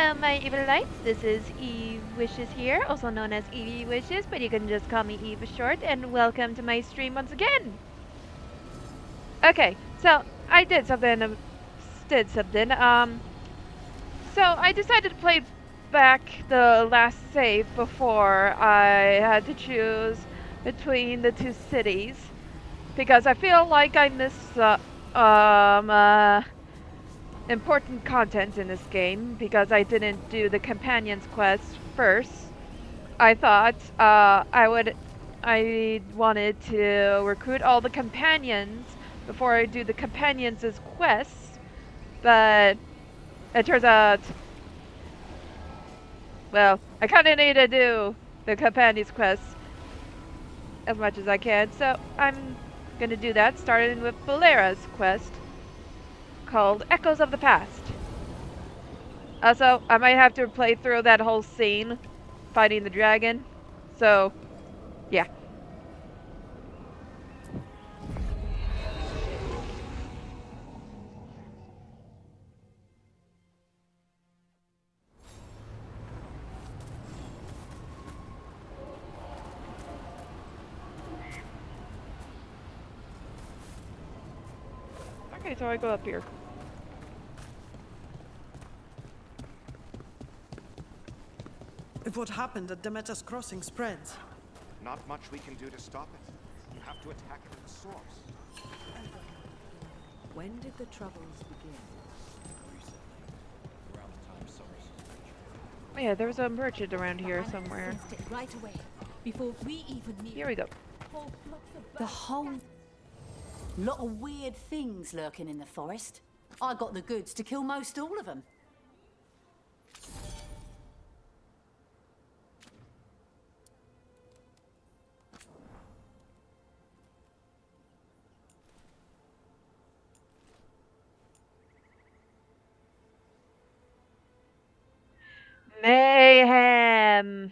Hello, my evil lights. This is Eve Wishes here, also known as Evie Wishes, but you can just call me Eve short. And welcome to my stream once again. Okay, so I did something. So I decided to play back the last save before I had to choose between the two cities because I feel like I missed important content in this game because I didn't do the companions quest first. I thought I wanted to recruit all the companions before I do the companions' quests, but it turns out, well, I kind of need to do the companions' quests as much as I can, so I'm gonna do that, starting with Valera's quest called Echoes of the Past. Also, I might have to play through that whole scene fighting the dragon. So, yeah. Okay, so I go up here. If what happened at Demeter's Crossing spreads, not much we can do to stop it. You have to attack it at the source. When did the troubles begin? Around the time Summers. Yeah, there was a merchant around here somewhere. Right away, before we even knew. Here we go. The whole lot of weird things lurking in the forest. I got the goods to kill most all of them. Mayhem!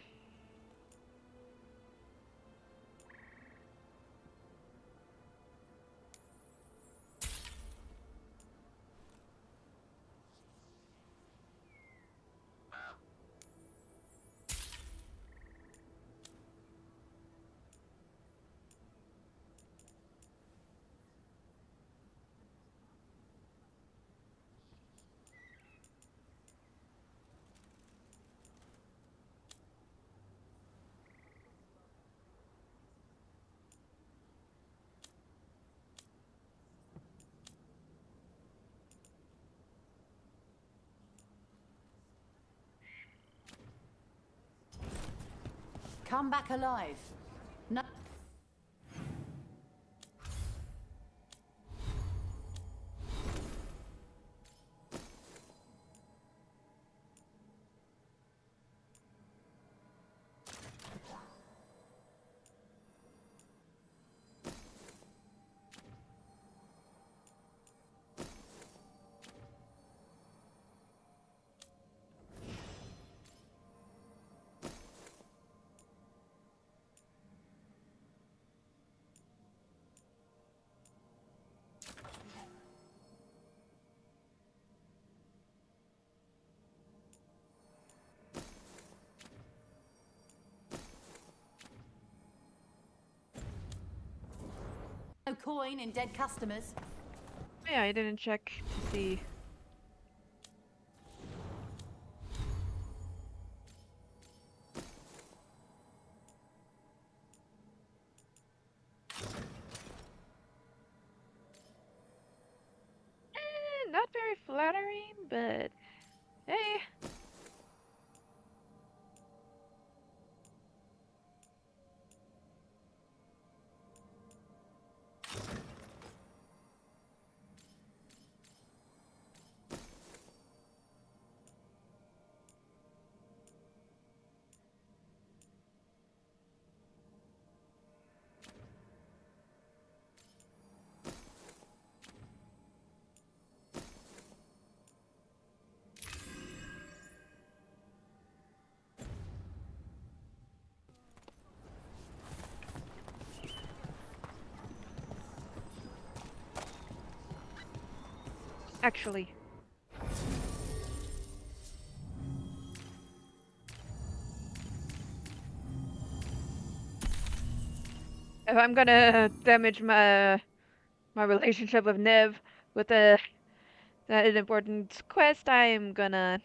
Come back alive. No. No coin in dead customers. Yeah, I didn't check to see. Not very flattering, but hey. Actually. If I'm gonna damage my relationship with Niv with that important quest, I'm gonna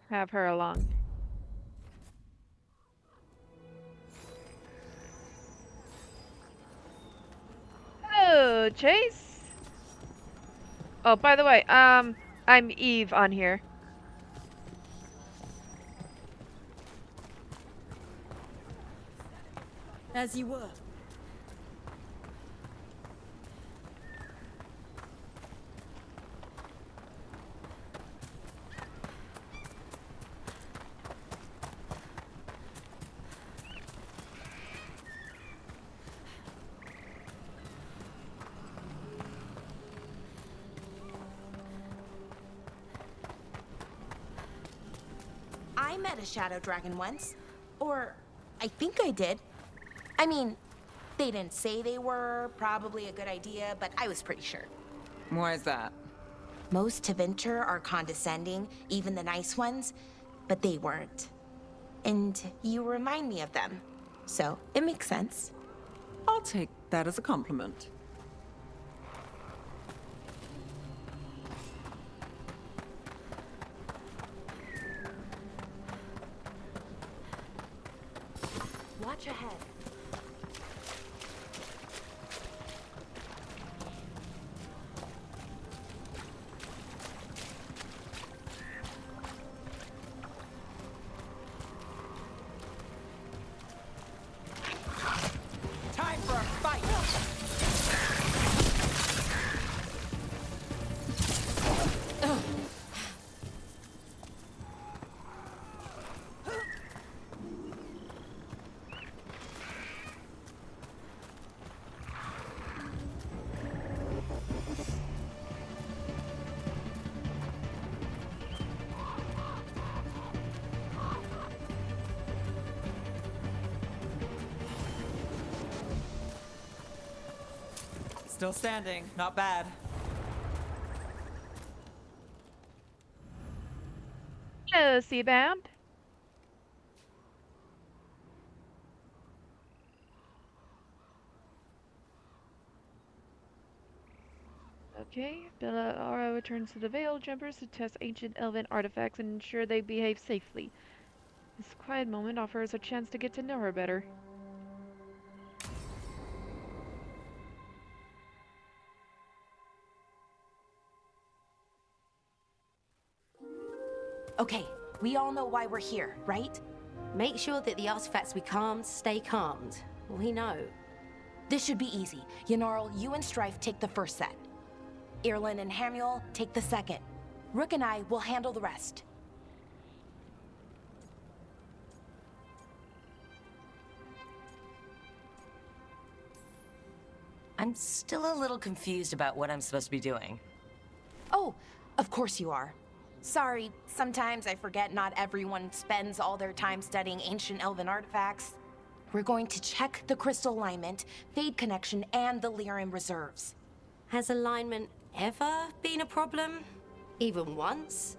have her along. Oh, Chase. Oh, by the way, I'm Eve on here. As you were. I met a shadow dragon once. Or, I think I did. I mean, they didn't say they were probably a good idea, but I was pretty sure. Why is that? Most Tevinter are condescending, even the nice ones, but they weren't. And you remind me of them. So, it makes sense. I'll take that as a compliment. Watch ahead. Time for a fight! Still standing, not bad. Hello, Seabound. Okay, Bellara returns to the Veil Jumpers to test ancient elven artifacts and ensure they behave safely. This quiet moment offers a chance to get to know her better. Okay, we all know why we're here, right? Make sure that the artifacts we calmed stay calmed. We know. This should be easy. Yanarl, you and Strife take the first set. Irlin and Hamuel take the second. Rook and I will handle the rest. I'm still a little confused about what I'm supposed to be doing. Oh, of course you are. Sorry, sometimes I forget not everyone spends all their time studying ancient elven artifacts. We're going to check the crystal alignment, fade connection, and the Lyran reserves. Has alignment ever been a problem? Even once?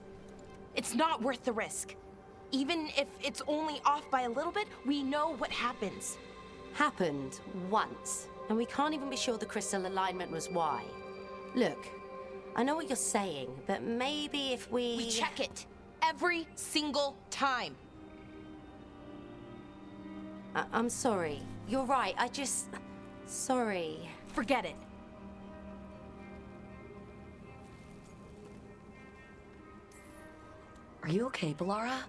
It's not worth the risk. Even if it's only off by a little bit, we know what happens. Happened once. And we can't even be sure the crystal alignment was why. Look, I know what you're saying, but maybe if We check it every single time. I'm sorry. You're right, Sorry. Forget it. Are you okay, Bellara?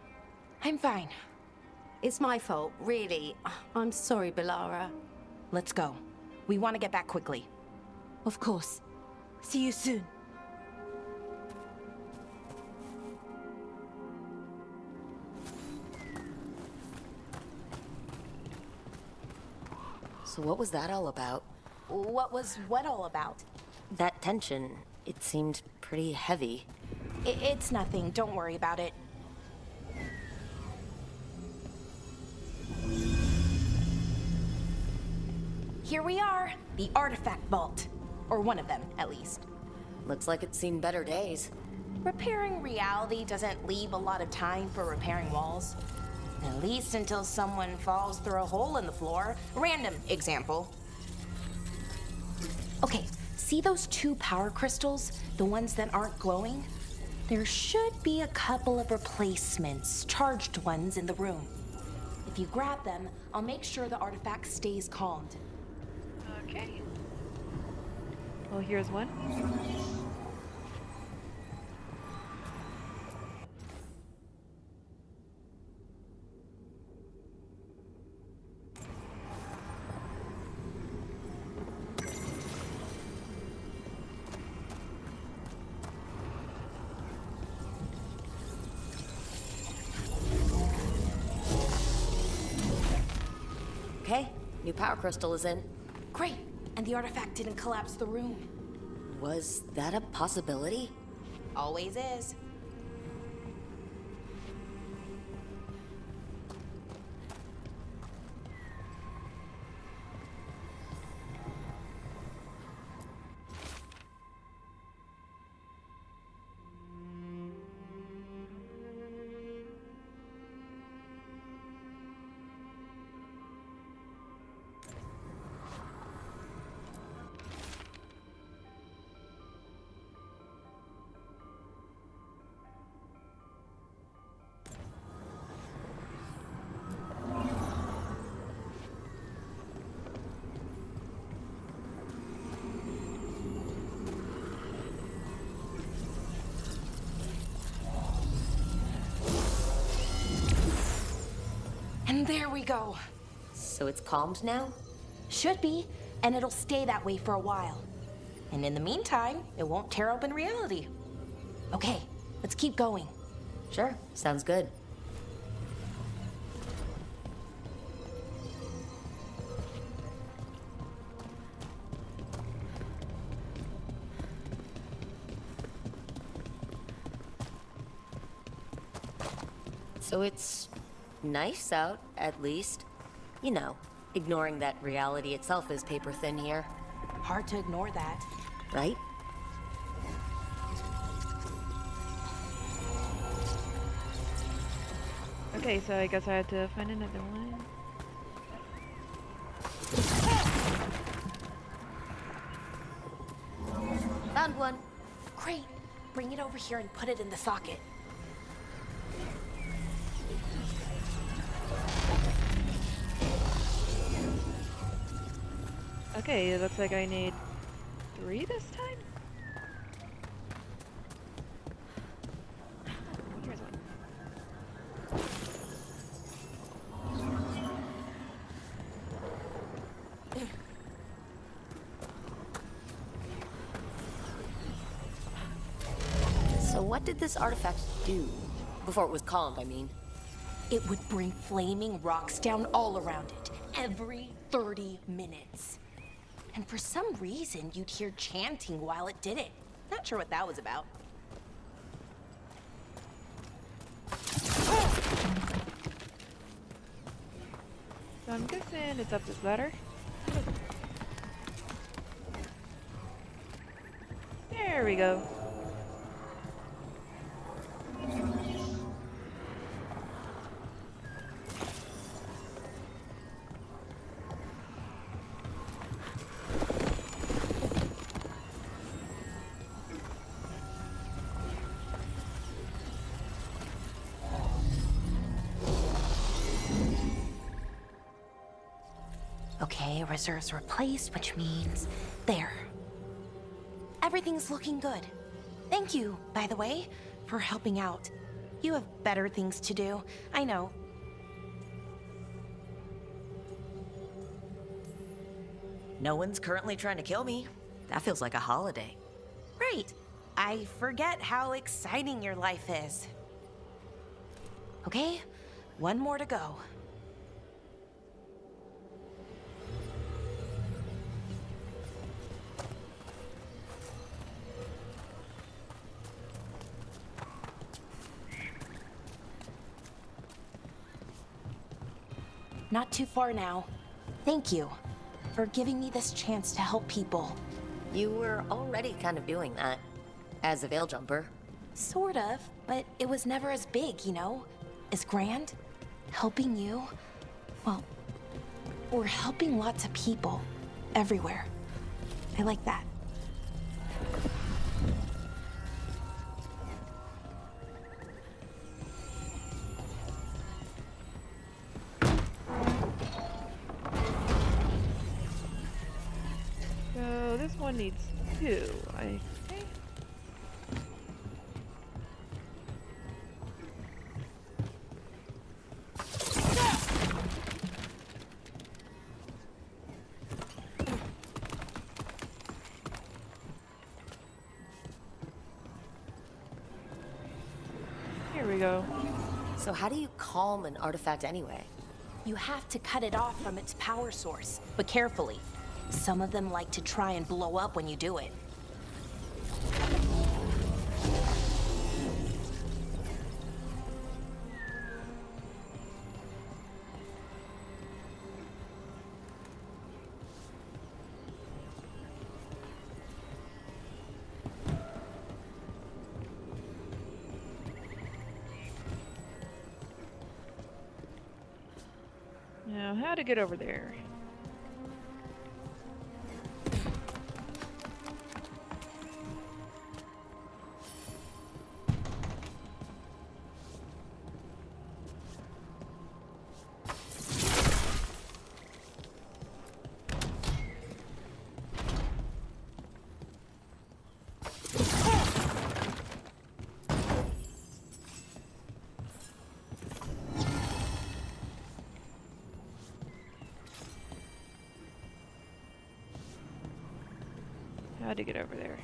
I'm fine. It's my fault, really. I'm sorry, Bellara. Let's go. We want to get back quickly. Of course. See you soon. So what was that all about? What was what all about? That tension, it seemed pretty heavy. It's nothing. Don't worry about it. Here we are. The artifact vault. Or one of them, at least. Looks like it's seen better days. Repairing reality doesn't leave a lot of time for repairing walls. At least until someone falls through a hole in the floor. Random example. Okay, see those 2 power crystals? The ones that aren't glowing? There should be a couple of replacements, charged ones in the room. If you grab them, I'll make sure the artifact stays calmed. Okay. Well, here's one. Okay, new power crystal is in. Great, and the artifact didn't collapse the room. Was that a possibility? Always is. And there we go. So it's calmed now? Should be, and it'll stay that way for a while. And in the meantime, it won't tear open reality. Okay, let's keep going. Sure, sounds good. So it's nice out, at least. You know, ignoring that reality itself is paper thin here. Hard to ignore that. Right? Okay, so I guess I had to find another one. Found one. Great. Bring it over here and put it in the socket. Okay, it looks like I need 3 this time? Here's one. So what did this artifact do? Before it was calmed, I mean. It would bring flaming rocks down all around it, every 30 minutes. And for some reason, you'd hear chanting while it did it. Not sure what that was about. So I'm guessing it's up this ladder. There we go. Okay, reserves replaced, which means there. Everything's looking good. Thank you, by the way, for helping out. You have better things to do, I know. No one's currently trying to kill me. That feels like a holiday. Right. I forget how exciting your life is. Okay, one more to go. Not too far now. Thank you for giving me this chance to help people. You were already kind of doing that. As a veil jumper. Sort of, but it was never as big, you know? As grand. Helping you? Well, we're helping lots of people. Everywhere. I like that. So this one needs 2, I think. Here we go. So how do you calm an artifact anyway? You have to cut it off from its power source, but carefully. Some of them like to try and blow up when you do it. Now, how to get over there? How to get over there?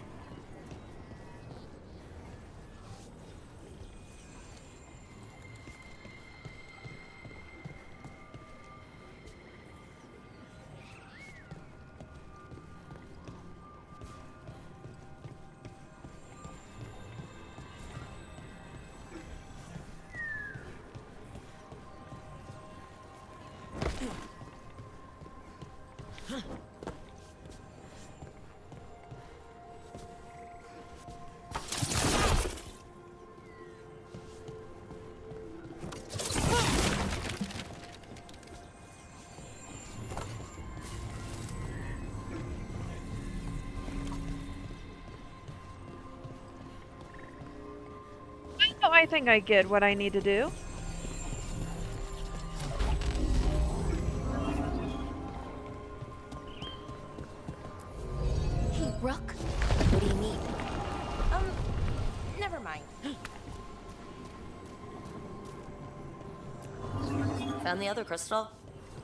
I think I get what I need to do. Hey, Rook. What do you need? Never mind. Found the other crystal?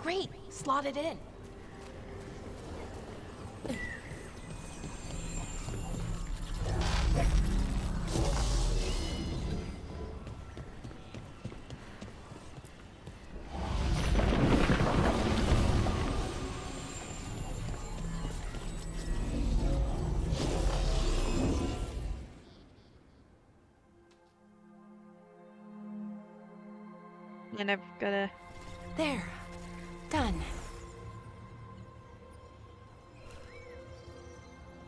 Great. Slot it in. And I've gotta... There. Done.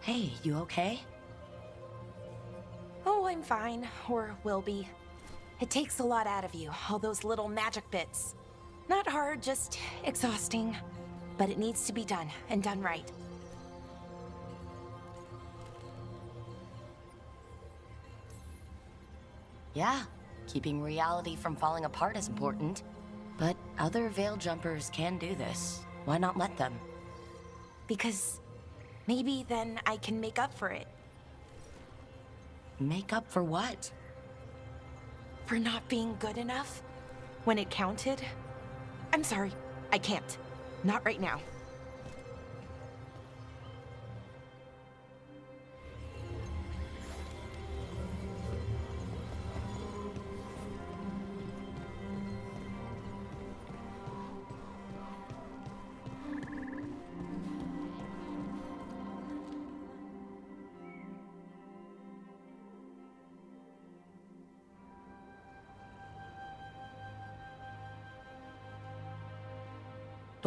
Hey, you okay? Oh, I'm fine. Or will be. It takes a lot out of you, all those little magic bits. Not hard, just exhausting. But it needs to be done, and done right. Yeah, keeping reality from falling apart is important. But other veil jumpers can do this. Why not let them? Because maybe then I can make up for it. Make up for what? For not being good enough when it counted. I'm sorry, I can't. Not right now.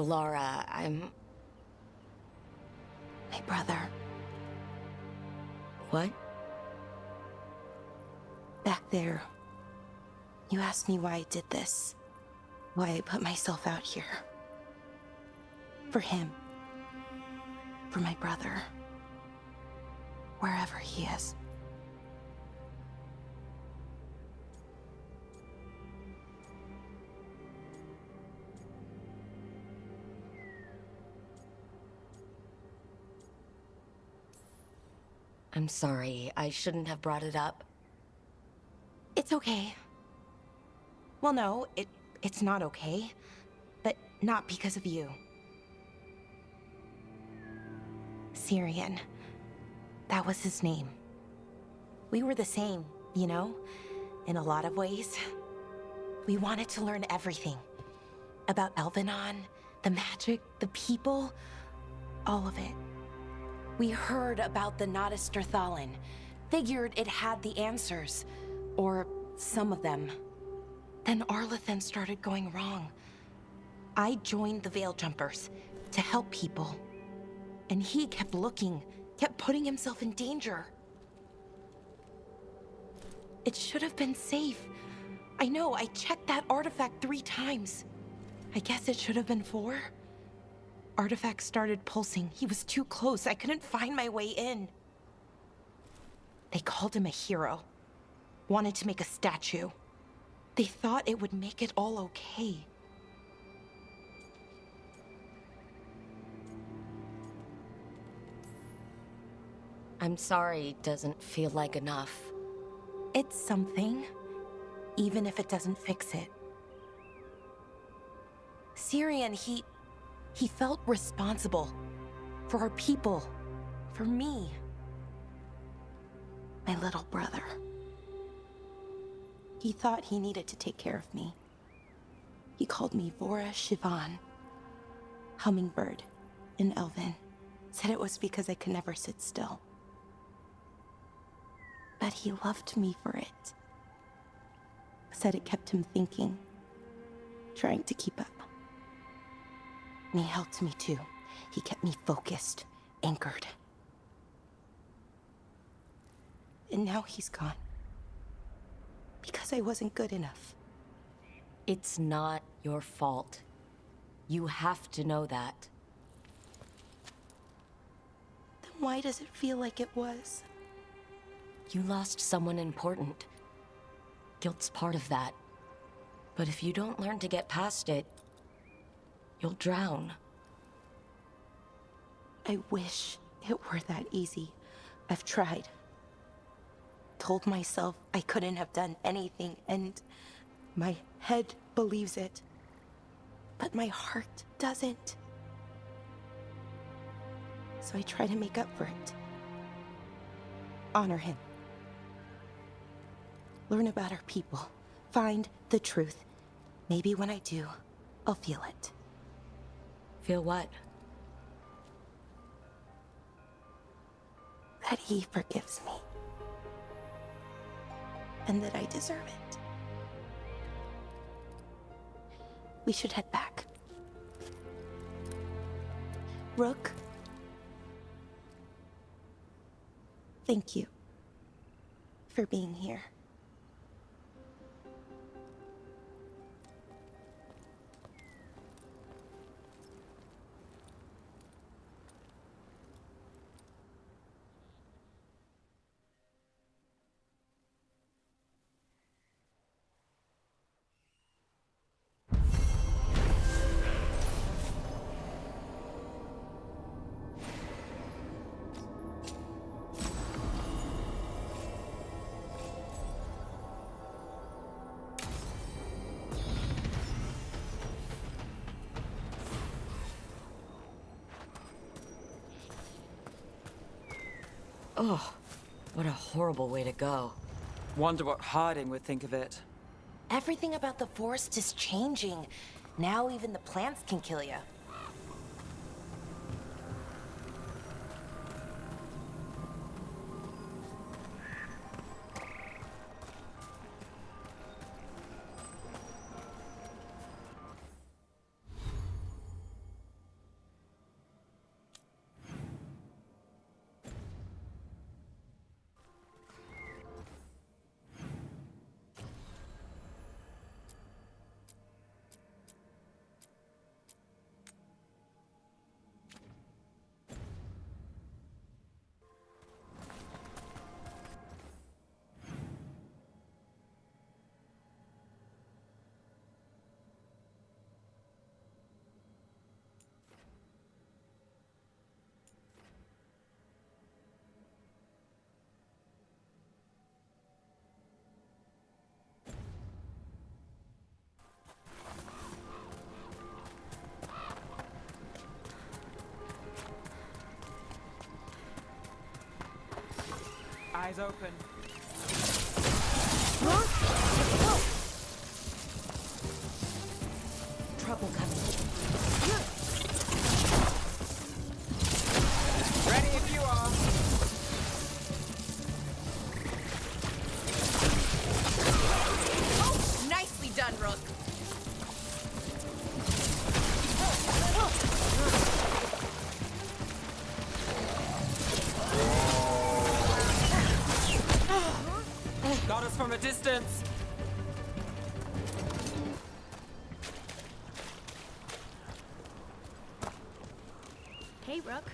Laura, I'm... My brother. What? Back there. You asked me why I did this. why I put myself out here. For him. For my brother. Wherever he is. I'm sorry. I shouldn't have brought it up. It's okay. Well, no, it's not okay. But not because of you. Syrian. That was his name. We were the same, you know? In a lot of ways. We wanted to learn everything. About Elvenon, the magic, the people, all of it. We heard about the Notisterthalin, figured it had the answers, or some of them. Then Arlathan started going wrong. I joined the Veil Jumpers to help people. And he kept looking, kept putting himself in danger. It should have been safe. I know, I checked that artifact 3 times. I guess it should have been 4. Artifact started pulsing. He was too close. I couldn't find my way in. They called him a hero. Wanted to make a statue. They thought it would make it all okay. I'm sorry doesn't feel like enough. It's something, even if it doesn't fix it. Syrian, he felt responsible for our people, for me. My little brother. He thought he needed to take care of me. He called me Vora Shivan, hummingbird in Elven. Said it was because I could never sit still. But he loved me for it. Said it kept him thinking, trying to keep up. And he helped me too. He kept me focused, anchored. And now he's gone. Because I wasn't good enough. It's not your fault. You have to know that. Then why does it feel like it was? You lost someone important. Guilt's part of that. But if you don't learn to get past it, you'll drown. I wish it were that easy. I've tried. Told myself I couldn't have done anything, and my head believes it. But my heart doesn't. So I try to make up for it. Honor him. Learn about our people. Find the truth. Maybe when I do, I'll feel it. Feel what? That he forgives me. And that I deserve it. We should head back. Rook. Thank you for being here. Oh, what a horrible way to go. Wonder what Harding would think of it. Everything about the forest is changing. Now even the plants can kill you. Eyes open. Trouble coming. Ready if you are. Nicely done, Rook. Got us from a distance. Hey, Rook.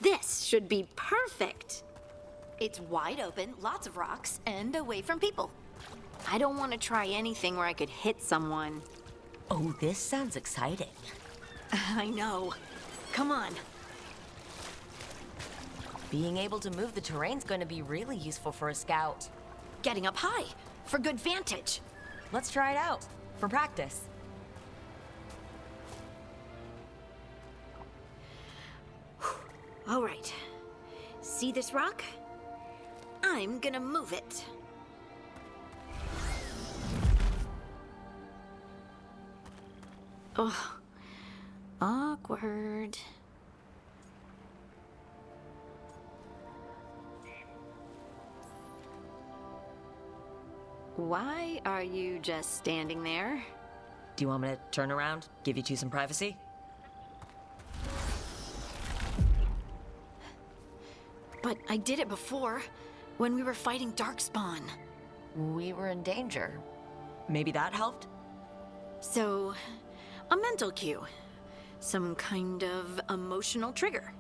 This should be perfect. It's wide open, lots of rocks, and away from people. I don't want to try anything where I could hit someone. Oh, this sounds exciting. I know. Come on. Being able to move the terrain's going to be really useful for a scout. Getting up high for good vantage. Let's try it out for practice. All right. See this rock? I'm gonna move it. Oh, awkward. Why are you just standing there? Do you want me to turn around, give you two some privacy? But I did it before, when we were fighting Darkspawn. We were in danger. Maybe that helped? So, a mental cue. Some kind of emotional trigger.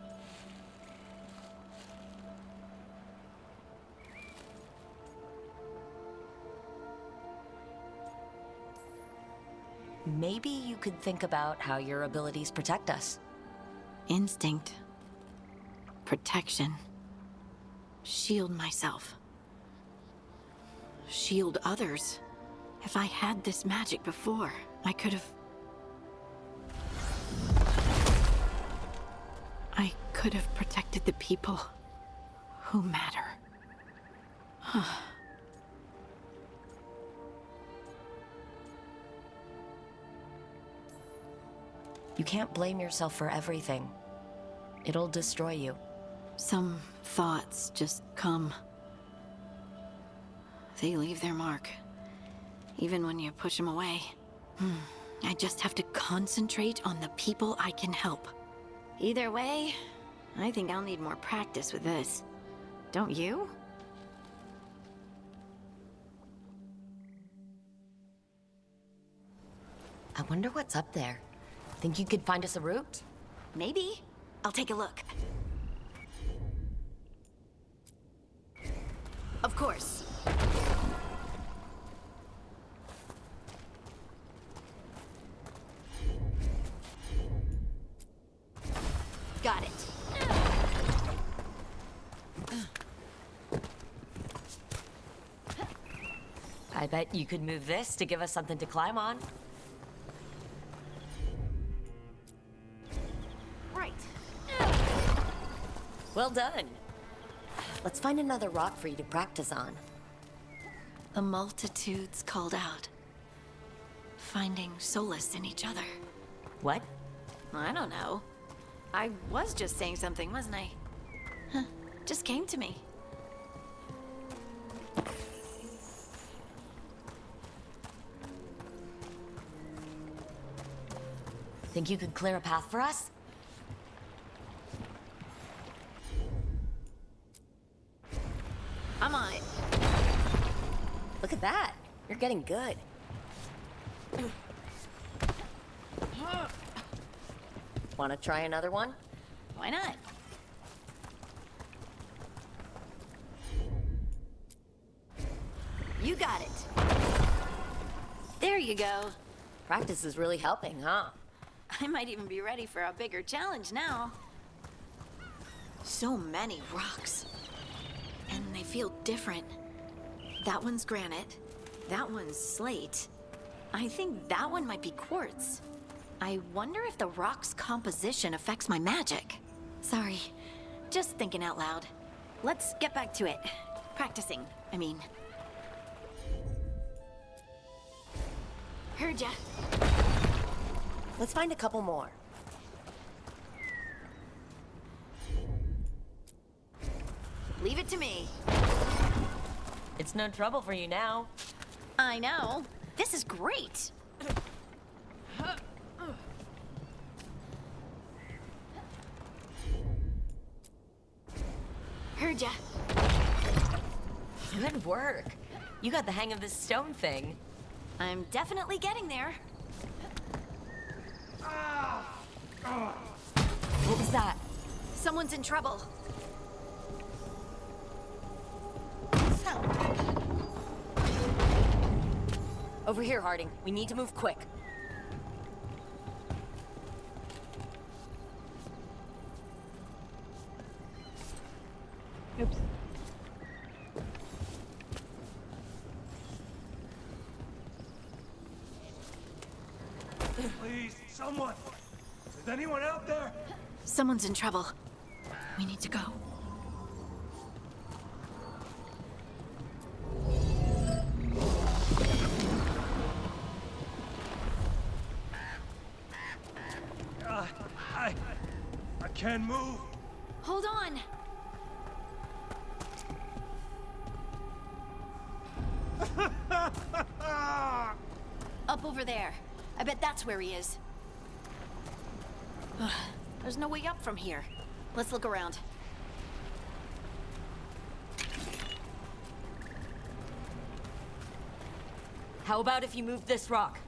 Maybe you could think about how your abilities protect us. Instinct. Protection. Shield myself. Shield others. If I had this magic before, I could have... I could have protected the people who matter. You can't blame yourself for everything. It'll destroy you. Some thoughts just come. They leave their mark. Even when you push them away. I just have to concentrate on the people I can help. Either way, I think I'll need more practice with this. Don't you? I wonder what's up there. Think you could find us a route? Maybe. I'll take a look. Of course. Got it. I bet you could move this to give us something to climb on. Right. Well done. Let's find another rock for you to practice on. The multitudes called out. Finding solace in each other. What? I don't know. I was just saying something, wasn't I? Just came to me. Think you could clear a path for us? I'm on it. Look at that. You're getting good. Want to try another one? Why not? You got it. There you go. Practice is really helping, huh? I might even be ready for a bigger challenge now. So many rocks. And they feel different. That one's granite. That one's slate. I think that one might be quartz. I wonder if the rock's composition affects my magic. Sorry, just thinking out loud. Let's get back to it. Practicing, I mean. Heard ya. Let's find a couple more. Leave it to me. It's no trouble for you now. I know. This is great. Heard ya. Good work. You got the hang of this stone thing. I'm definitely getting there. What was that? Someone's in trouble. Over here, Harding. We need to move quick. Oops. Please, someone! Is anyone out there? Someone's in trouble. We need to go. I can't move. Hold on. Up over there. I bet that's where he is. There's no way up from here. Let's look around. How about if you move this rock?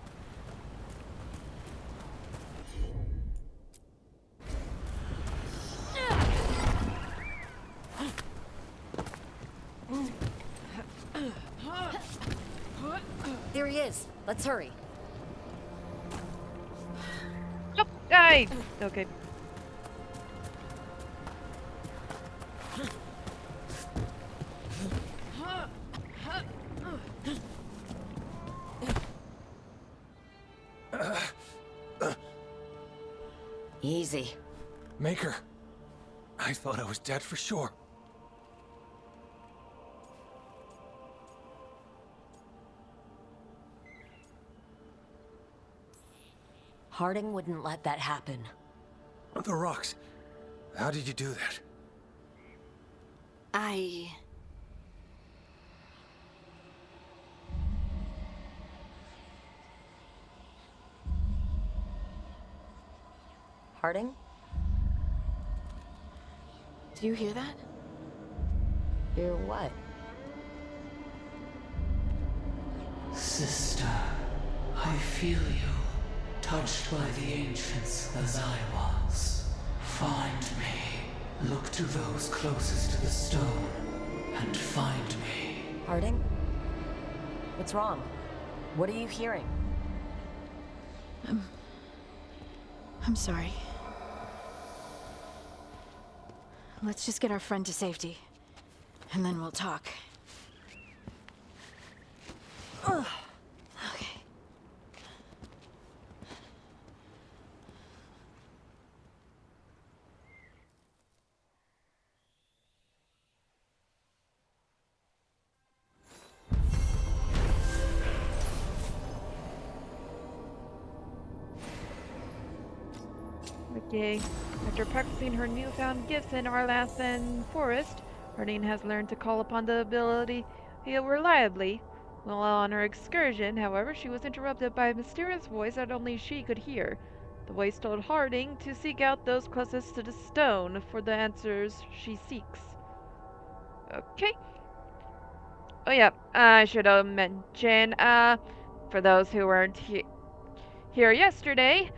There he is. Let's hurry. Oh, die! Okay. Easy. Maker. I thought I was dead for sure. Harding wouldn't let that happen. The rocks. How did you do that? Harding? Do you hear that? Hear what? Sister, I feel you, touched by the ancients as I was. Find me. Look to those closest to the stone, and find me. Harding? What's wrong? What are you hearing? I'm sorry. Let's just get our friend to safety, and then we'll talk. Ugh. Okay. Okay. After practicing her newfound gifts in Arlasan Forest, Harding has learned to call upon the ability reliably. While on her excursion, however, she was interrupted by a mysterious voice that only she could hear. The voice told Harding to seek out those closest to the stone for the answers she seeks. Okay. Oh yeah, I should have mentioned, for those who weren't here yesterday,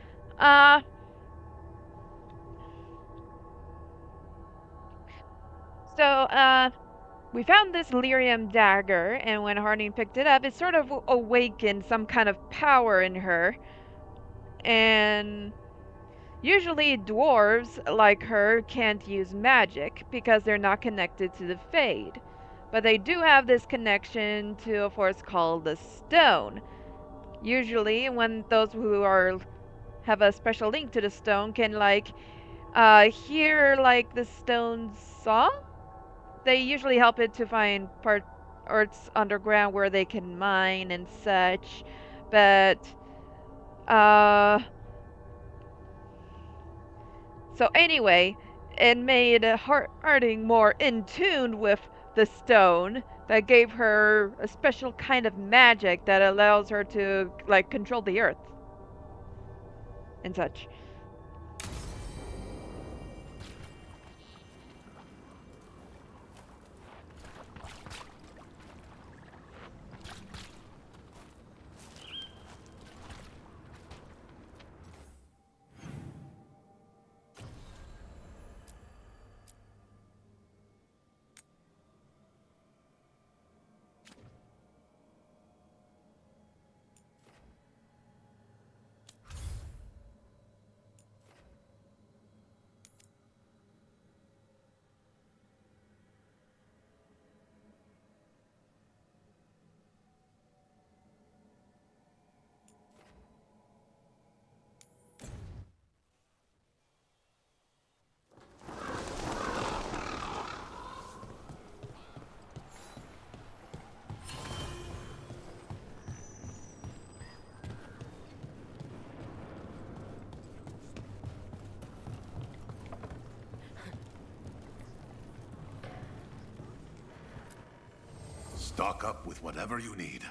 We found this lyrium dagger, and when Harding picked it up, it sort of awakened some kind of power in her. And usually dwarves like her can't use magic because they're not connected to the Fade. But they do have this connection to a force called the Stone. Usually when those who have a special link to the stone can hear like the stone's song, they usually help it to find parts underground where they can mine and such. But so anyway, it made Harding more in tune with the stone. That gave her a special kind of magic that allows her to like control the earth and such. Stock up with whatever you need.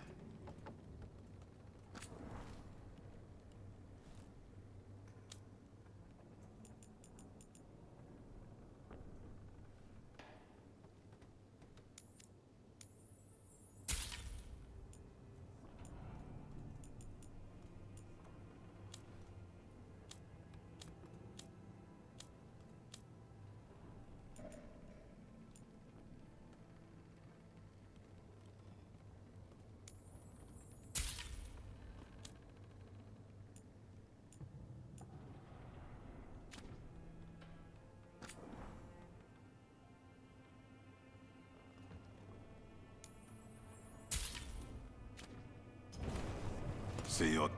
See you.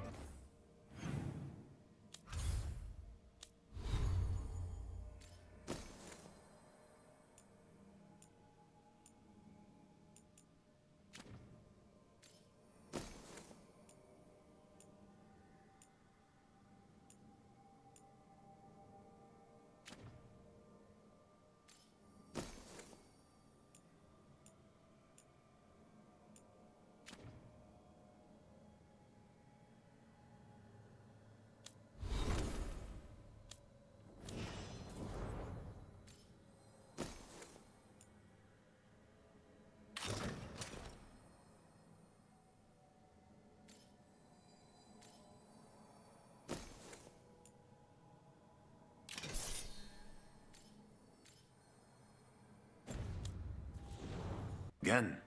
Again.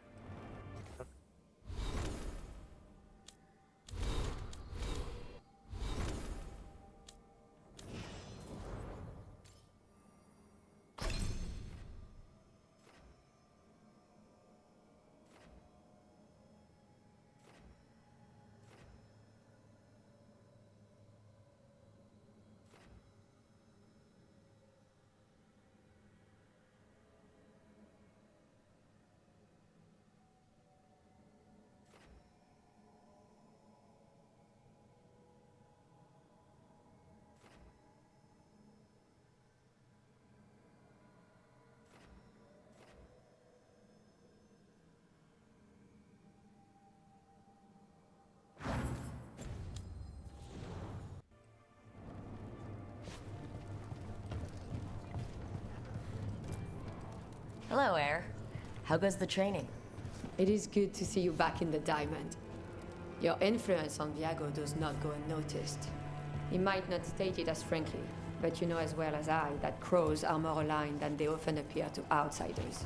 Hello, Air. How goes the training? It is good to see you back in the Diamond. Your influence on Viago does not go unnoticed. He might not state it as frankly, but you know as well as I that crows are more aligned than they often appear to outsiders.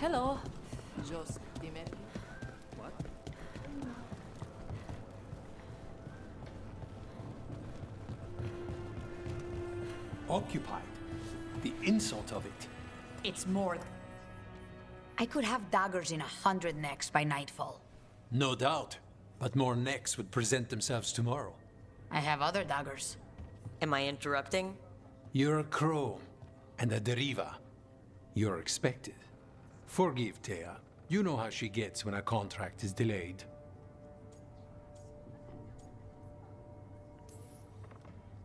Hello. Just the minute. What? Occupied. The insult of it. It's more. I could have daggers in 100 necks by nightfall. No doubt. But more necks would present themselves tomorrow. I have other daggers. Am I interrupting? You're a crow. And a deriva. You're expected. Forgive Thea. You know how she gets when a contract is delayed.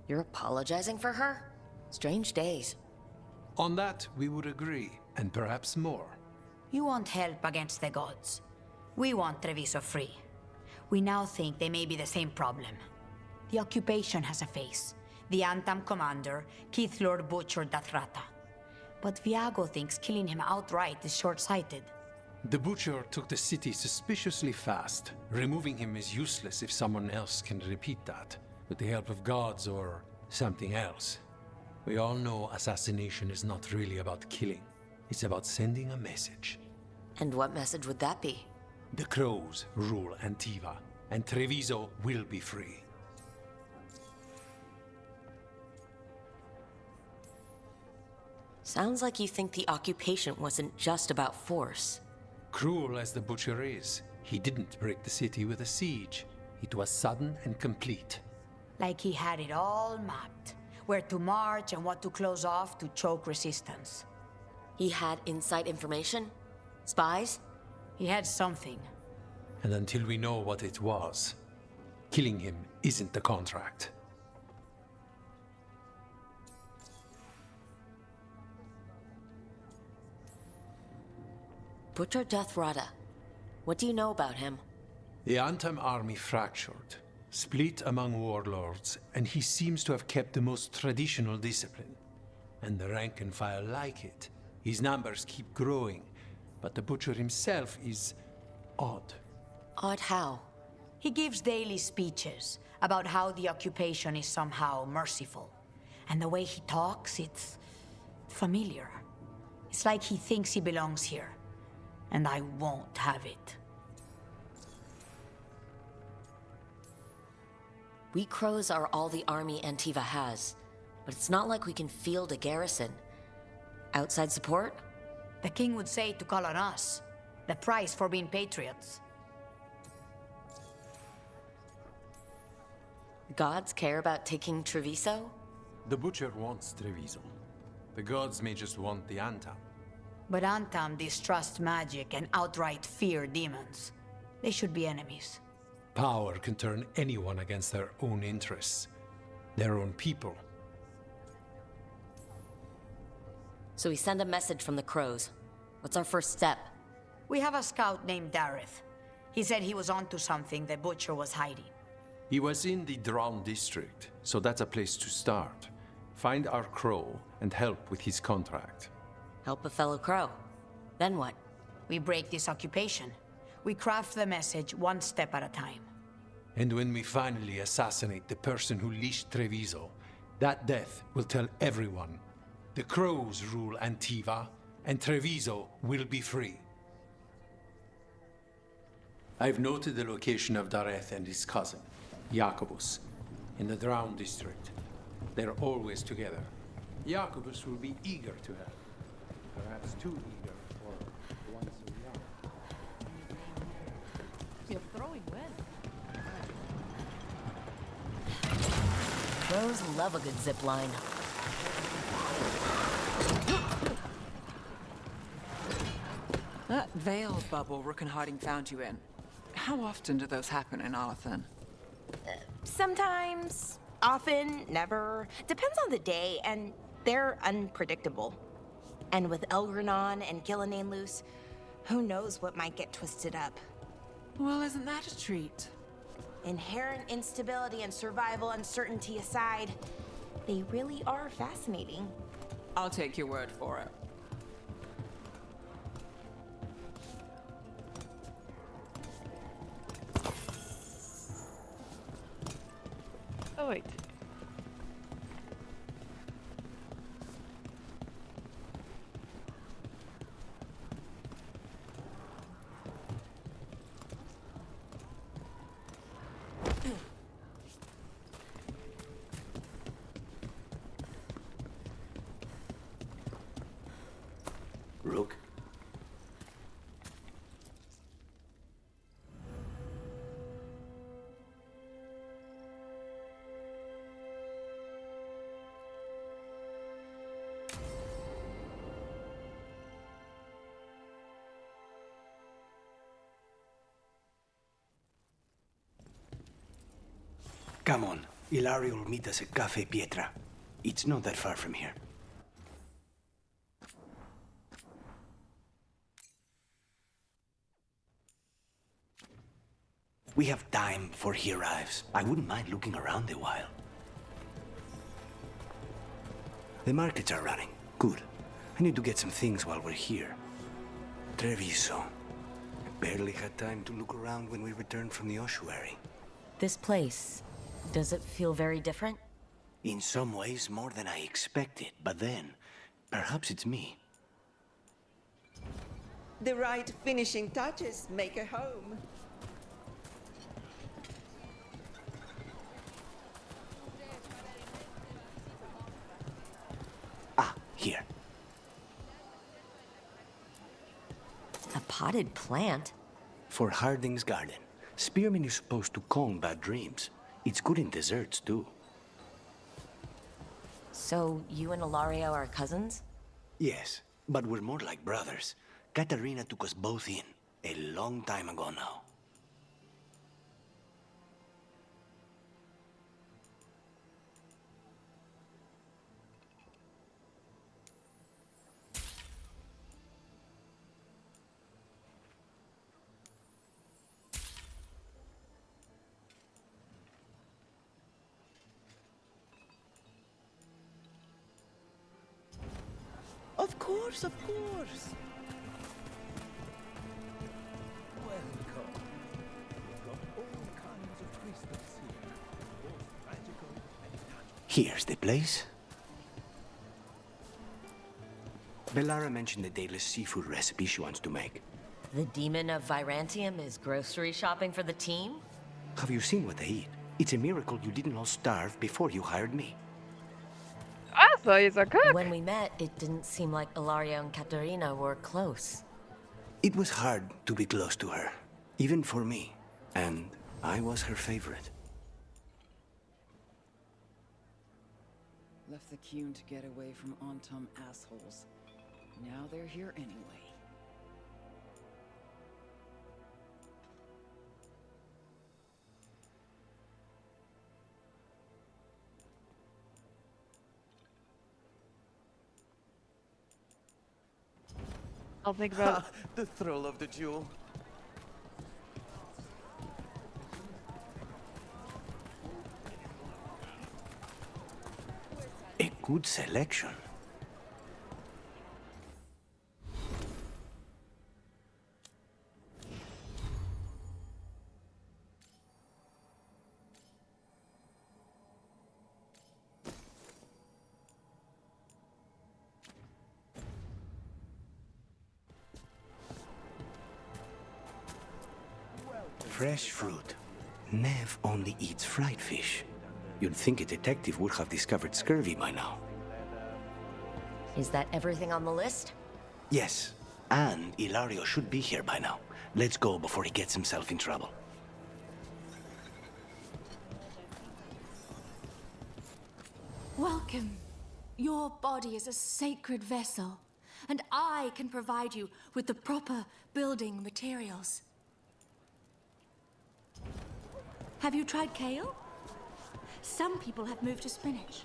You're apologizing for her? Strange days. On that, we would agree, and perhaps more. You want help against the gods. We want Treviso free. We now think they may be the same problem. The occupation has a face. The Antam commander, Keith Lord Butcher Dathrata. But Viago thinks killing him outright is short-sighted. The Butcher took the city suspiciously fast. Removing him is useless if someone else can repeat that, with the help of gods or something else. We all know assassination is not really about killing. It's about sending a message. And what message would that be? The crows rule Antiva, and Treviso will be free. Sounds like you think the occupation wasn't just about force. Cruel as the Butcher is, he didn't break the city with a siege. It was sudden and complete. Like he had it all mapped. Where to march and what to close off to choke resistance. He had inside information? Spies? He had something. And until we know what it was, killing him isn't the contract. Butcher Dathrata. What do you know about him? The Antam army fractured, split among warlords, and he seems to have kept the most traditional discipline. And the rank and file like it. His numbers keep growing, but the Butcher himself is odd. Odd how? He gives daily speeches about how the occupation is somehow merciful. And the way he talks, it's familiar. It's like he thinks he belongs here. And I won't have it. We crows are all the army Antiva has, but it's not like we can field a garrison. Outside support? The king would say to call on us. The price for being patriots. Gods care about taking Treviso? The Butcher wants Treviso. The gods may just want the Antam. But Antam distrust magic and outright fear demons. They should be enemies. Power can turn anyone against their own interests, their own people. So we send a message from the crows. What's our first step? We have a scout named Dareth. He said he was onto something the Butcher was hiding. He was in the Drown district, so that's a place to start. Find our crow and help with his contract. Help a fellow crow. Then what? We break this occupation. We craft the message one step at a time. And when we finally assassinate the person who leashed Treviso, that death will tell everyone. The crows rule Antiva, and Treviso will be free. I've noted the location of Dareth and his cousin, Jacobus, in the Drown district. They're always together. Jacobus will be eager to help. Perhaps too eager for once a young. You're throwing well. Crows love a good zip line. That veiled bubble Rook and Harding found you in. How often do those happen in Arthan? Sometimes, often, never. Depends on the day, and they're unpredictable. And with Elgranon and Gillenane loose, who knows what might get twisted up. Well, isn't that a treat? Inherent instability and survival uncertainty aside, they really are fascinating. I'll take your word for it. Oh, wait. Come on. Ilario will meet us at Cafe Pietra. It's not that far from here. We have time before he arrives. I wouldn't mind looking around a while. The markets are running. Good. I need to get some things while we're here. Treviso. I barely had time to look around when we returned from the ossuary. This place, does it feel very different? In some ways, more than I expected. But then, perhaps it's me. The right finishing touches make a home. Here. A potted plant? For Harding's garden. Spearmint is supposed to calm bad dreams. It's good in desserts, too. So, you and Ilario are cousins? Yes, but we're more like brothers. Katarina took us both in, a long time ago now. Of course, of course. Welcome. We've got all kinds of crystals here, both magical and natural. Here's the place. Bellara mentioned the dayless seafood recipe she wants to make. The demon of Virantium is grocery shopping for the team? Have you seen what they eat? It's a miracle you didn't all starve before you hired me. So he's a cook. When we met, it didn't seem like Ilario and Katarina were close. It was hard to be close to her, even for me. And I was her favorite. Left the Qun to get away from Antum assholes. Now they're here anyway. I'll think about the thrill of the duel. A good selection. Fresh fruit. Nev only eats fried fish. You'd think a detective would have discovered scurvy by now. Is that everything on the list? Yes, and Ilario should be here by now. Let's go before he gets himself in trouble. Welcome. Your body is a sacred vessel, and I can provide you with the proper building materials. Have you tried kale? Some people have moved to spinach,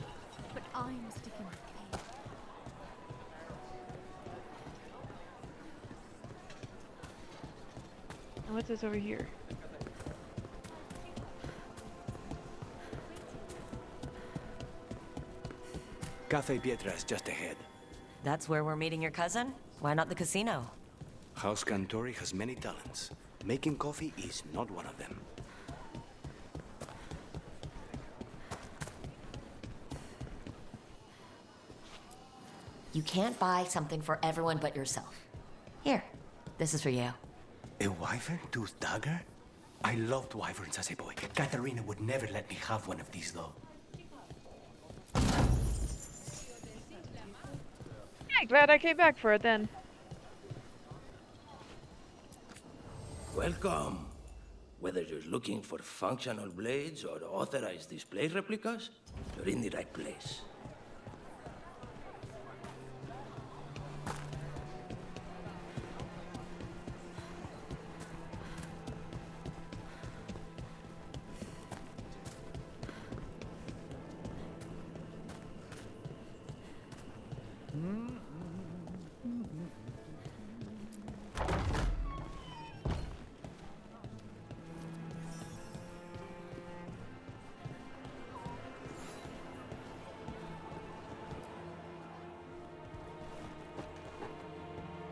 but I'm sticking with kale. And what's this over here? Cafe Pietra is just ahead. That's where we're meeting your cousin? Why not the casino? House Cantori has many talents. Making coffee is not one of them. You can't buy something for everyone but yourself. Here, this is for you. A wyvern-toothed dagger? I loved wyverns as a boy. Katarina would never let me have one of these, though. Hey, glad I came back for it then. Welcome. Whether you're looking for functional blades or authorized display replicas, you're in the right place.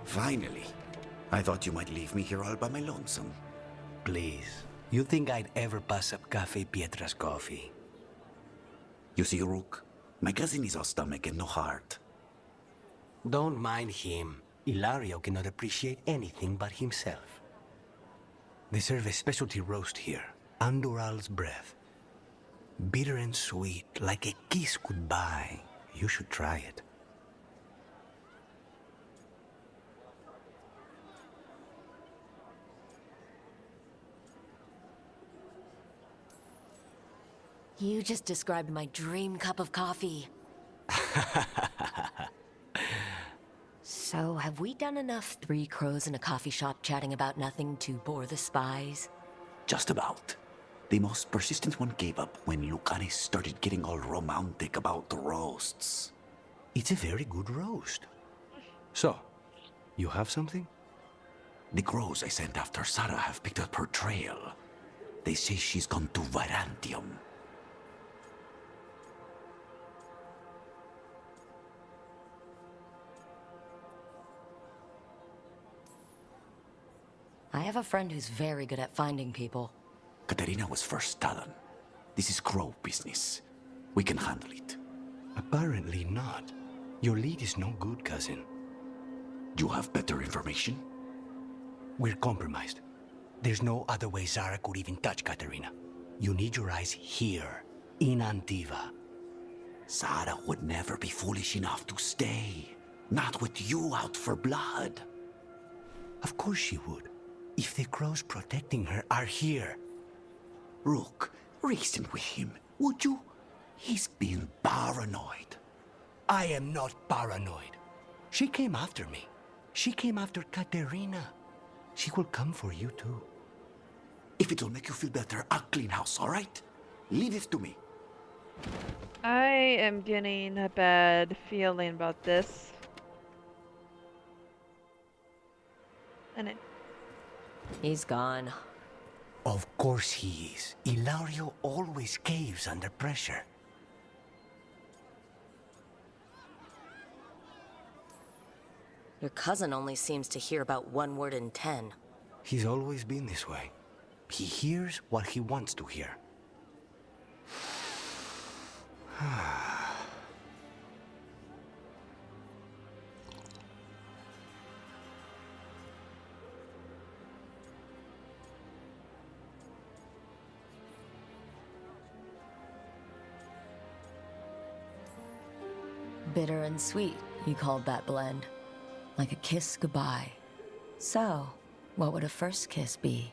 Finally. I thought you might leave me here all by my lonesome. Please. You think I'd ever pass up Cafe Pietra's coffee? You see, Rook, my cousin is all stomach and no heart. Don't mind him. Ilario cannot appreciate anything but himself. They serve a specialty roast here, Andoral's breath. Bitter and sweet, like a kiss goodbye. You should try it. You just described my dream cup of coffee. So, have we done enough Three Crows in a coffee shop chatting about nothing to bore the spies? Just about. The most persistent one gave up when Lucanes started getting all romantic about the roasts. It's a very good roast. So, you have something? The crows I sent after Sarah have picked up her trail. They say she's gone to Virantium. I have a friend who's very good at finding people. Katerina was first Talon. This is crow business. We can handle it. Apparently not. Your lead is no good, cousin. You have better information? We're compromised. There's no other way Zara could even touch Katerina. You need your eyes here, in Antiva. Zara would never be foolish enough to stay. Not with you out for blood. Of course she would. If the crows protecting her are here. Rook, reason with him, would you? He's being paranoid. I am not paranoid. She came after me. She came after Katerina. She will come for you too. If it'll make you feel better, I'll clean house, all right? Leave it to me. I am getting a bad feeling about this. And it... He's gone. Of course he is. Ilario always caves under pressure. Your cousin only seems to hear about one word in 10. He's always been this way. He hears what he wants to hear. Bitter and sweet, you called that blend. Like a kiss goodbye. So, what would a first kiss be?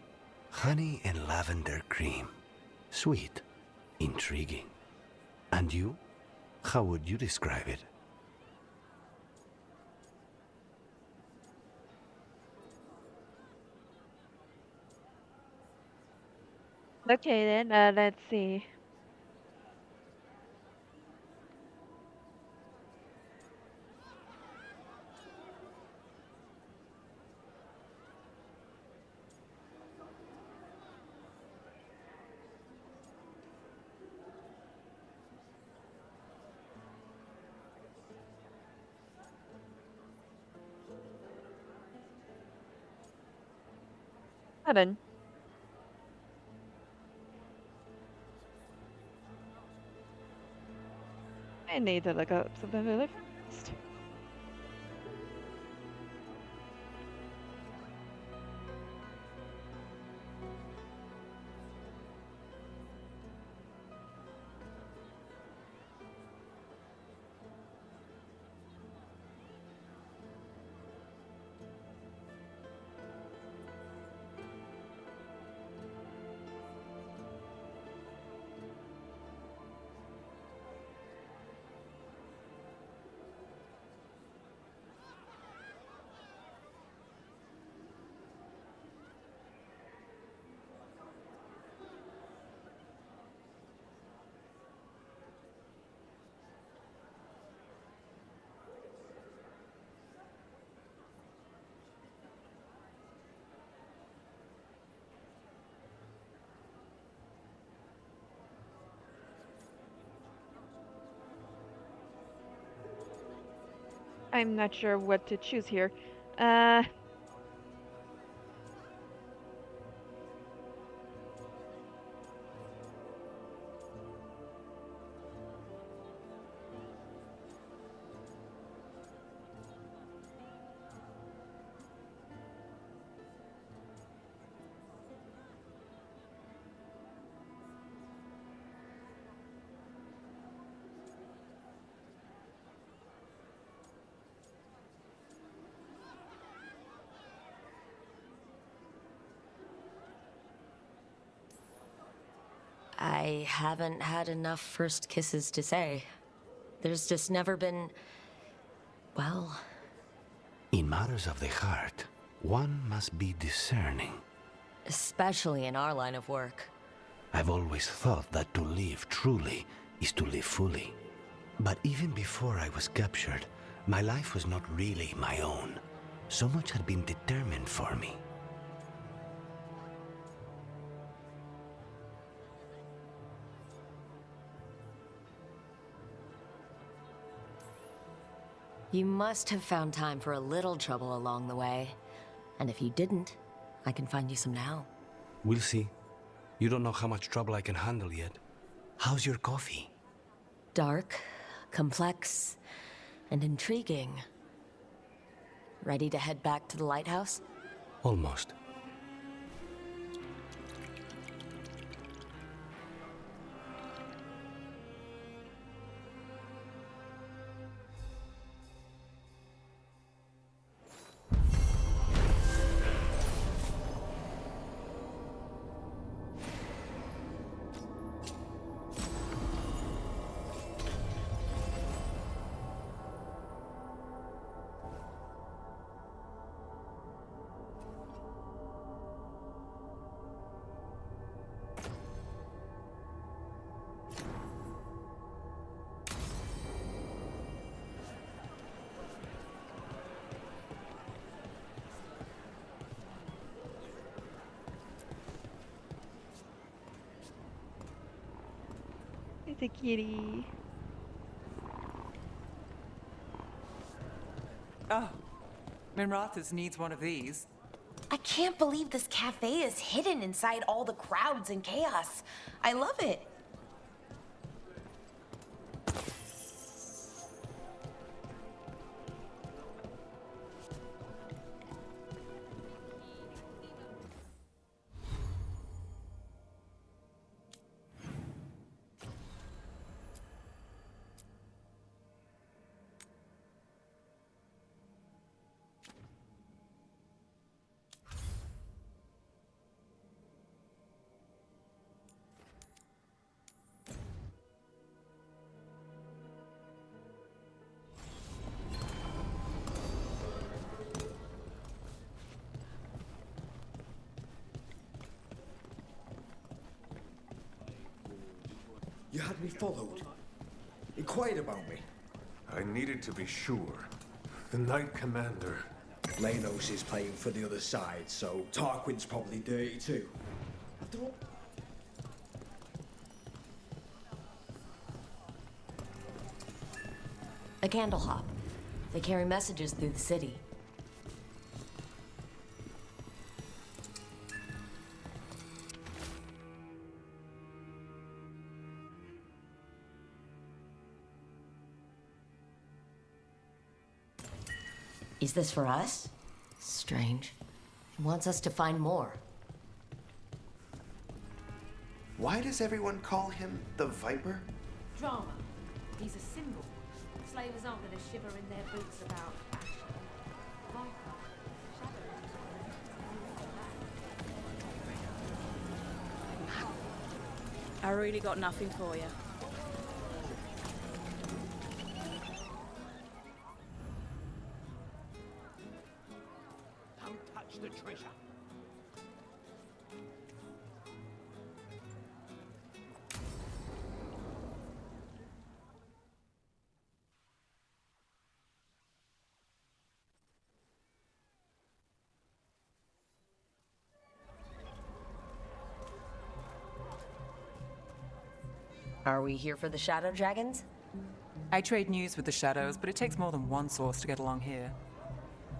Honey and lavender cream. Sweet. Intriguing. And you? How would you describe it? Okay then, let's see. Pardon. I need to look up something really fast. I'm not sure what to choose here. Uh, I haven't had enough first kisses to say. There's just never been... well... In matters of the heart, one must be discerning. Especially in our line of work. I've always thought that to live truly is to live fully. But even before I was captured, my life was not really my own. So much had been determined for me. You must have found time for a little trouble along the way. And if you didn't, I can find you some now. We'll see. You don't know how much trouble I can handle yet. How's your coffee? Dark, complex, and intriguing. Ready to head back to the lighthouse? Almost. It's a kitty. Oh, Minrathas needs one of these. I can't believe this cafe is hidden inside all the crowds and chaos. I love it. You had me followed. Inquired about me. I needed to be sure. The Knight Commander. Lanos is playing for the other side, so Tarquin's probably dirty too. After all... A candle hop. They carry messages through the city. Is this for us? Strange. He wants us to find more. Why does everyone call him the Viper? Drama. He's a symbol. Slavers aren't going to shiver in their boots about fashion. Viper. I really got nothing for you. Don't touch the treasure. Are we here for the Shadow Dragons? I trade news with the Shadows, but it takes more than one source to get along here.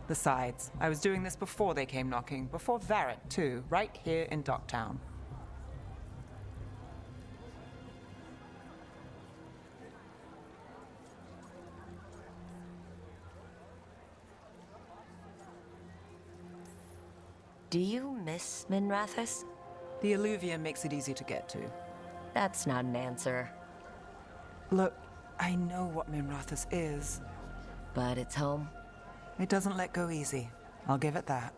The sides. I was doing this before they came knocking, before Varret, too, right here in Docktown. Do you miss Minrathous? The alluvium makes it easy to get to. That's not an answer. Look, I know what Minrathous is. But it's home? It doesn't let go easy. I'll give it that.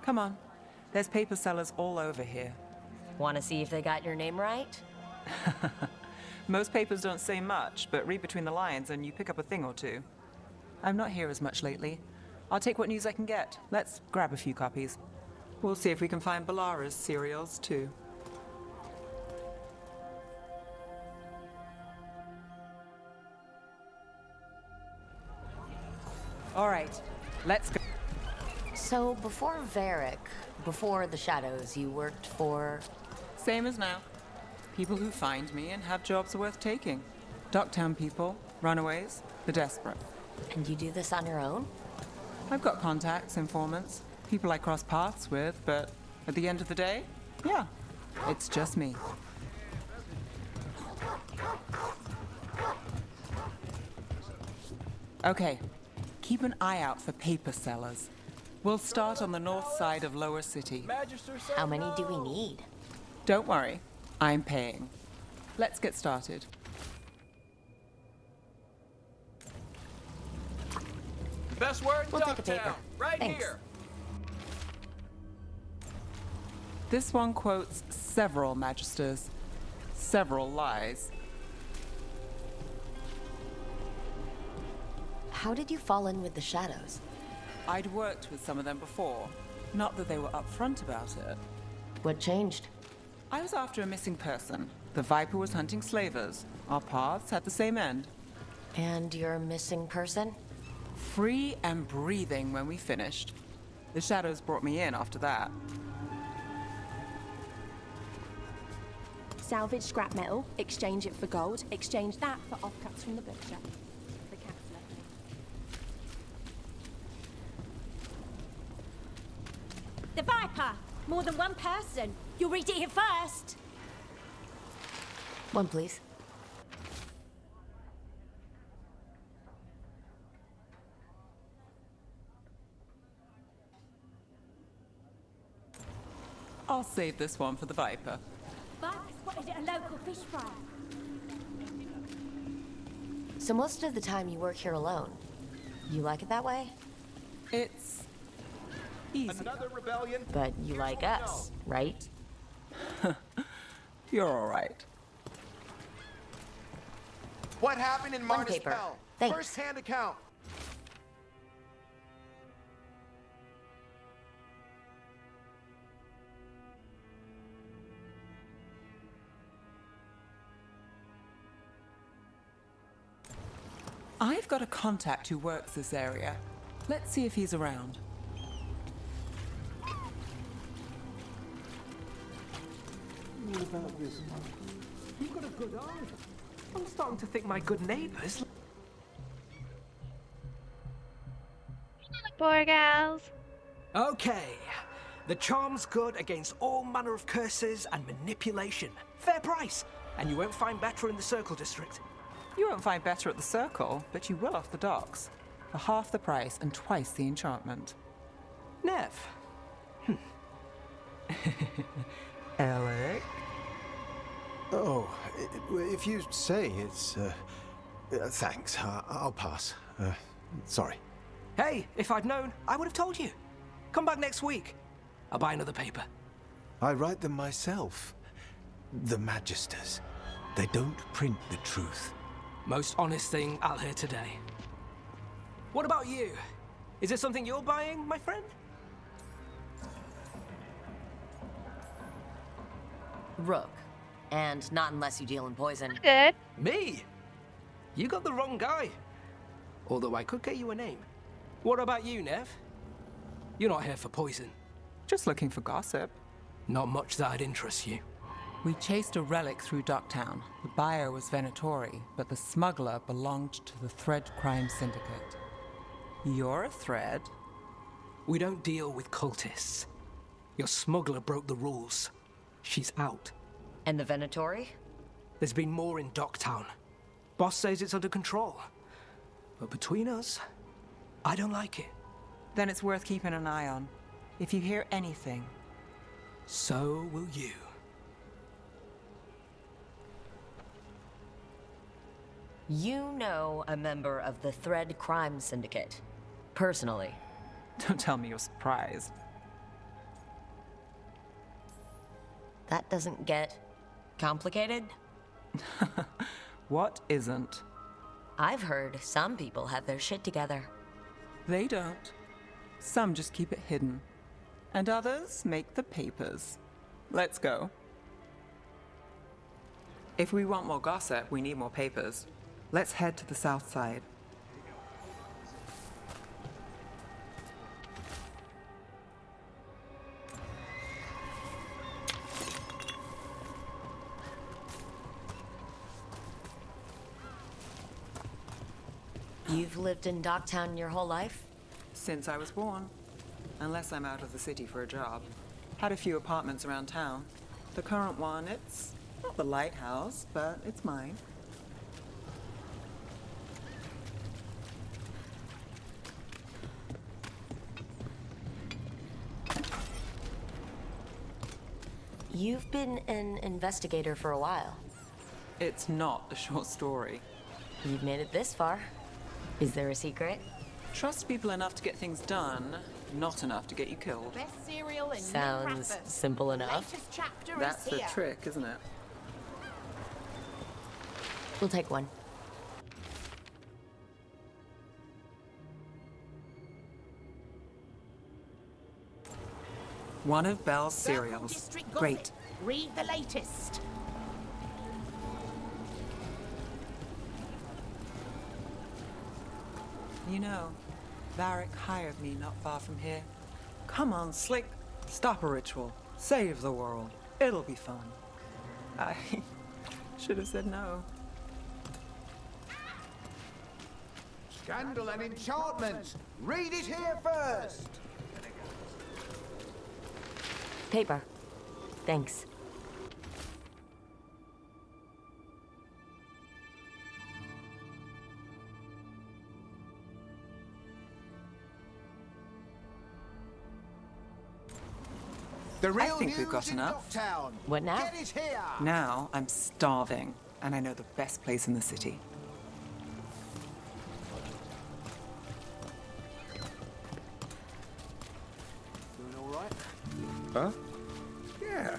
Come on. There's paper sellers all over here. Want to see if they got your name right? Most papers don't say much, but read between the lines and you pick up a thing or two. I'm not here as much lately. I'll take what news I can get. Let's grab a few copies. We'll see if we can find Balara's serials, too. All right, let's go. So before Varric, before the Shadows, you worked for... Same as now. People who find me and have jobs worth taking. Docktown people, runaways, the desperate. And you do this on your own? I've got contacts, informants, people I cross paths with, but at the end of the day, yeah, it's just me. Okay, keep an eye out for paper sellers. We'll start on the north side of Lower City. How many do we need? Don't worry, I'm paying. Let's get started. Best word in We'll take a Ducktown, paper. right Thanks. here. This one quotes several magisters, several lies. How did you fall in with the Shadows? I'd worked with some of them before. Not that they were upfront about it. What changed? I was after a missing person. The Viper was hunting slavers. Our paths had the same end. And your missing person? Free and breathing when we finished. The Shadows brought me in after that. Salvage scrap metal, exchange it for gold, exchange that for offcuts from the butcher. The councillor. The Viper! More than one person. You'll read it here first. One, please. I'll save this one for the Viper. Viper spotted at a local fish fry. So most of the time you work here alone. You like it that way? It's easy. Another rebellion. But you like us, right? You're all right. What happened in One Martis paper. Pell? Thanks. First-hand account. I've got a contact who works this area. Let's see if he's around. What about this one? You've got a good eye. I'm starting to think my good neighbors. Poor gals. Okay. The charm's good against all manner of curses and manipulation. Fair price. And you won't find better in the Circle District. You won't find better at the Circle, but you will off the docks. For half the price and twice the enchantment. Nev. Alec? Oh, if you say it's... thanks. I'll pass. Sorry. Hey, if I'd known, I would have told you. Come back next week. I'll buy another paper. I write them myself. The Magisters. They don't print the truth. Most honest thing I'll hear today. What about you? Is there something you're buying, my friend? Rook. And not unless you deal in poison. Good. Me? You got the wrong guy. Although I could get you a name. What about you, Nev? You're not here for poison. Just looking for gossip. Not much that'd interest you. We chased a relic through Docktown. The buyer was Venatori, but the smuggler belonged to the Thread Crime Syndicate. You're a threat. We don't deal with cultists. Your smuggler broke the rules. She's out. And the Venatori? There's been more in Docktown. Boss says it's under control. But between us, I don't like it. Then it's worth keeping an eye on. If you hear anything. So will you. You know a member of the Thread Crime Syndicate. Personally. Don't tell me you're surprised. That doesn't get complicated? What isn't? I've heard some people have their shit together. They don't. Some just keep it hidden. And others make the papers. Let's go. If we want more gossip, we need more papers. Let's head to the south side. You've lived in Docktown your whole life? Since I was born. Unless I'm out of the city for a job. Had a few apartments around town. The current one, it's not the lighthouse, but it's mine. You've been an investigator for a while. It's not a short story. You've made it this far. Is there a secret? Trust people enough to get things done, not enough to get you killed. Best cereal and Sounds simple enough. Latest chapter That's is the here. trick, isn't it? We'll take one. One of Belle's Circle cereals. District Great. Gossip. Read the latest. You know, Varric hired me not far from here. Come on, Slick. Stop a ritual. Save the world. It'll be fun. I should have said no. Scandal and enchantment! Read it here first! Paper. Thanks. The real I think we've news got in enough. Docktown. What now? Get it here! Now I'm starving, and I know the best place in the city. Doing all right? Huh? Yeah.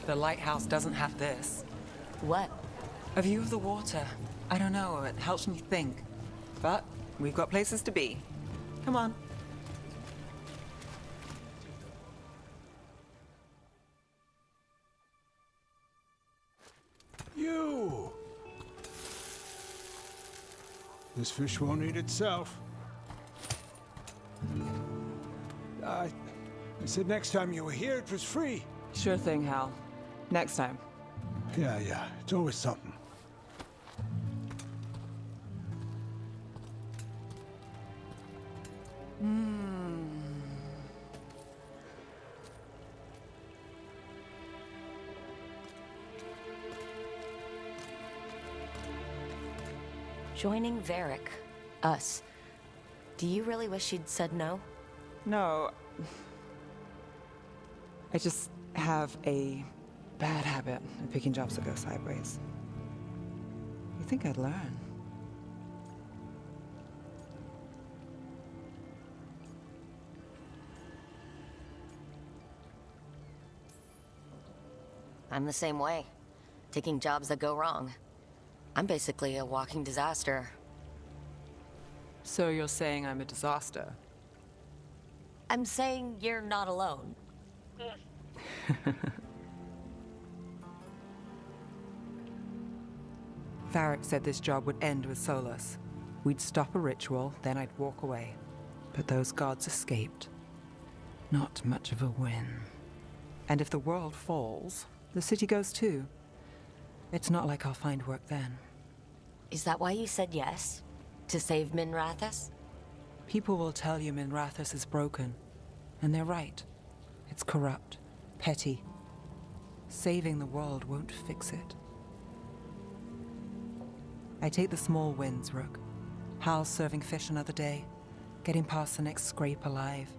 The lighthouse doesn't have this. What? A view of the water. I don't know, it helps me think. But we've got places to be. Come on. You! This fish won't eat itself. I said next time you were here, it was free. Sure thing, Hal. Next time. Yeah. It's always something. Joining Varric. Us. Do you really wish you'd said no? No. I just have a bad habit of picking jobs that go sideways. You think I'd learn? I'm the same way. Taking jobs that go wrong. I'm basically a walking disaster. So you're saying I'm a disaster? I'm saying you're not alone. Varric said this job would end with Solus. We'd stop a ritual, then I'd walk away. But those gods escaped. Not much of a win. And if the world falls, The city goes too. It's not like I'll find work then. Is that why you said yes? To save Minrathous? People will tell you Minrathous is broken. And they're right. It's corrupt, petty. Saving the world won't fix it. I take the small wins, Rook. Hal serving fish another day. Getting past the next scrape alive.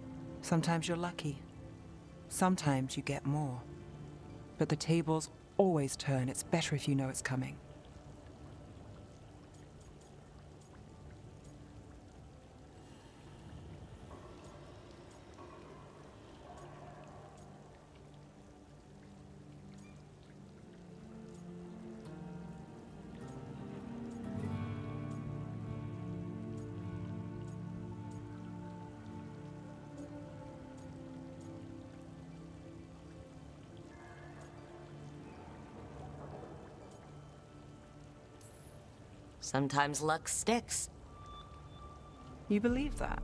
Sometimes you're lucky. Sometimes you get more. But the tables always turn. It's better if you know it's coming. Sometimes luck sticks. You believe that?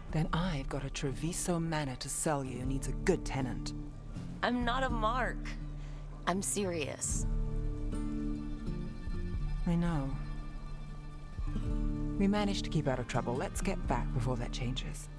Then I've got a Treviso manor to sell you needs a good tenant. I'm not a mark. I'm serious. I know. We managed to keep out of trouble. Let's get back before that changes.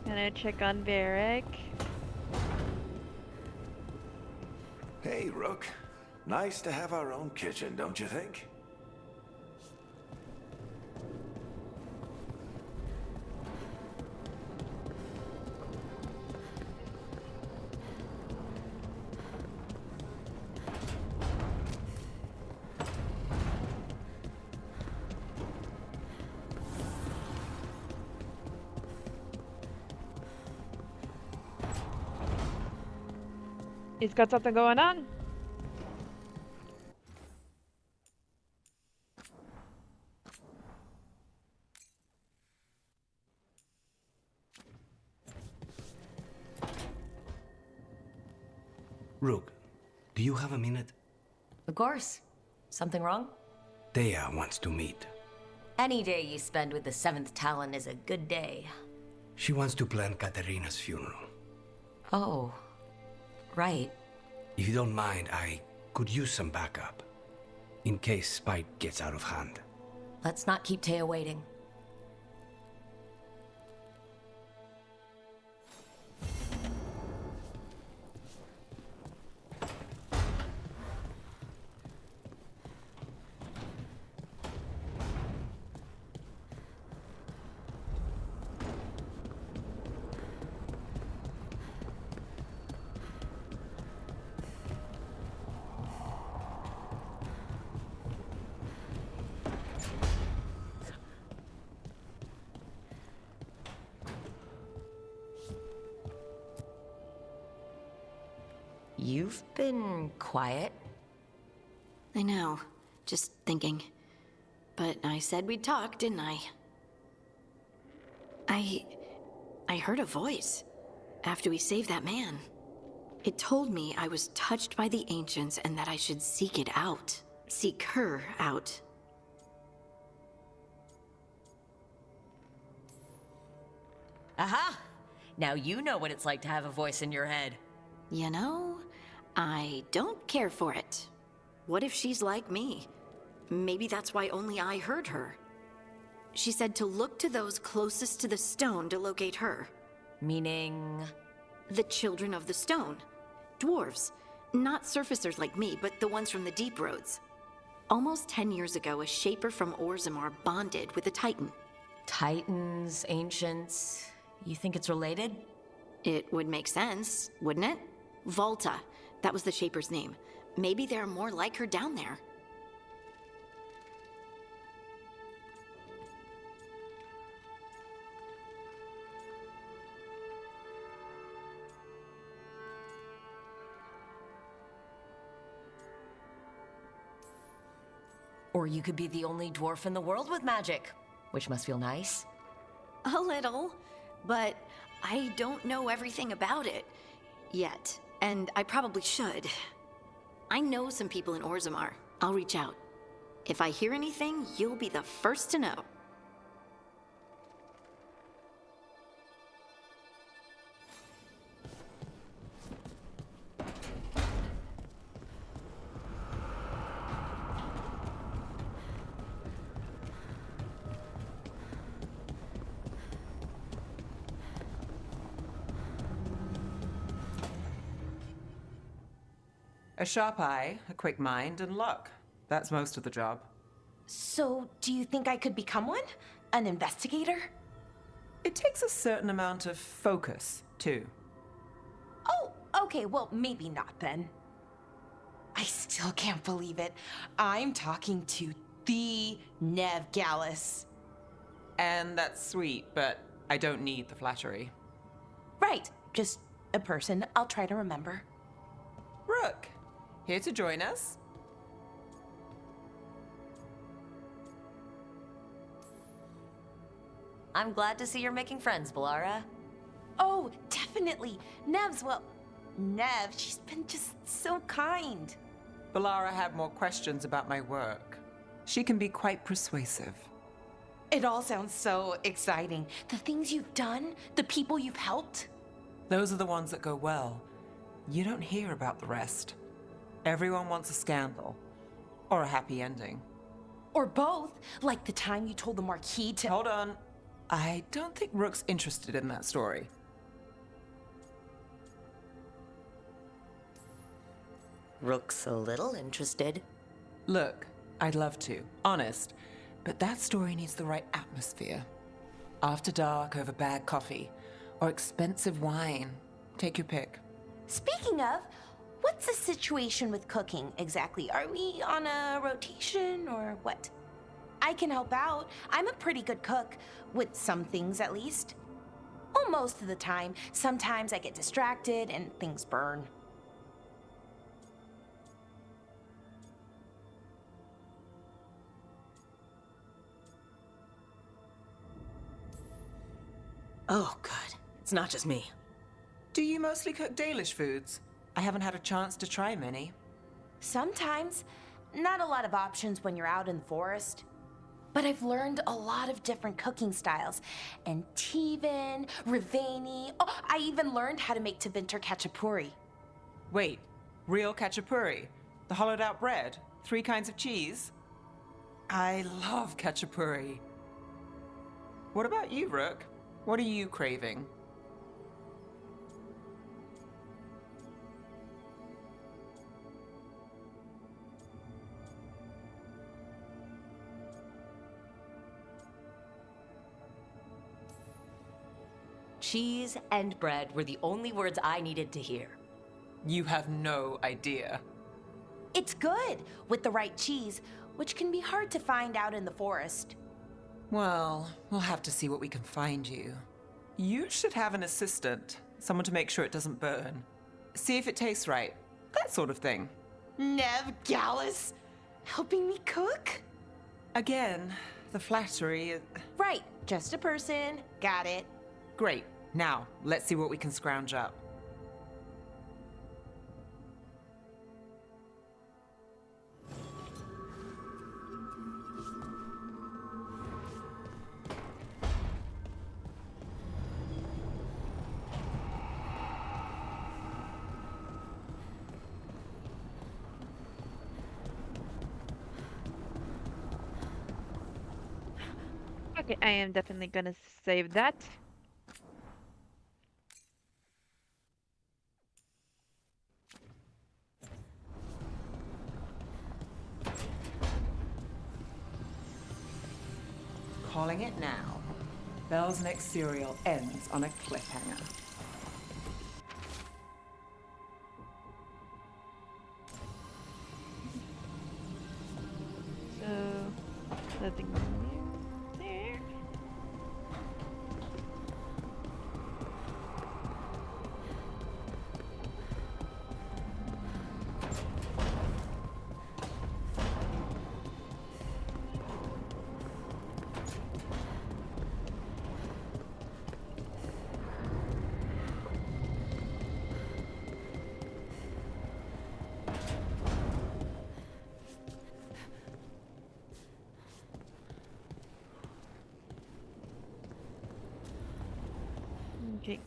Gonna check on Varric. Hey, Rook. Nice to have our own kitchen, don't you think? He's got something going on. Rook, do you have a minute? Of course. Something wrong? Thea wants to meet. Any day you spend with the 7th Talon is a good day. She wants to plan Katerina's funeral. Oh, right. If you don't mind, I could use some backup. In case Spite gets out of hand. Let's not keep Taya waiting. You've been quiet. I know. Just thinking. But I said we'd talk, didn't I? I heard a voice after we saved that man. It told me I was touched by the ancients and that I should seek it out. Seek her out. Aha! Now you know what it's like to have a voice in your head. You know, I don't care for it. What if she's like me? Maybe that's why only I heard her. She said to look to those closest to the stone to locate her. Meaning? The children of the stone. Dwarves. Not surfacers like me, but the ones from the deep roads. Almost 10 years ago, a shaper from Orzammar bonded with a titan. Titans, ancients... You think it's related? It would make sense, wouldn't it? Volta. That was the shaper's name. Maybe there are more like her down there. Or you could be the only dwarf in the world with magic, which must feel nice. A little, but I don't know everything about it yet, and I probably should. I know some people in Orzammar. I'll reach out. If I hear anything, you'll be the first to know. A sharp eye, a quick mind, and luck. That's most of the job. So, do you think I could become one? An investigator? It takes a certain amount of focus, too. Oh, okay, well, maybe not then. I still can't believe it. I'm talking to the Nev Gallus. And that's sweet, but I don't need the flattery. Right, just a person I'll try to remember. Rook, here to join us? I'm glad to see you're making friends, Balara. Oh, definitely. Nev's, well, Nev, she's been just so kind. Balara had more questions about my work. She can be quite persuasive. It all sounds so exciting. The things you've done, the people you've helped. Those are the ones that go well. You don't hear about the rest. Everyone wants a scandal. Or a happy ending. Or both, like the time you told the Marquis to— Hold on. I don't think Rook's interested in that story. Rook's a little interested. Look, I'd love to, honest. But that story needs the right atmosphere. After dark over bad coffee. Or expensive wine. Take your pick. Speaking of, what's the situation with cooking exactly? Are we on a rotation or what? I can help out. I'm a pretty good cook, with some things at least. Well, most of the time. Sometimes I get distracted and things burn. Oh, good. It's not just me. Do you mostly cook Dalish foods? I haven't had a chance to try many. Sometimes. Not a lot of options when you're out in the forest. But I've learned a lot of different cooking styles. And Tivin, Rivani. Oh, I even learned how to make Tevinter Khachapuri. Wait, real khachapuri? The hollowed out bread? 3 kinds of cheese? I love khachapuri. What about you, Rook? What are you craving? Cheese and bread were the only words I needed to hear. You have no idea. It's good, with the right cheese, which can be hard to find out in the forest. Well, we'll have to see what we can find you. You should have an assistant, someone to make sure it doesn't burn. See if it tastes right, that sort of thing. Nev Gallus, helping me cook? Again, the flattery is... Right, just a person, got it. Great. Now, let's see what we can scrounge up. Okay, I am definitely gonna save that. Calling it now. Belle's next serial ends on a cliffhanger. So, nothing new there. Okay.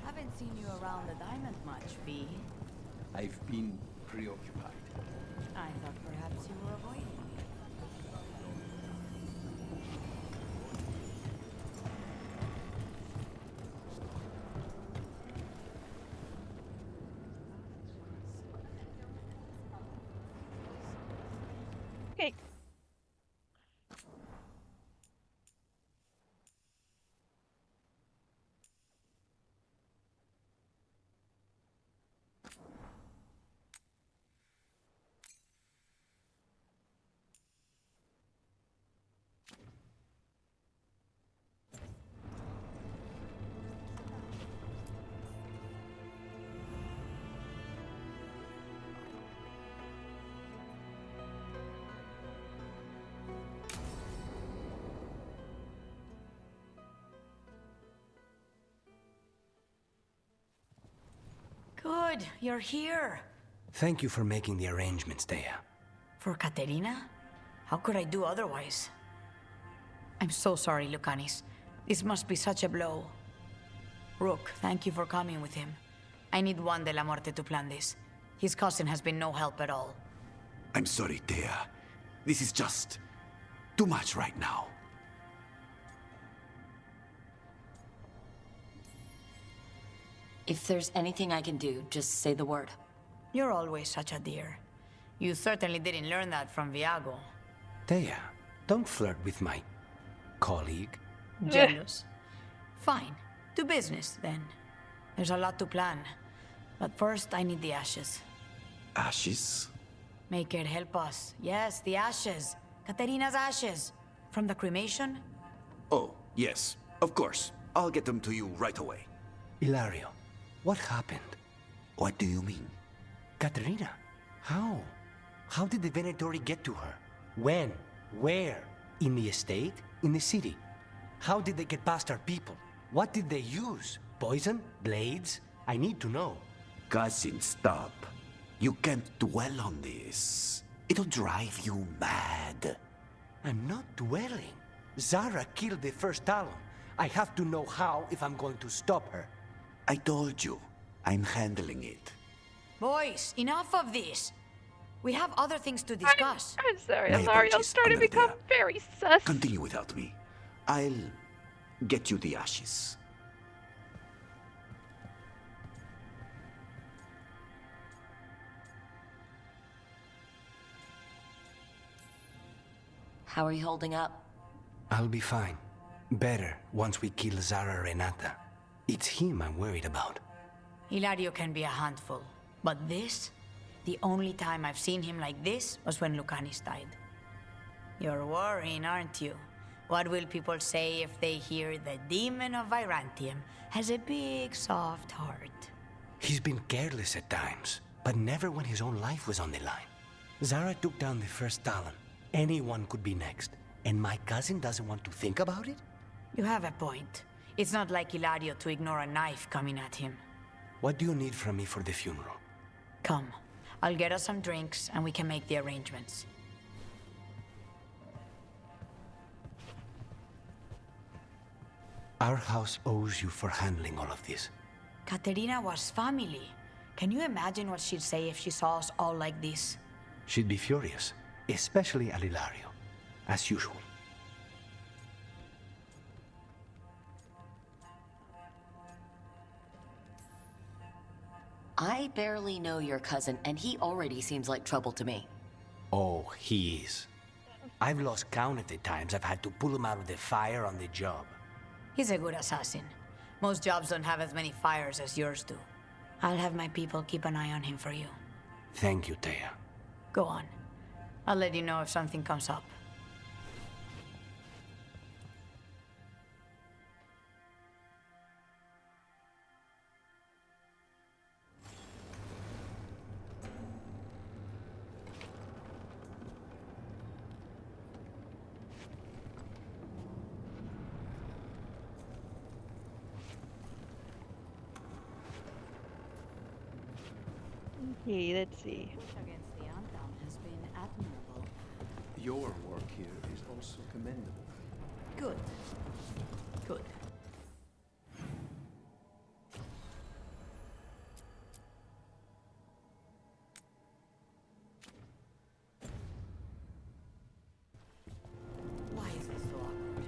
Haven't seen you around the diamond much, V. I've been preoccupied. I thought perhaps you were avoiding me. Okay. Good, you're here. Thank you for making the arrangements, Dea. For Katerina? How could I do otherwise? I'm so sorry, Lucanis. This must be such a blow. Rook, thank you for coming with him. I need Juan de la Muerte to plan this. His cousin has been no help at all. I'm sorry, Dea. This is just too much right now. If there's anything I can do, just say the word. You're always such a dear. You certainly didn't learn that from Viago. Dea, don't flirt with my colleague. Jealous? Fine. To business, then. There's a lot to plan. But first, I need the ashes. Ashes? Make it help us. Yes, the ashes. Katerina's ashes. From the cremation? Oh, yes, of course. I'll get them to you right away. Ilario, what happened? What do you mean? Katerina, how? How did the Venatori get to her? When? Where? In the estate? In the city? How did they get past our people? What did they use? Poison? Blades? I need to know. Cousin, stop. You can't dwell on this. It'll drive you mad. I'm not dwelling. Zara killed the first Talon. I have to know how if I'm going to stop her. I told you, I'm handling it. Boys, enough of this. We have other things to discuss. I'm sorry, My Ilario apologies, starting to become Amelia. very sus. Continue without me. I'll get you the ashes. How are you holding up? I'll be fine. Better once we kill Zara Renata. It's him I'm worried about. Hilario can be a handful, but this? The only time I've seen him like this was when Lucanis died. You're worrying, aren't you? What will people say if they hear the demon of Virantium has a big, soft heart? He's been careless at times, but never when his own life was on the line. Zara took down the first Talon. Anyone could be next. And my cousin doesn't want to think about it? You have a point. It's not like Hilario to ignore a knife coming at him. What do you need from me for the funeral? Come. I'll get us some drinks and we can make the arrangements. Our house owes you for handling all of this. Katerina was family. Can you imagine what she'd say if she saw us all like this? She'd be furious, especially at Hilario, as usual. I barely know your cousin, and he already seems like trouble to me. Oh, he is. I've lost count of the times I've had to pull him out of the fire on the job. He's a good assassin. Most jobs don't have as many fires as yours do. I'll have my people keep an eye on him for you. Thank you, Thea. Go on. I'll let you know if something comes up. Okay, let's see. Against the Undone has been admirable. Your work here is also commendable. Good. Good. Why is this so awkward?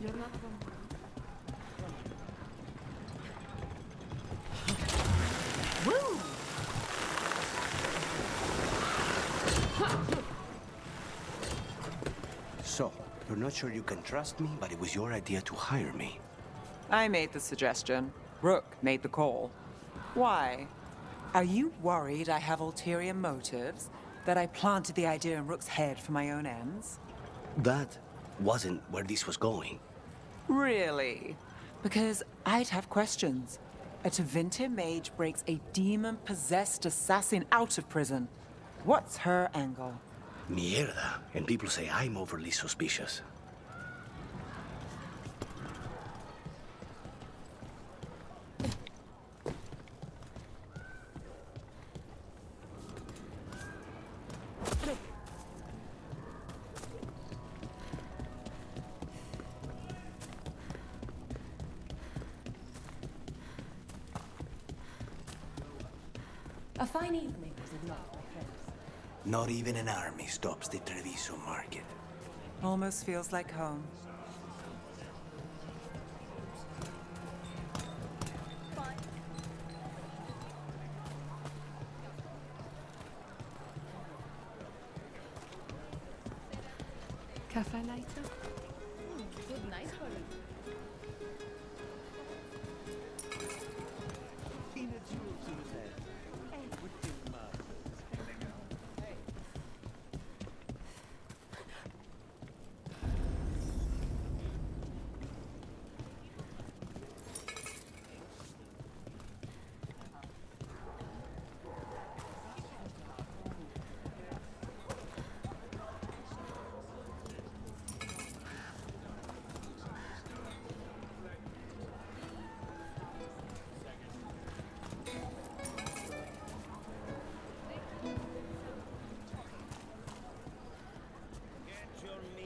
You're not from Woo! So, you're not sure you can trust me, but it was your idea to hire me. I made the suggestion. Rook made the call. Why? Are you worried I have ulterior motives? That I planted the idea in Rook's head for my own ends? That wasn't where this was going. Really? Because I'd have questions. A Tevinter mage breaks a demon-possessed assassin out of prison. What's her angle? Mierda. And people say I'm overly suspicious. A fine evening, was it not, my friends? Not even an army stops the Treviso market. Almost feels like home. Cafe later? Good night for you.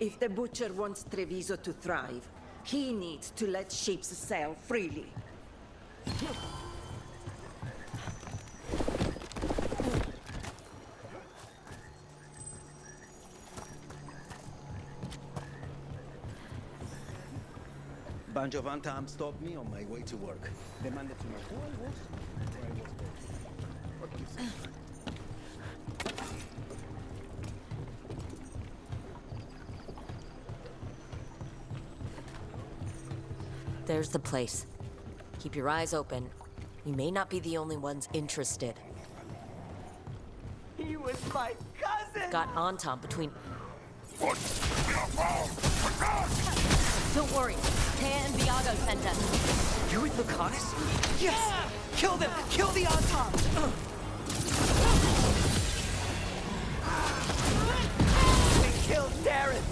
If the butcher wants Treviso to thrive, he needs to let ships sail freely. Bunch of untimed stopped me on my way to work. Demanded to know who I was, where I was going. What gives me? There's the place. Keep your eyes open. You may not be the only ones interested. He was my cousin! Got Anton between... Don't worry. Taya and Viago sent us. You're with Lucanus? Yes! Kill them! Kill the Anton! They killed Darren!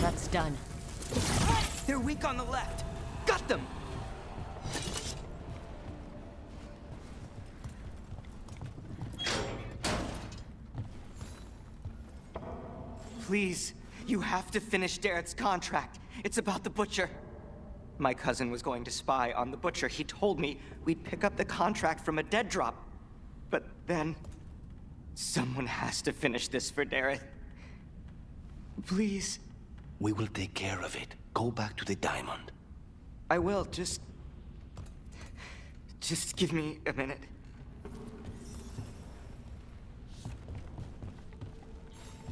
That's done. They're weak on the left. Got them! Please, you have to finish Darrett's contract. It's about the butcher. My cousin was going to spy on the butcher. He told me we'd pick up the contract from a dead drop. But then, someone has to finish this for Darrett. Please. We will take care of it. Go back to the diamond. I will, just give me a minute.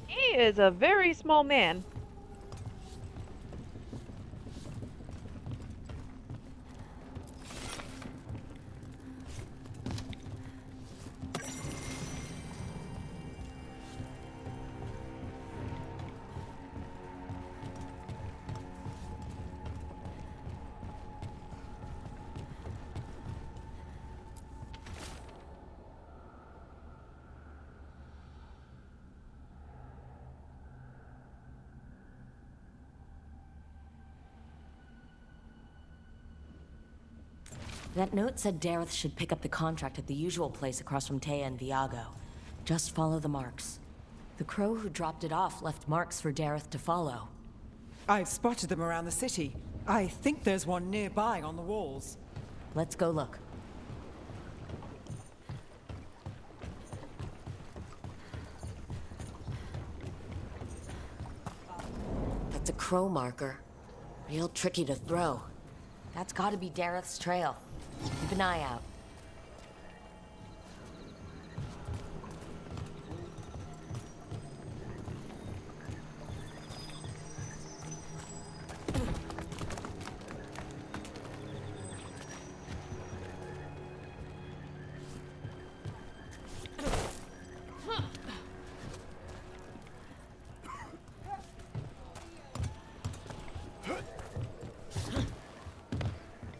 He is a very small man. That note said Dareth should pick up the contract at the usual place across from Taya and Viago. Just follow the marks. The crow who dropped it off left marks for Dareth to follow. I've spotted them around the city. I think there's one nearby on the walls. Let's go look. That's a crow marker. Real tricky to throw. That's gotta be Dareth's trail. Keep an eye out.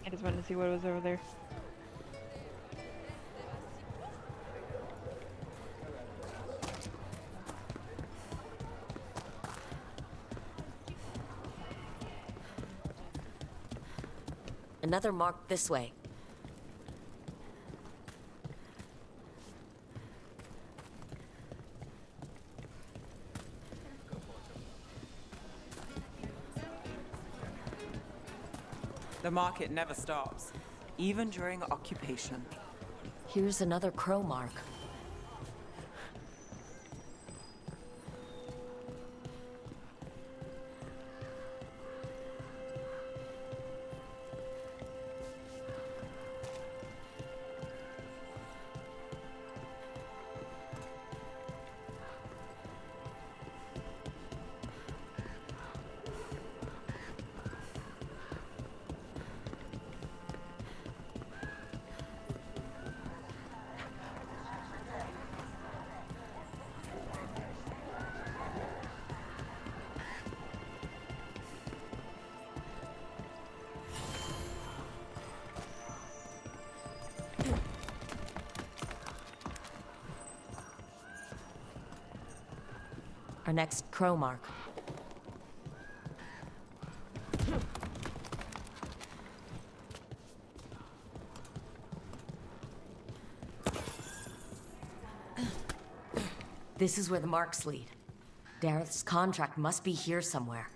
I just wanted to see what was over there. Another mark this way. The market never stops, even during occupation. Here's another crow mark. Our next crow mark. This is where the marks lead. Dareth's contract must be here somewhere.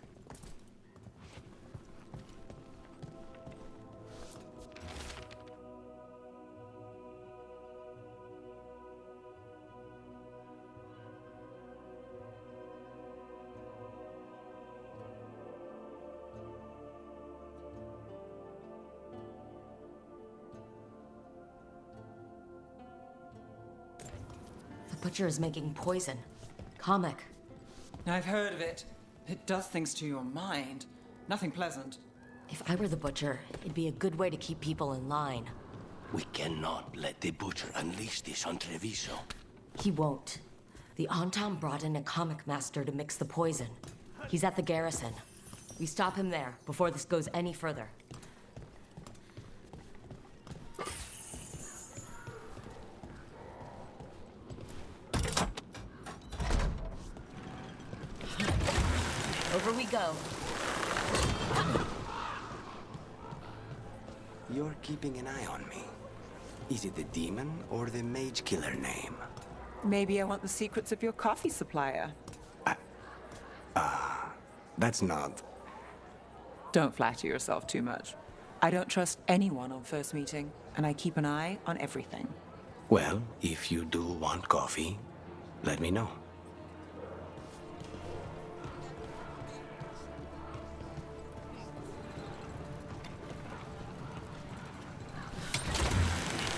The butcher is making poison. Comic. I've heard of it. It does things to your mind. Nothing pleasant. If I were the butcher, it'd be a good way to keep people in line. We cannot let the butcher unleash this on Treviso. He won't. The Antam brought in a comic master to mix the poison. He's at the garrison. We stop him there before this goes any further. Over we go. You're keeping an eye on me. Is it the demon or the mage killer name? Maybe I want the secrets of your coffee supplier. That's not... Don't flatter yourself too much. I don't trust anyone on first meeting, and I keep an eye on everything. Well, if you do want coffee, let me know.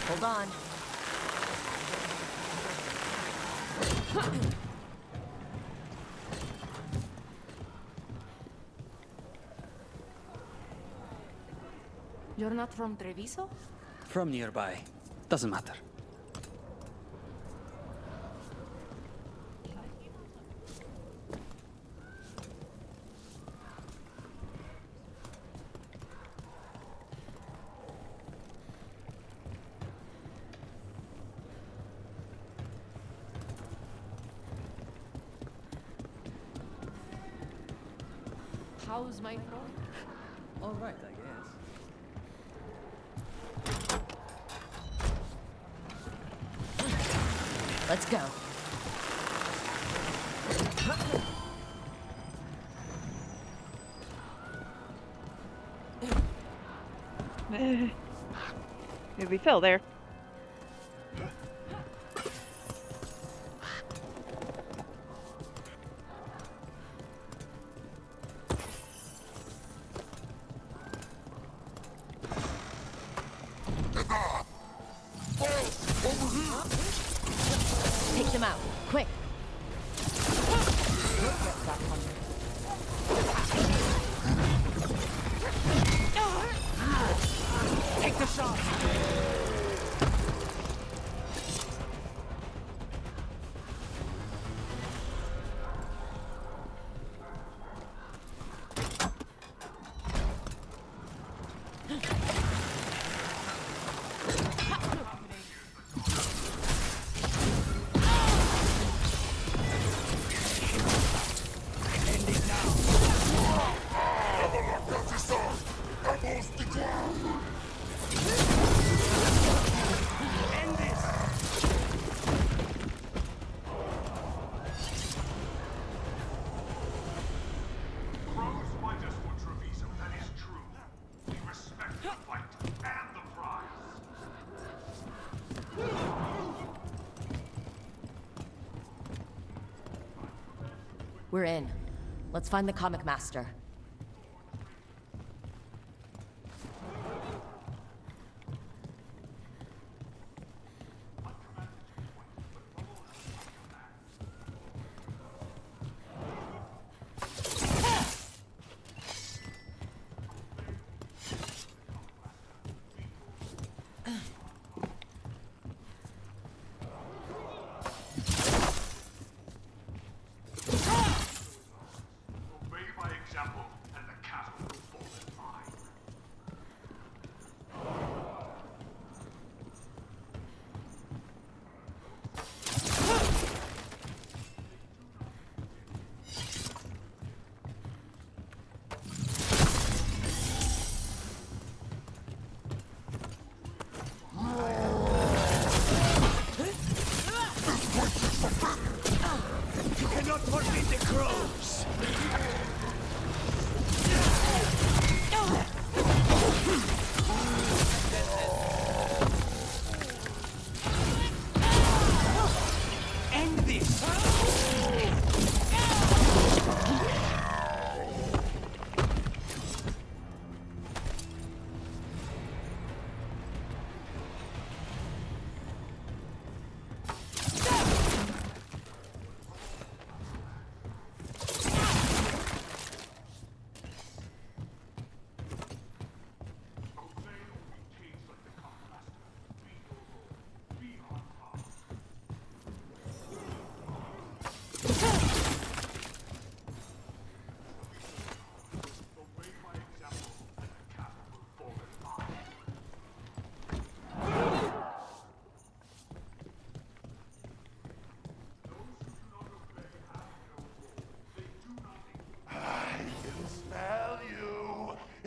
Hold on. You're not from Treviso? From nearby. Doesn't matter. How's my front? All right, I guess. Let's go. Did we fill there? Take them out, quick. Take the shot! We're in. Let's find the comic master. Obey my example.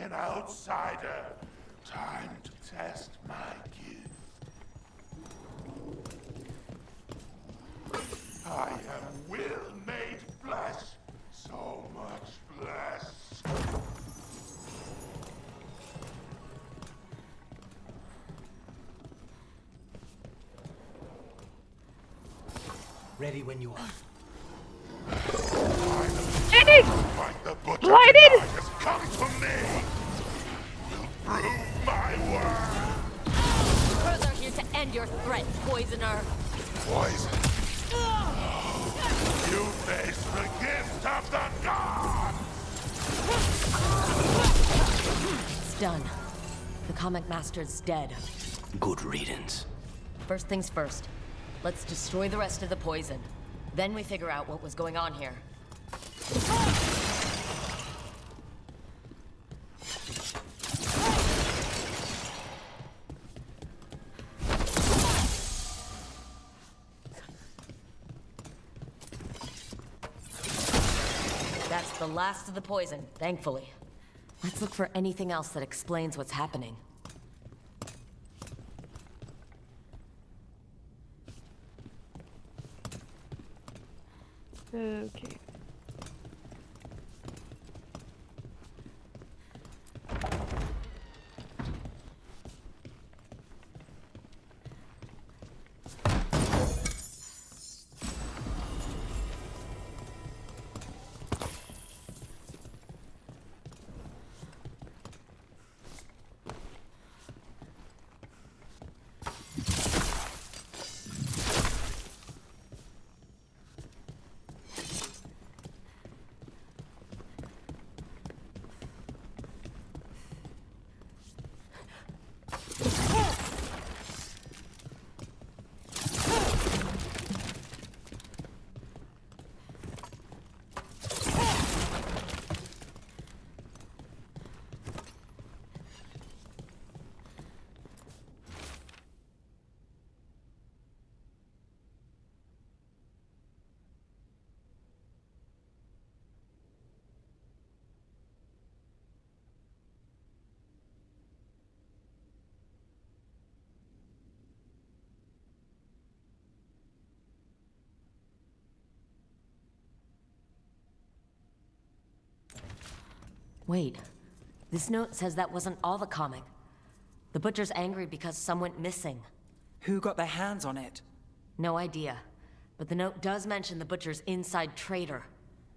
an outsider. Time to test my gift. I am will made flesh. So much flesh. Ready when you are. Jenny! Like the butcher Blinded! has come to me. Will prove my word. Crows are here to end your threat, poisoner. Poison. You face the gift of the gods. It's done. The comic master's dead. Good riddance. First things first. Let's destroy the rest of the poison. Then we figure out what was going on here. That's the last of the poison, thankfully. Let's look for anything else that explains what's happening. Okay. Wait, this note says that wasn't all the comic. The butcher's angry because some went missing. Who got their hands on it? No idea. But the note does mention the butcher's inside traitor.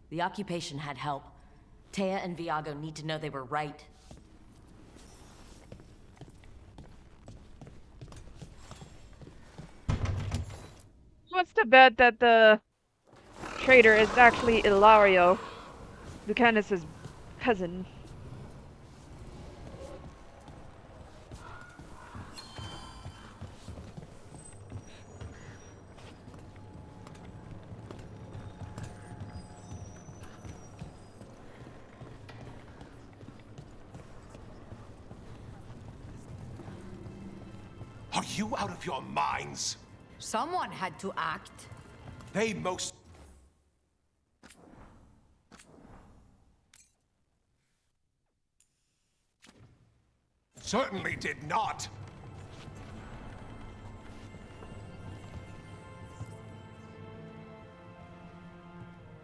The occupation had help. Taya and Viago need to know they were right. What's to bet that the traitor is actually Ilario, Lucanus's cousin? Are you out of your minds? Someone had to act. They most... certainly did not.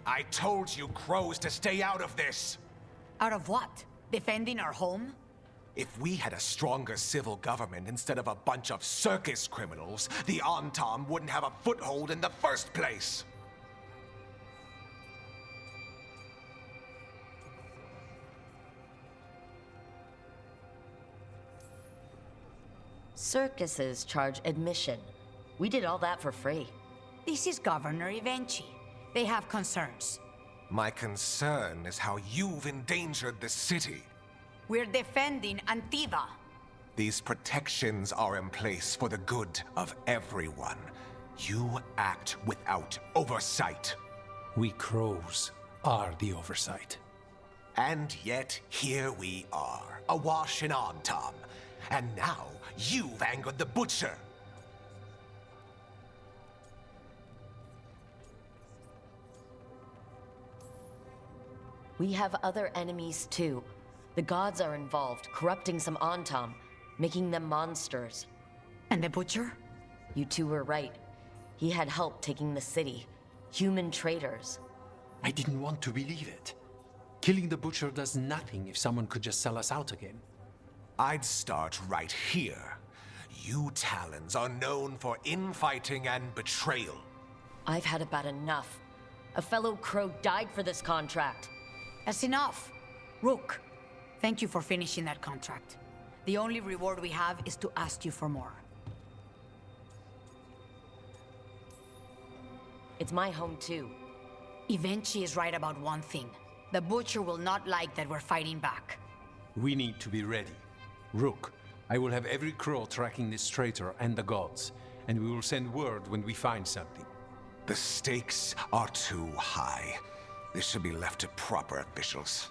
I told you crows to stay out of this. Out of what? Defending our home? If we had a stronger civil government instead of a bunch of circus criminals, the Antam wouldn't have a foothold in the first place. Circuses charge admission. We did all that for free. This is Governor Evenchi. They have concerns. My concern is how you've endangered the city. We're defending Antiva. These protections are in place for the good of everyone. You act without oversight. We crows are the oversight. And yet, here we are, awash in Antam. And now, you've angered the butcher. We have other enemies too. The gods are involved, corrupting some Antam, making them monsters. And the butcher? You two were right. He had help taking the city. Human traitors. I didn't want to believe it. Killing the butcher does nothing if someone could just sell us out again. I'd start right here. You Talons are known for infighting and betrayal. I've had about enough. A fellow crow died for this contract. That's enough. Rook, thank you for finishing that contract. The only reward we have is to ask you for more. It's my home too. Evenchi is right about one thing. The butcher will not like that we're fighting back. We need to be ready. Rook, I will have every crow tracking this traitor and the gods, and we will send word when we find something. The stakes are too high. This should be left to proper officials.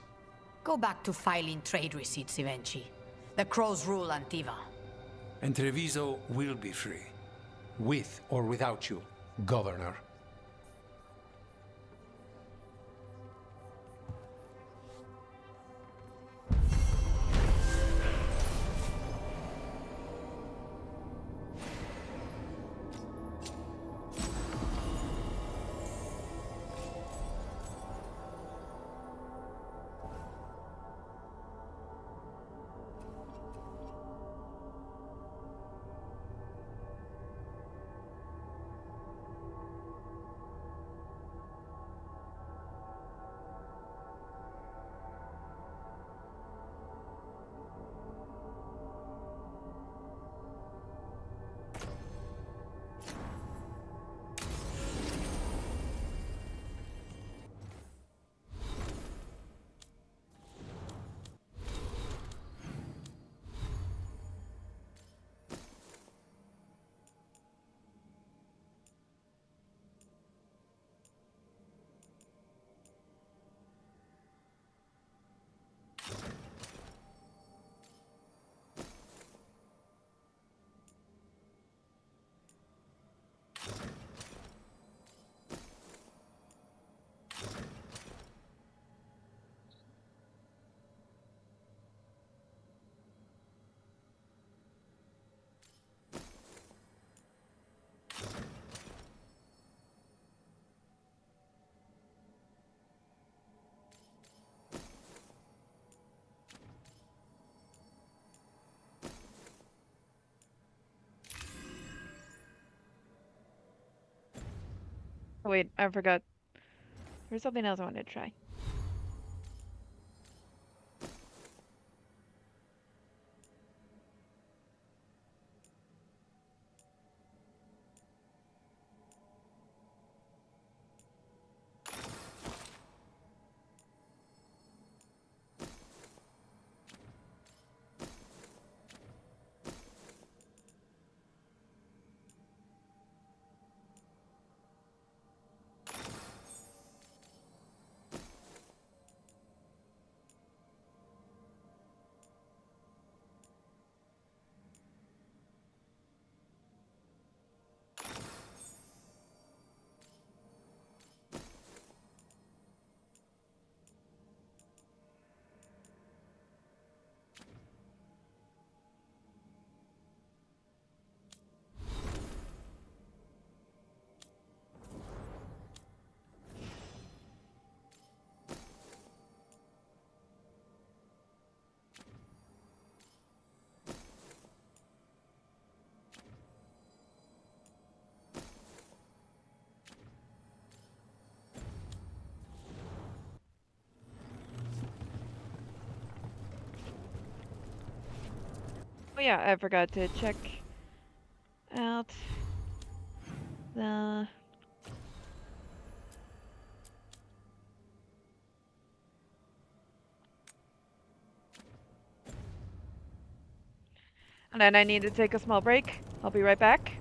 Go back to filing trade receipts, Evenchi. The crows rule Antiva. And Treviso will be free. With or without you, Governor. Oh, wait, I forgot. There's something else I wanted to try. Oh yeah, I forgot to check out the... And then I need to take a small break. I'll be right back.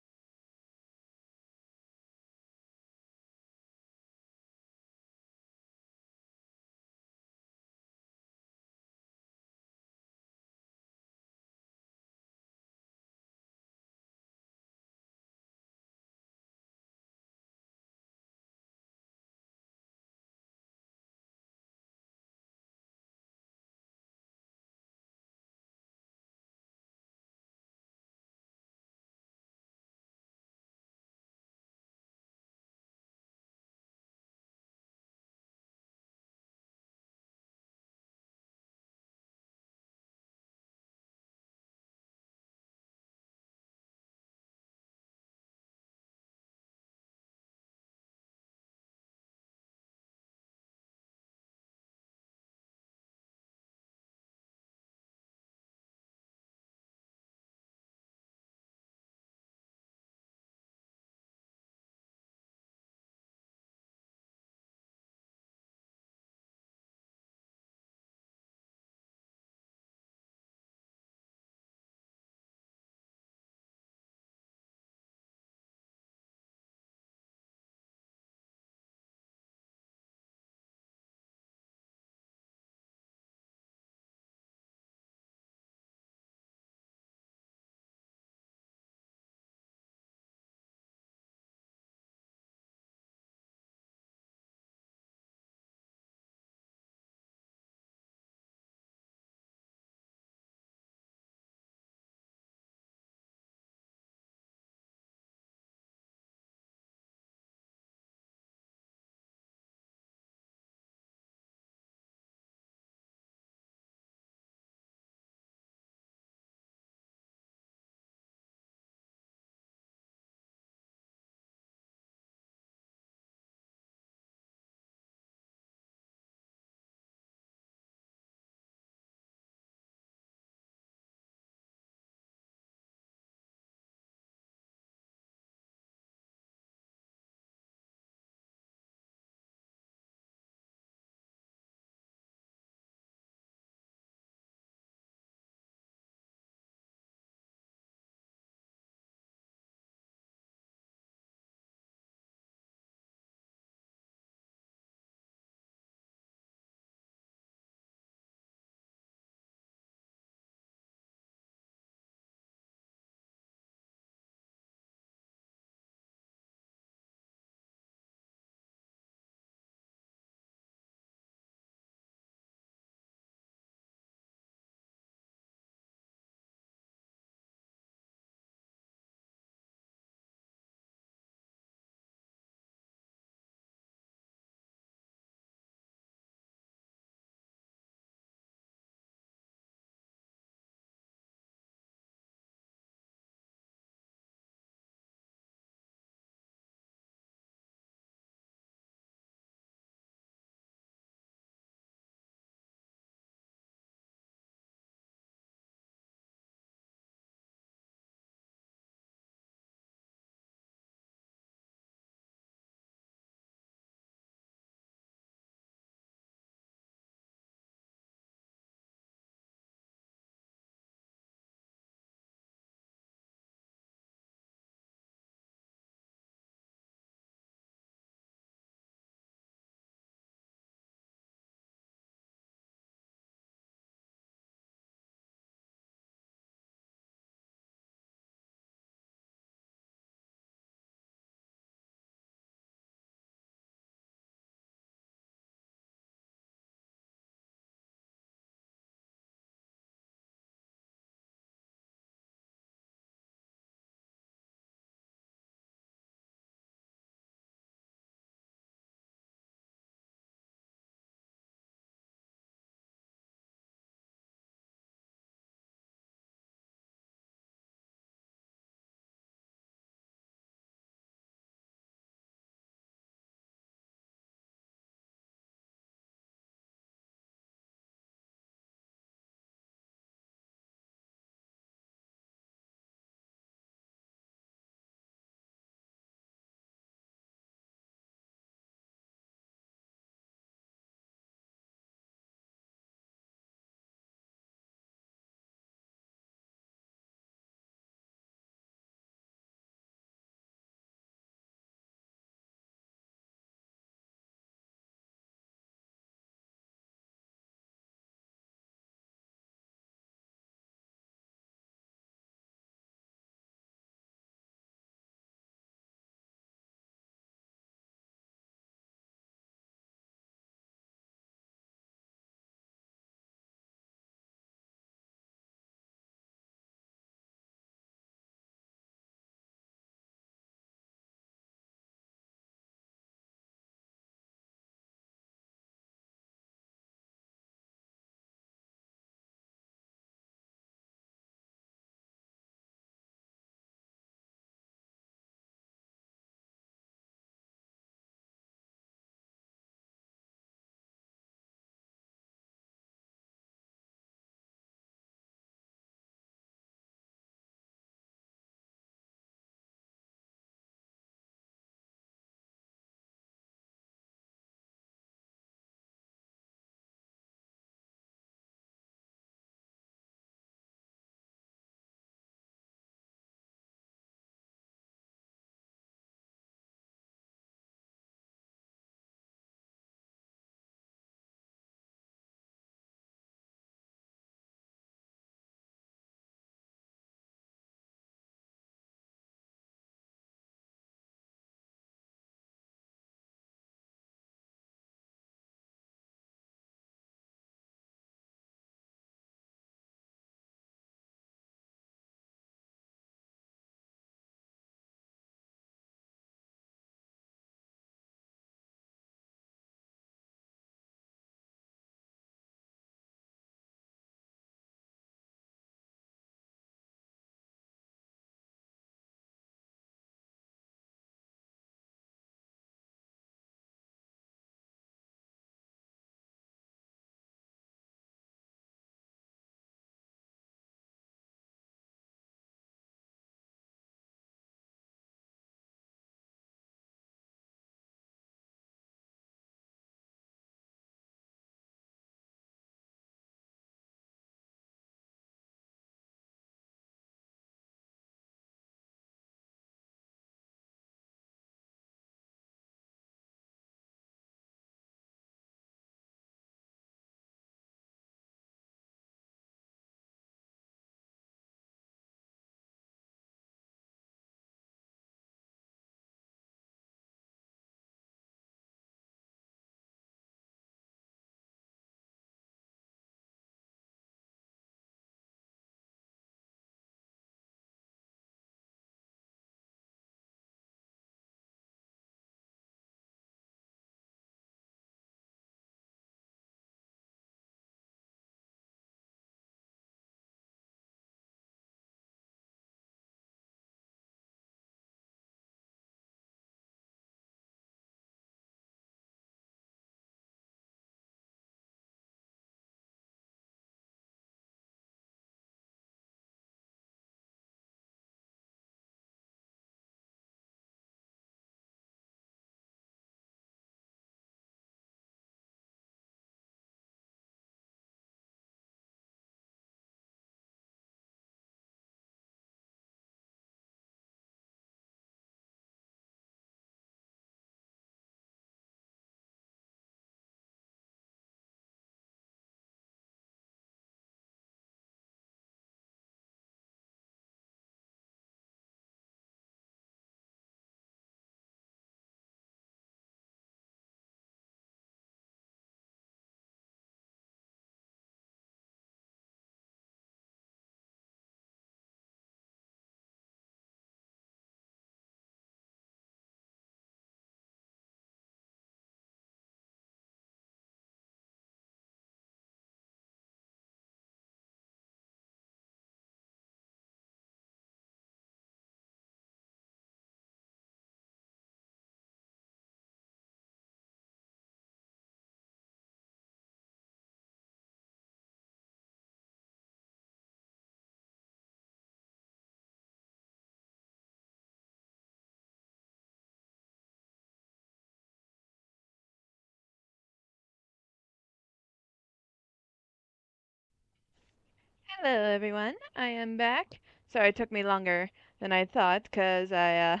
Hello, everyone. I am back. Sorry it took me longer than I thought, cause I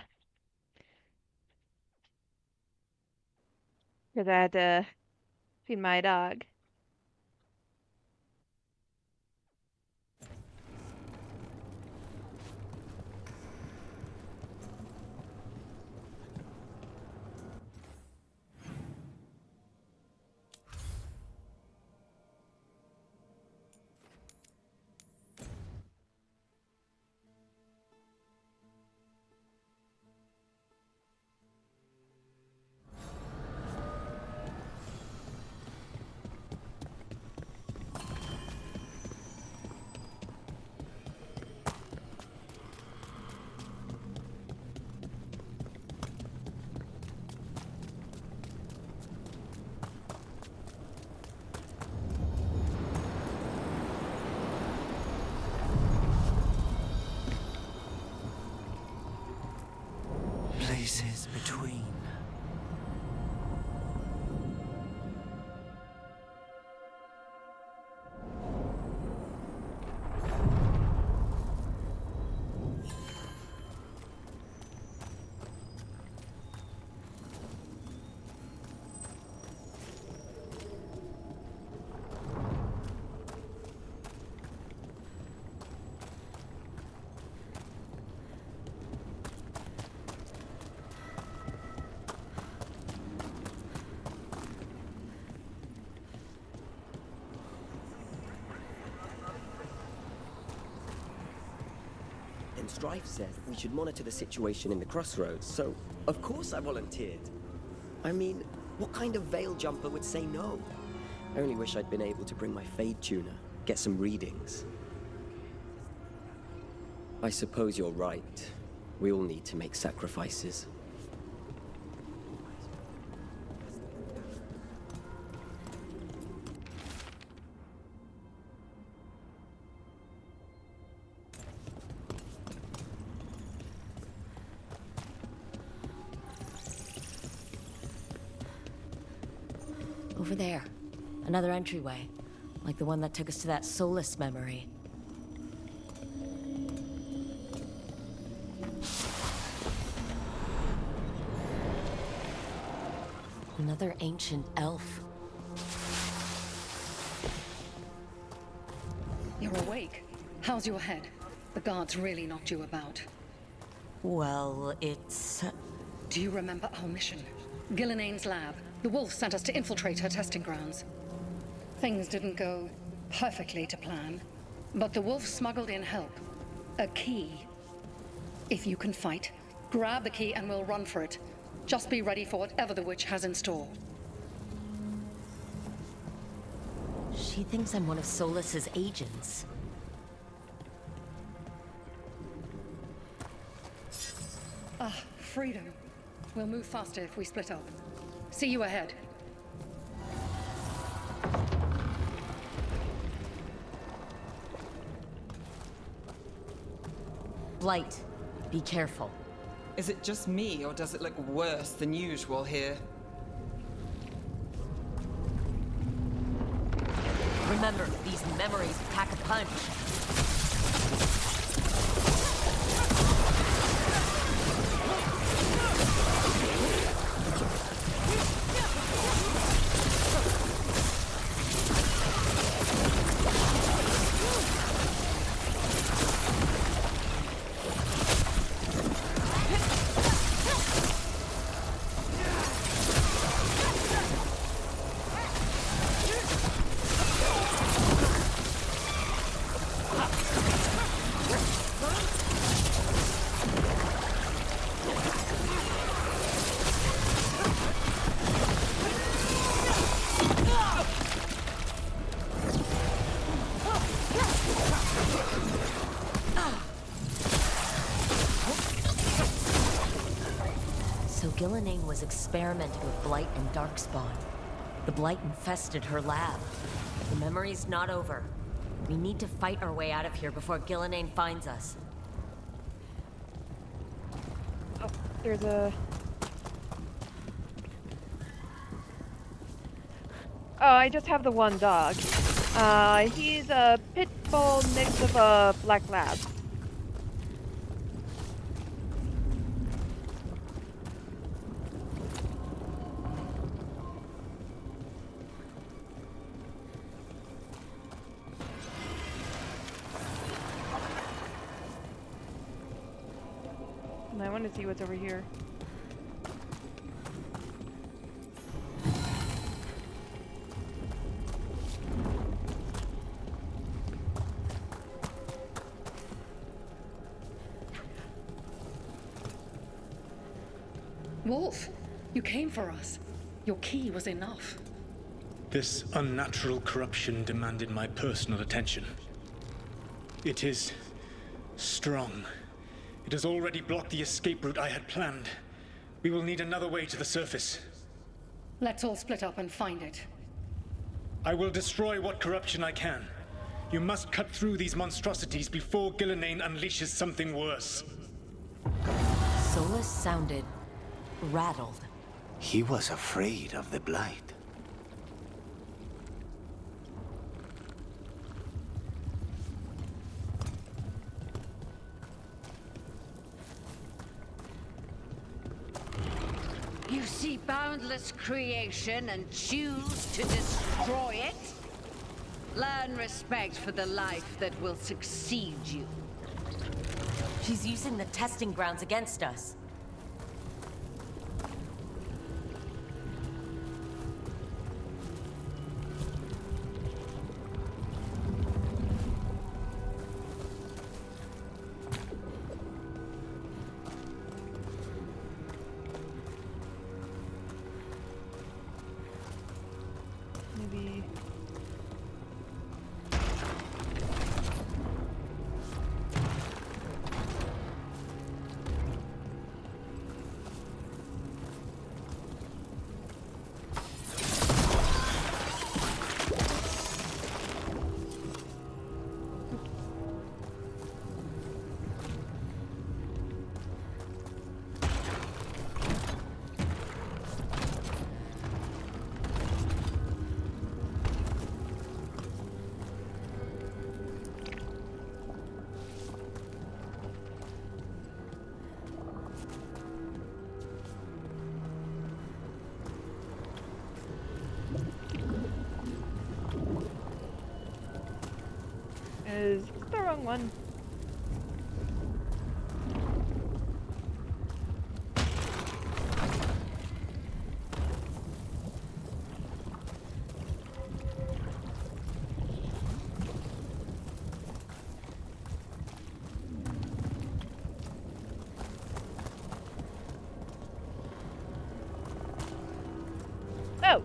had to feed my dog. Places between. And Strife said we should monitor the situation in the crossroads, so of course I volunteered. I mean, what kind of veil jumper would say no? I only wish I'd been able to bring my Fade tuner, get some readings. I suppose you're right. We all need to make sacrifices. Over there. Another entryway. Like the one that took us to that Solus memory. Another ancient elf. You're awake. How's your head? The guards really knocked you about. Well, it's... Do you remember our mission? Gillinane's lab. The wolf sent us to infiltrate her testing grounds. Things didn't go perfectly to plan, but the wolf smuggled in help. A key. If you can fight, grab the key and we'll run for it. Just be ready for whatever the witch has in store. She thinks I'm one of Solus's agents. Ah, freedom. We'll move faster if we split up. See you ahead. Blight, be careful. Is it just me, or does it look worse than usual here? Remember, these memories pack a punch. Gillinane was experimenting with Blight and Darkspawn. The Blight infested her lab. The memory's not over. We need to fight our way out of here before Gillinane finds us. Oh, there's a... Oh, I just have the one dog. He's a pit bull mix of a black lab. And I want to see what's over here. Wolf, you came for us. Your key was enough. This unnatural corruption demanded my personal attention. It is strong. It has already blocked the escape route I had planned. We will need another way to the surface. Let's all split up and find it. I will destroy what corruption I can. You must cut through these monstrosities before Gillenane unleashes something worse. Solus sounded rattled. He was afraid of the Blight. You see boundless creation and choose to destroy it? Learn respect for the life that will succeed you. She's using the testing grounds against us. Maybe. Is the wrong one. Oh.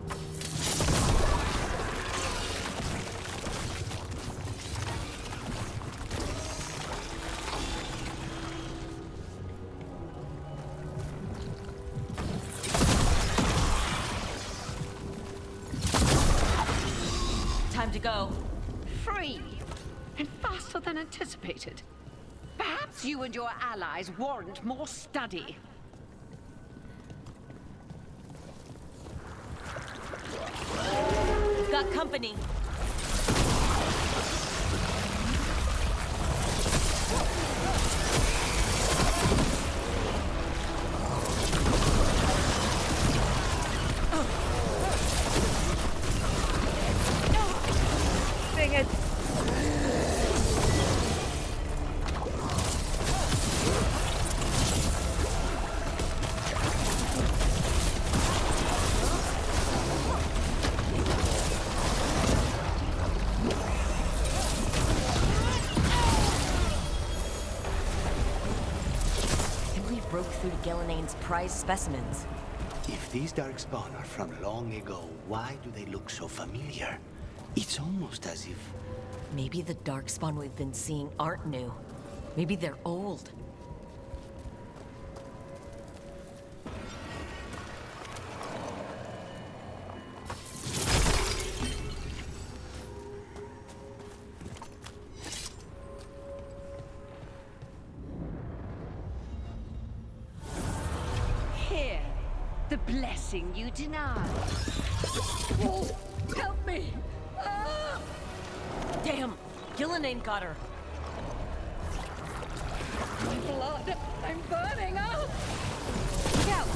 Time to go. Free! And faster than anticipated. Perhaps you and your allies warrant more study. We've got company. Dang it. We broke through Gillenane's prized specimens. If these darkspawn are from long ago, why do they look so familiar? It's almost as if... Maybe the darkspawn we've been seeing aren't new. Maybe they're old. Here, the blessing you denied. Oh, help me! Ah! Damn! Gillenane got her! My blood! I'm burning up! Look out!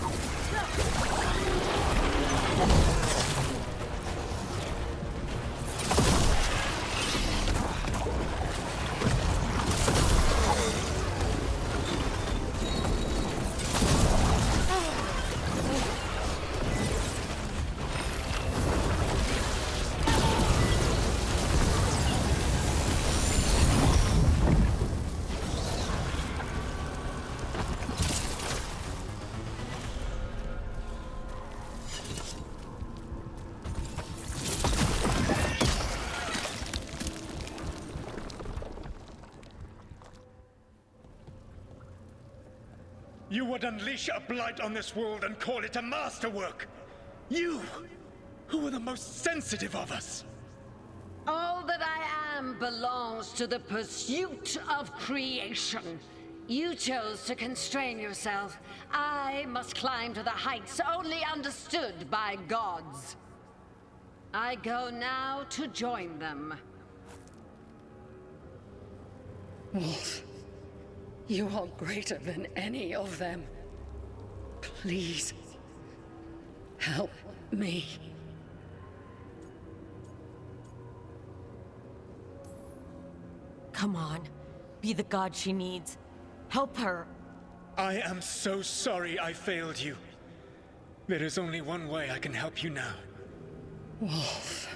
You would unleash a blight on this world and call it a masterwork! You, who were the most sensitive of us! All that I am belongs to the pursuit of creation. You chose to constrain yourself. I must climb to the heights only understood by gods. I go now to join them. Wolf, you are greater than any of them. Please, help me. Come on. Be the god she needs. Help her. I am so sorry I failed you. There is only one way I can help you now. Wolf.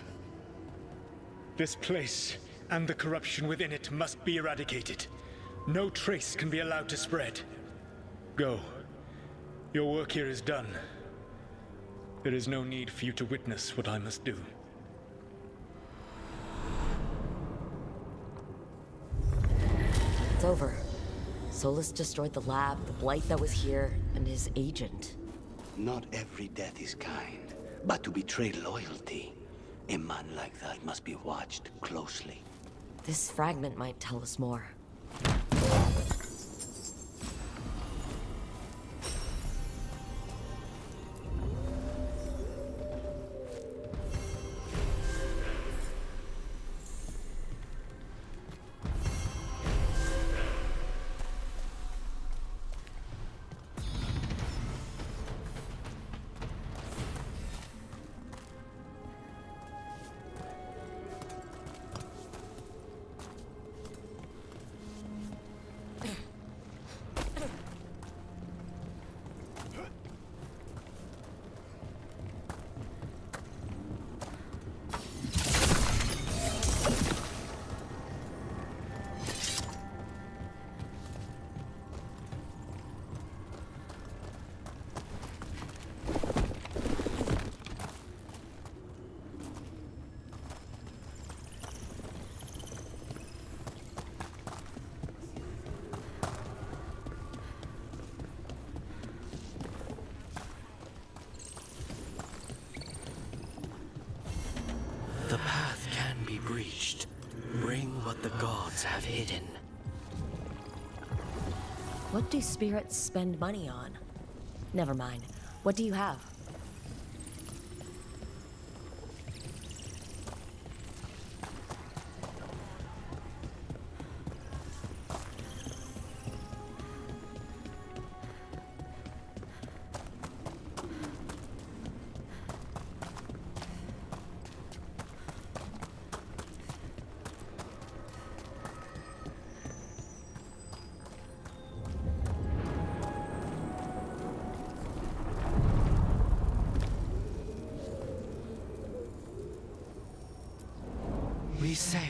This place and the corruption within it must be eradicated. No trace can be allowed to spread. Go. Your work here is done. There is no need for you to witness what I must do. It's over. Solus destroyed the lab, the blight that was here, and his agent. Not every death is kind, but to betray loyalty, a man like that must be watched closely. This fragment might tell us more. The path can be breached. Bring what the gods have hidden. What do spirits spend money on? Never mind. What do you have? We sail.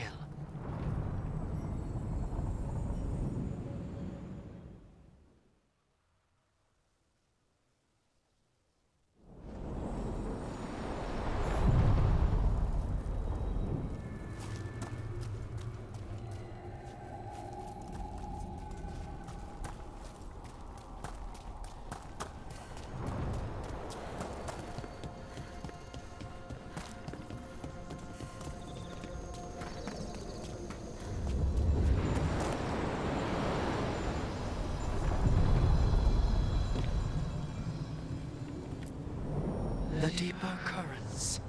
The deeper currents.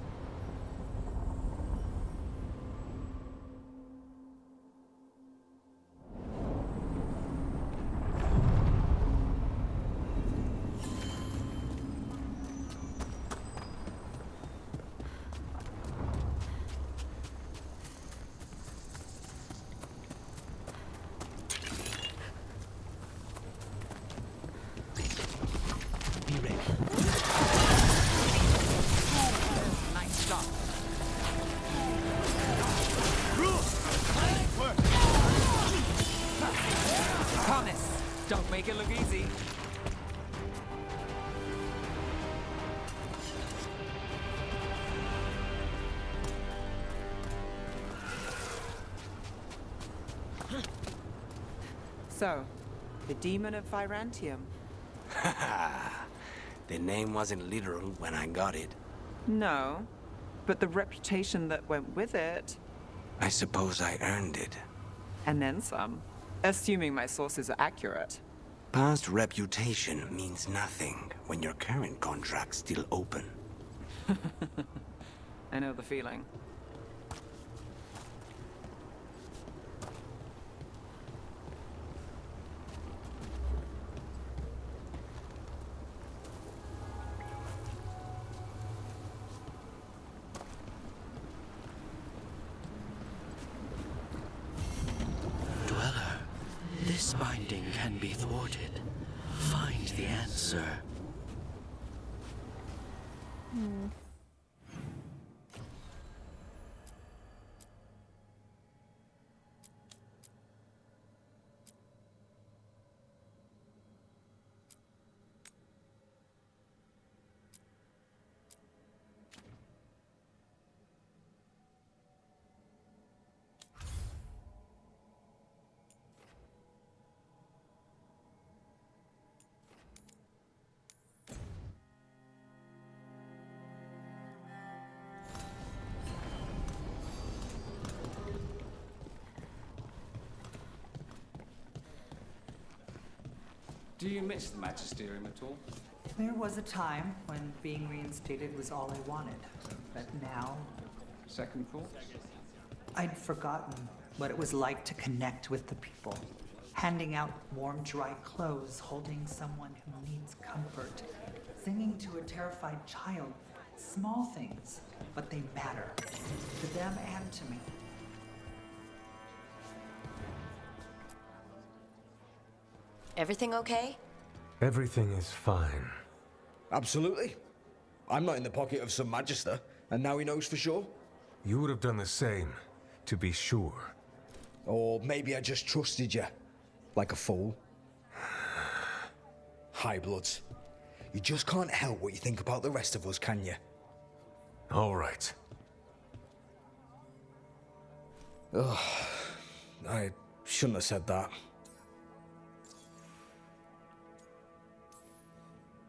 So, the Demon of Virantium. The name wasn't literal when I got it. No, but the reputation that went with it. I suppose I earned it. And then some. Assuming my sources are accurate. Past reputation means nothing when your current contract's still open. I know the feeling. Dweller, this binding can be thwarted. Find the answer. Do you miss the Magisterium at all? There was a time when being reinstated was all I wanted. But now, Second thoughts? I'd forgotten what it was like to connect with the people. Handing out warm, dry clothes, holding someone who needs comfort, singing to a terrified child. Small things, but they matter. To them and to me. Everything okay? Everything is fine. Absolutely. I'm not in the pocket of some magister, and now he knows for sure. You would have done the same, to be sure. Or maybe I just trusted you, like a fool. High Bloods. You just can't help what you think about the rest of us, can you? All right. Ugh, I shouldn't have said that.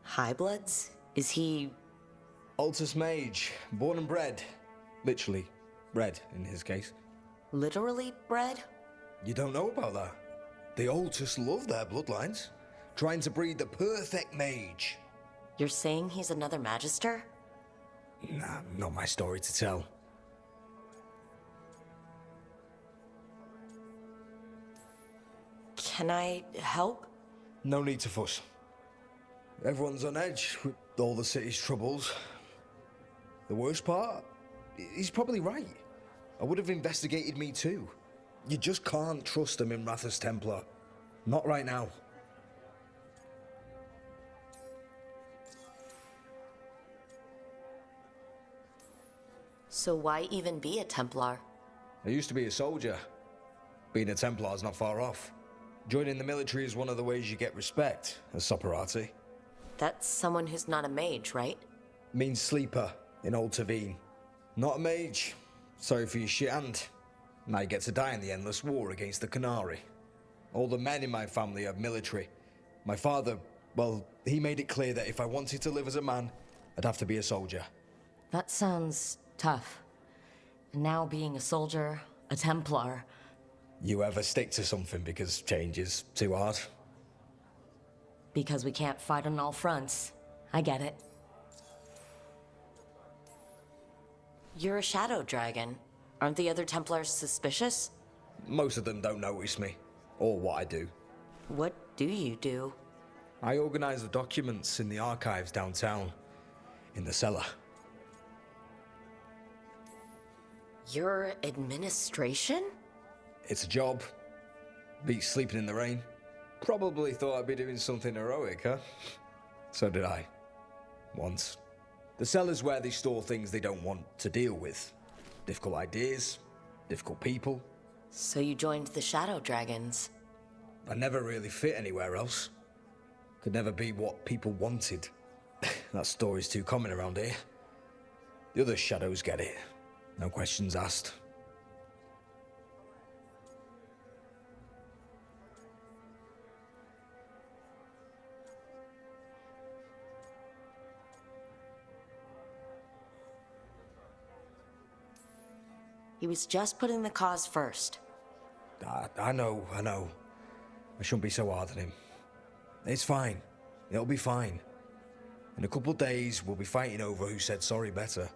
High Bloods? Is he... Altus Mage, born and bred. Literally, bred in his case. Literally bred? You don't know about that? The Altus love their bloodlines, trying to breed the perfect mage. You're saying he's another Magister? Nah, not my story to tell. Can I help? No need to fuss. Everyone's on edge with all the city's troubles. The worst part? He's probably right. I would have investigated me too. You just can't trust him in Rathus Templar. Not right now. So why even be a Templar? I used to be a soldier. Being a Templar's not far off. Joining the military is one of the ways you get respect, as Soperati. That's someone who's not a mage, right? Means sleeper in Old Tavine. Not a mage. Sorry for your shit hand. Now you get to die in the endless war against the Canary. All the men in my family are military. My father, well, he made it clear that if I wanted to live as a man, I'd have to be a soldier. That sounds tough. Now being a soldier, a Templar... You ever stick to something because change is too hard? Because we can't fight on all fronts. I get it. You're a shadow dragon. Aren't the other Templars suspicious? Most of them don't notice me, or what I do. What do you do? I organize the documents in the archives downtown, in the cellar. Your administration? It's a job. Beats sleeping in the rain. Probably thought I'd be doing something heroic, huh? So did I. Once. The cellar's where they store things they don't want to deal with. Difficult ideas, difficult people. So you joined the Shadow Dragons? I never really fit anywhere else. Could never be what people wanted. That story's too common around here. The other shadows get it. No questions asked. He was just putting the cause first. I know. I shouldn't be so hard on him. It's fine. It'll be fine. In a couple of days, we'll be fighting over who said sorry better.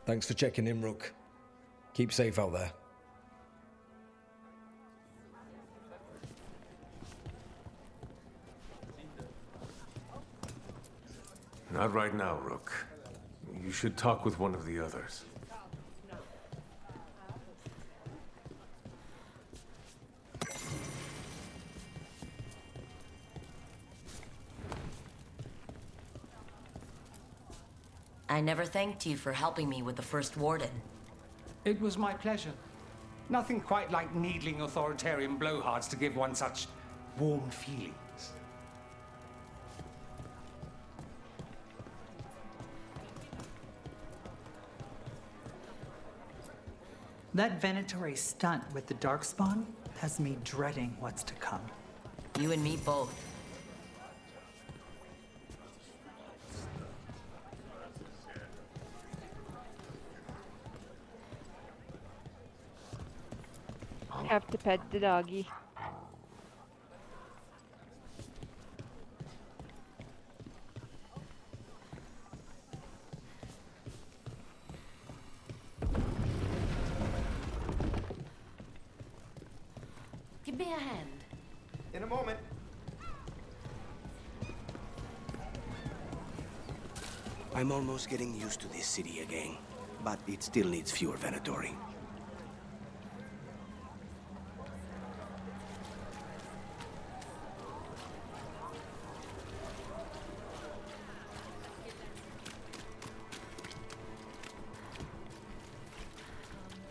Thanks for checking in, Rook. Keep safe out there. Not right now, Rook. You should talk with one of the others. I never thanked you for helping me with the first warden. It was my pleasure. Nothing quite like needling authoritarian blowhards to give one such warm feelings. That Venatori stunt with the Darkspawn has me dreading what's to come. You and me both. Have to pet the doggy. Give me a hand. In a moment. I'm almost getting used to this city again, but it still needs fewer Venatori.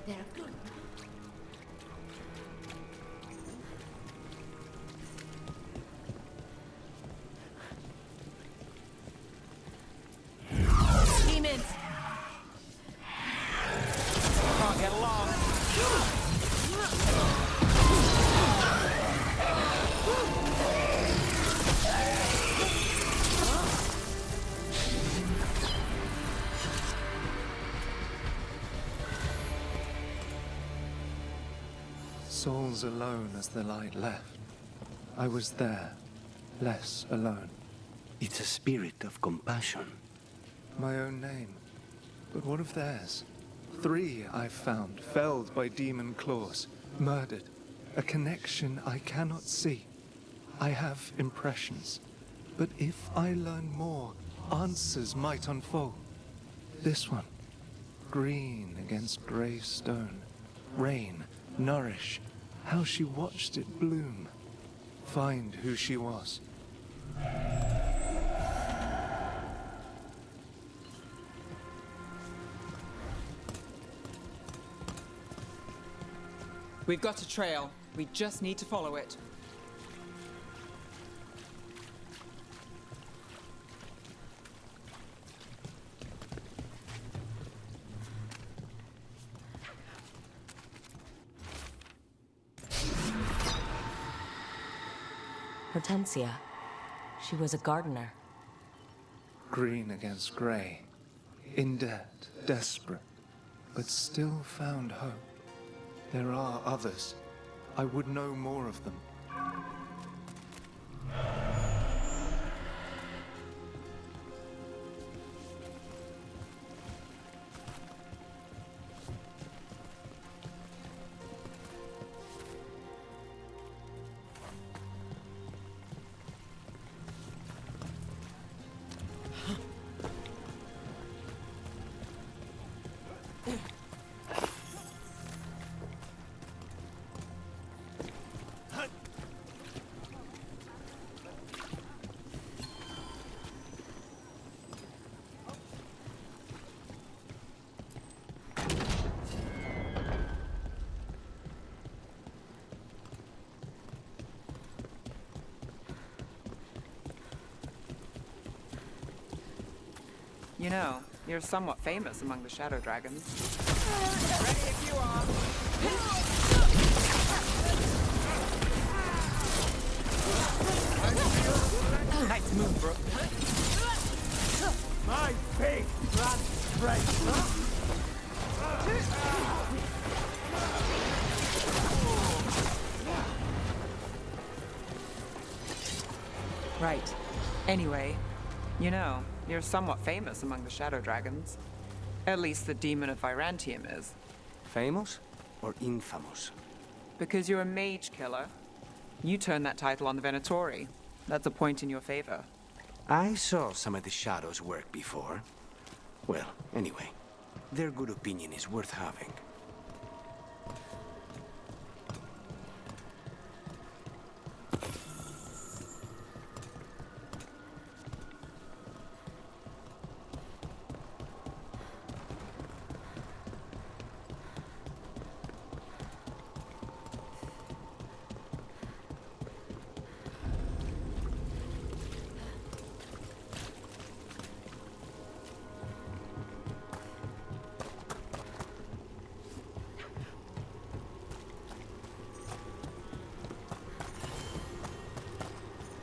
They're good. Demons! Can't get along. Souls alone as the light left. I was there, less alone. It's a spirit of compassion. My own name. But what of theirs? 3 I've found, felled by demon claws, murdered. A connection I cannot see. I have impressions. But if I learn more, answers might unfold. This one. Green against grey stone. Rain, nourish. How she watched it bloom. Find who she was. We've got a trail. We just need to follow it. Hortensia. She was a gardener. Green against grey. In debt, desperate, but still found hope. There are others. I would know more of them. You know, you're somewhat famous among the Shadow Dragons. Ready if you are! Nice move, bro. My big blood strength. Right. Anyway, you know, you're somewhat famous among the Shadow Dragons. At least the Demon of Virantium is. Famous or infamous? Because you're a mage killer. You turned that title on the Venatori. That's a point in your favor. I saw some of the Shadows work before. Well, anyway, their good opinion is worth having.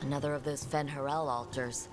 Another of those Fen'Harel altars.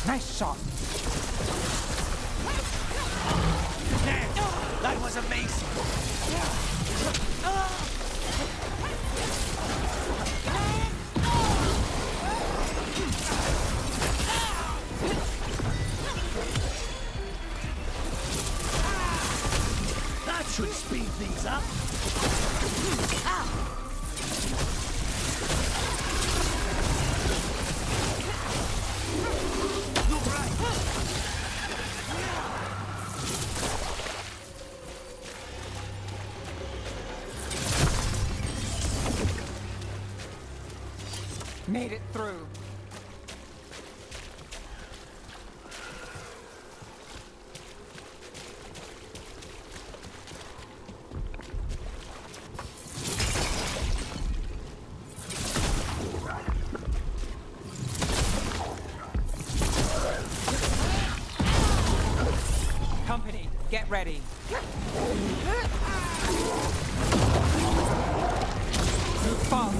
Nice shot. Man, that was amazing. That should speed things up. Made it through. Company, get ready. Move fast.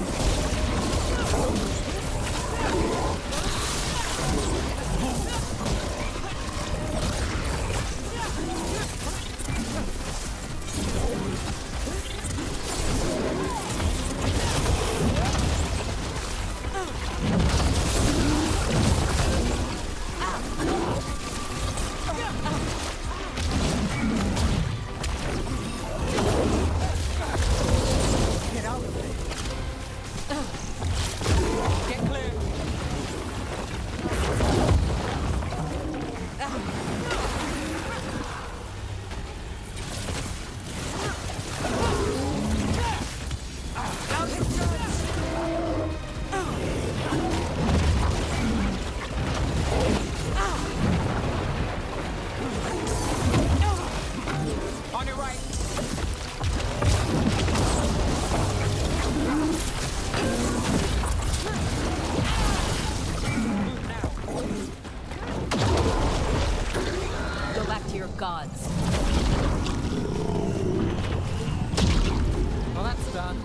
Get out of there. Get clear. On your right. Go back to your gods. Well, that's done.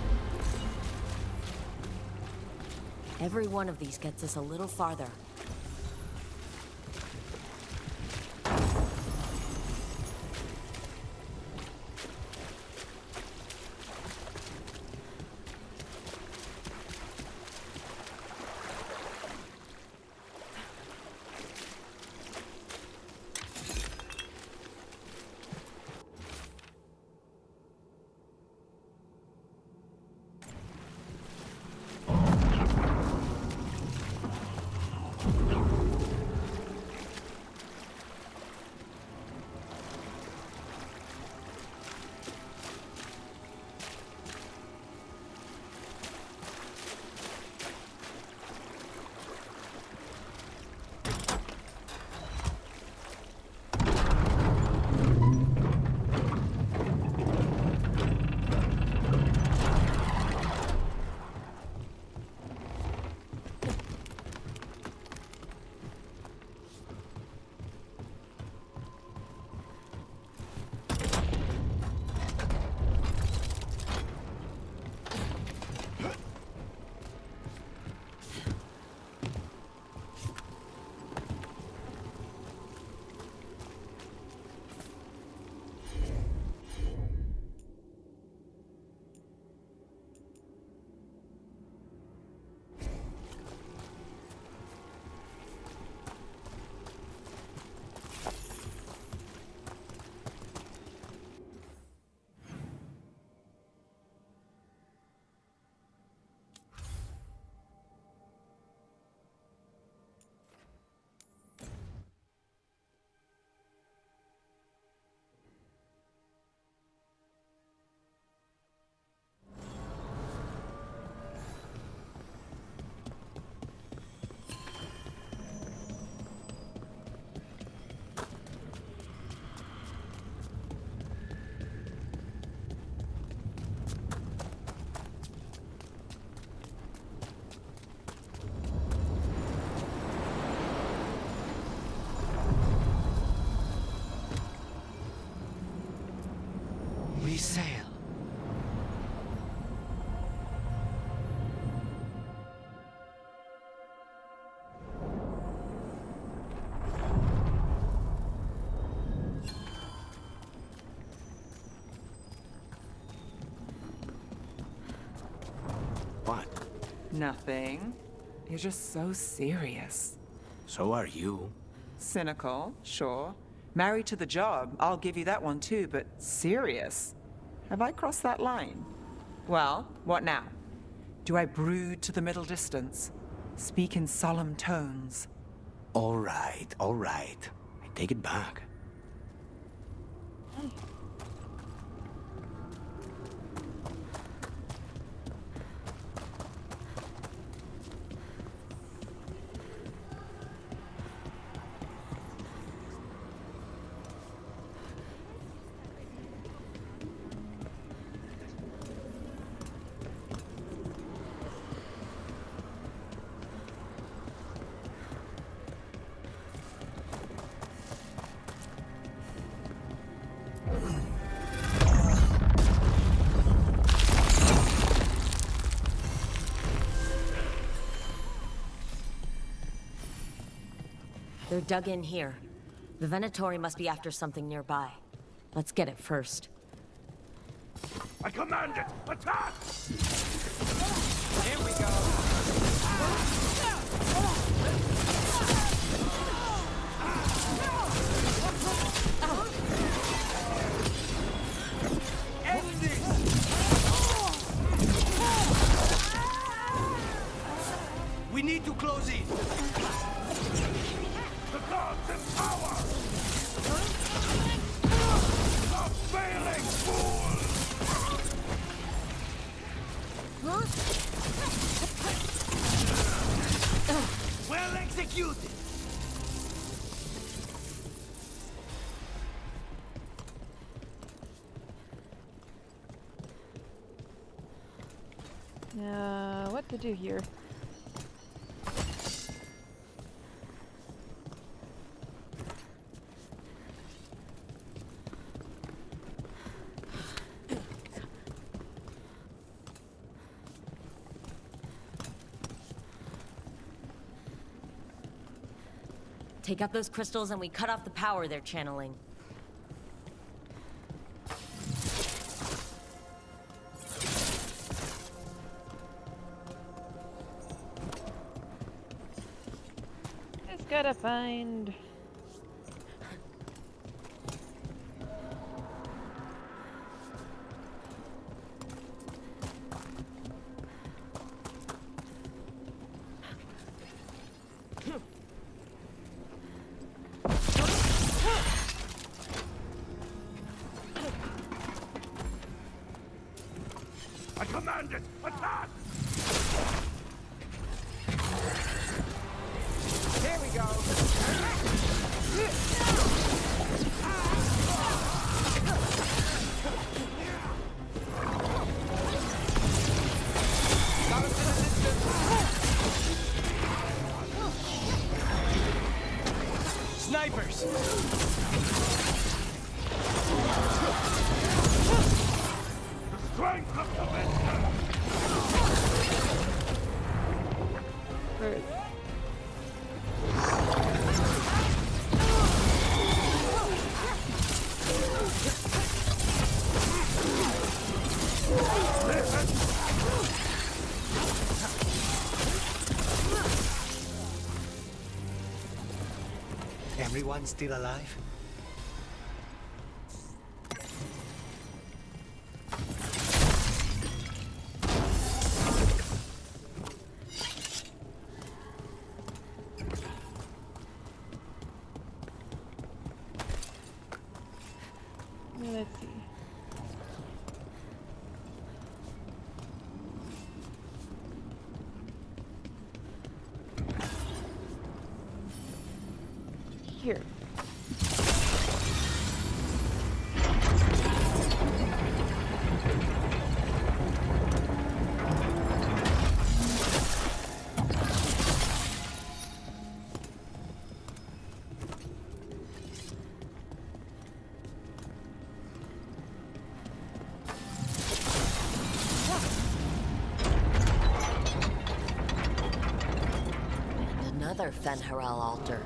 Every one of these gets us a little farther. We sail. What? Nothing. You're just so serious. So are you. Cynical, sure. Married to the job, I'll give you that one too, but serious? Have I crossed that line? Well, what now? Do I brood to the middle distance? Speak in solemn tones? All right, all right. I take it back. They're dug in here. The Venatori must be after something nearby. Let's get it first. I command it! Attack! Here we go. End this! We need to close in. The gods in power! The failing fool! Well executed. What to do here? Take out those crystals and we cut off the power they're channeling. Just gotta find... I command it! Attack! Here we go. Got us in the distance. Snipers! Strength of the Venture! Everyone still alive? Let's see. Here. Fen'Harel altar.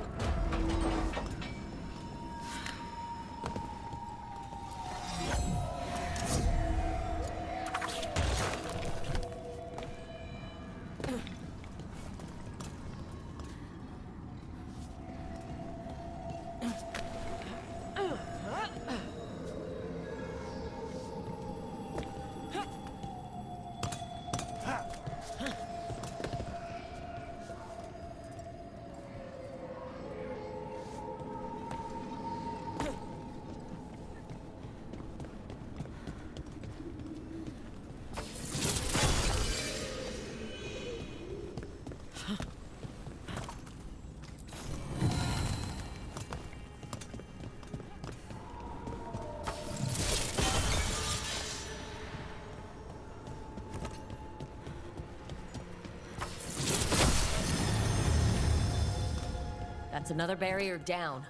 That's another barrier down.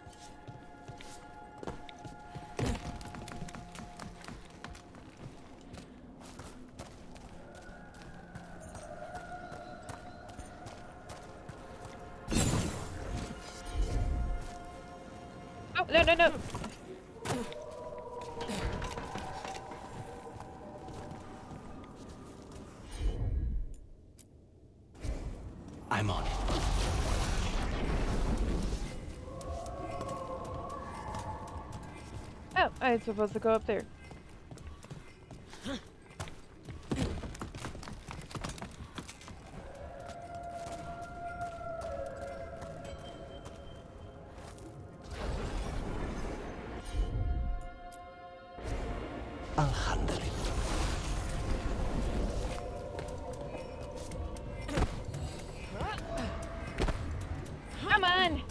Oh, no, no, no. I'm on it. Oh, I'm supposed to go up there. I'll handle it. Come on!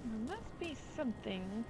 There must be something.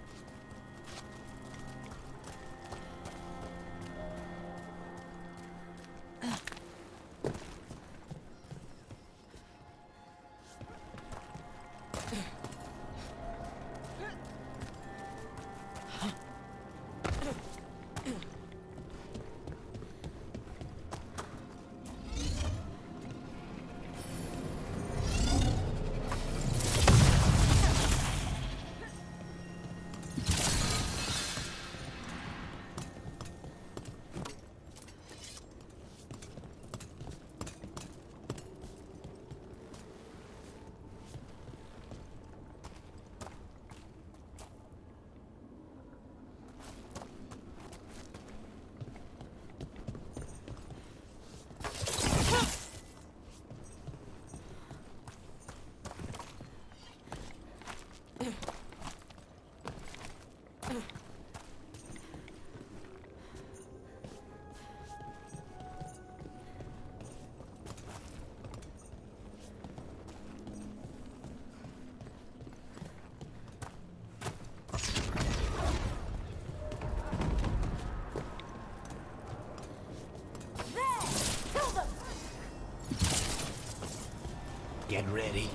Get ready.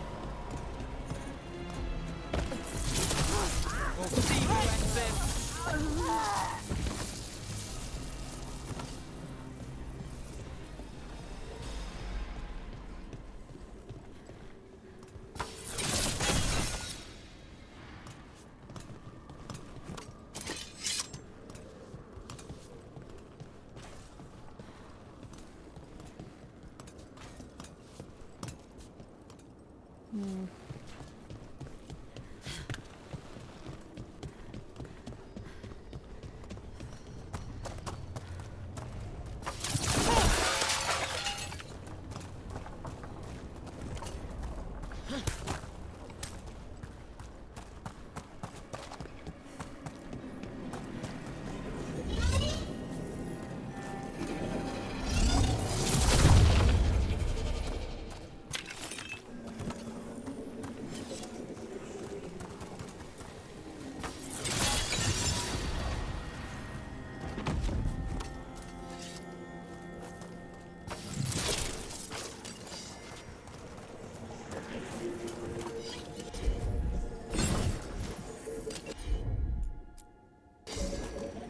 We'll see who ends this.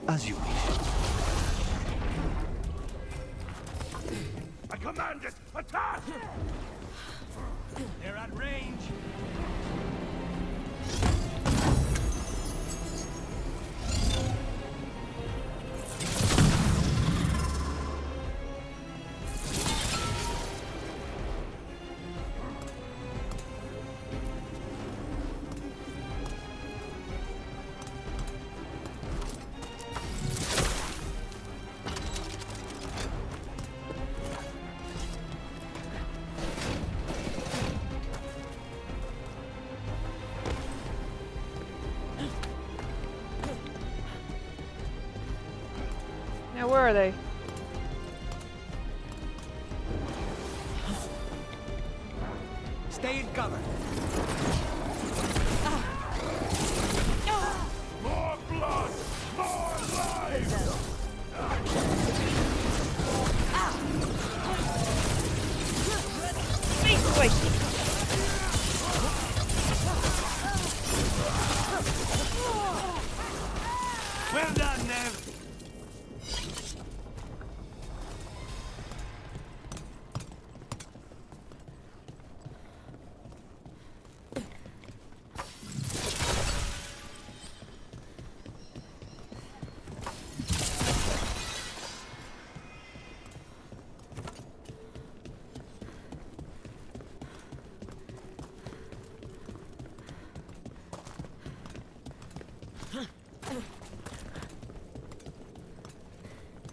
As you wish. I command it! Attack! They're at range. Now, where are they? Stay in cover. More blood! More lives! Well done, Nev.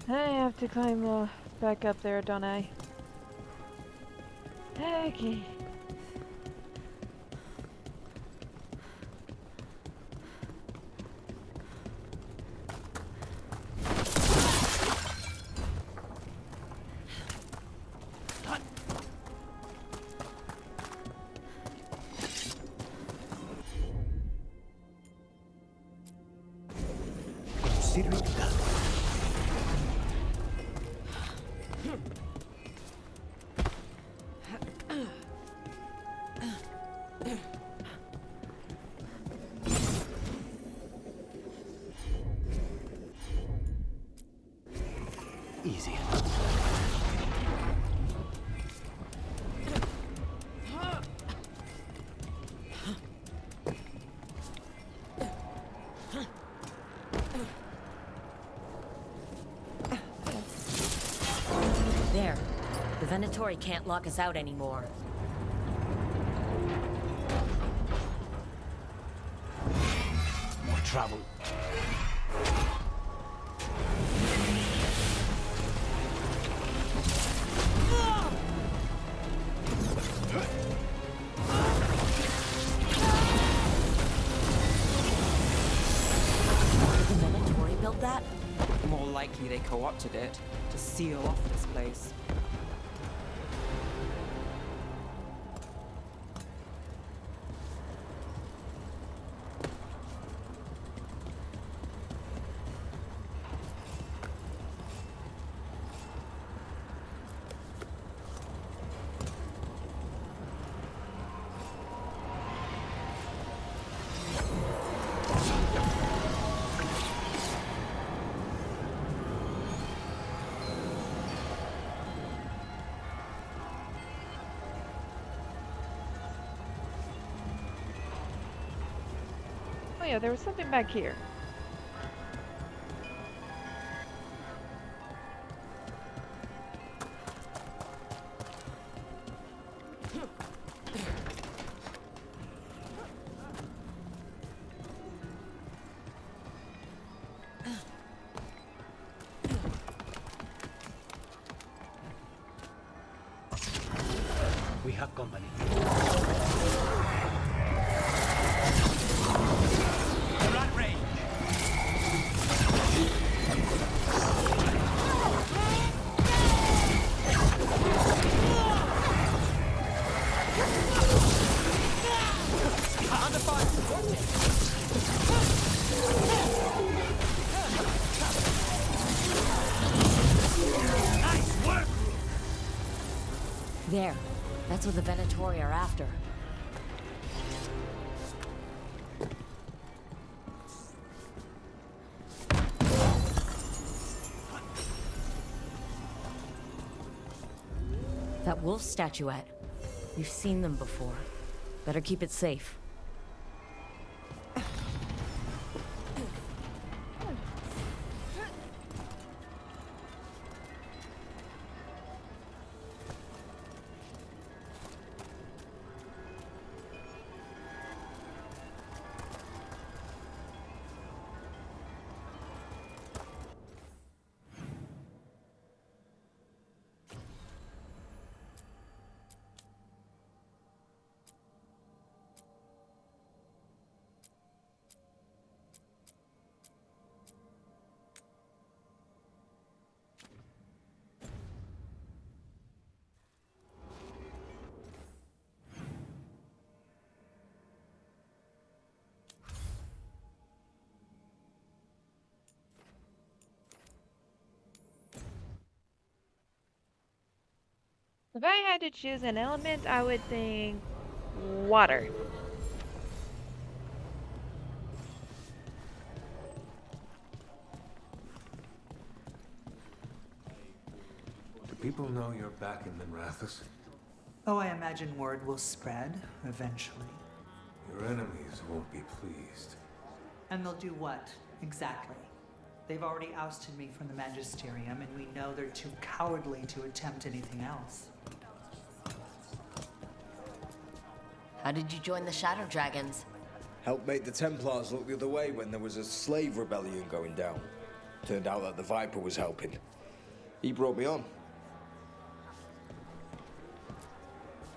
I have to climb back up there, don't I? Okay. Consider it done. Easy. There. The Venatori can't lock us out anymore. More travel. Did the Venatori build that? More likely they co-opted it to seal off this place. Oh yeah, there was something back here. We have company. They're at range. Under fire. Nice work. There. That's what the Venatori are after. That wolf statuette. We've seen them before. Better keep it safe. If I had to choose an element, I would think water. Do people know you're back in Minrathous? Oh, I imagine word will spread eventually. Your enemies won't be pleased. And they'll do what, exactly? They've already ousted me from the Magisterium, and we know they're too cowardly to attempt anything else. How did you join the Shadow Dragons? Helped make the Templars look the other way when there was a slave rebellion going down. Turned out that the Viper was helping. He brought me on.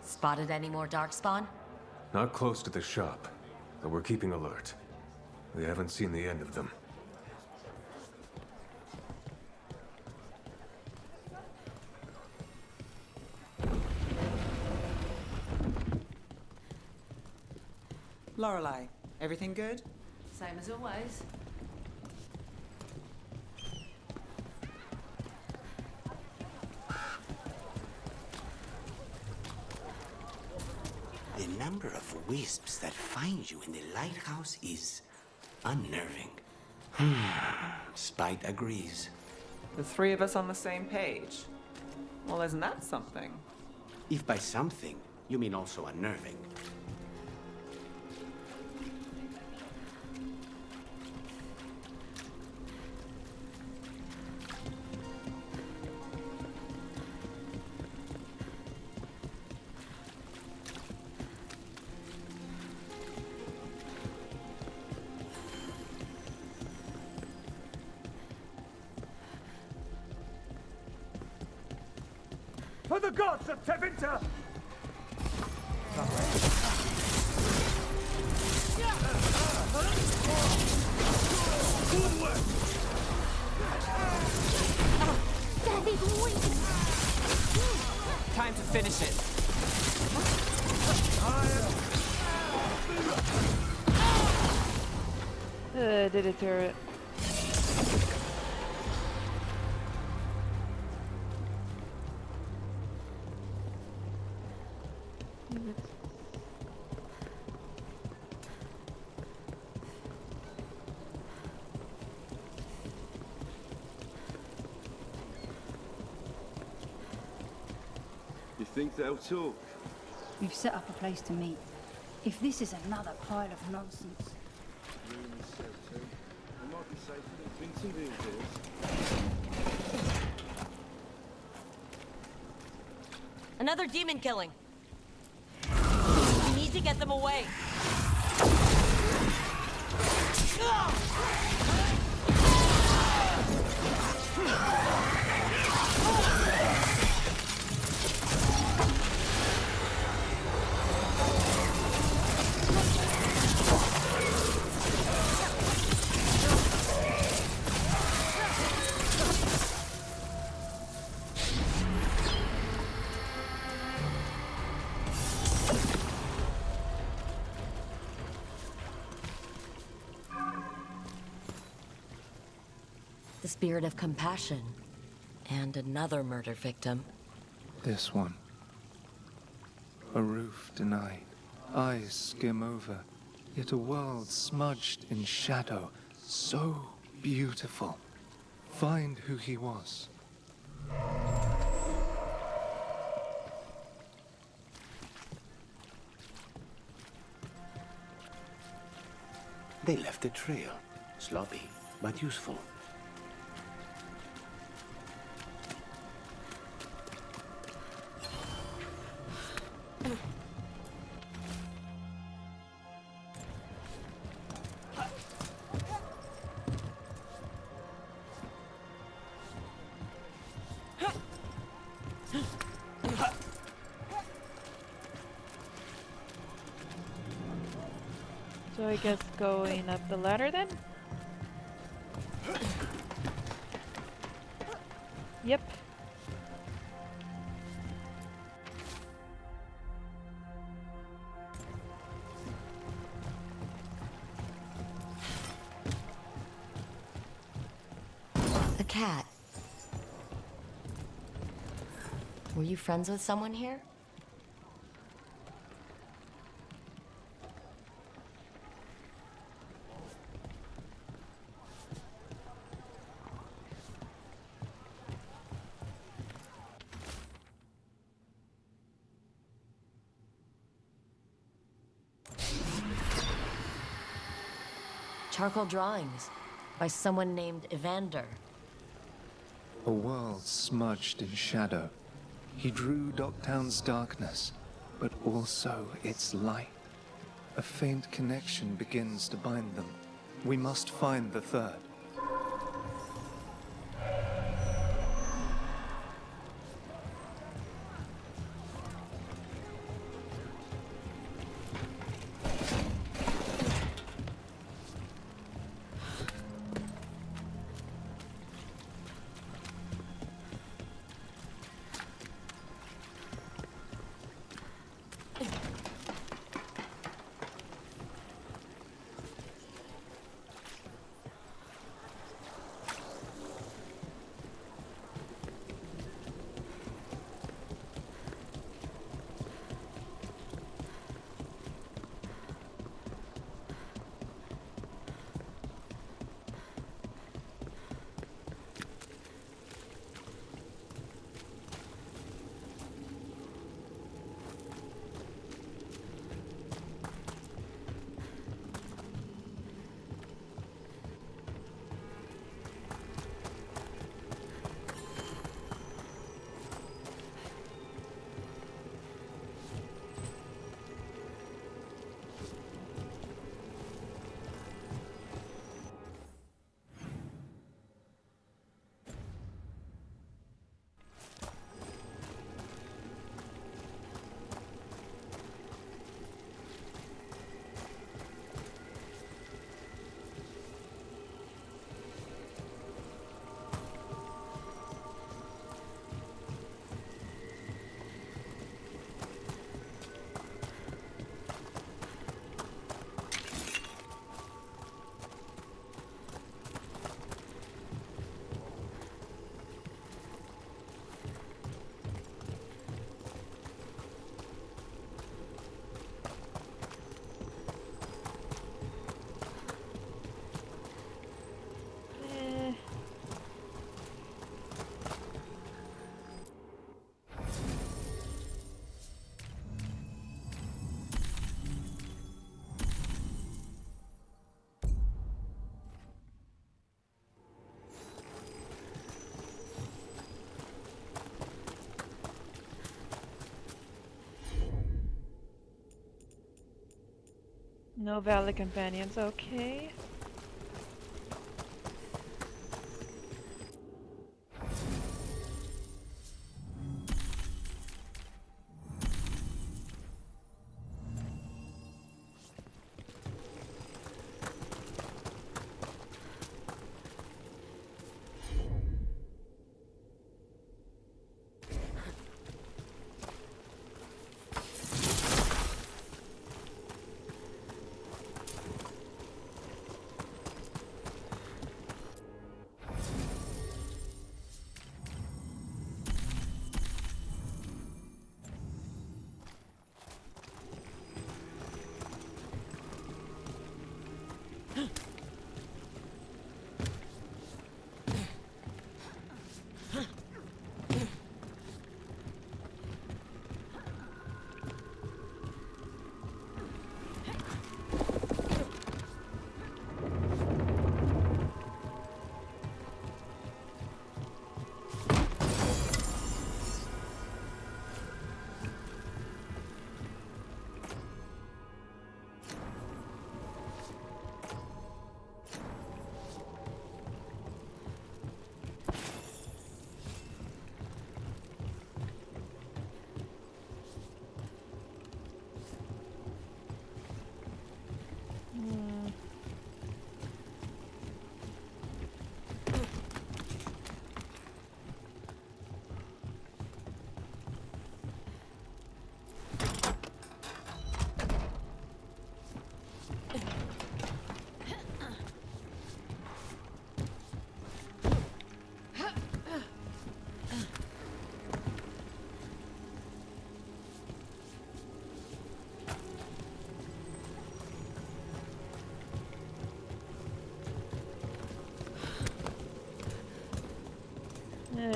Spotted any more Darkspawn? Not close to the shop, but we're keeping alert. We haven't seen the end of them. Lorelei, everything good? Same as always. The number of wisps that find you in the lighthouse is unnerving. Spite agrees. The three of us on the same page. Well, isn't that something? If by something, you mean also unnerving. For the gods of Tevinter! Time to finish it. Did a turret. You think they'll talk? We've set up a place to meet. If this is another pile of nonsense. It might be safer than Vincent deals. Another demon killing. We need to get them away. The spirit of compassion. And another murder victim. This one. A roof denied. Eyes skim over. Yet a world smudged in shadow. So beautiful. Find who he was. They left a trail. Sloppy, but useful. So I guess going up the ladder then? Yep. A cat. Were you friends with someone here? Charcoal drawings by someone named Evander. A world smudged in shadow. He drew Docktown's darkness, but also its light. A faint connection begins to bind them. We must find the third. No valid companions, okay.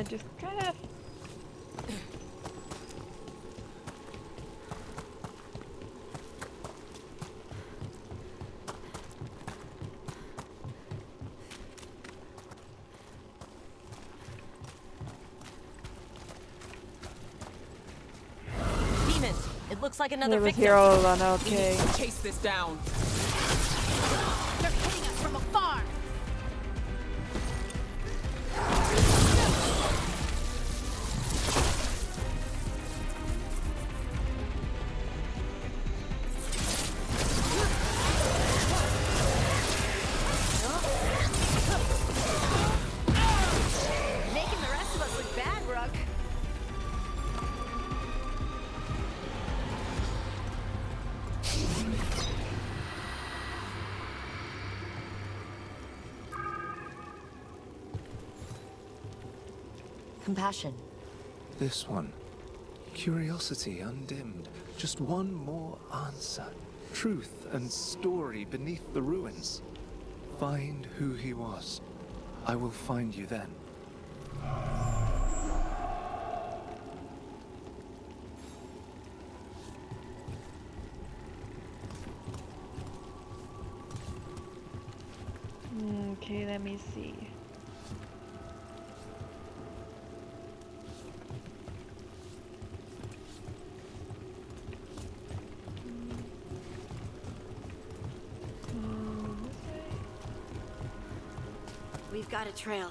gonna just kind of... Demon, it looks like another It was victim. here all along, okay. We need to chase this down. They're hitting us from afar. Making the rest of us look bad, Rook. Compassion. This one. Curiosity undimmed. Just one more answer. Truth and story beneath the ruins. Find who he was. I will find you then. Okay, let me see. We've got a trail.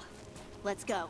Let's go.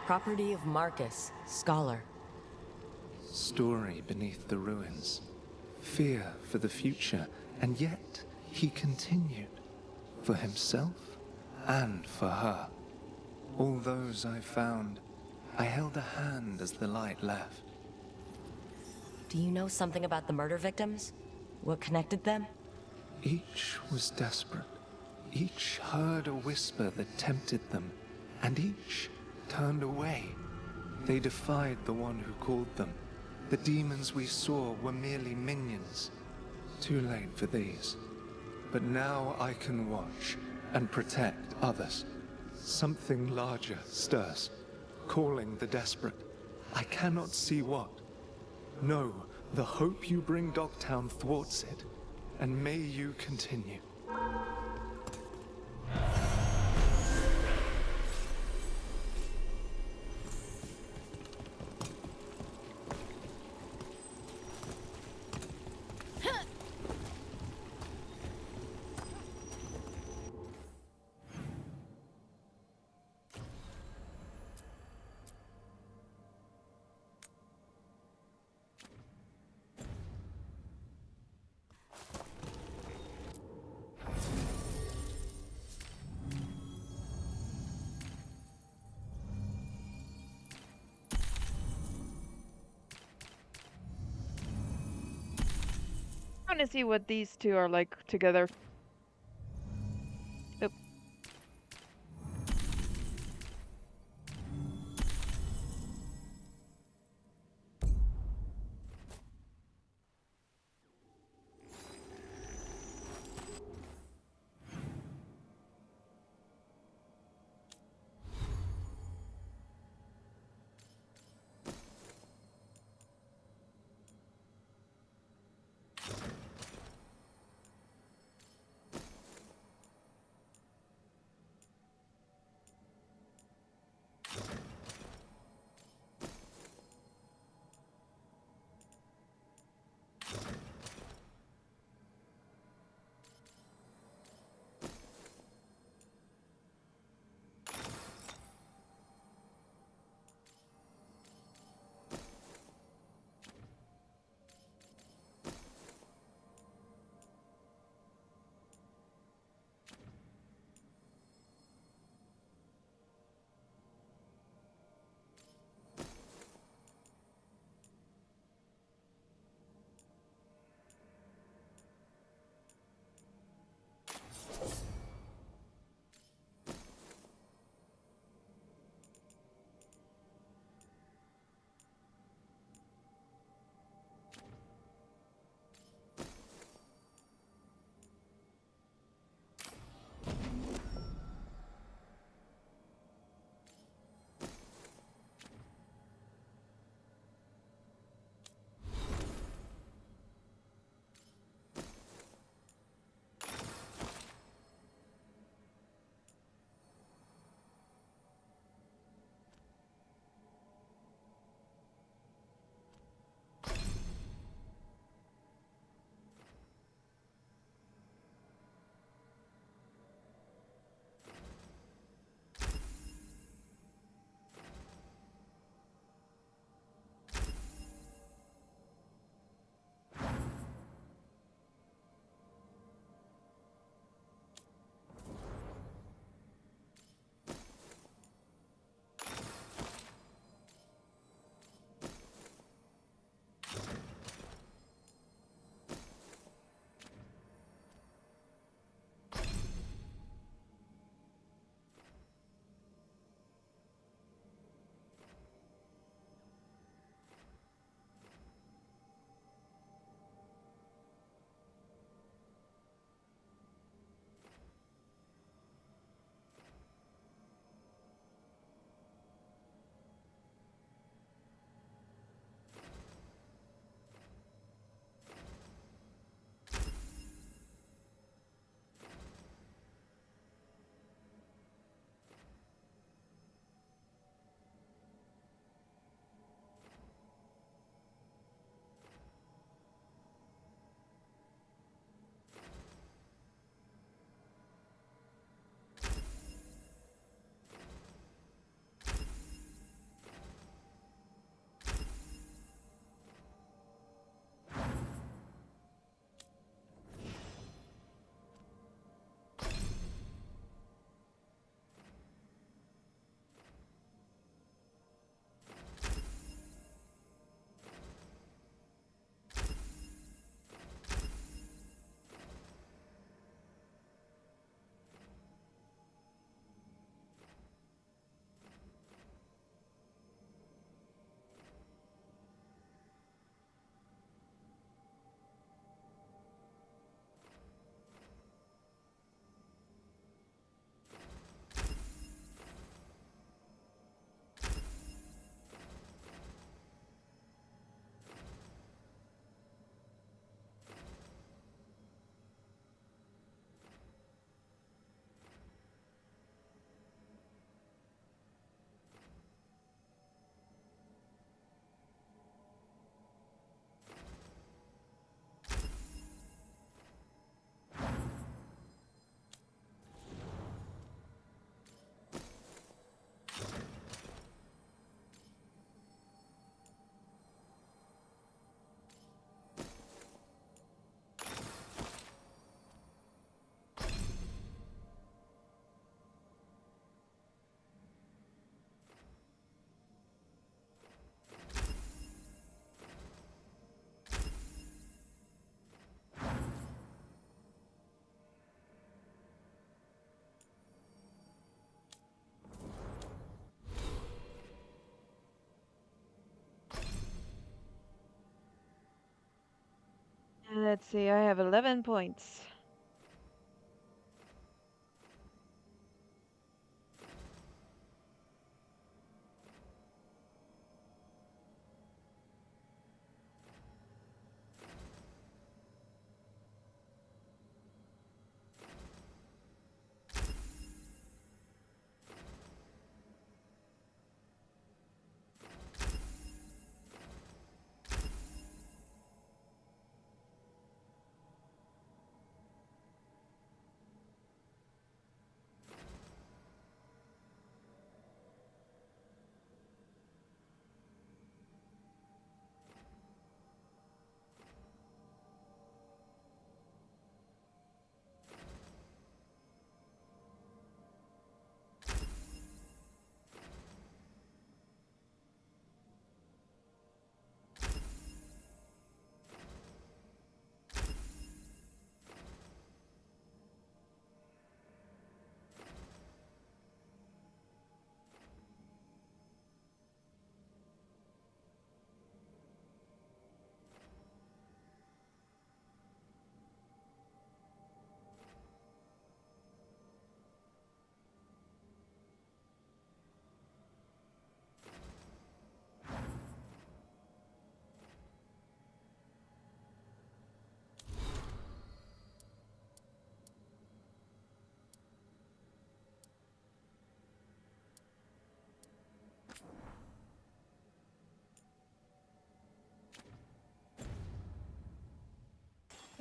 Property of Marcus, scholar. Story beneath the ruins. Fear for the future. And yet, he continued. For himself and for her. All those I found, I held a hand as the light left. Do you know something about the murder victims? What connected them? Each was desperate. Each heard a whisper that tempted them. And each turned away. They defied the one who called them. The demons we saw were merely minions. Too late for these. But now I can watch and protect others. Something larger stirs, calling the desperate. I cannot see what. No, the hope you bring Dogtown thwarts it, and may you continue. I want to see what these two are like together. Oop. Let's see, I have 11 points.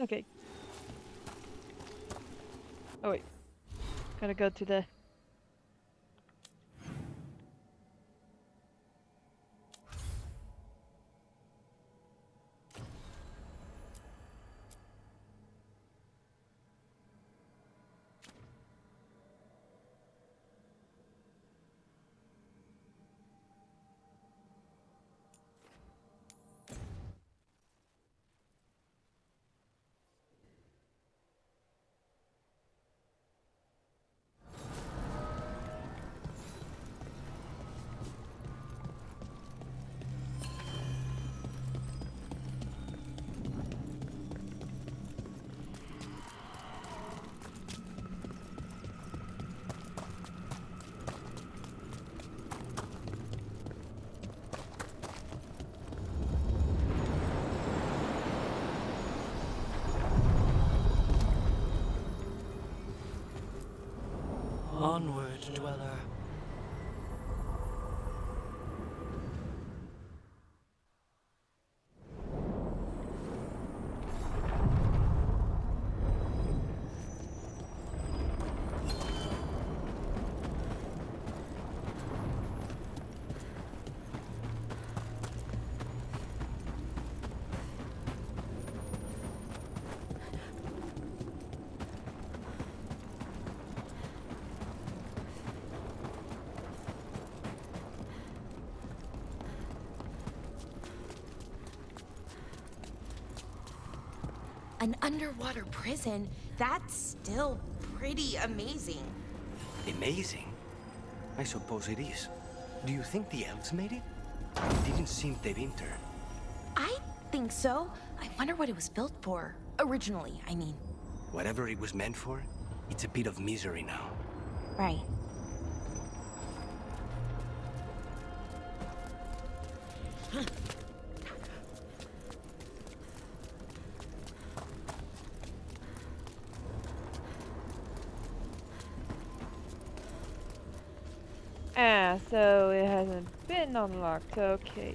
Okay. Oh wait. Gotta go to the... Onward, dweller. An underwater prison? That's still pretty amazing. Amazing? I suppose it is. Do you think the elves made it? It didn't seem to winter. I think so. I wonder what it was built for. Originally, I mean. Whatever it was meant for, it's a pit of misery now. Right. Ah, so it hasn't been unlocked. Okay.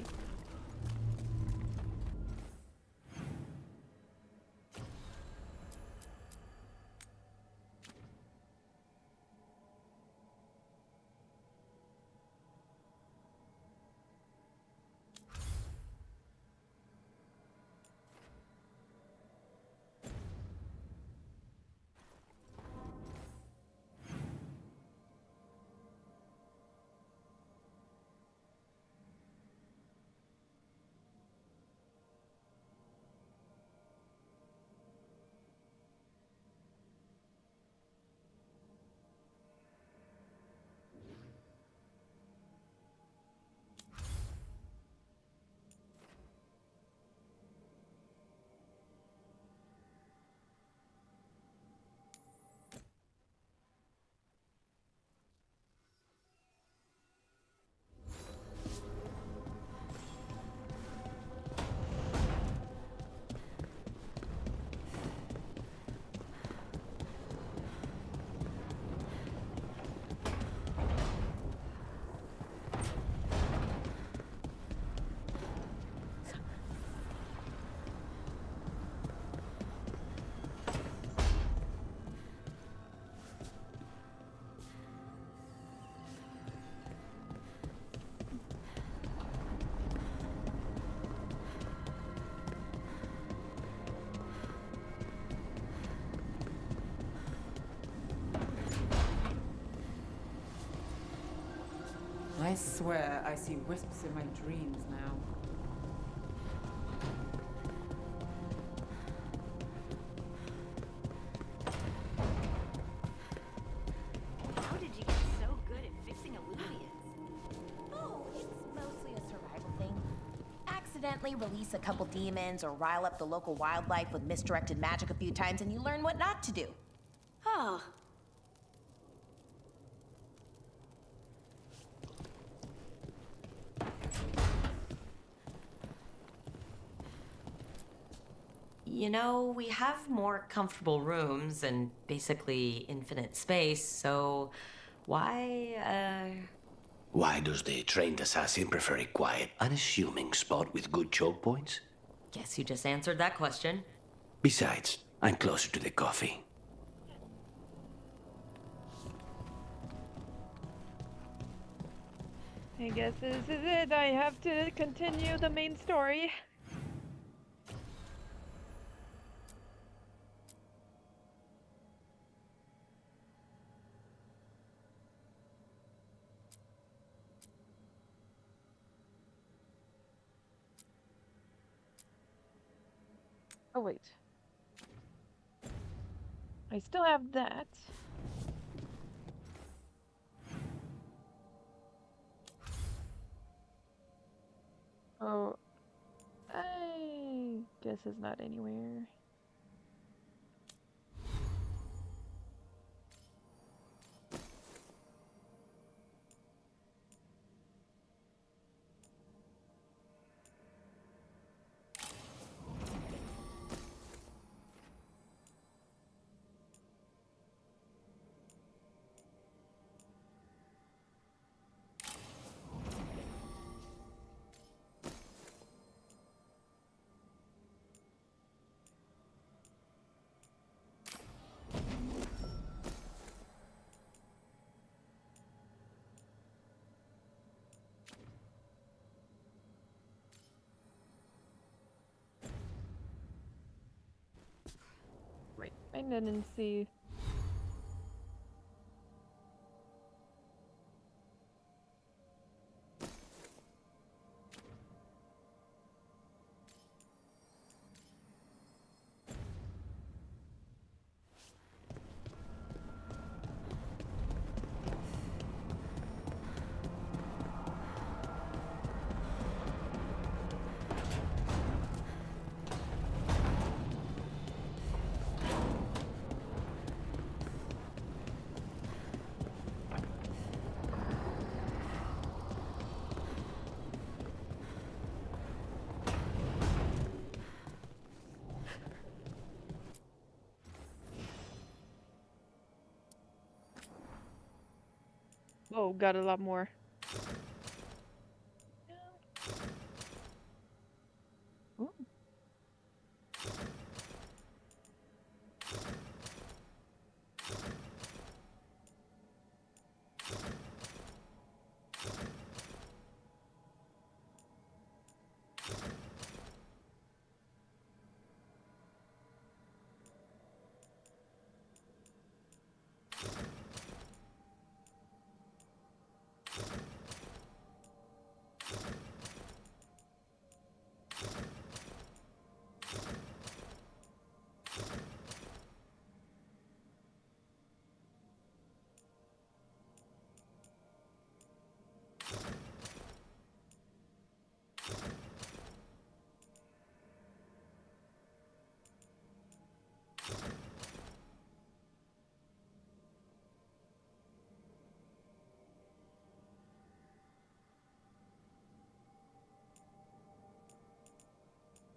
I swear I see wisps in my dreams now. How did you get so good at fixing illusions? Oh, it's mostly a survival thing. Accidentally release a couple demons or rile up the local wildlife with misdirected magic a few times and you learn what not to do. Oh. You know, we have more comfortable rooms and basically infinite space, so why, Why does the trained assassin prefer a quiet, unassuming spot with good choke points? Guess you just answered that question. Besides, I'm closer to the coffee. I guess this is it. I have to continue the main story. Oh, wait. I still have that. Oh, I guess it's not anywhere. Right, I didn't see. Oh, got a lot more. Ooh.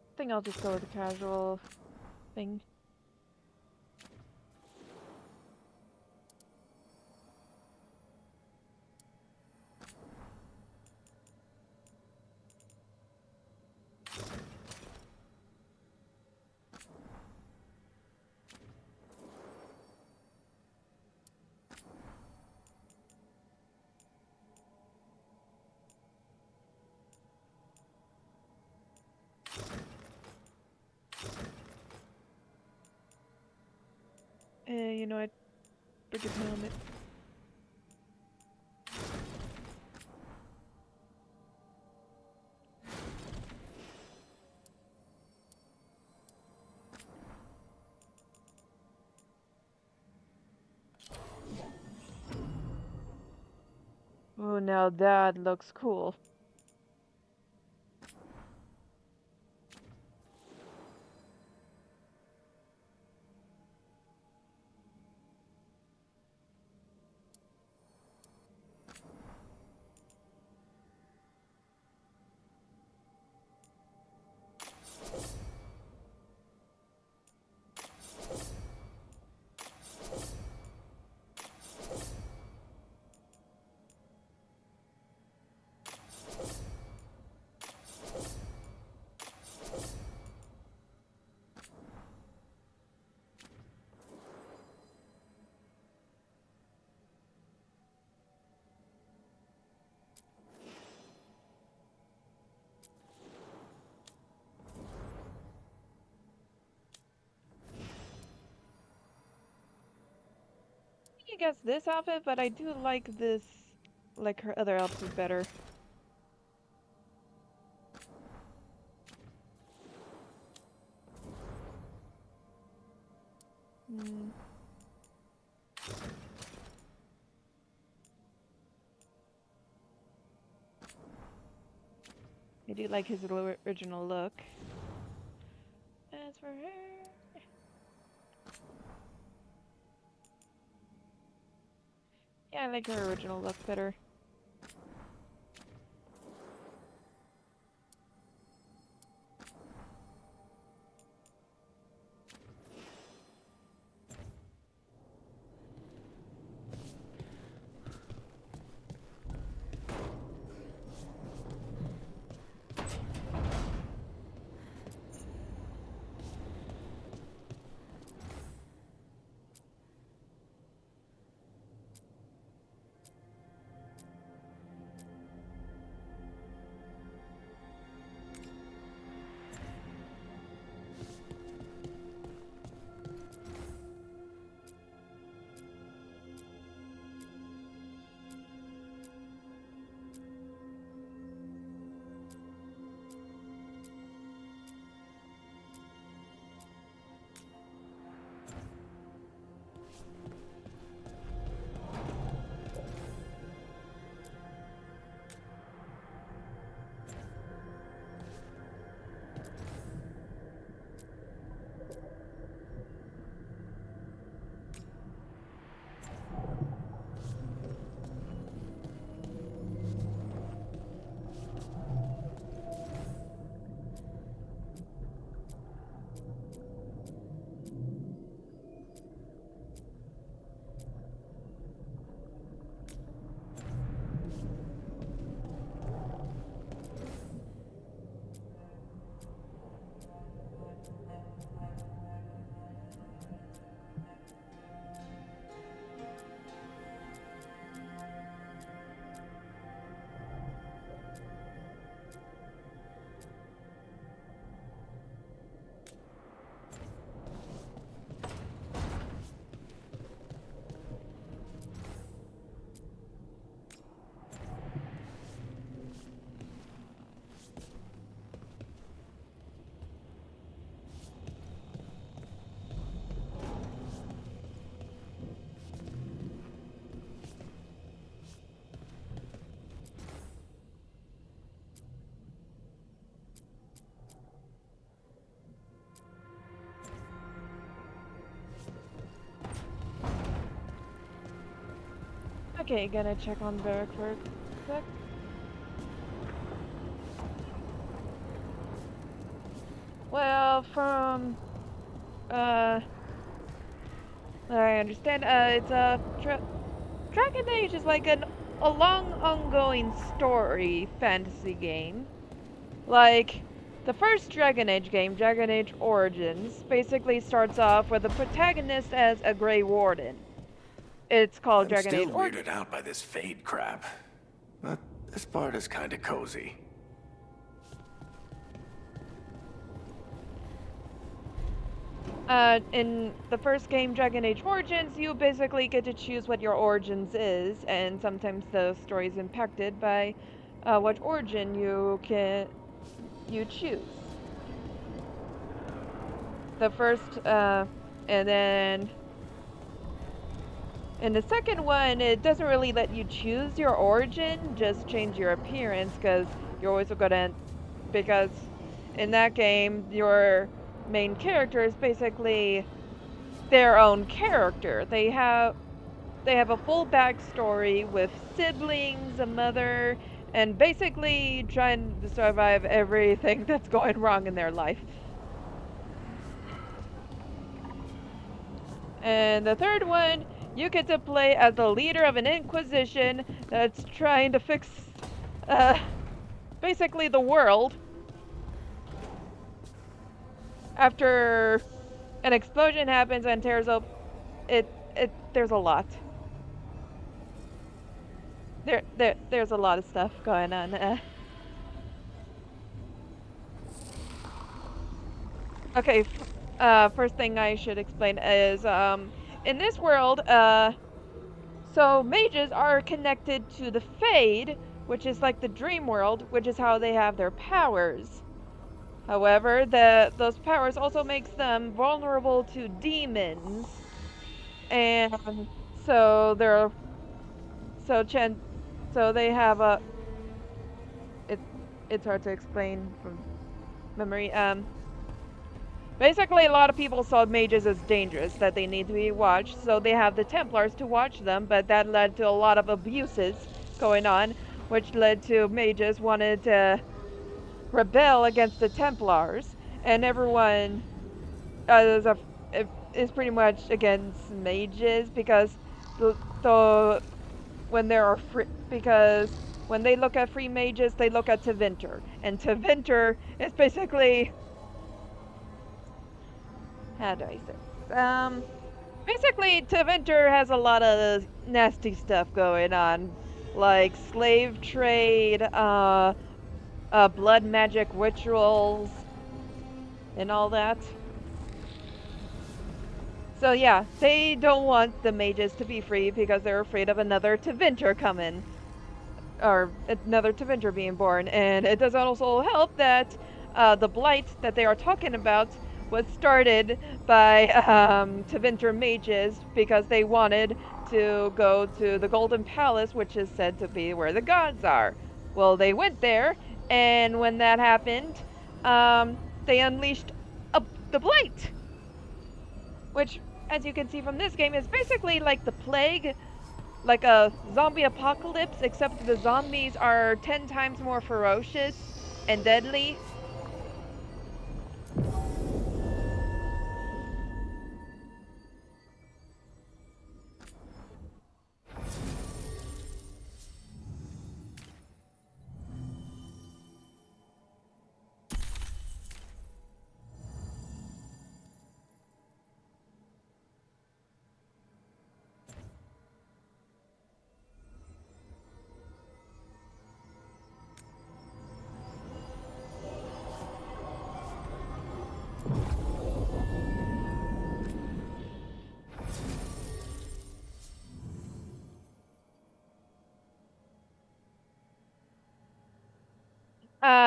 I think I'll just go with the casual thing. You know what? Forget helmet. now that looks cool. I guess this outfit, but I do like this, like her other outfit better. Hmm. I do like his original look. As for her... Yeah, I like her original look better. Okay, gonna check on Barrack for a sec. Well, from what I understand, it's a Dragon Age is like a long ongoing story fantasy game. Like the first Dragon Age game, Dragon Age Origins, basically starts off with the protagonist as a Grey Warden. It's called Dragon Age Origins. I'm still weirded out by this fade crap. But this part is kinda cozy. In the first game, Dragon Age Origins, you basically get to choose what your origins is, and sometimes the story is impacted by what origin you choose. The first, and then In the second one, it doesn't really let you choose your origin, just change your appearance, because you're always gonna, because in that game, your main character is basically their own character. They have a full backstory with siblings, a mother, and basically trying to survive everything that's going wrong in their life. And the third one, you get to play as the leader of an inquisition that's trying to fix, basically the world after an explosion happens and tears up. There's a lot. There's a lot of stuff going on. Okay, first thing I should explain is, in this world, so mages are connected to the Fade, which is like the dream world, which is how they have their powers. However, those powers also makes them vulnerable to demons, and so so they have a. It's hard to explain from memory. Basically, a lot of people saw mages as dangerous, that they need to be watched, so they have the Templars to watch them, but that led to a lot of abuses going on, which led to mages wanted to rebel against the Templars, and everyone is pretty much against mages because when there are because when they look at free mages, they look at Tevinter, and Tevinter is basically, how do I say this? Basically, Tevinter has a lot of nasty stuff going on, like slave trade, blood magic rituals, and all that. So yeah, they don't want the mages to be free because they're afraid of another Tevinter coming, or another Tevinter being born. And it does also help that the blight that they are talking about was started by Tevinter mages because they wanted to go to the Golden Palace, which is said to be where the gods are. Well, they went there, and when that happened, they unleashed the blight, which, as you can see from this game, is basically like the plague, like a zombie apocalypse, except the zombies are 10 times more ferocious and deadly.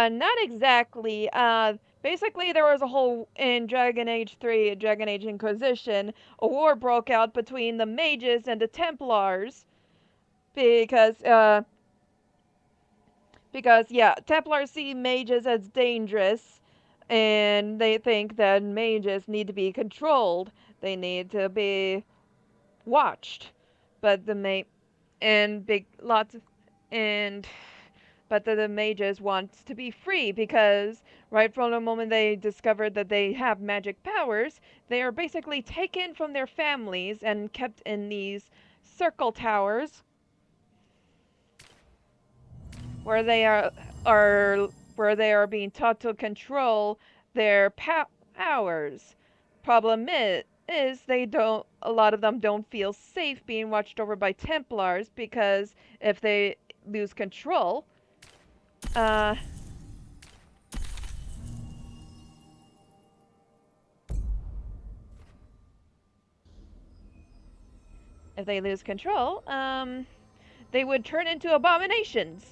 Not exactly. Basically, there was a whole, in Dragon Age 3, Dragon Age Inquisition, a war broke out between the mages and the Templars, because, yeah, Templars see mages as dangerous, and they think that mages need to be controlled. They need to be watched. But and big, lots of, and but the mages want to be free because right from the moment they discovered that they have magic powers, they are basically taken from their families and kept in these circle towers where they are being taught to control their powers. Problem is a lot of them don't feel safe being watched over by Templars because if they lose control, if they lose control, they would turn into abominations.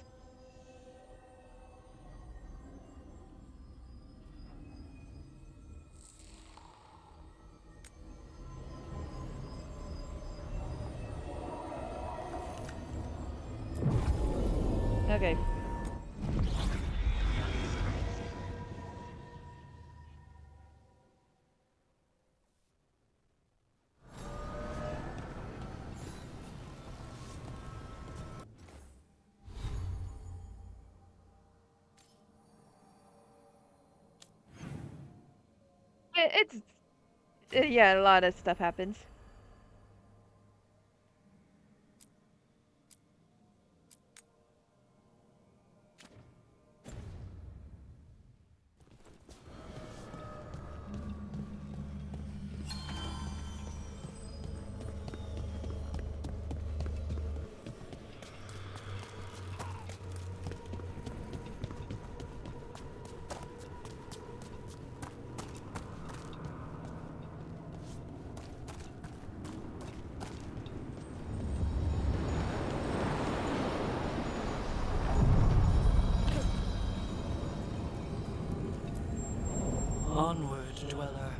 Okay. It's yeah, a lot of stuff happens. Onward, dweller.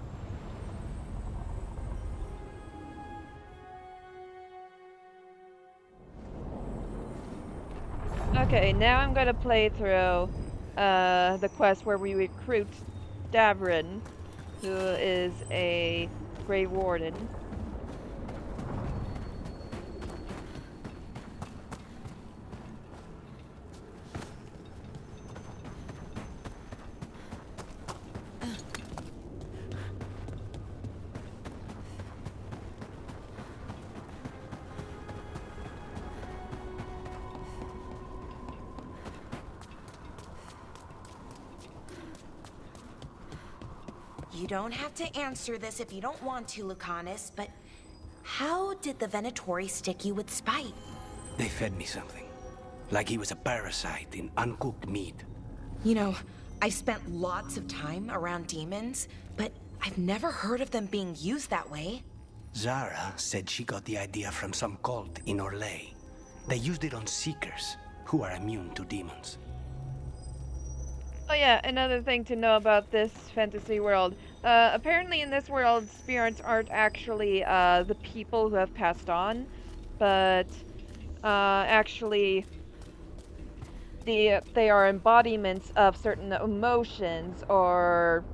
Okay, now I'm gonna play through the quest where we recruit Davrin, who is a Grey Warden. You don't have to answer this if you don't want to, Lucanus, but how did the Venatori stick you with spite? They fed me something. Like he was a parasite in uncooked meat. You know, I've spent lots of time around demons, but I've never heard of them being used that way. Zara said she got the idea from some cult in Orlais. They used it on seekers, who are immune to demons. Oh yeah, another thing to know about this fantasy world. Apparently in this world, spirits aren't actually the people who have passed on, but actually they are embodiments of certain emotions or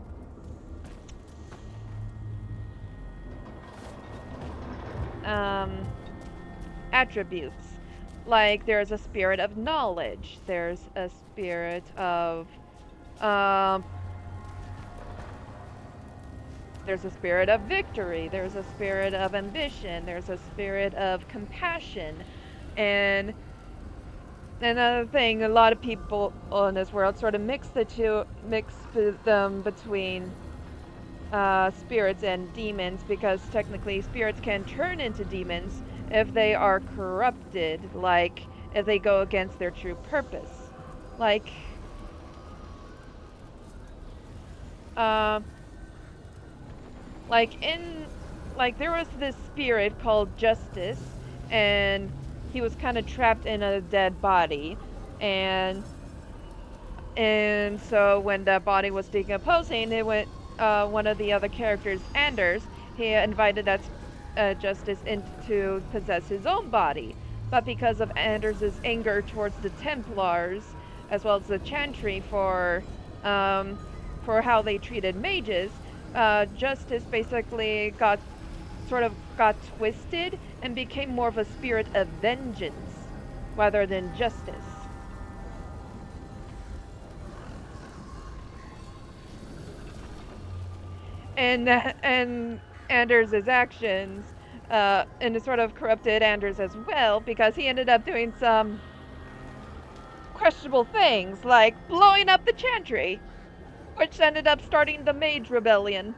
attributes. Like there's a spirit of knowledge, there's a spirit of there's a spirit of victory, there's a spirit of ambition, there's a spirit of compassion. And another thing, a lot of people in this world sort of mix them between spirits and demons, because technically spirits can turn into demons if they are corrupted, like if they go against their true purpose. Like there was this spirit called Justice, and he was kind of trapped in a dead body, and so when the body was decomposing, it went one of the other characters, Anders, he invited that Justice in to possess his own body, but because of Anders's anger towards the Templars, as well as the Chantry for how they treated mages, Justice basically got twisted and became more of a spirit of vengeance rather than justice. And Anders' actions and it sort of corrupted Anders as well, because he ended up doing some questionable things, like blowing up the Chantry, which ended up starting the Mage Rebellion.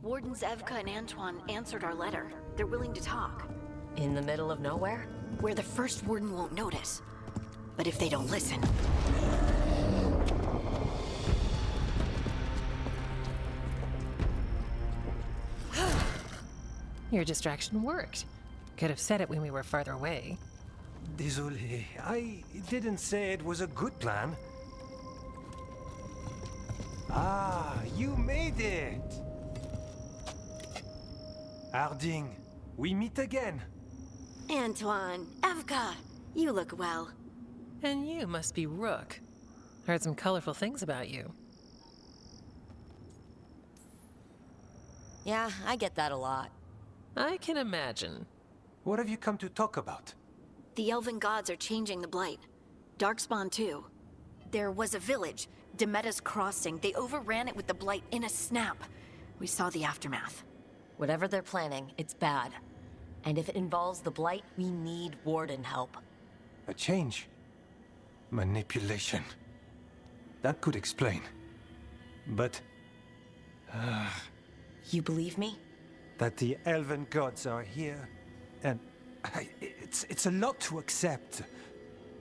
Wardens Evka and Antoine answered our letter. They're willing to talk. In the middle of nowhere? Where the first warden won't notice. But if they don't listen... Your distraction worked. Could have said it when we were farther away. Désolé, I didn't say it was a good plan. Ah, you made it! Harding, we meet again. Antoine, Evka, you look well. And you must be Rook. Heard some colorful things about you. Yeah, I get that a lot. I can imagine. What have you come to talk about? The elven gods are changing the Blight. Darkspawn too. There was a village, Demeta's Crossing. They overran it with the Blight in a snap. We saw the aftermath. Whatever they're planning, it's bad. And if it involves the Blight, we need Warden help. A change? Manipulation. That could explain. But... You believe me? that the elven gods are here, and it's a lot to accept.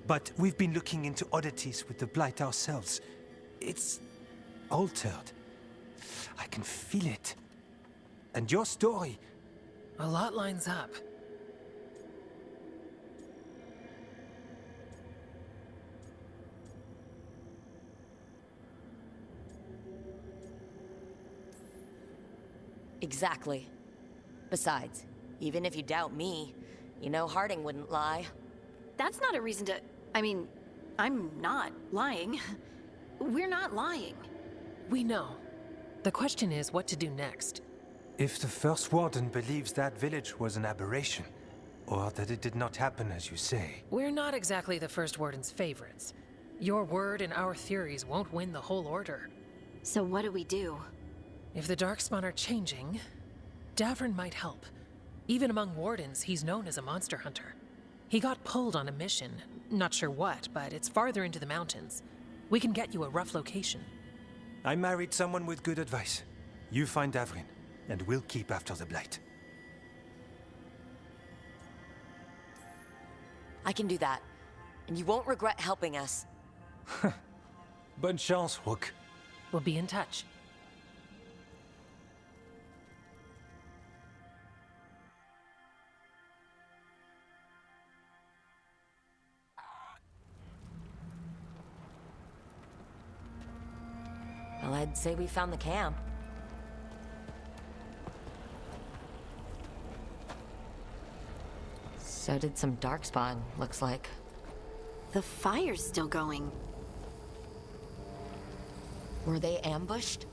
But we've been looking into oddities with the Blight ourselves. It's altered. I can feel it. And your story... A lot lines up. Exactly. Besides, even if you doubt me, you know Harding wouldn't lie. That's not a reason to... I mean, I'm not lying. We're not lying. We know. The question is what to do next. If the First Warden believes that village was an aberration, or that it did not happen as you say... We're not exactly the First Warden's favorites. Your word and our theories won't win the whole order. So what do we do? If the Darkspawn are changing, Davrin might help. Even among Wardens, he's known as a monster hunter. He got pulled on a mission. Not sure what, but it's farther into the mountains. We can get you a rough location. I married someone with good advice. You find Davrin, and we'll keep after the Blight. I can do that. And you won't regret helping us. Bonne chance, Rook. We'll be in touch. Well, I'd say we found the camp. So did some Darkspawn, looks like. The fire's still going. Were they ambushed?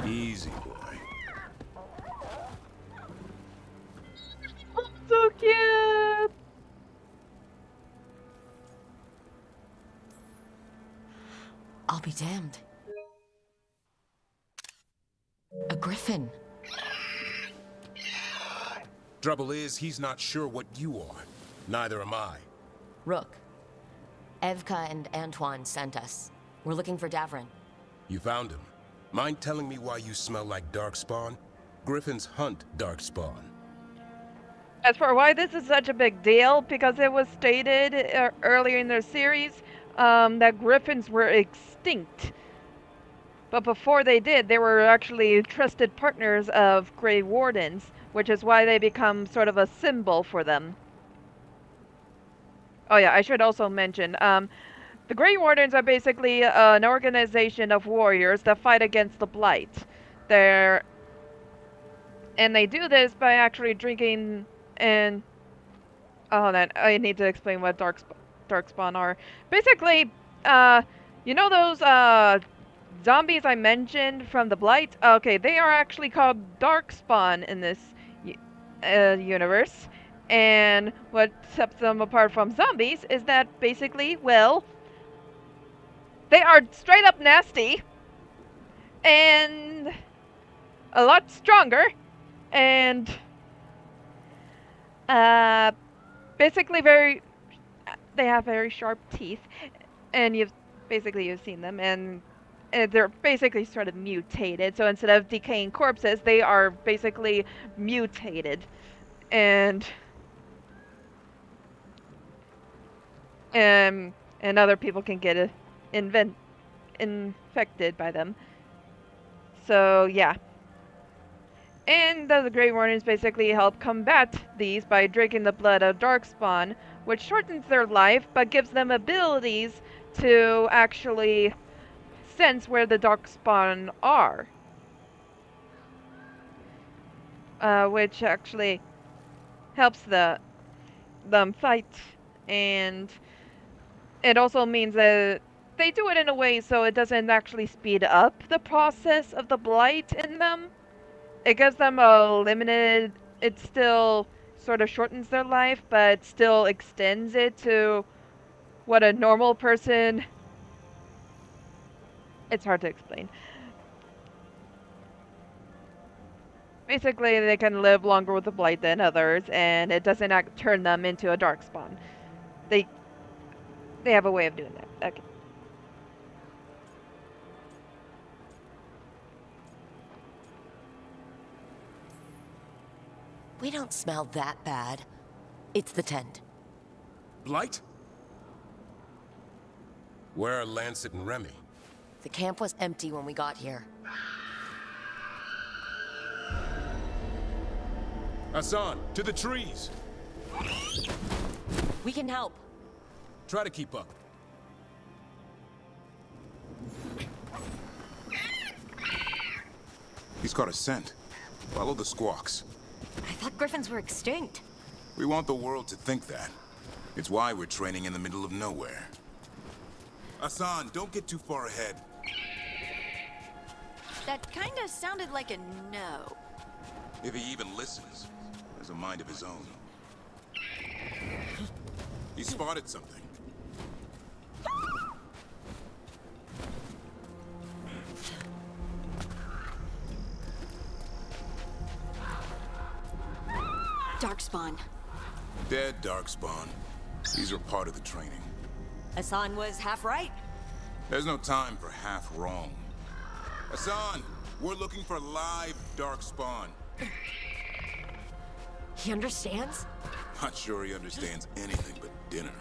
Easy, boy. So cute! I'll be damned. A griffin. Trouble is, he's not sure what you are. Neither am I. Rook. Evka and Antoine sent us. We're looking for Davrin. You found him. Mind telling me why you smell like Darkspawn? Griffins hunt Darkspawn. As for why this is such a big deal, because it was stated earlier in their series that griffins were extinct. But before they did, they were actually trusted partners of Grey Wardens, which is why they become sort of a symbol for them. Oh yeah, I should also mention, the Grey Wardens are basically an organization of warriors that fight against the Blight. And they do this by actually drinking and... Oh, hold on, I need to explain what Darkspawn are. Basically, you know those zombies I mentioned from the Blight? Okay, they are actually called Darkspawn in this universe. And what sets them apart from zombies is that basically, well, they are straight up nasty. and a lot stronger, and basically they have very sharp teeth, and you've seen them, and they're basically sort of mutated. So instead of decaying corpses, they are basically mutated, and other people can get infected by them. So yeah. And the Grey Wardens basically help combat these by drinking the blood of Darkspawn, which shortens their life but gives them abilities to actually sense where the Darkspawn are. Which actually helps them fight, and it also means that they do it in a way so it doesn't actually speed up the process of the blight in them. It gives them a limited, it still sort of shortens their life, but still extends it to what a normal person, it's hard to explain. Basically, they can live longer with the blight than others, and it doesn't turn them into a Darkspawn. They have a way of doing that. Okay. We don't smell that bad. It's the tent. Blight? Where are Lancet and Remy? The camp was empty when we got here. Hassan, to the trees! We can help. Try to keep up. He's caught a scent. Follow the squawks. I thought griffins were extinct. We want the world to think that. It's why we're training in the middle of nowhere. Hassan, don't get too far ahead. That kinda sounded like a no. If he even listens, has a mind of his own. He spotted something. Darkspawn. Dead Darkspawn. These are part of the training. Hassan was half right. There's no time for half wrong. Hassan, we're looking for live Darkspawn. He understands? Not sure he understands anything but dinner.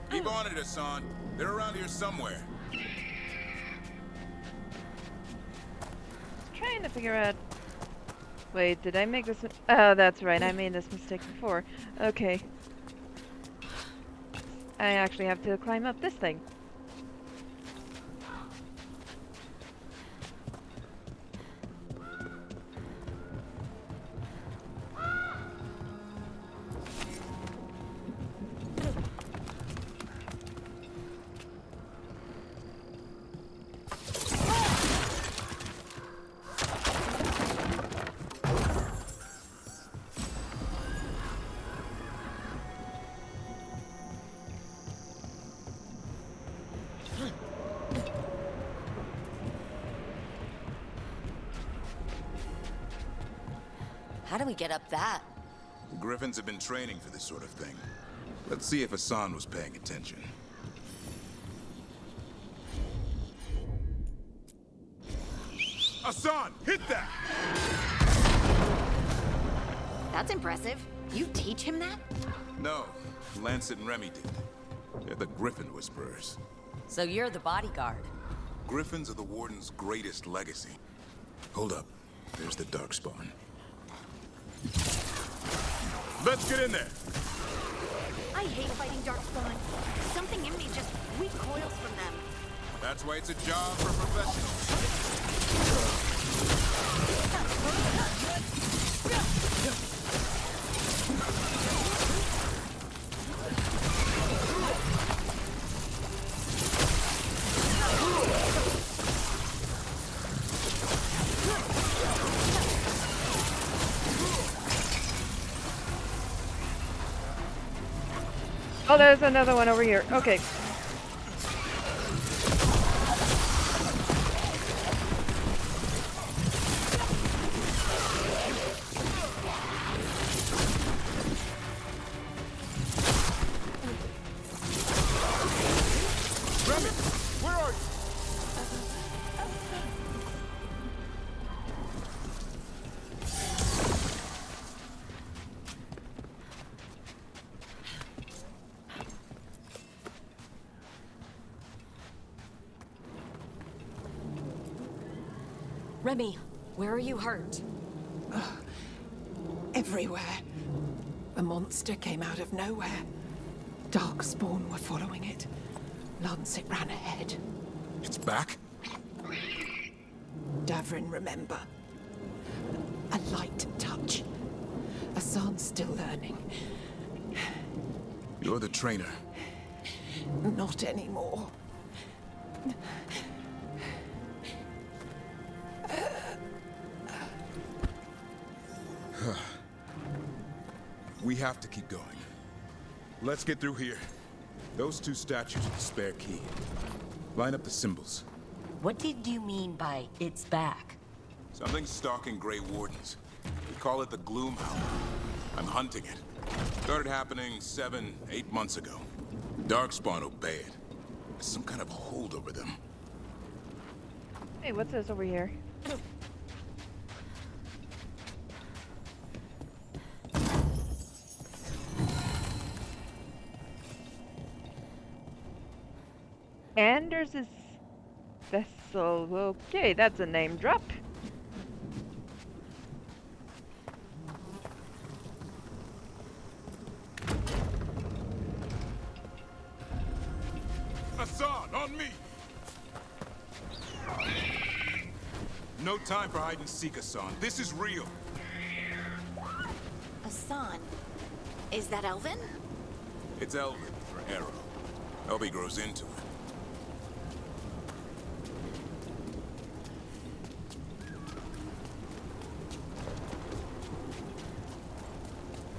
Keep on it, Hassan. They're around here somewhere. Trying to figure out. Wait, did I make this? Oh, that's right. I made this mistake before. Okay. I actually have to climb up this thing. How do we get up that? The Griffins have been training for this sort of thing. Let's see if Hassan was paying attention. Hassan, hit that! That's impressive. You teach him that? No, Lancet and Remy did. They're the Griffin Whisperers. So you're the bodyguard. Griffins are the Warden's greatest legacy. Hold up. There's the Darkspawn. Let's get in there! I hate fighting Darkspawn. Something in me just recoils from them. That's why it's a job for professionals. Oh, there's another one over here. Okay. Remy, where are you hurt? Everywhere. A monster came out of nowhere. Darkspawn were following it. Lancet ran ahead. It's back? Davrin, remember. A light touch. Hassan's still learning. You're the trainer. Not anymore. We have to keep going. Let's get through here. Those two statues are the spare key. Line up the symbols. What did you mean by it's back? Something's stalking Grey Wardens. We call it the Gloomhound. I'm hunting it. Started happening 7, 8 months ago. Darkspawn obey it. There's some kind of hold over them. Hey, what's this over here? Anders' vessel. Okay, that's a name drop. Hassan, on me! No time for hide and seek, Hassan. This is real. Hassan. Is that Elvin? It's Elvin for Arrow. Elby grows into it.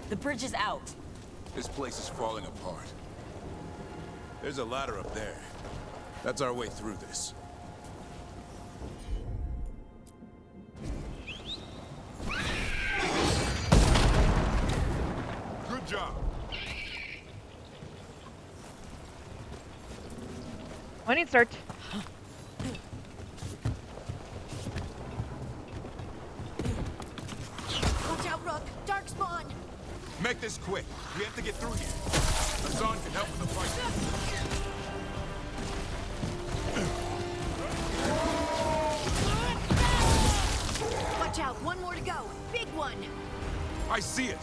The bridge is out. This place is falling apart. There's a ladder up there. That's our way through this. Good job. When it starts. Watch out, Rook! Darkspawn! Make this quick. We have to get through here. Hassan can help with the fight. Watch out! One more to go! Big one! I see it.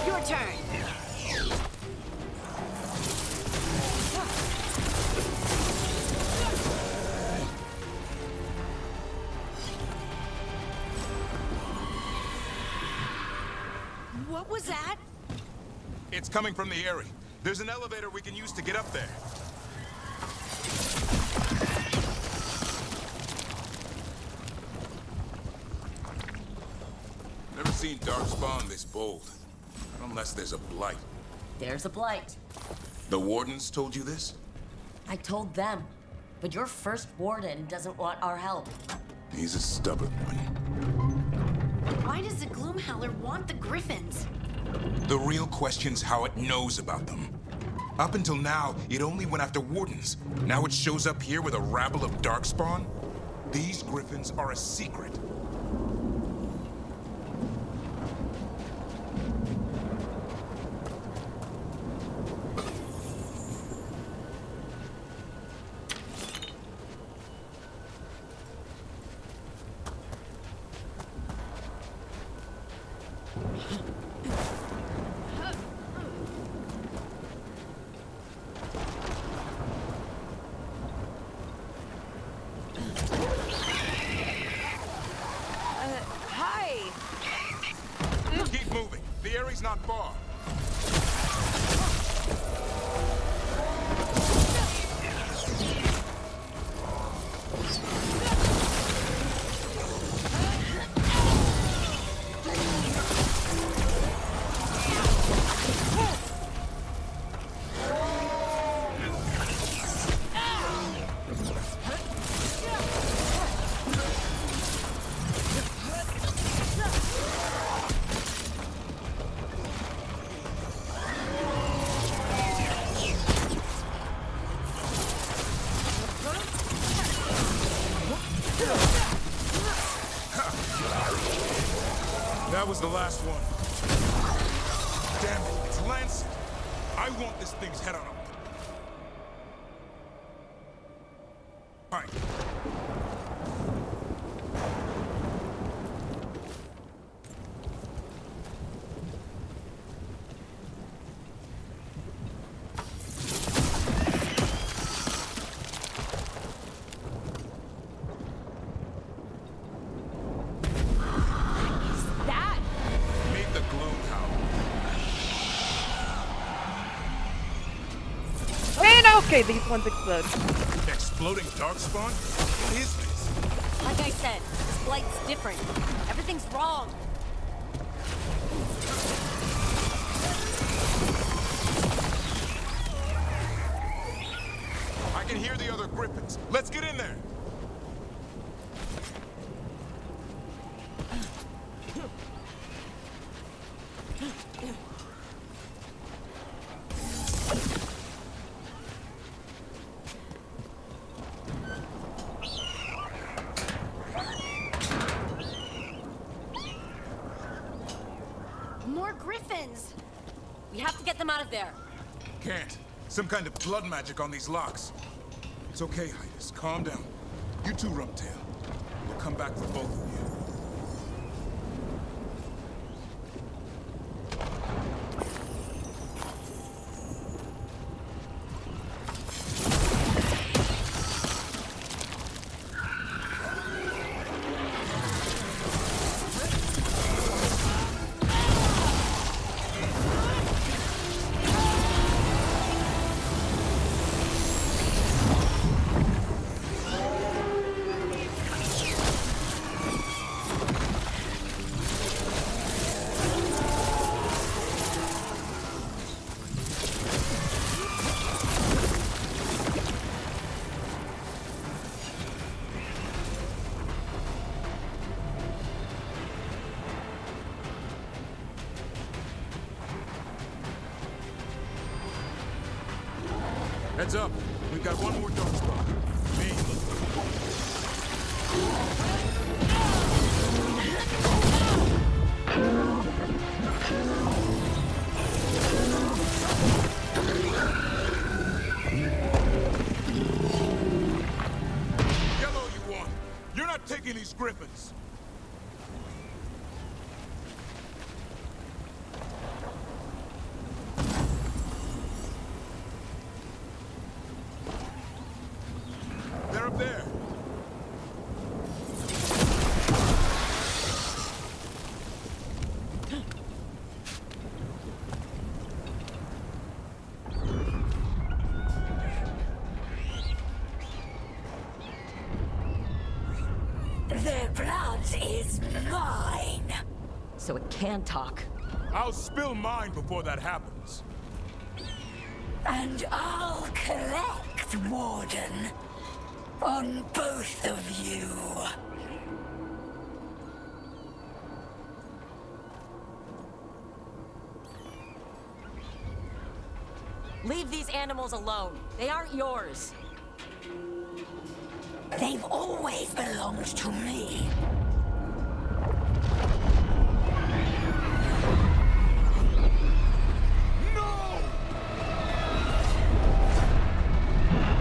Your turn! What was that? It's coming from the Eyrie. There's an elevator we can use to get up there. Never seen Darkspawn this bold. Unless there's a blight. There's a blight. The Wardens told you this? I told them. But your first warden doesn't want our help. He's a stubborn one. Why does the Gloomhowler want the Griffins? The real question's how it knows about them. Up until now, it only went after Wardens. Now it shows up here with a rabble of Darkspawn? These Griffins are a secret. That was the last one. Damn it, it's Lancet. I want this thing's head on a... Fine. Okay, these ones explode. Exploding darkspawn? What is this? Like I said, this blight's different. Everything's wrong. I can hear the other griffins. Let's get in there. More griffins! We have to get them out of there. Can't. Some kind of blood magic on these locks. It's okay, Hydas. Calm down. You too, Rumtail. We'll come back for both of you. Heads up. We've got one more dark spot. Me, Yellow, you won. You're not taking these griffins. They're up there. Their blood is mine. So it can talk. I'll spill mine before that happens. And I'll collect, Warden. On both of you. Leave these animals alone. They aren't yours. They've always belonged to me.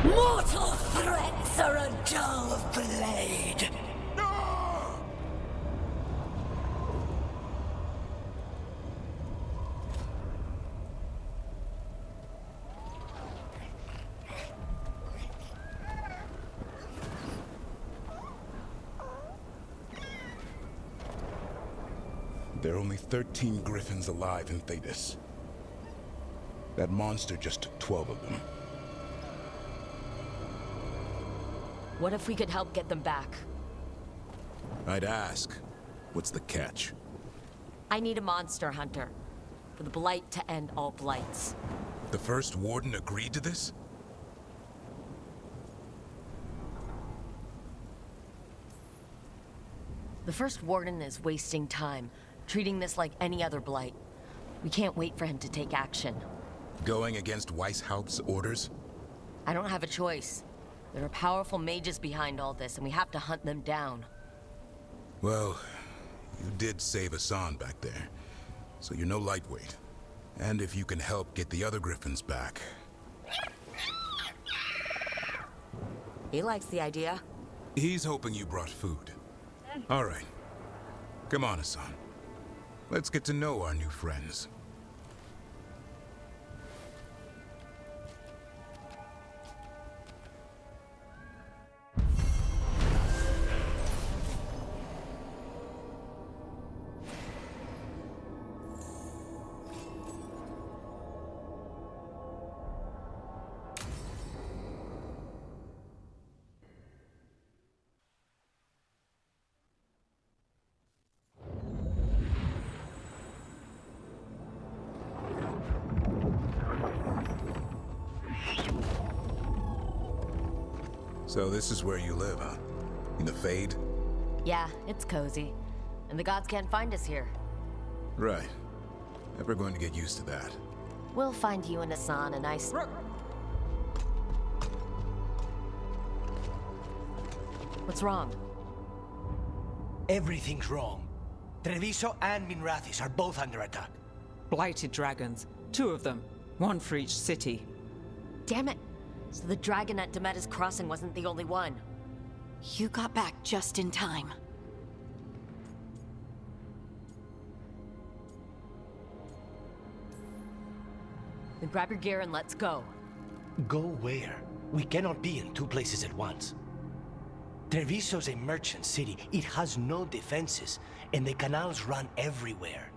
Mortal threats are a dull blade. There are only 13 griffins alive in Thetis. That monster just took 12 of them. What if we could help get them back? I'd ask. What's the catch? I need a monster hunter. For the Blight to end all blights. The first warden agreed to this? The first warden is wasting time, treating this like any other blight. We can't wait for him to take action. Going against Weishaupt's orders? I don't have a choice. There are powerful mages behind all this, and we have to hunt them down. Well, You did save Hassan back there, so you're no lightweight. And if you can help get the other Griffins back... He likes the idea. He's hoping you brought food. All right. Come on, Hassan. Let's get to know our new friends. So this is where you live, huh? In the Fade? Yeah, it's cozy. And the gods can't find us here. Right. Never going to get used to that. We'll find you and Hassan a nice... What's wrong? Everything's wrong. Treviso and Minrathis are both under attack. Blighted dragons. 2 of them. 1 for each city. Damn it! So the dragon at Demeter's Crossing wasn't the only one. You got back just in time. Then grab your gear and let's go. Go where? We cannot be in 2 places at once. Treviso's a merchant city. It has no defenses, and the canals run everywhere.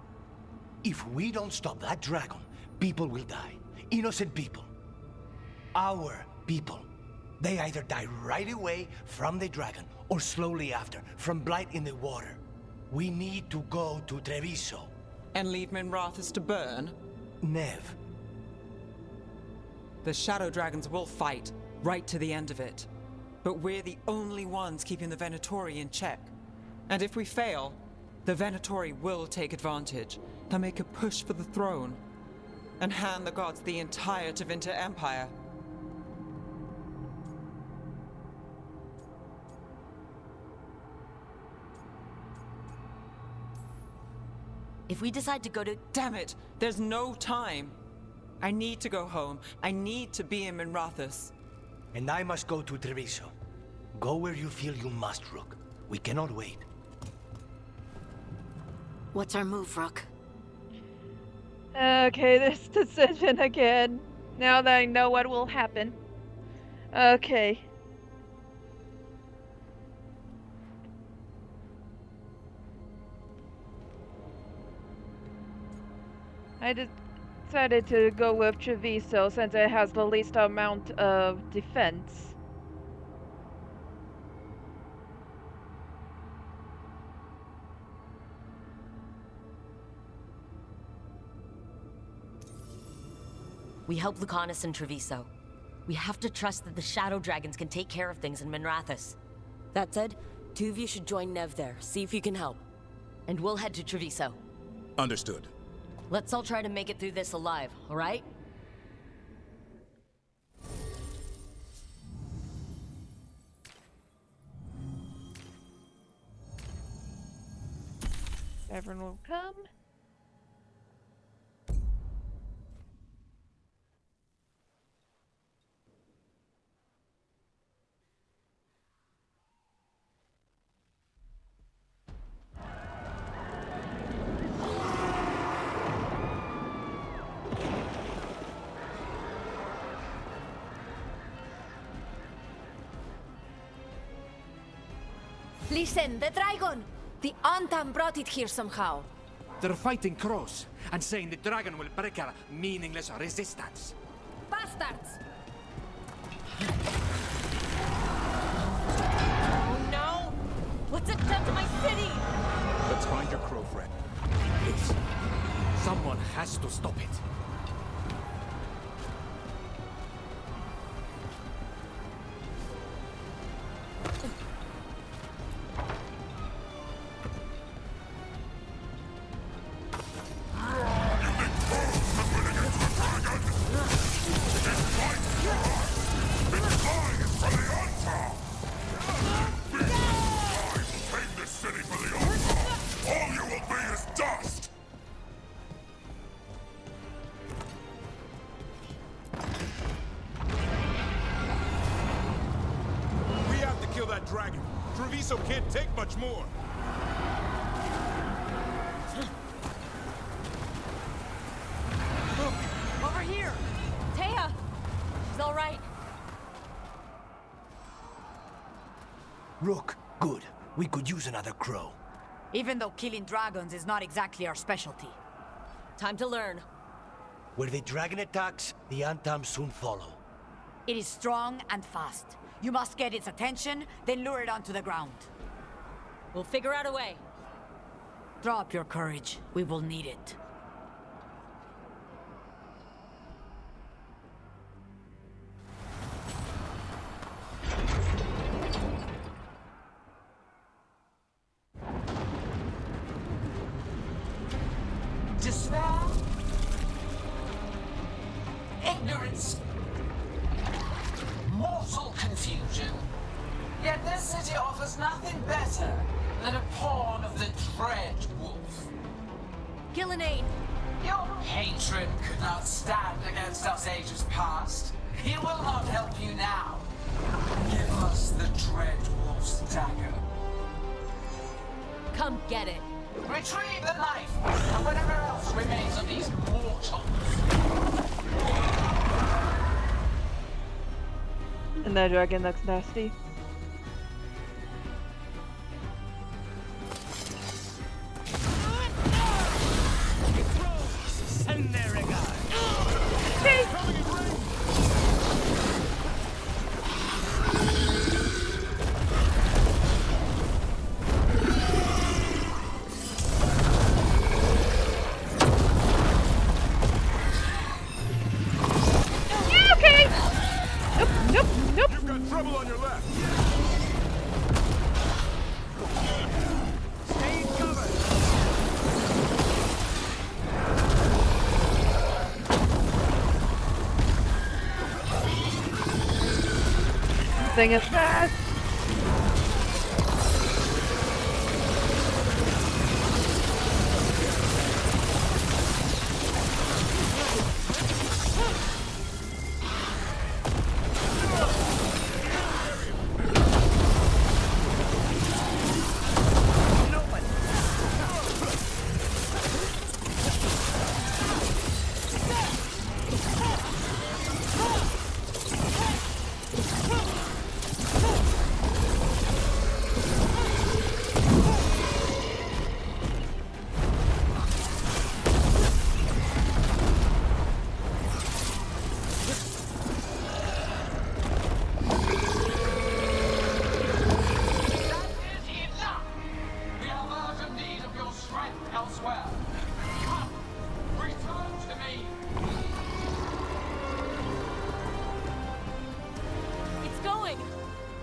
If we don't stop that dragon, people will die. Innocent people. Our people. They either die right away from the dragon, or slowly after, from blight in the water. We need to go to Treviso. And leave Minrathis to burn? Nev. The Shadow Dragons will fight, right to the end of it. But we're the only ones keeping the Venatori in check. And if we fail, the Venatori will take advantage. They'll make a push for the throne. And hand the gods the entire Tevinter Empire. If we decide to go to... Damn it! There's no time! I need to go home. I need to be in Minrathis. And I must go to Treviso. Go where you feel you must, Rook. We cannot wait. What's our move, Rook? Okay, this decision again. Now that I know what will happen. Okay. I decided to go with Treviso since it has the least amount of defense. We help Lucanus and Treviso. We have to trust that the Shadow Dragons can take care of things in Minrathis. That said, 2 of you should join Nev there, see if you can help. And we'll head to Treviso. Understood. Let's all try to make it through this alive, alright? Everyone will come. Listen, the dragon! The Antam brought it here somehow. They're fighting crows and saying the dragon will break our meaningless resistance. Bastards! Oh no! What's it done to my city? Let's find your crow friend. Please. Someone has to stop it. that dragon. Treviso can't take much more. Over here! Taya! She's all right. Rook, good. We could use another crow. Even though killing dragons is not exactly our specialty. Time to learn. Where the dragon attacks, the Antam soon follow. It is strong and fast. You must get its attention, then lure it onto the ground. We'll figure out a way. Drop your courage. We will need it. Despair, ignorance, mortal confusion. Yet this city offers nothing better than a pawn of the Dread Wolf. Gillenane! Your patron could not stand against us ages past. He will not help you now. Give us the Dread Wolf's dagger. Come get it. Retrieve the knife, and whatever else remains of these mortals. And that dragon looks nasty. And there it goes. You've got trouble on your left. Stay covered. Thing is fast.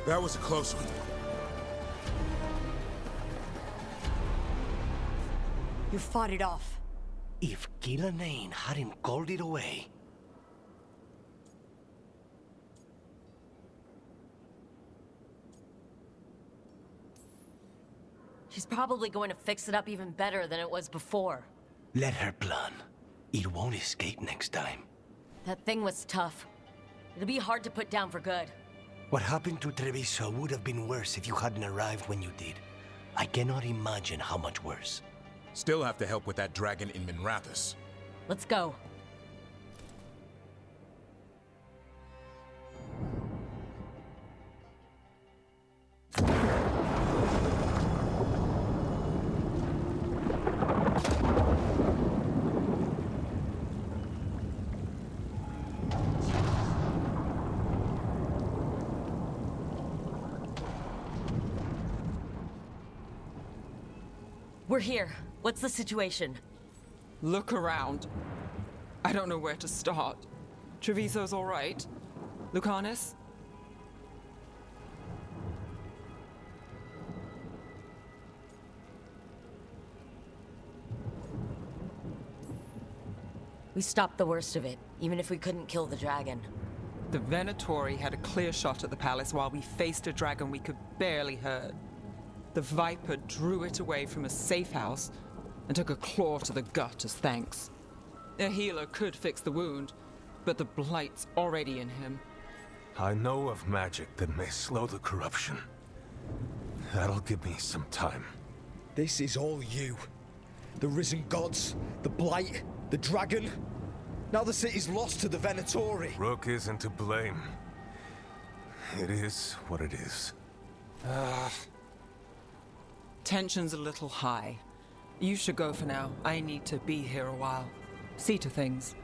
That was a close one. You fought it off. If Gillenane hadn't called it away... She's probably going to fix it up even better than it was before. Let her plan. It won't escape next time. That thing was tough. It'll be hard to put down for good. What happened to Treviso would have been worse if you hadn't arrived when you did. I cannot imagine how much worse. Still have to help with that dragon in Minrathous. Let's go. We're here. What's the situation? Look around. I don't know where to start. Treviso's all right. Lucanus? We stopped the worst of it, even if we couldn't kill the dragon. The Venatori had a clear shot at the palace while we faced a dragon we could barely hurt. The Viper drew it away from a safe house and took a claw to the gut as thanks. A healer could fix the wound, but the Blight's already in him. I know of magic that may slow the corruption. That'll give me some time. This is all you. The risen gods, the blight, the dragon. Now the city's lost to the Venatori. Rook isn't to blame. It is what it is. Tension's a little high. You should go for now. I need to be here a while. See to things.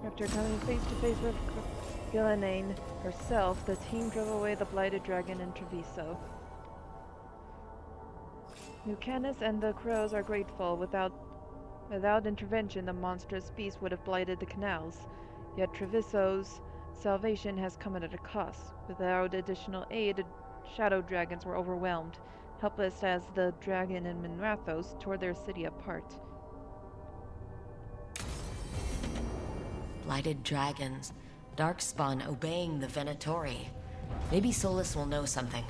After coming face to face with Ghilanane herself, the team drove away the blighted dragon in Treviso. Lucanus and the crows are grateful. Without intervention, the monstrous beast would have blighted the canals. Yet Treviso's salvation has come at a cost. Without additional aid, shadow dragons were overwhelmed, helpless as the dragon and Minrathos tore their city apart. Blighted dragons, Darkspawn obeying the Venatori. Maybe Solus will know something.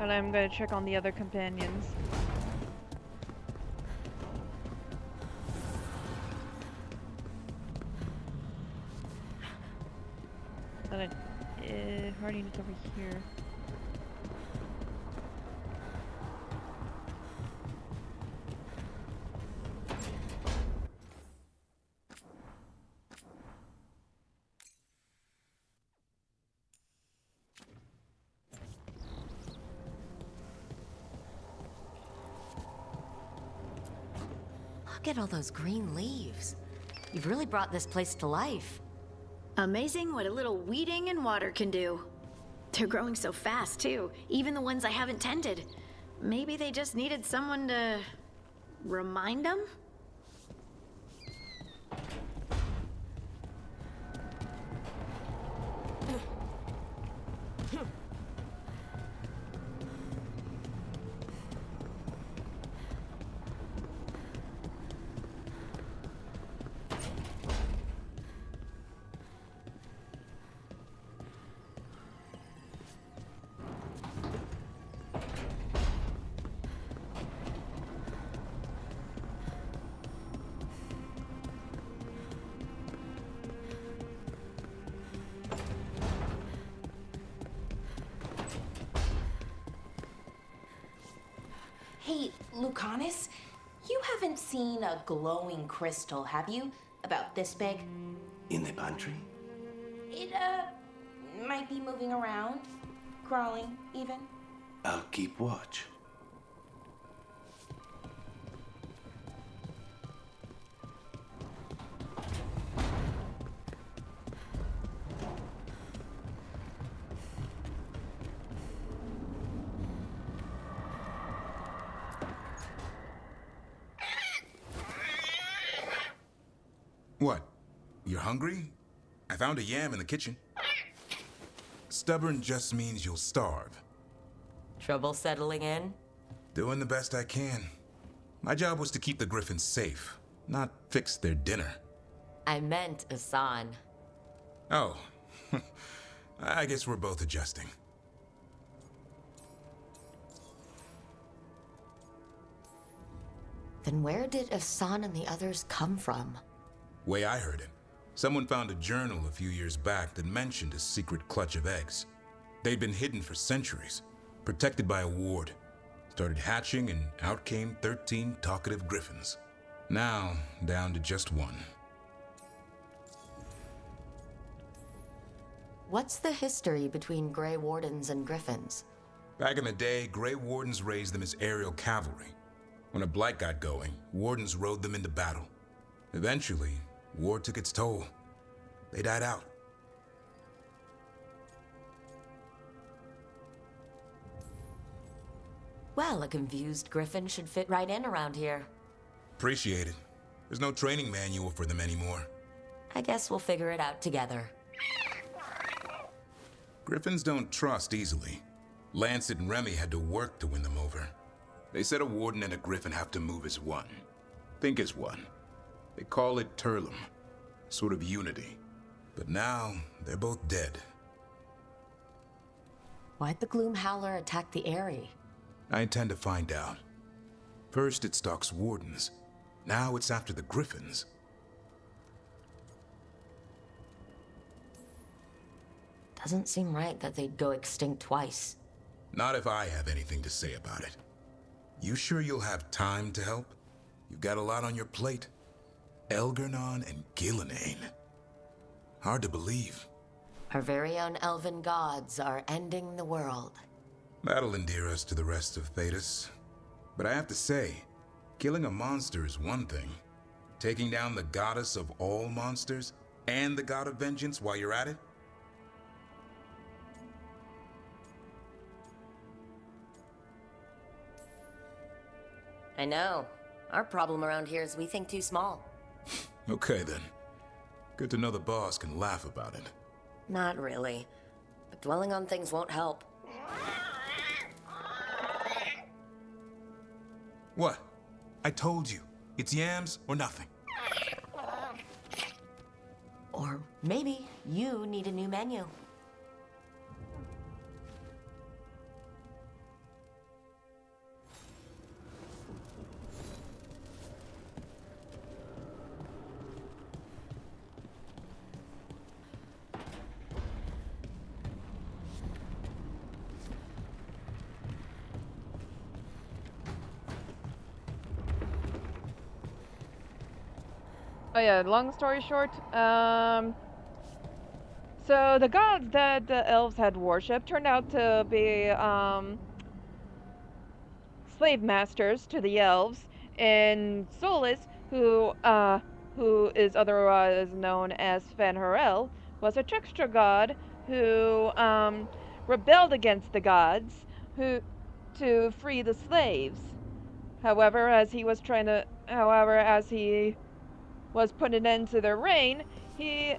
And I'm going to check on the other companions. And Harding is over here. Look at all those green leaves. You've really brought this place to life. Amazing what a little weeding and water can do. They're growing so fast, too. Even the ones I haven't tended. Maybe they just needed someone to remind them? Hey, Lucanus, you haven't seen a glowing crystal, have you? About this big? In the pantry? It, might be moving around. Crawling, even. I'll keep watch. What? You're hungry? I found a yam in the kitchen. Stubborn just means you'll starve. Trouble settling in? Doing the best I can. My job was to keep the Griffins safe, not fix their dinner. I meant Asan. Oh. I guess we're both adjusting. Then where did Asan and the others come from? Way I heard it, someone found a journal a few years back that mentioned a secret clutch of eggs. They'd been hidden for centuries, protected by a ward. Started hatching and out came 13 talkative griffins. Now, down to just one. What's the history between Grey Wardens and Griffins? Back in the day, Grey Wardens raised them as aerial cavalry. When a blight got going, Wardens rode them into battle. Eventually, war took its toll. They died out. Well, a confused Griffin should fit right in around here. Appreciate it. There's no training manual for them anymore. I guess we'll figure it out together. Griffins don't trust easily. Lancet and Remy had to work to win them over. They said a warden and a griffin have to move as one. Think as one. They call it Turlum, sort of unity. But now, they're both dead. Why'd the Gloom Howler attack the Eyrie? I intend to find out. First it stalks wardens. Now it's after the griffins. Doesn't seem right that they'd go extinct twice. Not if I have anything to say about it. You sure you'll have time to help? You've got a lot on your plate. Elgernon and Gillenane. Hard to believe. Our very own elven gods are ending the world. That'll endear us to the rest of Thedas. But I have to say, killing a monster is one thing. Taking down the goddess of all monsters and the god of vengeance while you're at it? I know. Our problem around here is we think too small. Okay then. Good to know the boss can laugh about it. Not really. But dwelling on things won't help. What? I told you. It's yams or nothing. Or maybe you need a new menu. Oh yeah, long story short, so the gods that the elves had worshipped turned out to be, slave masters to the elves, and Solus, who is otherwise known as Sven Harel, was a trickster god who, rebelled against the gods, to free the slaves. However, as he was put an end to their reign, he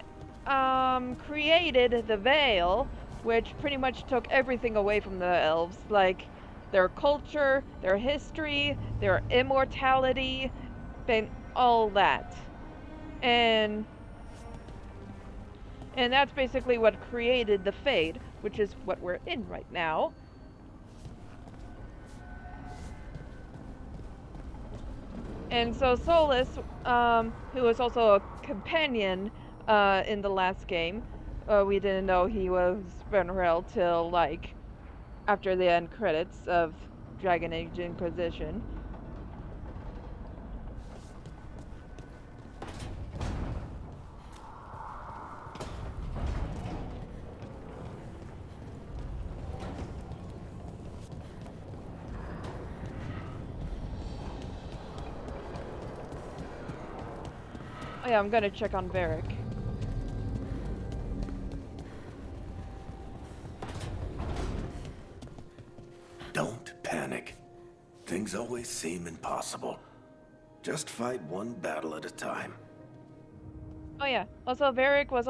created the Veil, which pretty much took everything away from the elves, like their culture, their history, their immortality, and all that. And that's basically what created the Fade, which is what we're in right now. And so Solus, who was also a companion in the last game, we didn't know he was Venerel till like after the end credits of Dragon Age Inquisition. Oh yeah, I'm gonna check on Varric. Don't panic. Things always seem impossible. Just fight one battle at a time. Oh yeah, also Varric was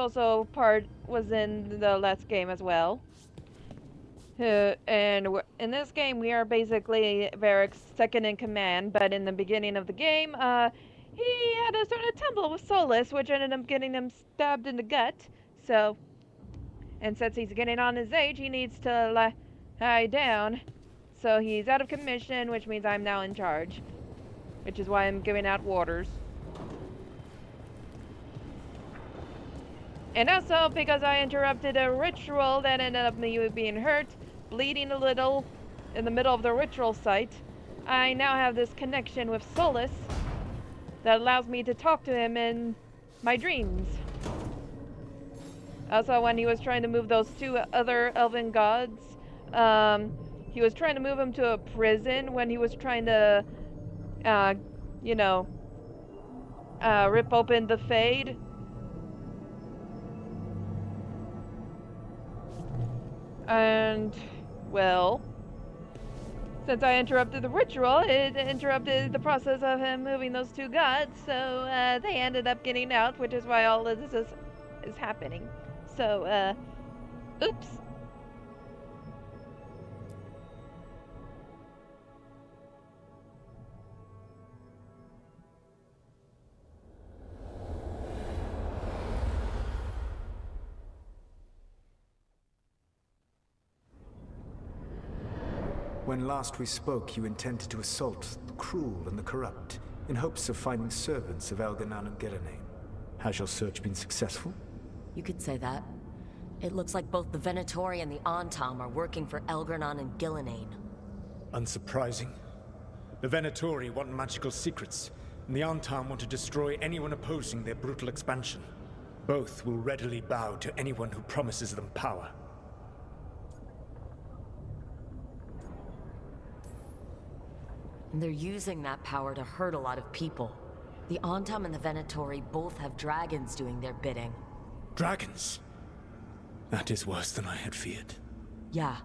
in the last game as well. And in this game we are basically Varric's second in command, but in the beginning of the game, he had a sort of tumble with Solus, which ended up getting him stabbed in the gut. So, And since he's getting on his age, he needs to lie down. So he's out of commission, which means I'm now in charge. Which is why I'm giving out orders. And also because I interrupted a ritual that ended up me being hurt, bleeding a little in the middle of the ritual site, I now have this connection with Solus that allows me to talk to him in my dreams. Also, when he was trying to move those two other elven gods, he was trying to move them to a prison when he was trying to, rip open the Fade. And, well, since I interrupted the ritual, it interrupted the process of him moving those two gods, so they ended up getting out, which is why all of this is happening. So, oops. When last we spoke, you intended to assault the cruel and the corrupt, in hopes of finding servants of Elganan and Gillenane. Has your search been successful? You could say that. It looks like both the Venatori and the Antam are working for Elganan and Gillenane. Unsurprising. The Venatori want magical secrets, and the Antam want to destroy anyone opposing their brutal expansion. Both will readily bow to anyone who promises them power. And they're using that power to hurt a lot of people. The Antam and the Venatori both have dragons doing their bidding. Dragons? That is worse than I had feared. Yeah.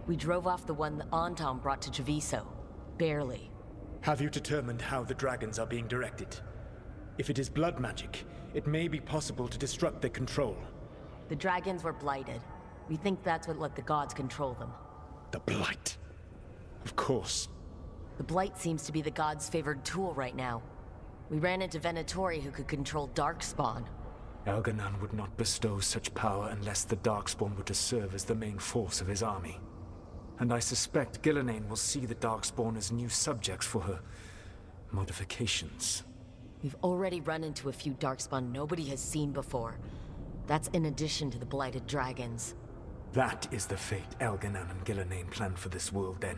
We drove off the one the Antam brought to Treviso. Barely. Have you determined how the dragons are being directed? If it is blood magic, it may be possible to disrupt their control. The dragons were blighted. We think that's what let the gods control them. The Blight. Of course. The Blight seems to be the gods' favored tool right now. We ran into Venatori who could control Darkspawn. Elganan would not bestow such power unless the Darkspawn were to serve as the main force of his army. And I suspect Gillenane will see the Darkspawn as new subjects for her modifications. We've already run into a few Darkspawn nobody has seen before. That's in addition to the blighted dragons. That is the fate Elganan and Gillenane planned for this world then.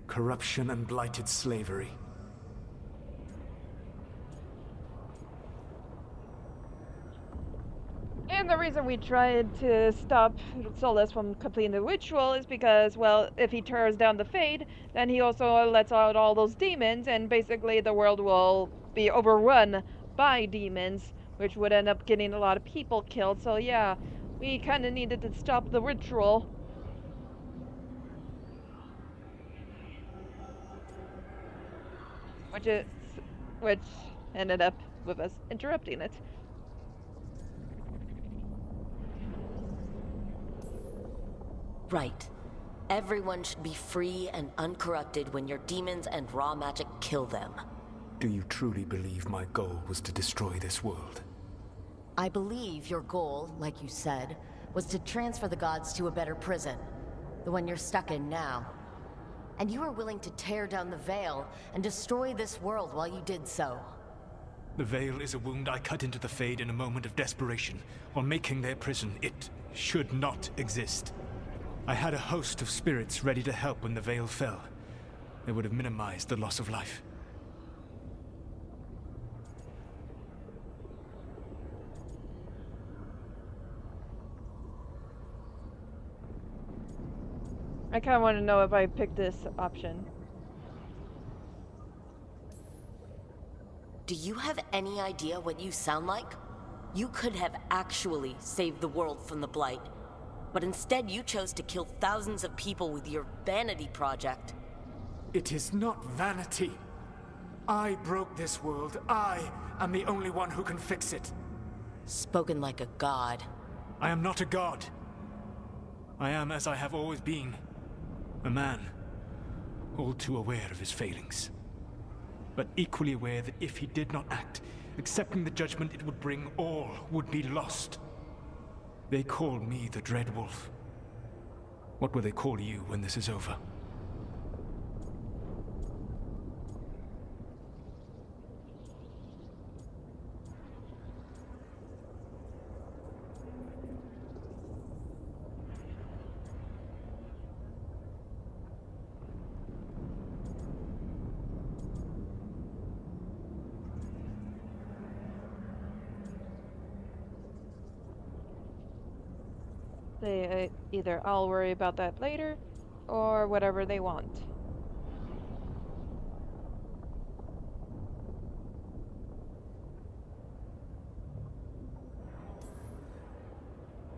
Corruption and blighted slavery. And the reason we tried to stop Solus from completing the ritual is because, well, if he tears down the Fade, then he also lets out all those demons, and basically the world will be overrun by demons, which would end up getting a lot of people killed. So yeah, we kind of needed to stop the ritual. Which ended up with us interrupting it. Right. Everyone should be free and uncorrupted when your demons and raw magic kill them. Do you truly believe my goal was to destroy this world? I believe your goal, like you said, was to transfer the gods to a better prison. The one you're stuck in now. And you were willing to tear down the Veil and destroy this world while you did so. The Veil is a wound I cut into the Fade in a moment of desperation, while making their prison. It should not exist. I had a host of spirits ready to help when the Veil fell. They would have minimized the loss of life. I kind of want to know if I picked this option. Do you have any idea what you sound like? You could have actually saved the world from the Blight. But instead you chose to kill thousands of people with your vanity project. It is not vanity. I broke this world. I am the only one who can fix it. Spoken like a god. I am not a god. I am as I have always been. A man, all too aware of his failings. But equally aware that if he did not act, accepting the judgment it would bring, all would be lost. They call me the Dread Wolf. What will they call you when this is over? They either I'll worry about that later, or whatever they want.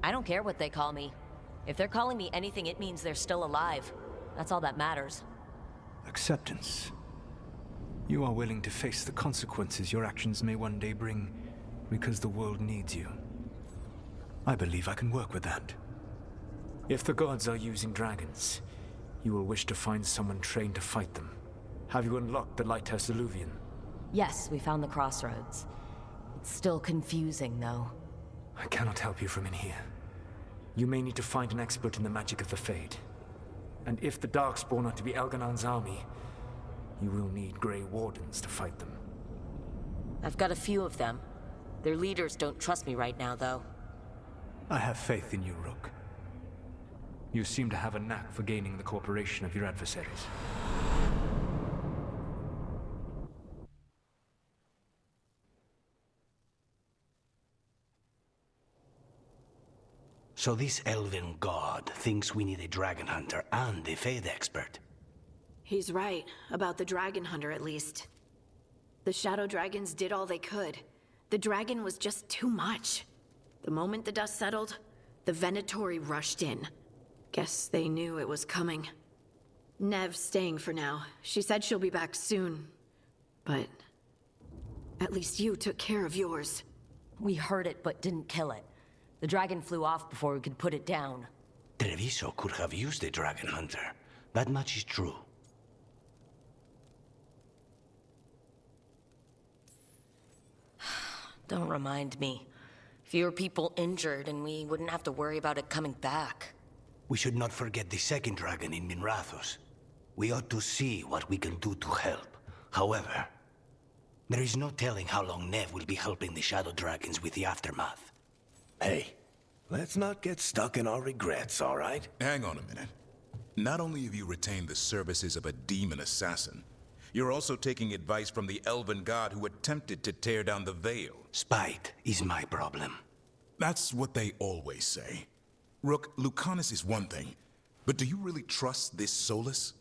I don't care what they call me. If they're calling me anything, it means they're still alive. That's all that matters. Acceptance. You are willing to face the consequences your actions may one day bring because the world needs you. I believe I can work with that. If the gods are using dragons, you will wish to find someone trained to fight them. Have you unlocked the Lighthouse Illuvian? Yes, we found the crossroads. It's still confusing, though. I cannot help you from in here. You may need to find an expert in the magic of the Fade. And if the Darkspawn are to be Elganon's army, you will need Grey Wardens to fight them. I've got a few of them. Their leaders don't trust me right now, though. I have faith in you, Rook. You seem to have a knack for gaining the cooperation of your adversaries. So this elven god thinks we need a dragon hunter and a Fade expert. He's right, about the dragon hunter at least. The shadow dragons did all they could. The dragon was just too much. The moment the dust settled, the Venatori rushed in. Guess they knew it was coming. Nev's staying for now. She said she'll be back soon. But at least you took care of yours. We heard it, but didn't kill it. The dragon flew off before we could put it down. Treviso could have used a dragon hunter. That much is true. Don't remind me. Fewer people injured, and we wouldn't have to worry about it coming back. We should not forget the second dragon in Minrathos. We ought to see what we can do to help. However, there is no telling how long Nev will be helping the Shadow Dragons with the aftermath. Hey, let's not get stuck in our regrets, all right? Hang on a minute. Not only have you retained the services of a demon assassin, you're also taking advice from the elven god who attempted to tear down the Veil. Spite is my problem. That's what they always say. Rook, Lucanus is one thing, but do you really trust this Solus?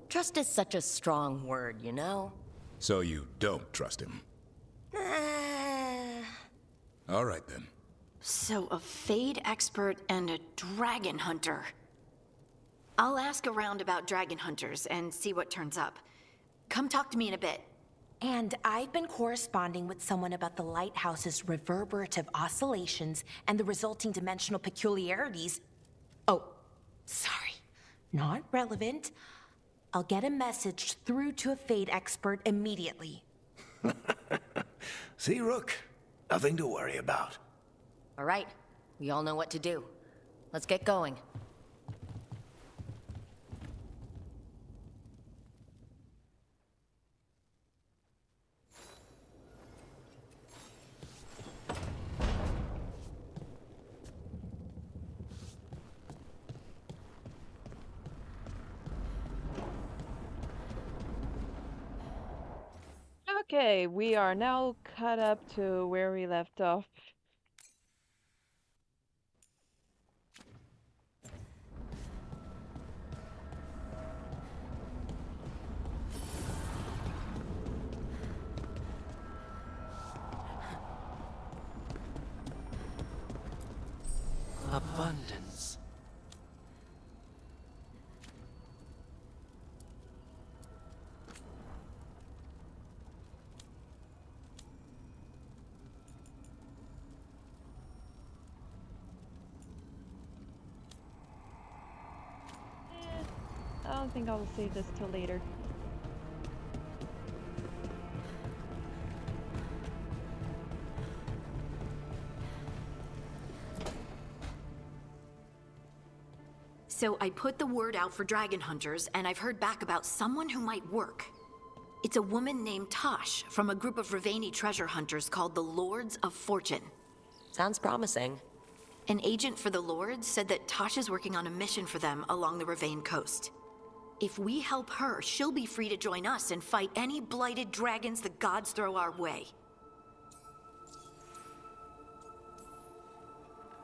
Trust is such a strong word, you know? So you don't trust him? All right, then. So a Fade expert and a dragon hunter. I'll ask around about dragon hunters and see what turns up. Come talk to me in a bit. And I've been corresponding with someone about the lighthouse's reverberative oscillations and the resulting dimensional peculiarities. Oh, sorry. Not relevant. I'll get a message through to a Fade expert immediately. See, Rook? Nothing to worry about. All right. We all know what to do. Let's get going. Okay, we are now caught up to where we left off. Abundance. I don't think I'll save this till later. So I put the word out for dragon hunters, and I've heard back about someone who might work. It's a woman named Tosh from a group of Ravani treasure hunters called the Lords of Fortune. Sounds promising. An agent for the Lords said that Tosh is working on a mission for them along the Ravane coast. If we help her, she'll be free to join us and fight any blighted dragons the gods throw our way.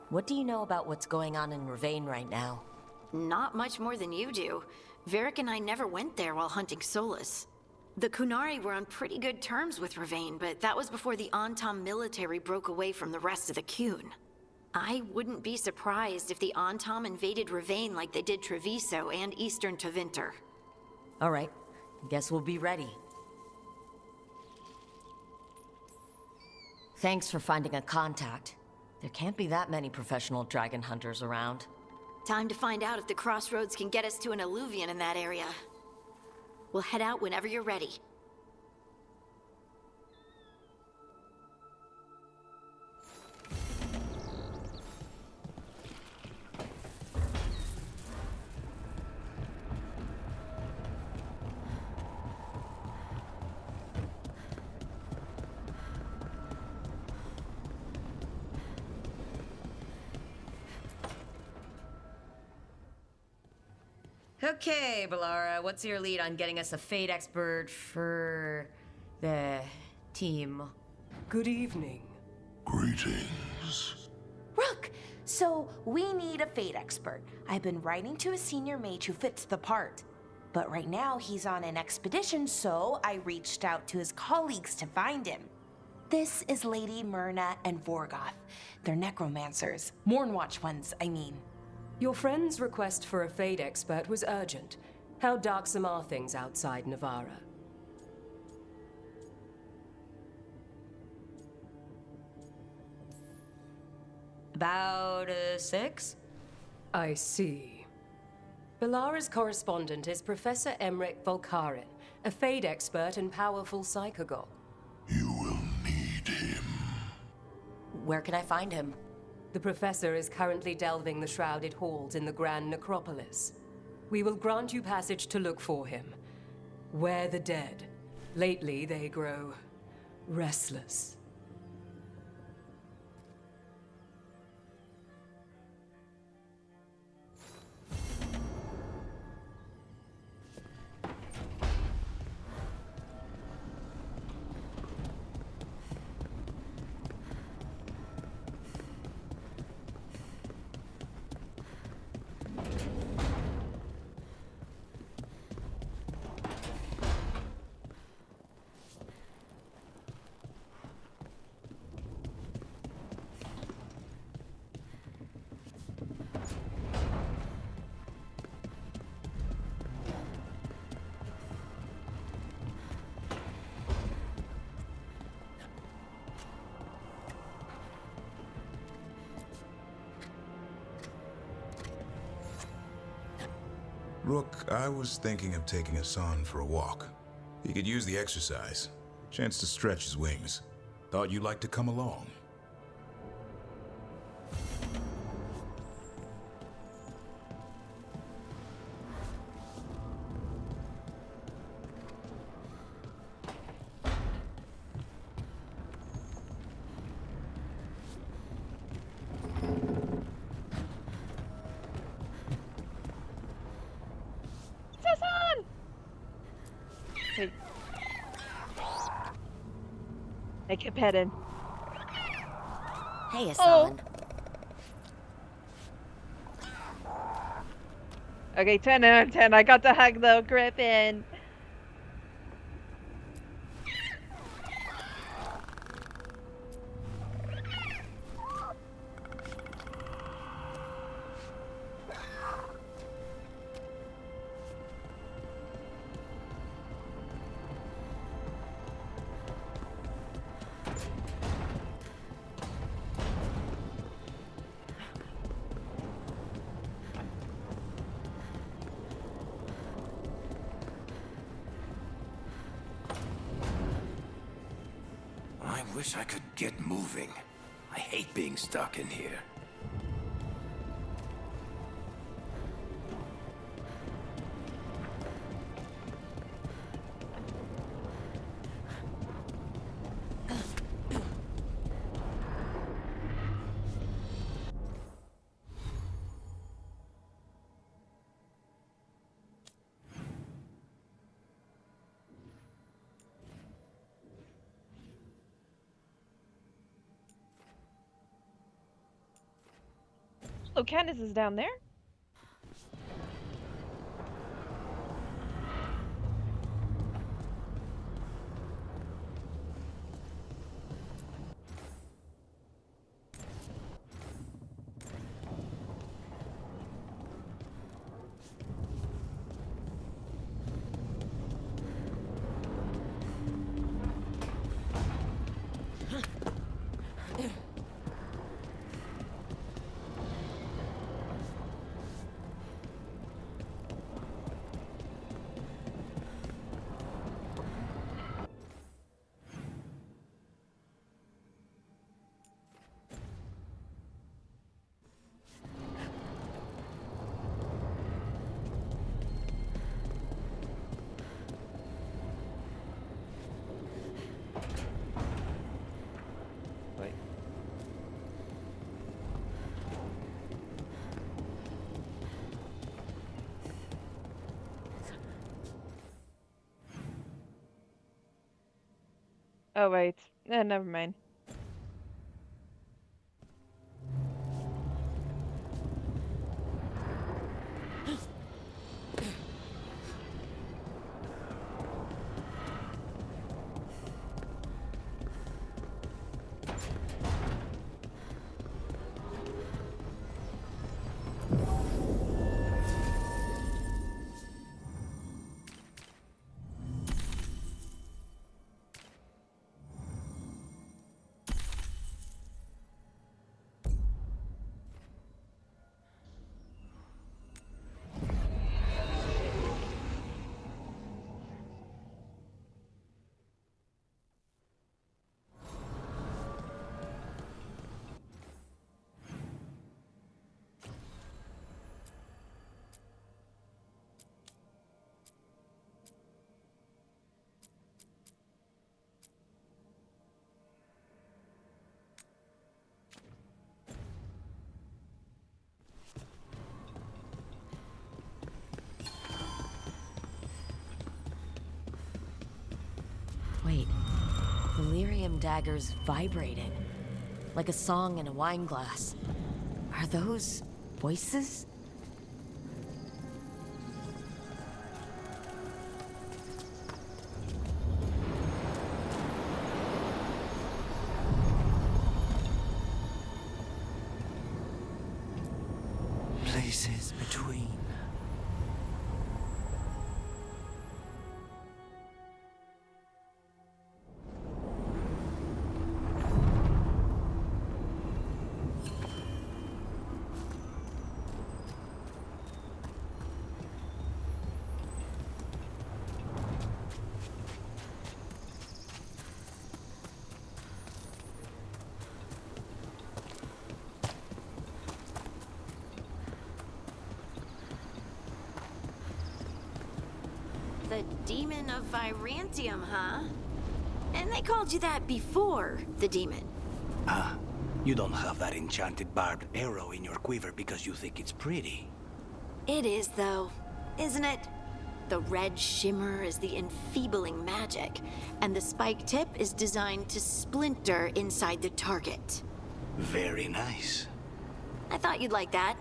What do you know about what's going on in Ravane right now? Not much more than you do. Varric and I never went there while hunting Solus. The Kunari were on pretty good terms with Ravane, but that was before the Antam military broke away from the rest of the Qun. I wouldn't be surprised if the Antam invaded Ravane like they did Treviso and Eastern Tevinter. All right, guess we'll be ready. Thanks for finding a contact. There can't be that many professional dragon hunters around. Time to find out if the crossroads can get us to an alluvion in that area. We'll head out whenever you're ready. Okay, Balara, what's your lead on getting us a Fate expert for the team? Good evening. Greetings. Rook, so we need a Fate expert. I've been writing to a senior mage who fits the part. But right now he's on an expedition, so I reached out to his colleagues to find him. This is Lady Myrna and Vorgoth. They're necromancers. Mournwatch ones, I mean. Your friend's request for a Fate expert was urgent. How darksome are things outside Navarra? About 6? I see. Balara's correspondent is Professor Emmerich Volkaren, a Fate expert and powerful psychogol. Where can I find him? The professor is currently delving the shrouded halls in the Grand Necropolis. We will grant you passage to look for him. Where the dead. Lately, they grow restless. Rook, I was thinking of taking Hassan for a walk. He could use the exercise. Chance to stretch his wings. Thought you'd like to come along. Make it petting. Hey, Hassan. Okay, 10 out of 10. I got to hug the griffin. I wish I could get moving. I hate being stuck in here. Oh, Candace is down there? Oh, wait. Never mind. Wait, Delirium daggers vibrating, like a song in a wine glass. Are those voices? Places between. The Demon of Virantium, huh? And they called you that before the demon. Ah, you don't have that enchanted barbed arrow in your quiver because you think it's pretty. It is, though, isn't it? The red shimmer is the enfeebling magic, and the spike tip is designed to splinter inside the target. Very nice. I thought you'd like that.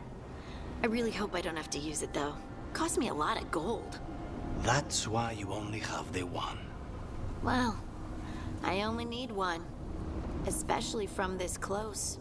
I really hope I don't have to use it, though. Cost me a lot of gold. That's why you only have the one. Well, I only need one. Especially from this close.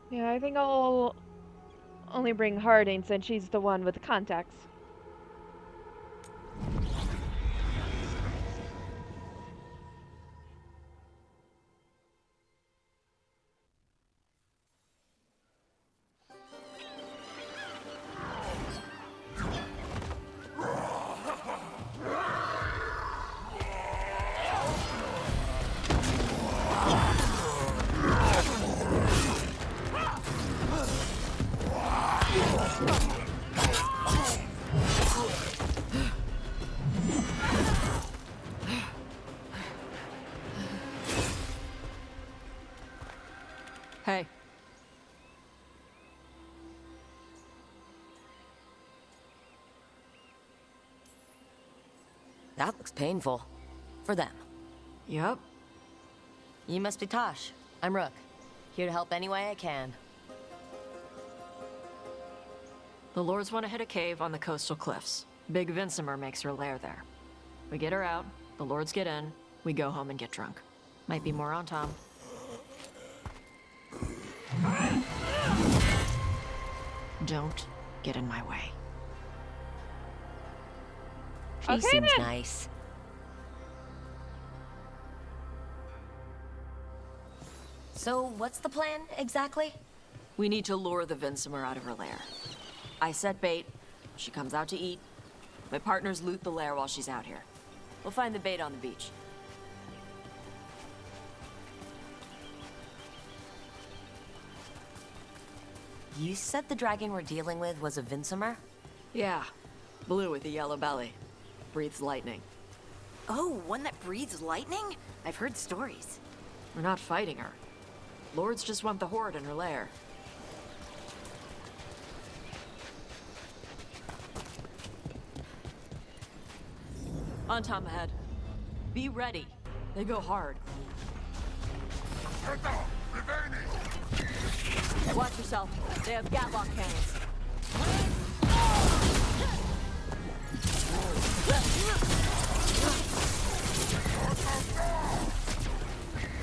Yeah, I think I'll only bring Harding since she's the one with the contacts. Hey. That looks painful. For them. Yup. You must be Tosh. I'm Rook. Here to help any way I can. The Lords want to hit a cave on the coastal cliffs. Big Vincimer makes her lair there. We get her out, the Lords get in, we go home and get drunk. Might be more on Tom. Don't get in my way. She Okay, seems then. nice. So, what's the plan, exactly? We need to lure the Vincimer out of her lair. I set bait, she comes out to eat. My partners loot the lair while she's out here. We'll find the bait on the beach. You said the dragon we're dealing with was a Vincimer? Yeah, blue with a yellow belly. Breathes lightning. Oh, one that breathes lightning? I've heard stories. We're not fighting her. Lords just want the Horde in her lair. On Tom ahead. Be ready. They go hard. Watch yourself. They have Gatlock cannons.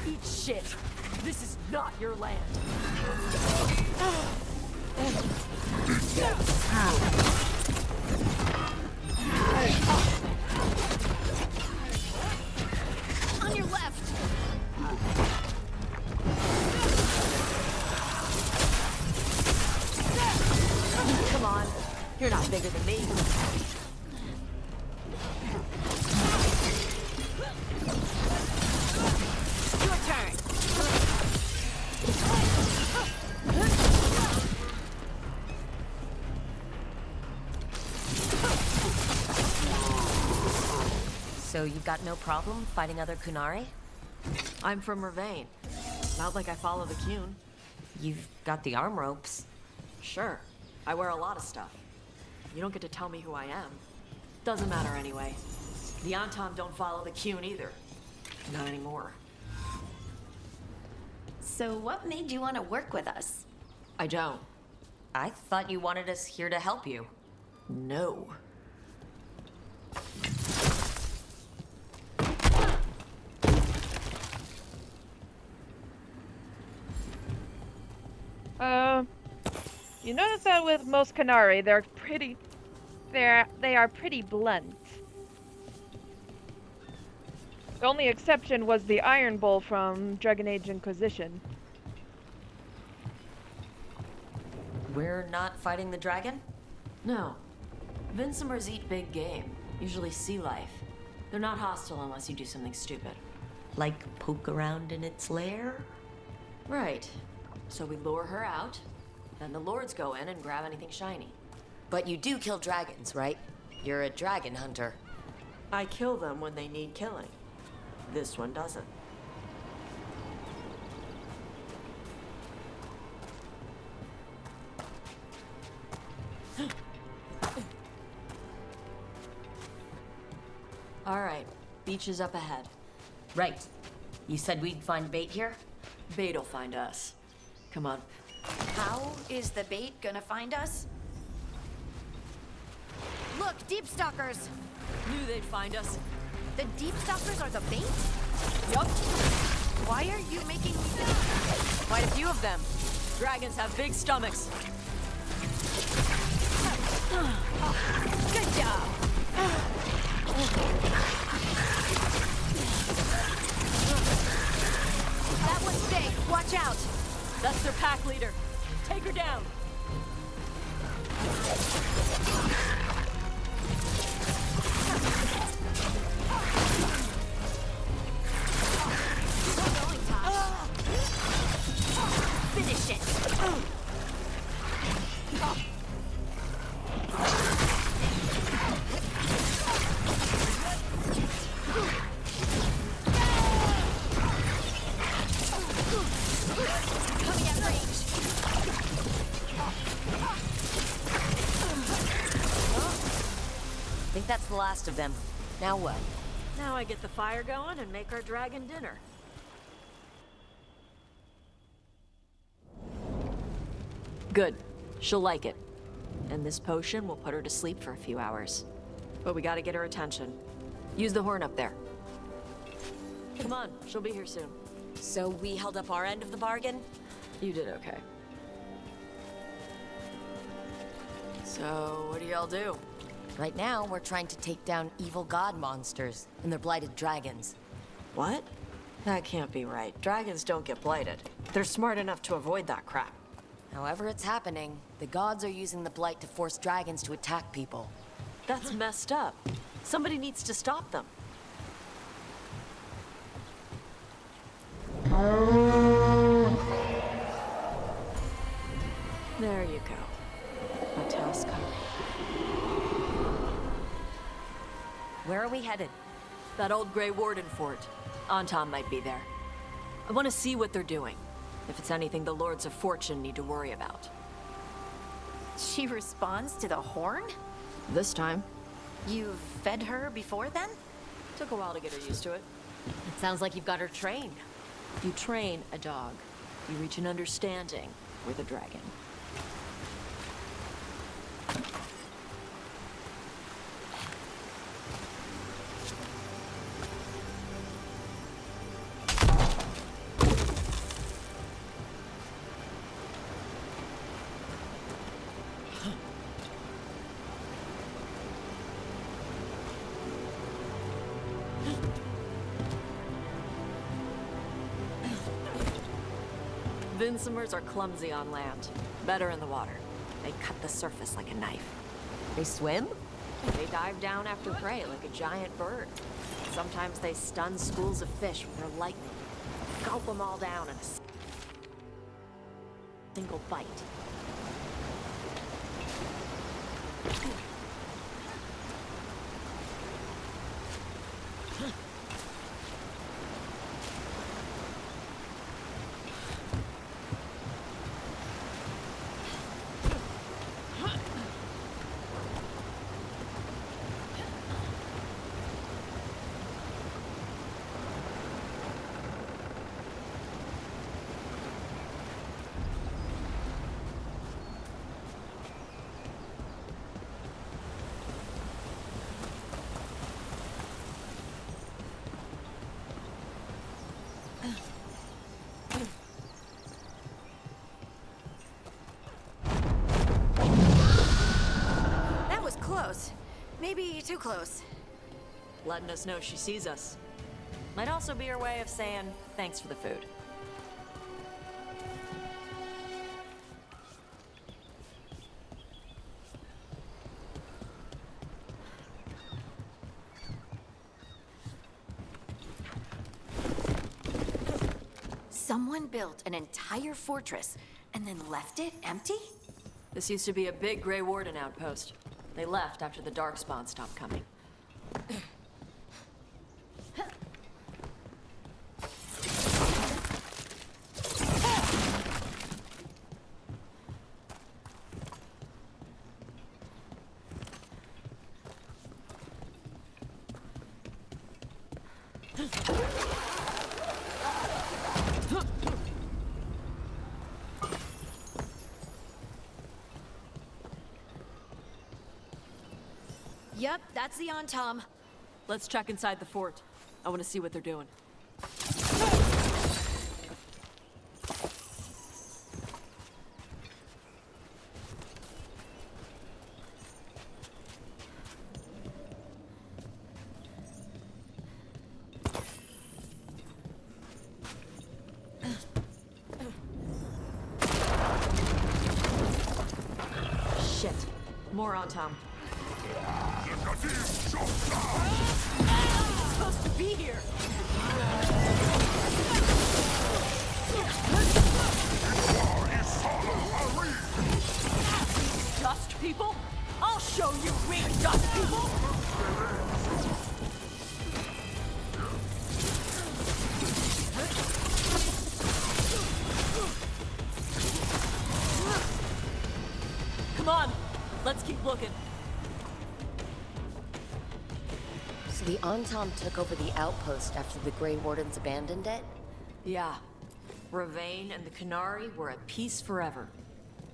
Eat shit. This is not your land. On your left! Come on. You're not bigger than me. Your turn! So you've got no problem fighting other Kunari? I'm from Ravain. Not like I follow the Qun. You've got the arm ropes. Sure. I wear a lot of stuff. You don't get to tell me who I am. Doesn't matter anyway. The Anton don't follow the Qun either. Not anymore. So what made you want to work with us? I don't. I thought you wanted us here to help you. No. You notice that with most Kunari, they are pretty blunt. The only exception was the Iron Bull from Dragon Age Inquisition. We're not fighting the dragon? No. Vincimers eat big game, usually sea life. They're not hostile unless you do something stupid. Like poke around in its lair? Right. So we lure her out, then the Lords go in and grab anything shiny. But you do kill dragons, right? You're a dragon hunter. I kill them when they need killing. This one doesn't. All right, beach is up ahead. Right. You said we'd find bait here? Bait'll find us. Come on. How is the bait gonna find us? Look, deep stalkers! Knew they'd find us. The deep stalkers are the bait? Yup. Why are you making me think? Quite a few of them. Dragons have big stomachs. Good job! That one's big. Watch out! That's their pack leader. Take her down. Finish it! think that's the last of them. Now what? Now I get the fire going and make our dragon dinner. Good. She'll like it. And this potion will put her to sleep for a few hours. But we gotta get her attention. Use the horn up there. Come on, she'll be here soon. So we held up our end of the bargain? You did okay. So, what do y'all do? Right now, we're trying to take down evil god monsters and their blighted dragons. What? That can't be right. Dragons don't get blighted. They're smart enough to avoid that crap. However it's happening, the gods are using the blight to force dragons to attack people. That's messed up. Somebody needs to stop them. There you go. A task complete. Where are we headed? That old Grey Warden fort. Anton might be there. I want to see what they're doing. If it's anything the Lords of Fortune need to worry about. She responds to the horn? This time. You've fed her before then? Took a while to get her used to it. It sounds like you've got her trained. You train a dog. You reach an understanding with a dragon. Vincimers are clumsy on land, better in the water. They cut the surface like a knife. They swim? They dive down after prey like a giant bird. Sometimes they stun schools of fish with their lightning. Gulp them all down in a single bite. Maybe too close. Letting us know she sees us. Might also be her way of saying thanks for the food. Someone built an entire fortress and then left it empty? This used to be a big Grey Warden outpost. They left after the Darkspawn stopped coming. Yep, that's the Tom. Let's check inside the fort. I want to see what they're doing. Shit. More on Tom. Supposed to be here. Dust people? I'll show you, weak dust people! Come on, let's keep looking. So the Antom took over the outpost after the Grey Wardens abandoned it? Yeah. Ravane and the Canari were at peace forever.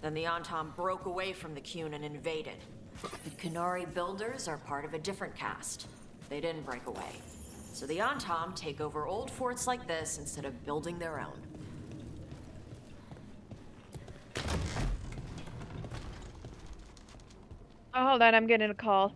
Then the Antom broke away from the Qun and invaded. The Canari builders are part of a different caste. They didn't break away. So the Antom take over old forts like this instead of building their own. Oh, hold on, I'm getting a call.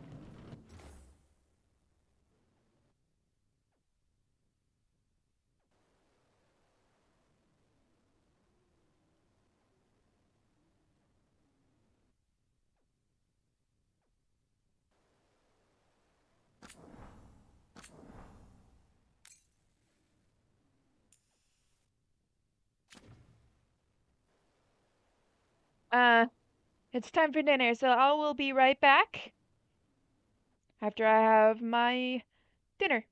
It's time for dinner, so I will be right back after I have my dinner.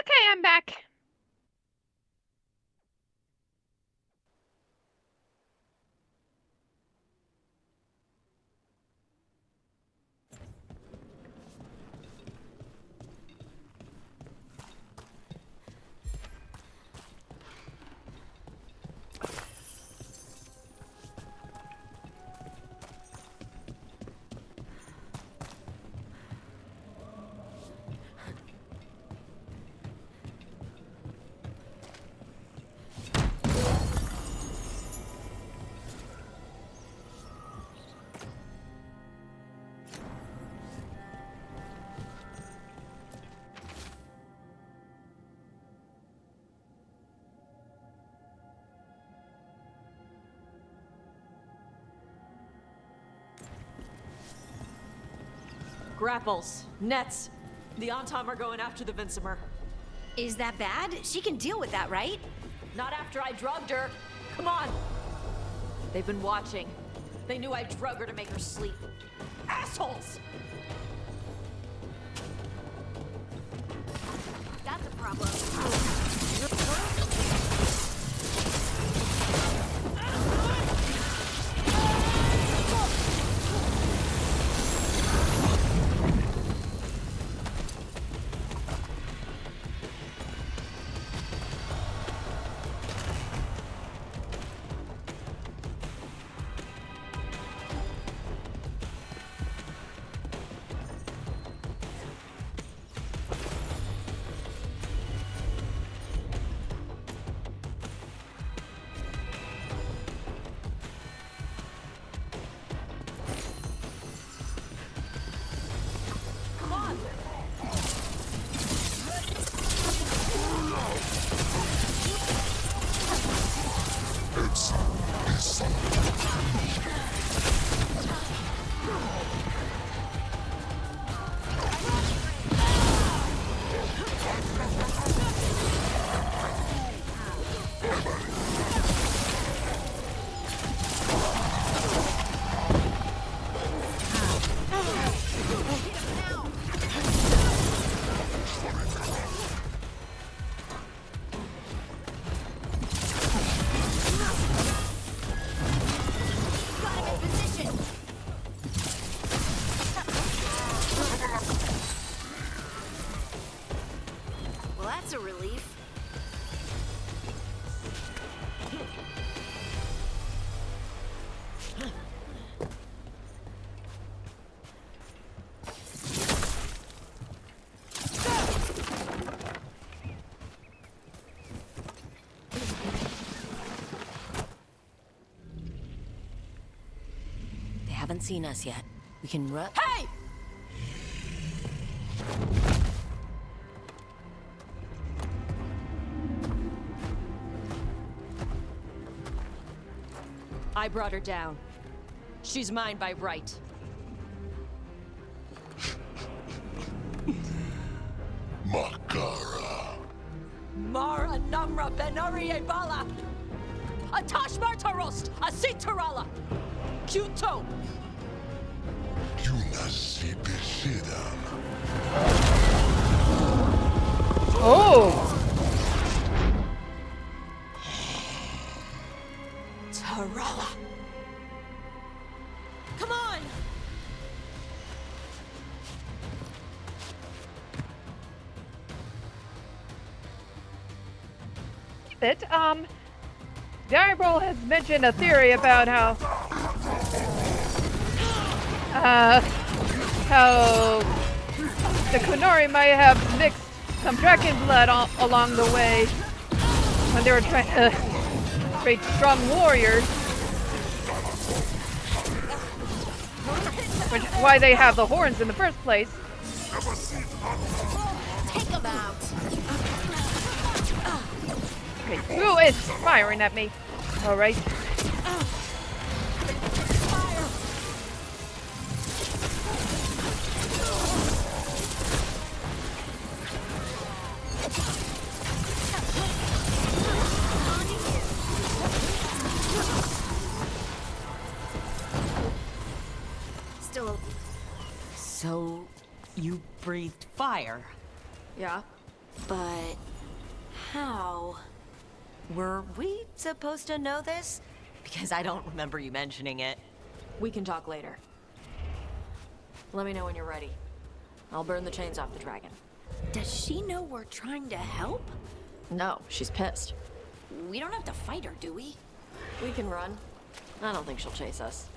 Okay, I'm back. Grapples, nets. The Antom are going after the Vincemer. Is that bad? She can deal with that, right? Not after I drugged her. Come on. They've been watching. They knew I drug her to make her sleep. Assholes! That's a problem. Haven't seen us yet. We can run. Hey! I brought her down. She's mine by right. Makara. Mara Namra Benarie Bala! Atash Martarost! Asitarala! Kyuto! Oh! Tarala! Come on! Diabol has mentioned a theory about how the Kunori might have mixed some dragon blood along the way when they were trying to create strong warriors. Which is why they have the horns in the first place. Take them out. Okay, who is firing at me? All right. So, you breathed fire? Yeah. But how? Were we supposed to know this? Because I don't remember you mentioning it. We can talk later. Let me know when you're ready. I'll burn the chains off the dragon. Does she know we're trying to help? No, she's pissed. We don't have to fight her, do we? We can run. I don't think she'll chase us.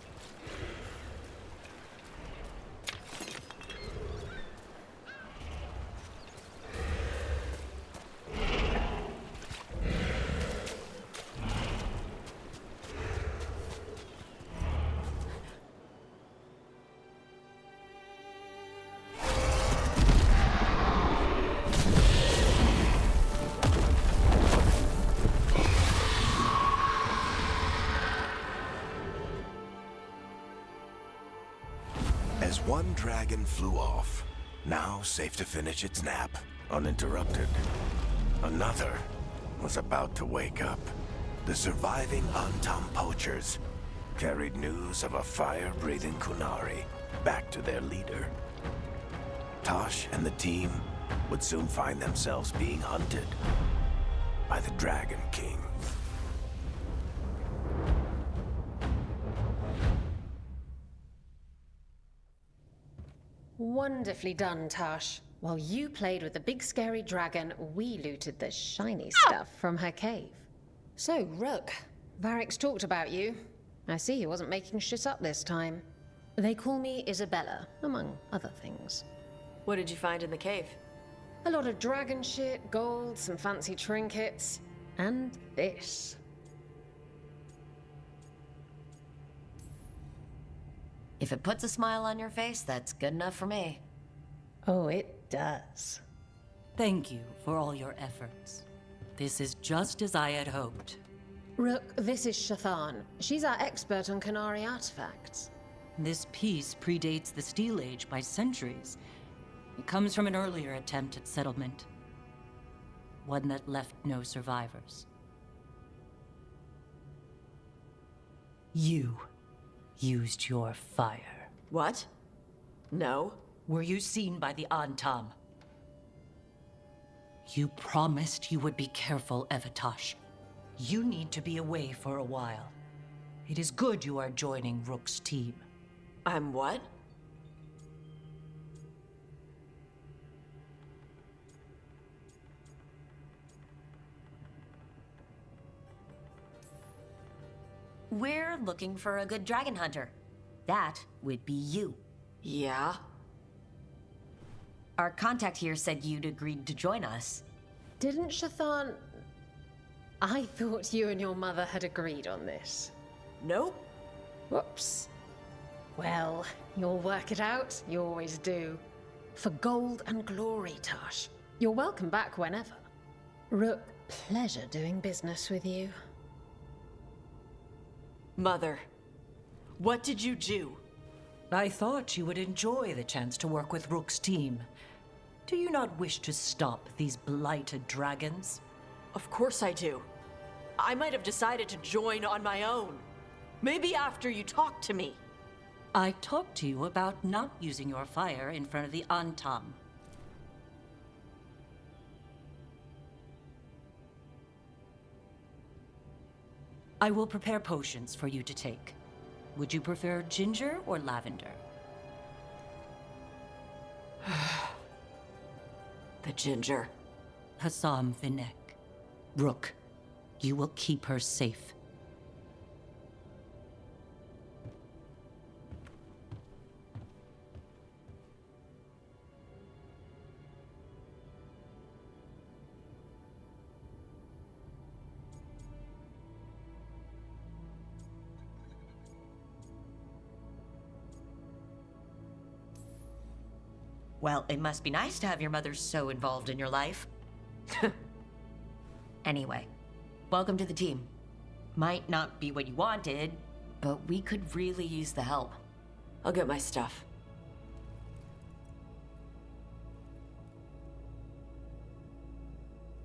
As one dragon flew off, now safe to finish its nap, uninterrupted, another was about to wake up. The surviving Antam poachers carried news of a fire-breathing Kunari back to their leader. Tosh and the team would soon find themselves being hunted by the Dragon King. Wonderfully done, Tash. While you played with the big scary dragon, we looted the shiny stuff from her cave. So, Rook, Varric's talked about you. I see he wasn't making shit up this time. They call me Isabella, among other things. What did you find in the cave? A lot of dragon shit, gold, some fancy trinkets, and this. If it puts a smile on your face, that's good enough for me. Oh, it does. Thank you for all your efforts. This is just as I had hoped. Rook, this is Shathan. She's our expert on Kunari artifacts. This piece predates the Steel Age by centuries. It comes from an earlier attempt at settlement. One that left no survivors. You used your fire. What? No. Were you seen by the Antam? You promised you would be careful, Evatosh. You need to be away for a while. It is good you are joining Rook's team. I'm what? We're looking for a good dragon hunter. That would be you. Yeah? Our contact here said you'd agreed to join us. Didn't Shathan... I thought you and your mother had agreed on this. Nope. Whoops. Well, you'll work it out. You always do. For gold and glory, Tash. You're welcome back whenever. Rook, pleasure doing business with you. Mother, what did you do? I thought you would enjoy the chance to work with Rook's team. Do you not wish to stop these blighted dragons? Of course I do. I might have decided to join on my own. Maybe after you talked to me. I talked to you about not using your fire in front of the Antam. I will prepare potions for you to take. Would you prefer ginger or lavender? The ginger. Hassam Vinek. Rook, you will keep her safe. Well, it must be nice to have your mother so involved in your life. Anyway, welcome to the team. Might not be what you wanted, but we could really use the help. I'll get my stuff.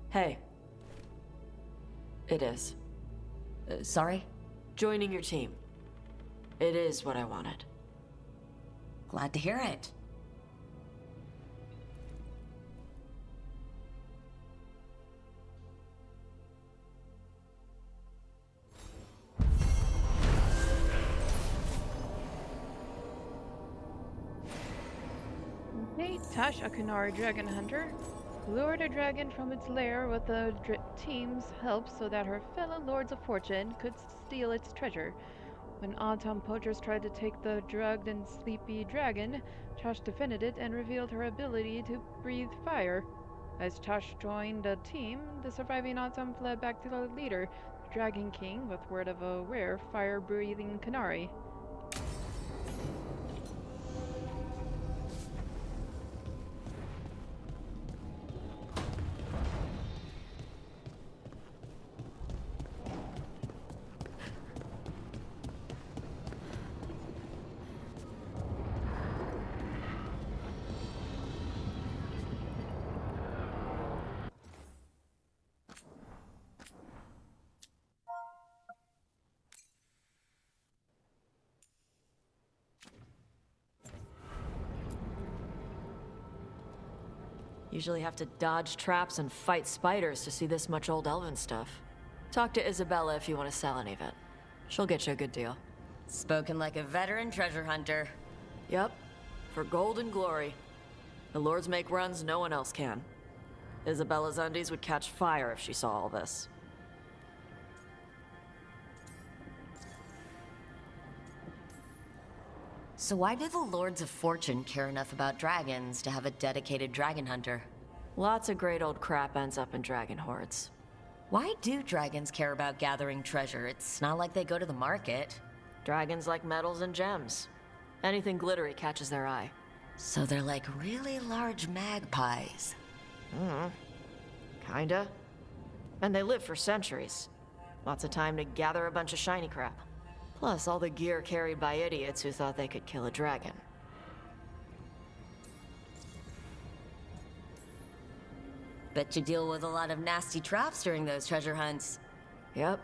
Hey. It is. Sorry? Joining your team. It is what I wanted. Glad to hear it. Hey, Tash, a Kunari dragon hunter, lured a dragon from its lair with the team's help so that her fellow Lords of Fortune could steal its treasure. When autumn poachers tried to take the drugged and sleepy dragon, Tash defended it and revealed her ability to breathe fire. As Tash joined the team, the surviving autumn fled back to the leader, the Dragon King, with word of a rare fire-breathing Kunari. Usually have to dodge traps and fight spiders to see this much old elven stuff. Talk to Isabella if you want to sell any of it. She'll get you a good deal. Spoken like a veteran treasure hunter. Yep, for gold and glory. The lords make runs no one else can. Isabella's undies would catch fire if she saw all this. So why do the Lords of Fortune care enough about dragons to have a dedicated dragon hunter? Lots of great old crap ends up in dragon hordes. Why do dragons care about gathering treasure? It's not like they go to the market. Dragons like metals and gems. Anything glittery catches their eye. So they're like really large magpies. Kinda. And they live for centuries. Lots of time to gather a bunch of shiny crap. Plus all the gear carried by idiots who thought they could kill a dragon. Bet you deal with a lot of nasty traps during those treasure hunts. Yep.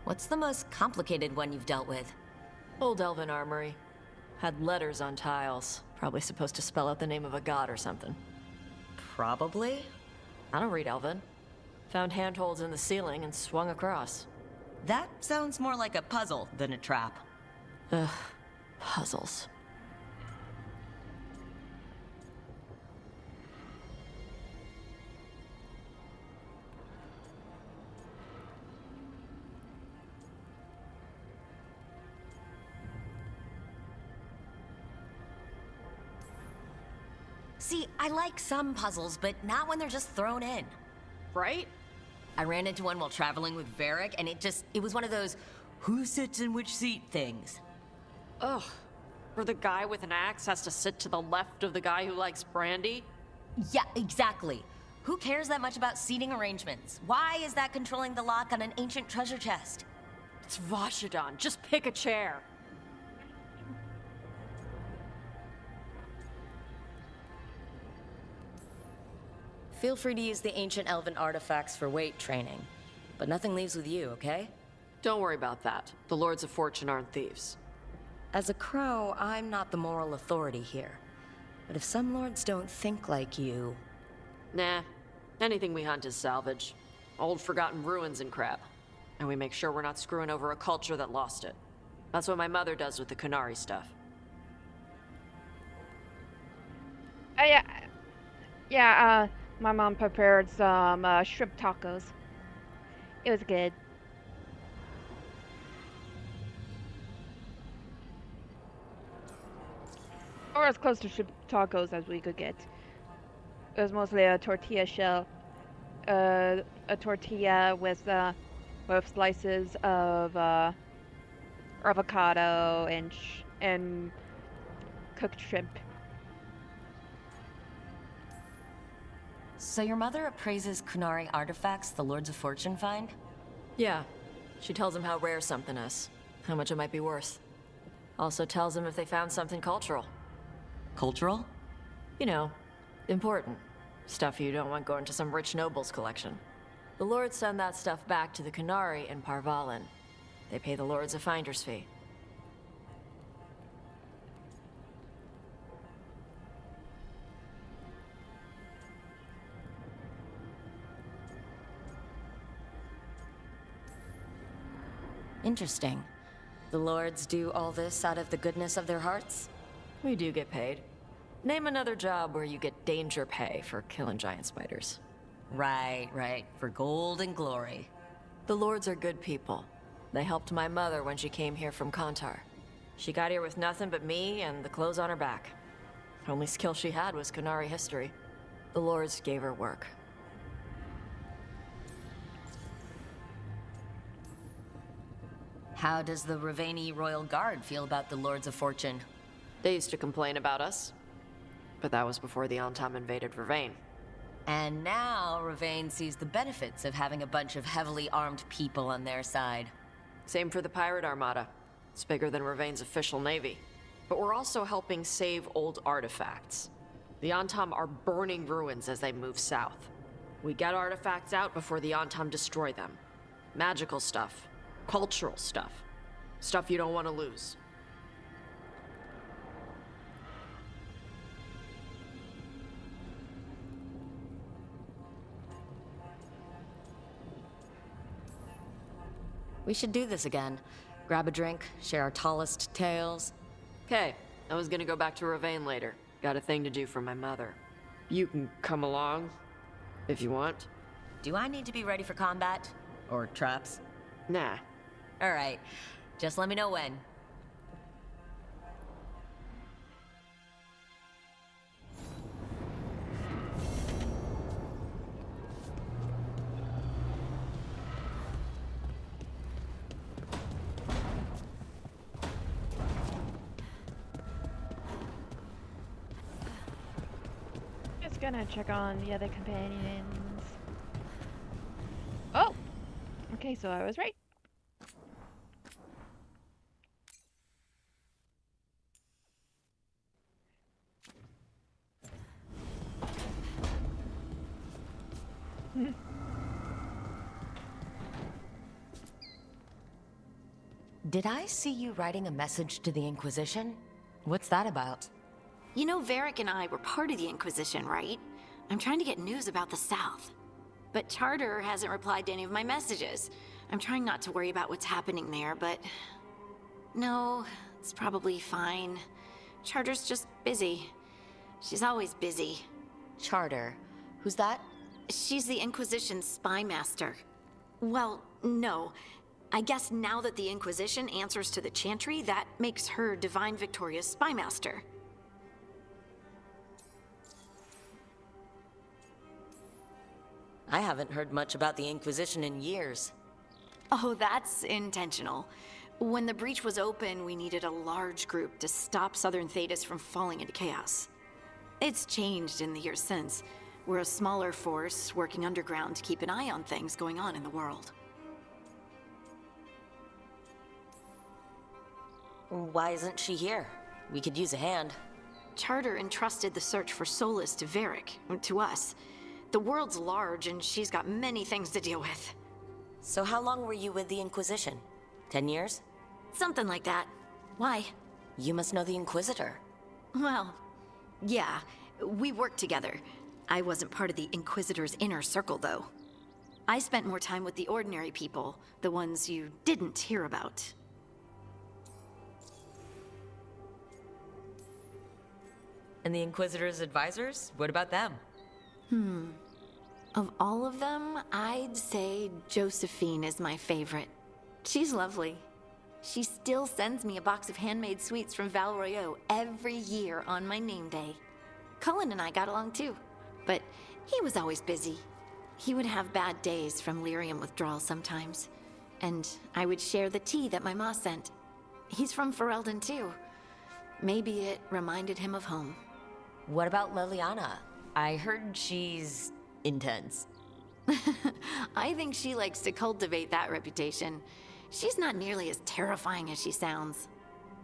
What's the most complicated one you've dealt with? Old elven armory. Had letters on tiles. Probably supposed to spell out the name of a god or something. Probably? I don't read elven. Found handholds in the ceiling and swung across. That sounds more like a puzzle than a trap. Ugh, puzzles. See, I like some puzzles, but not when they're just thrown in. Right? I ran into one while traveling with Varric, and it was one of those who sits in which seat things. Ugh. Where the guy with an axe has to sit to the left of the guy who likes brandy? Yeah, exactly. Who cares that much about seating arrangements? Why is that controlling the lock on an ancient treasure chest? It's Vashidon. Just pick a chair. Feel free to use the ancient elven artifacts for weight training. But nothing leaves with you, okay? Don't worry about that. The Lords of Fortune aren't thieves. As a crow, I'm not the moral authority here. But if some lords don't think like you... Nah. Anything we hunt is salvage. Old forgotten ruins and crap. And we make sure we're not screwing over a culture that lost it. That's what my mother does with the Kunari stuff. My mom prepared some shrimp tacos. It was good. Or as close to shrimp tacos as we could get. It was mostly a tortilla shell. A tortilla with slices of avocado and cooked shrimp. So your mother appraises Kunari artifacts the Lords of Fortune find? Yeah. She tells them how rare something is, how much it might be worth. Also tells them if they found something cultural. Cultural? You know, important. Stuff you don't want going to some rich noble's collection. The lords send that stuff back to the Kunari in Parvalin. They pay the lords a finder's fee. Interesting. The lords do all this out of the goodness of their hearts? We do get paid. Name another job where you get danger pay for killing giant spiders. Right. For gold and glory. The Lords are good people. They helped my mother when she came here from Kantar. She got here with nothing but me and the clothes on her back. Only skill she had was Qunari history. The Lords gave her work. How does the Ravani Royal Guard feel about the Lords of Fortune? They used to complain about us, but that was before the Antam invaded Ravane. And now Ravane sees the benefits of having a bunch of heavily armed people on their side. Same for the pirate armada. It's bigger than Ravane's official navy. But we're also helping save old artifacts. The Antam are burning ruins as they move south. We get artifacts out before the Antam destroy them. Magical stuff. Cultural stuff. Stuff you don't want to lose. We should do this again. Grab a drink, share our tallest tales. Okay, I was gonna go back to Ravane later. Got a thing to do for my mother. You can come along, if you want. Do I need to be ready for combat? Or traps? Nah. Alright, just let me know when. Just gonna check on the other companions. Oh! Okay, so I was right. Did I see you writing a message to the Inquisition? What's that about? You know, Varric and I were part of the Inquisition, right? I'm trying to get news about the South. But Charter hasn't replied to any of my messages. I'm trying not to worry about what's happening there, but... No, it's probably fine. Charter's just busy. She's always busy. Charter? Who's that? She's the Inquisition's spy master. Well, no. I guess now that the Inquisition answers to the Chantry, that makes her Divine Victoria's spy master. I haven't heard much about the Inquisition in years. Oh, that's intentional. When the breach was open, we needed a large group to stop Southern Thedas from falling into chaos. It's changed in the years since. We're a smaller force working underground to keep an eye on things going on in the world. Why isn't she here? We could use a hand. Charter entrusted the search for Solus to Varric, to us. The world's large, and she's got many things to deal with. So how long were you with the Inquisition? 10 years? Something like that. Why? You must know the Inquisitor. Well, yeah, we worked together. I wasn't part of the Inquisitor's inner circle, though. I spent more time with the ordinary people, the ones you didn't hear about. And the Inquisitor's advisors? What about them? Of all of them, I'd say Josephine is my favorite. She's lovely. She still sends me a box of handmade sweets from Val Royeaux every year on my name day. Cullen and I got along too, but he was always busy. He would have bad days from lyrium withdrawal sometimes, and I would share the tea that my ma sent. He's from Ferelden too. Maybe it reminded him of home. What about Liliana? I heard she's intense. I think she likes to cultivate that reputation. She's not nearly as terrifying as she sounds.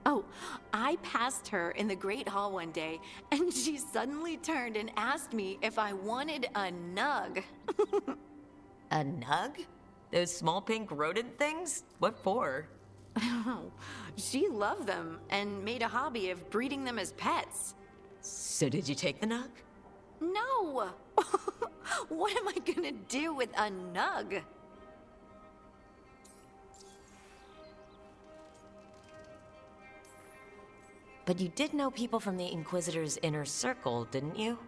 Oh, I passed her in the Great Hall one day, and she suddenly turned and asked me if I wanted a nug. A nug? Those small pink rodent things? What for? She loved them and made a hobby of breeding them as pets. So did you take the nug? No! What am I gonna do with a nug? But you did know people from the Inquisitor's inner circle, didn't you?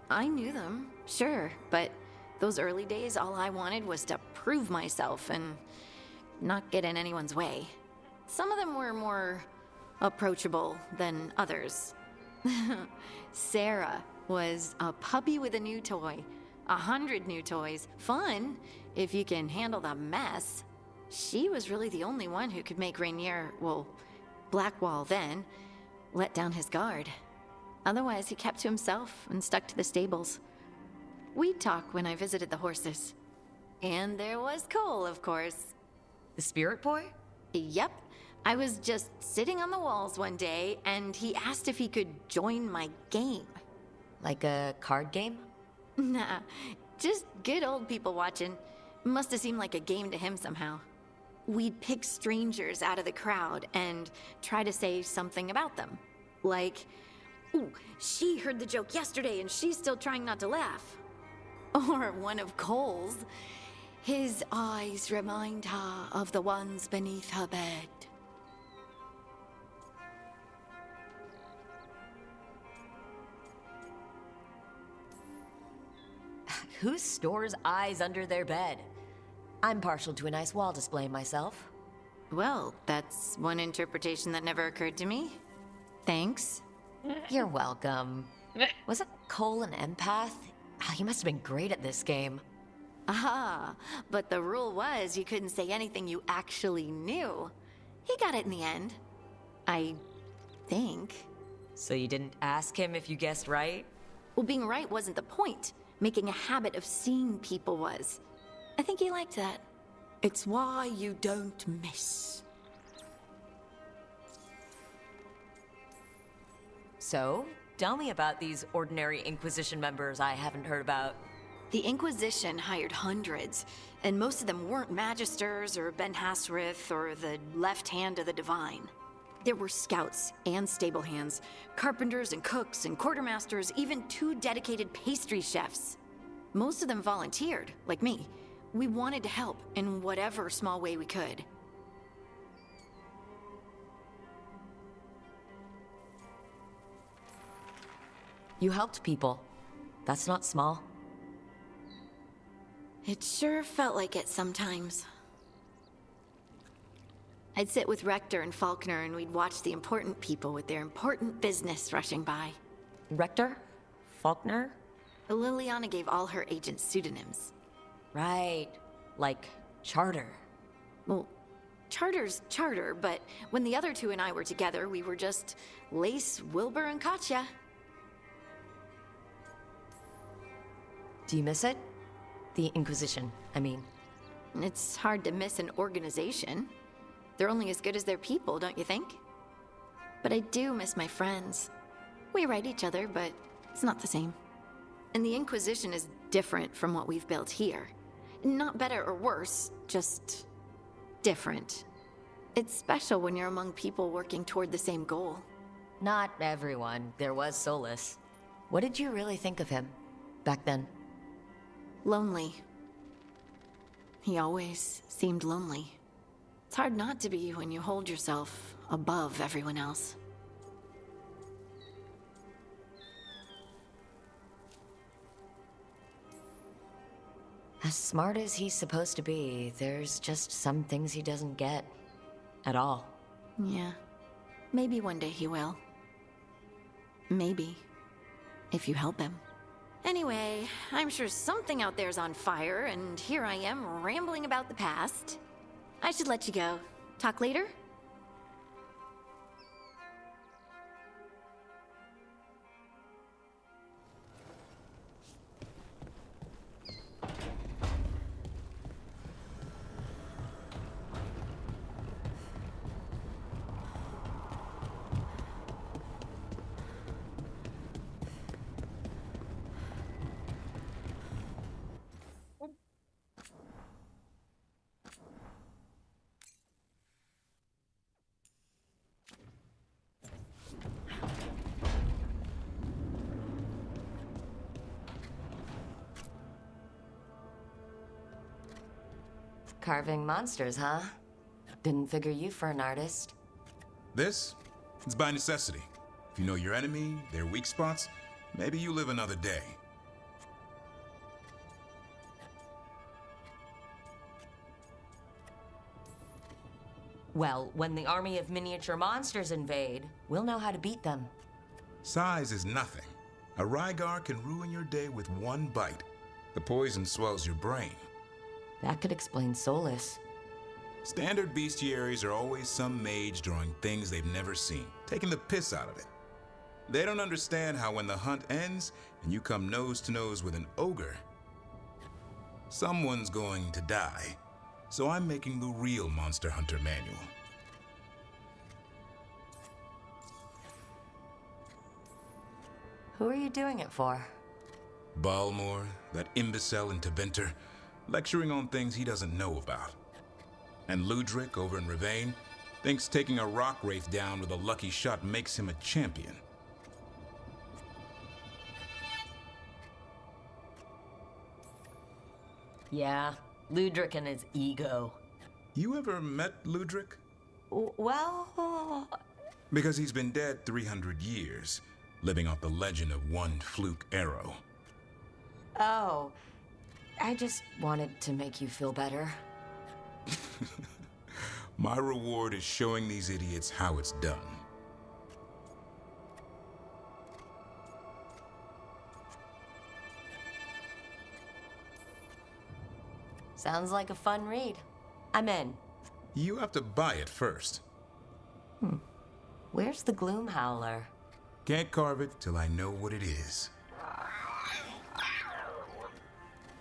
I knew them, sure, but those early days, all I wanted was to prove myself and not get in anyone's way. Some of them were more approachable than others. Sarah was a puppy with a new toy. 100 new toys. Fun, if you can handle the mess. She was really the only one who could make Rainier, well, Blackwall then, let down his guard. Otherwise, he kept to himself and stuck to the stables. We'd talk when I visited the horses. And there was Cole, of course. The spirit boy? Yep. I was just sitting on the walls one day, and he asked if he could join my game. Like a card game? Nah, just good old people watching. Must have seemed like a game to him somehow. We'd pick strangers out of the crowd and try to say something about them. Like, ooh, she heard the joke yesterday and she's still trying not to laugh. Or one of Cole's. His eyes remind her of the ones beneath her bed. Who stores eyes under their bed? I'm partial to a nice wall display myself. Well, that's one interpretation that never occurred to me. Thanks. You're welcome. Wasn't Cole an empath? Oh, he must have been great at this game. Ah, but the rule was you couldn't say anything you actually knew. He got it in the end. I think. So you didn't ask him if you guessed right? Well, being right wasn't the point. Making a habit of seeing people was. I think he liked that. It's why you don't miss. So, tell me about these ordinary Inquisition members I haven't heard about. The Inquisition hired hundreds, and most of them weren't Magisters or Ben Hasrith or the left hand of the Divine. There were scouts and stable hands, carpenters and cooks and quartermasters, even 2 dedicated pastry chefs. Most of them volunteered, like me. We wanted to help in whatever small way we could. You helped people. That's not small. It sure felt like it sometimes. I'd sit with Rector and Faulkner and we'd watch the important people with their important business rushing by. Rector? Faulkner? Liliana gave all her agents pseudonyms. Right. Like Charter. Well, Charter's Charter, but when the other 2 and I were together, we were just Lace, Wilbur, and Katya. Do you miss it? The Inquisition, I mean. It's hard to miss an organization. They're only as good as their people, don't you think? But I do miss my friends. We write each other, but it's not the same. And the Inquisition is different from what we've built here. Not better or worse, just different. It's special when you're among people working toward the same goal. Not everyone. There was Solus. What did you really think of him back then? Lonely. He always seemed lonely. It's hard not to be when you hold yourself above everyone else. As smart as he's supposed to be, there's just some things he doesn't get. At all. Yeah. Maybe one day he will. Maybe. If you help him. Anyway, I'm sure something out there's on fire, and here I am rambling about the past. I should let you go. Talk later? Carving monsters, huh? Didn't figure you for an artist. This? It's by necessity. If you know your enemy, their weak spots, maybe you live another day. Well, when the army of miniature monsters invade, we'll know how to beat them. Size is nothing. A Rygar can ruin your day with one bite. The poison swells your brain. That could explain Solus. Standard bestiaries are always some mage drawing things they've never seen, taking the piss out of it. They don't understand how when the hunt ends and you come nose to nose with an ogre, someone's going to die. So I'm making the real Monster Hunter manual. Who are you doing it for? Balmor, that imbecile in Teventer, lecturing on things he doesn't know about. And Ludric over in Ravane thinks taking a rock wraith down with a lucky shot makes him a champion. Yeah, Ludric and his ego. You ever met Ludric? Well... Because he's been dead 300 years, living off the legend of one fluke arrow. Oh, I just wanted to make you feel better. My reward is showing these idiots how it's done. Sounds like a fun read. I'm in. You have to buy it first. Where's the Gloom Howler? Can't carve it till I know what it is.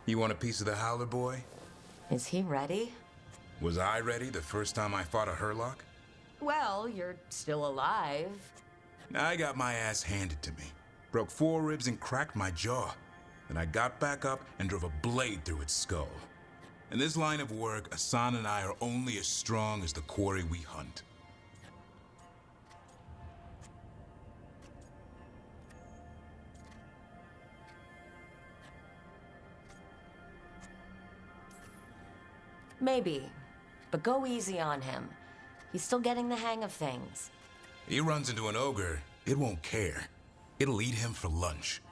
You want a piece of the Howler, boy? Is he ready? Was I ready the first time I fought a Hurlock? Well, you're still alive. I got my ass handed to me. Broke 4 ribs and cracked my jaw. Then I got back up and drove a blade through its skull. In this line of work, Asan and I are only as strong as the quarry we hunt. Maybe, but go easy on him. He's still getting the hang of things. He runs into an ogre, it won't care. It'll eat him for lunch.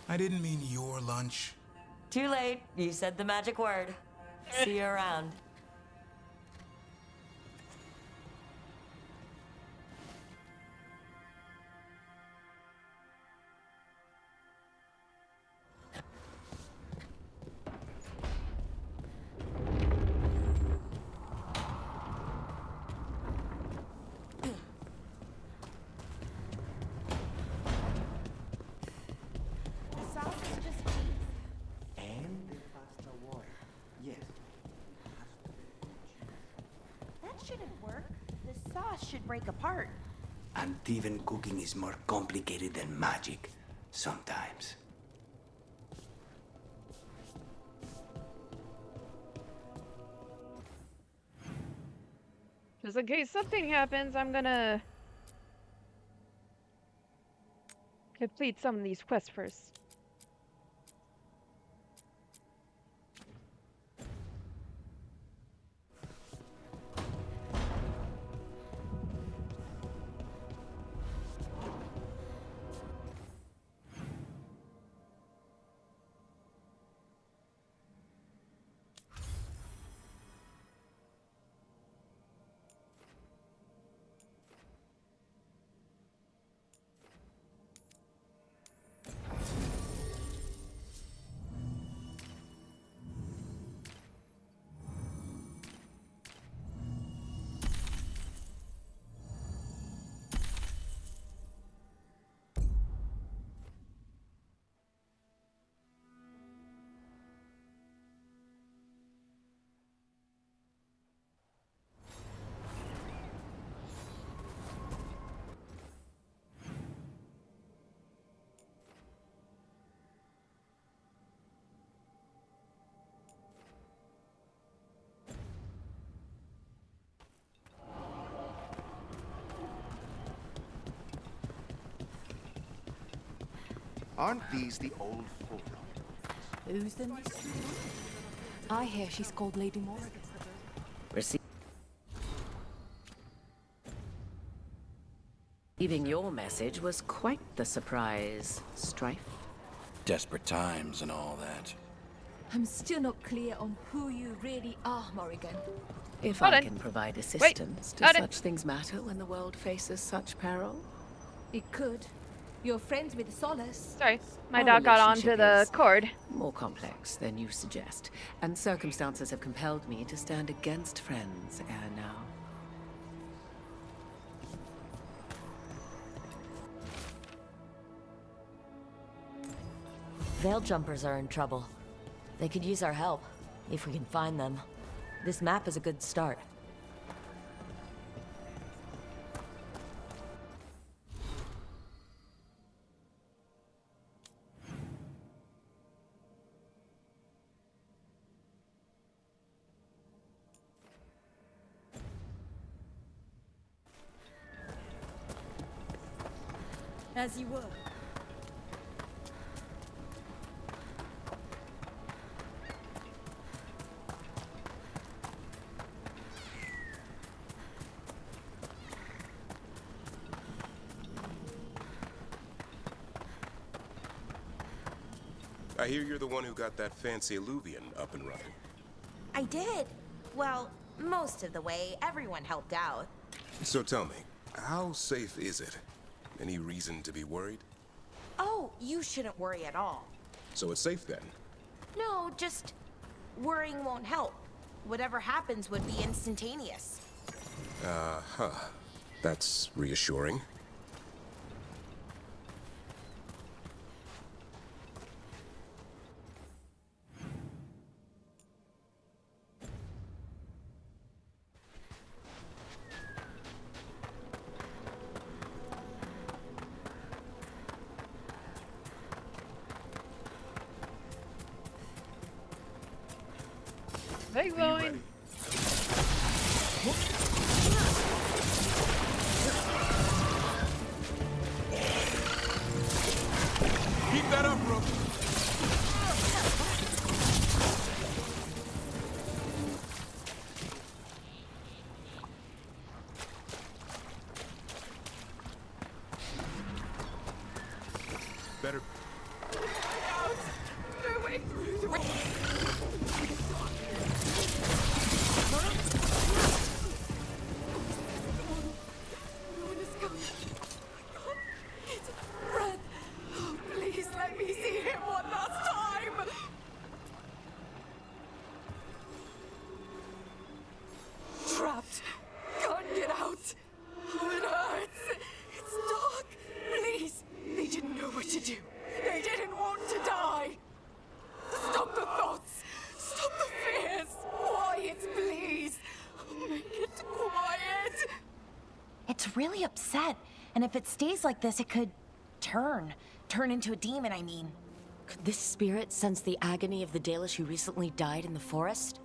I didn't mean your lunch. Too late. You said the magic word. See you around. Should break apart. And even cooking is more complicated than magic, sometimes. Just in case something happens, I'm gonna complete some of these quests first. Aren't these the old folk? Who's the mistress? I hear she's called Lady Morrigan. Receive. Leaving your message was quite the surprise, Strife. Desperate times and all that. I'm still not clear on who you really are, Morrigan. If Hold I on. can provide Wait. assistance, do Hold on. such things matter when the world faces such peril? It could. You're friends with Solace. Sorry, my Our dog got onto relationship the is cord. More complex than you suggest, and circumstances have compelled me to stand against friends ere now. Veil jumpers are in trouble. They could use our help, if we can find them. This map is a good start. As you were. I hear you're the one who got that fancy Illuvian up and running. I did. Well, most of the way. Everyone helped out. So tell me, how safe is it? Any reason to be worried? Oh, you shouldn't worry at all. So it's safe then? No, just worrying won't help. Whatever happens would be instantaneous. Uh-huh. That's reassuring. Hey, going. Keep that up, bro. Better. Please let me see him one last time! Trapped. Can't get out. Oh, it hurts. It's dark. Please. They didn't know what to do. They didn't want to die. Stop the thoughts. Stop the fears. Quiet, please. Make it quiet. It's really upset. And if it stays like this, it could turn into a demon, I mean. Could this spirit sense the agony of the Dalish who recently died in the forest?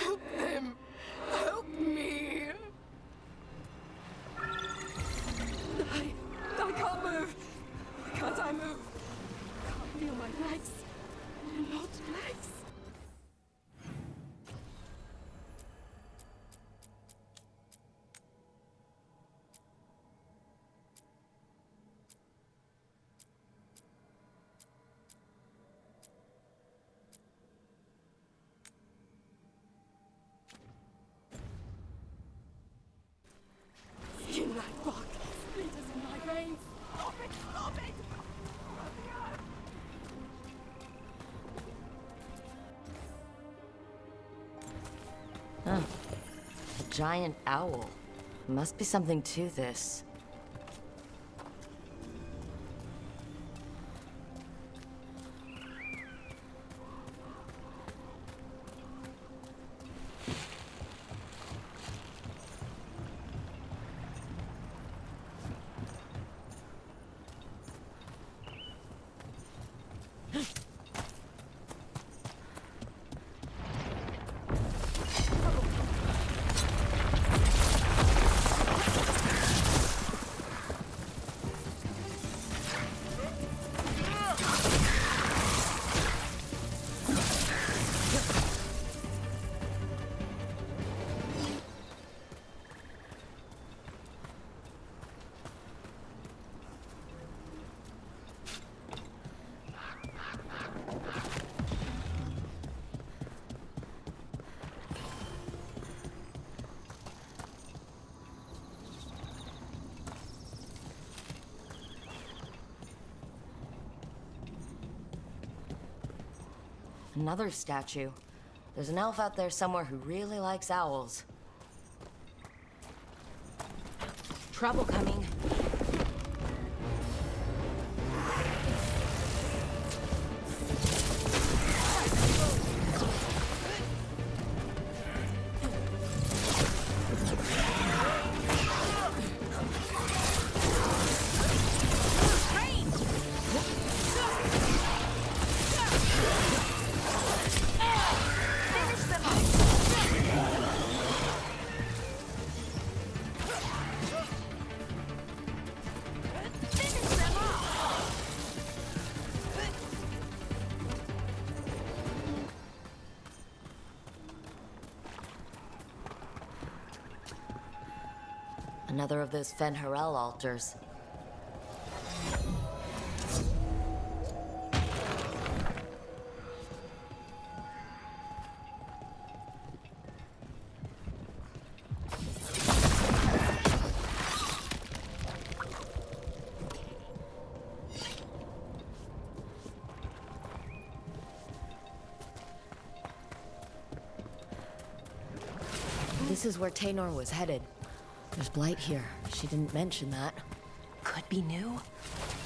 Help them. Help me. I can't move. Why can't I move? I can't feel my legs. They're not legs. Skin like bark. Splinters in my veins. Stop it! Stop it! Huh. A giant owl. Must be something to this. Another statue. There's an elf out there somewhere who really likes owls. Trouble coming. Another of those Fen'Harel altars. This is where Taynor was headed. There's blight here. She didn't mention that. Could be new.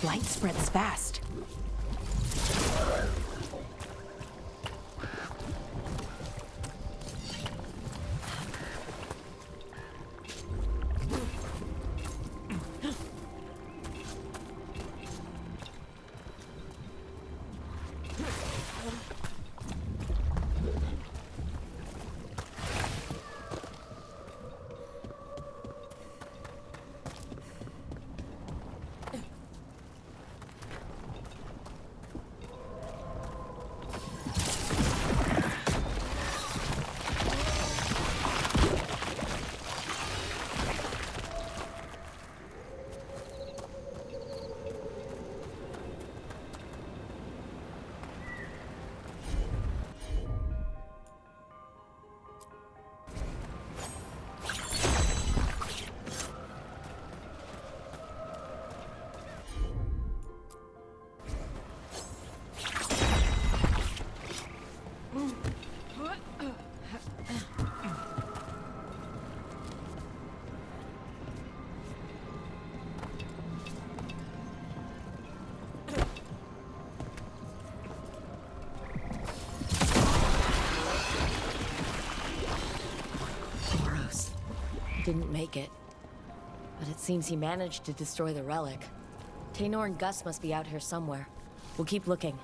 Blight spreads fast. Didn't make it. But it seems he managed to destroy the relic. Taynor and Gus must be out here somewhere. We'll keep looking.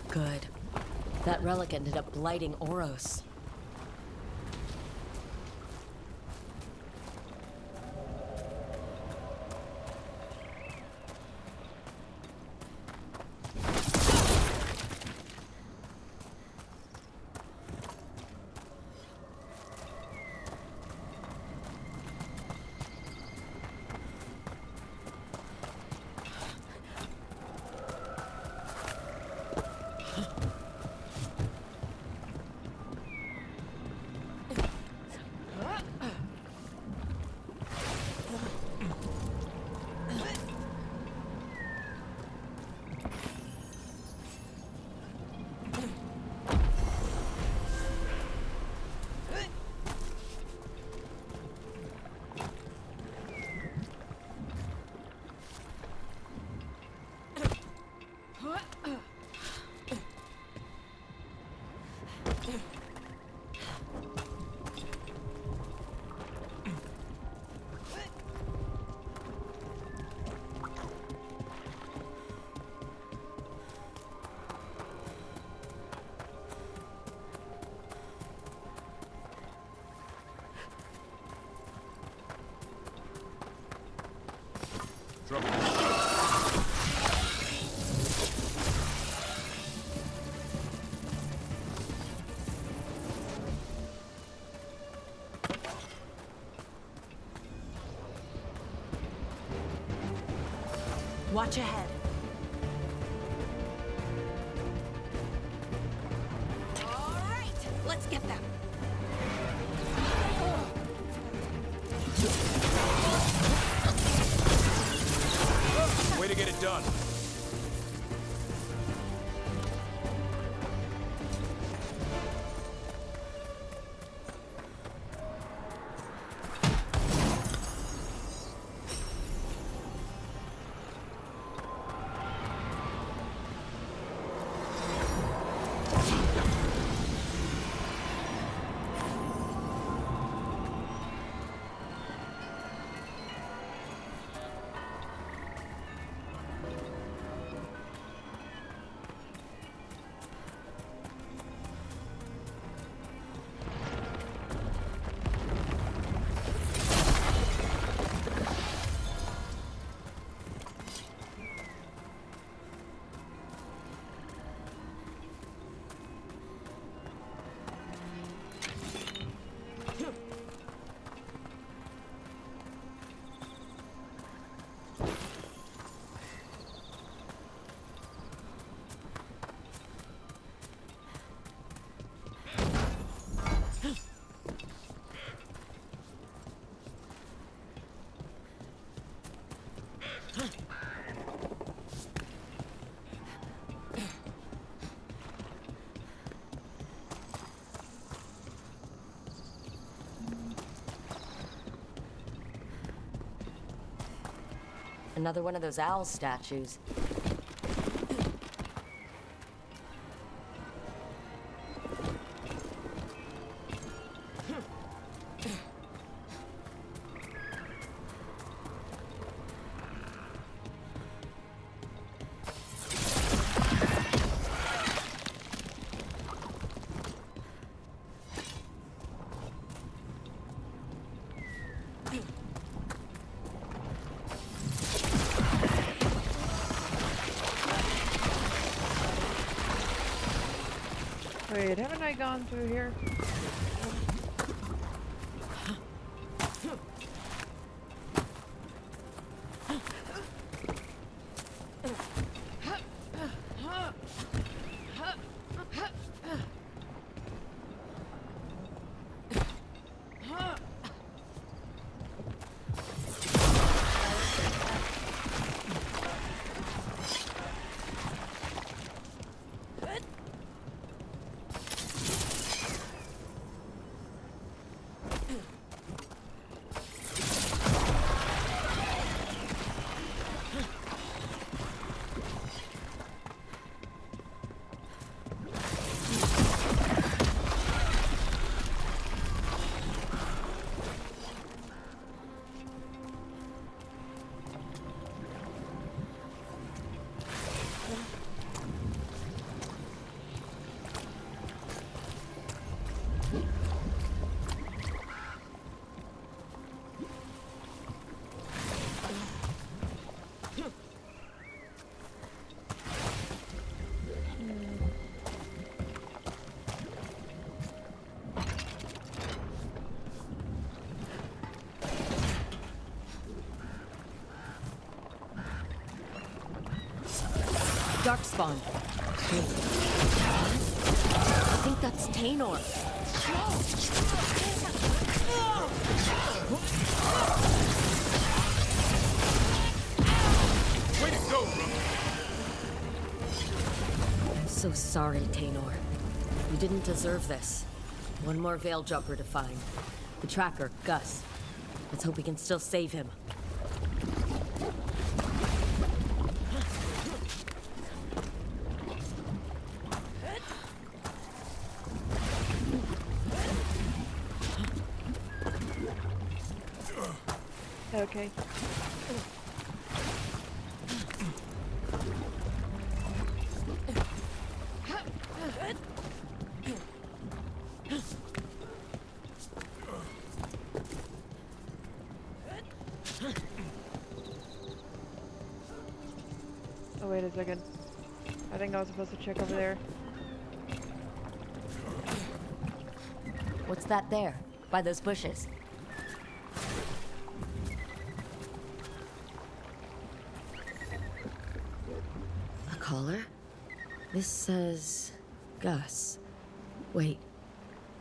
Good. That relic ended up blighting Oros. Watch ahead. All right, let's get them. Way to get it done. Another one of those owl statues. Wait, haven't I gone through here? Darkspawn. I think that's Tainor. Way to go, bro. I'm so sorry, Tainor. You didn't deserve this. One more Veil Jumper to find. The tracker, Gus. Let's hope we can still save him. Okay. Oh, wait a second. I think I was supposed to check over there. What's that there? By those bushes? collar. This says Gus. Wait,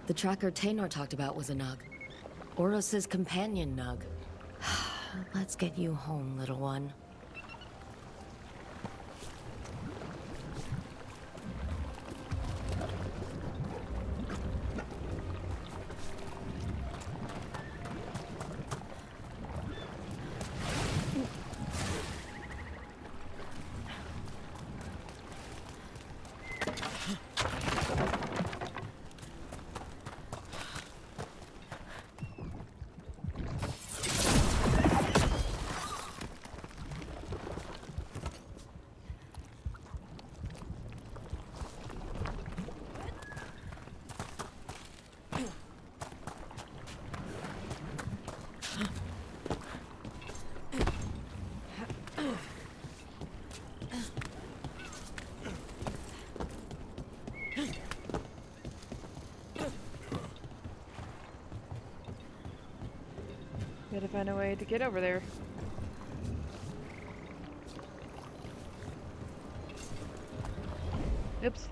the tracker Taynor talked about was a Nug. Oros' companion Nug. Let's get you home, little one. Gotta find a way to get over there. Oops.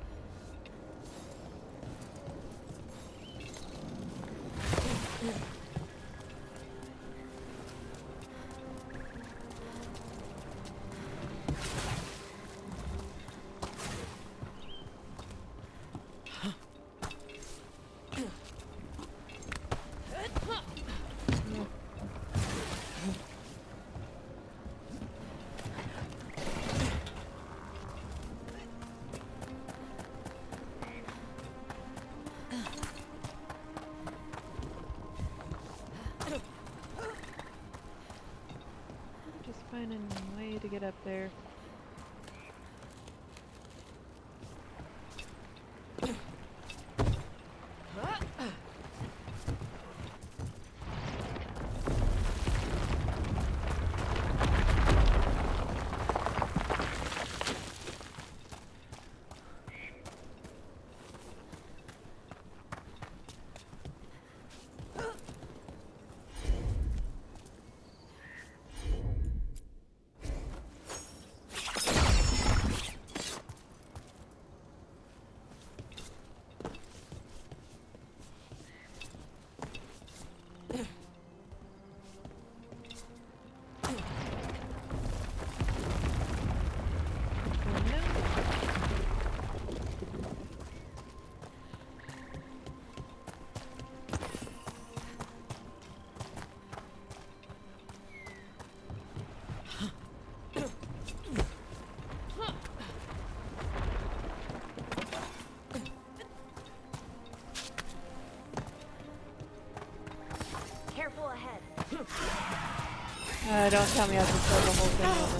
Finding a way to get up there. Careful ahead. Don't tell me I have to start the whole thing over.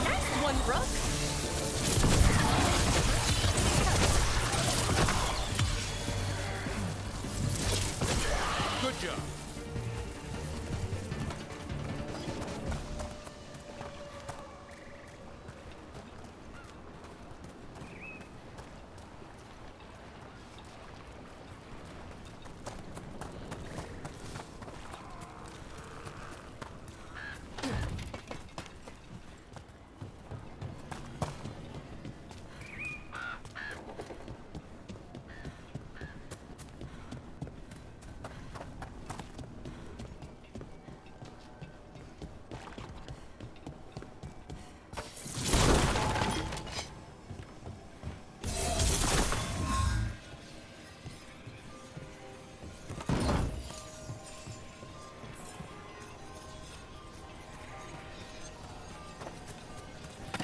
Nice one, Brooke. Good job.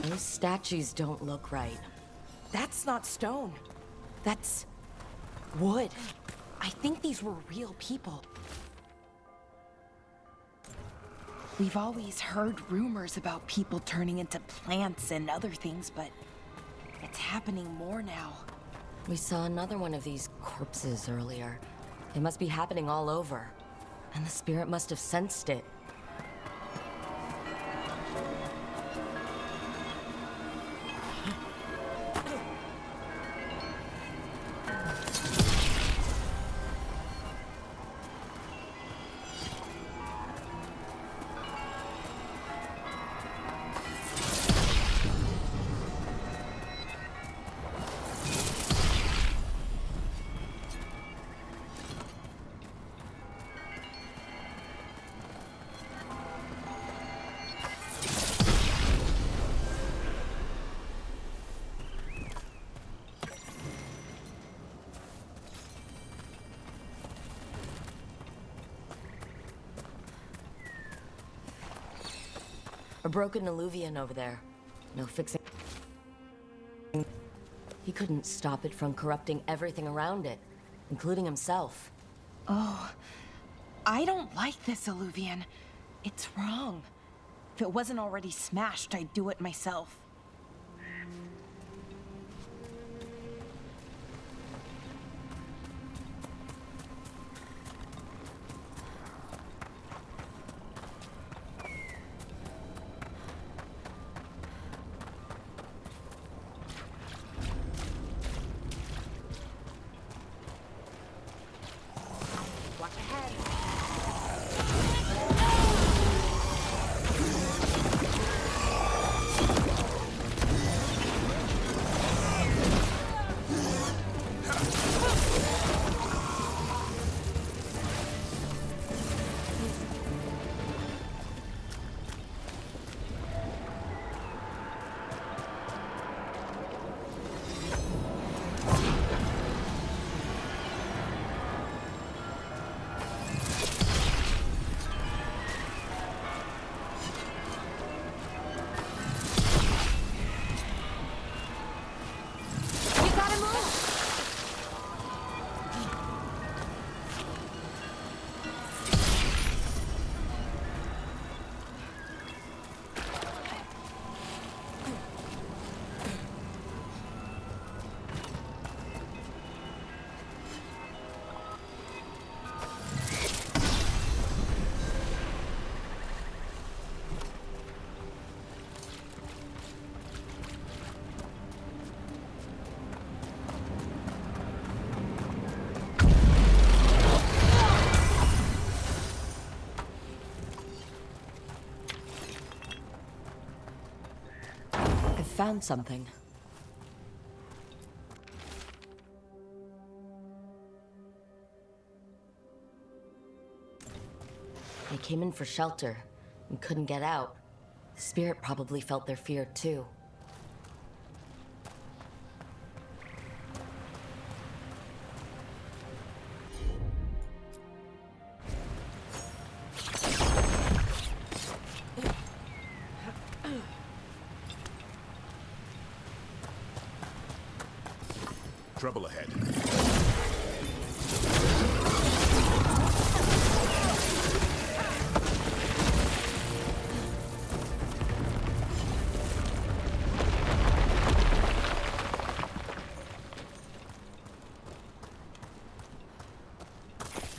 Those statues don't look right. That's not stone. That's wood. I think these were real people. We've always heard rumors about people turning into plants and other things, but it's happening more now. We saw another one of these corpses earlier. It must be happening all over. And the spirit must have sensed it. A broken alluvian over there. No fixing. He couldn't stop it from corrupting everything around it, including himself. Oh, I don't like this alluvian. It's wrong. If it wasn't already smashed, I'd do it myself. Found something. They came in for shelter and couldn't get out. The spirit probably felt their fear too. Trouble ahead.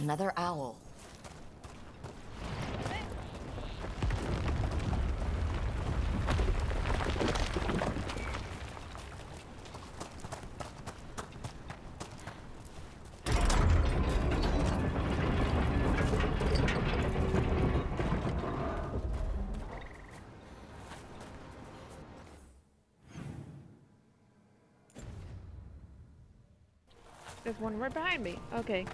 Another owl. There's one right behind me. Okay.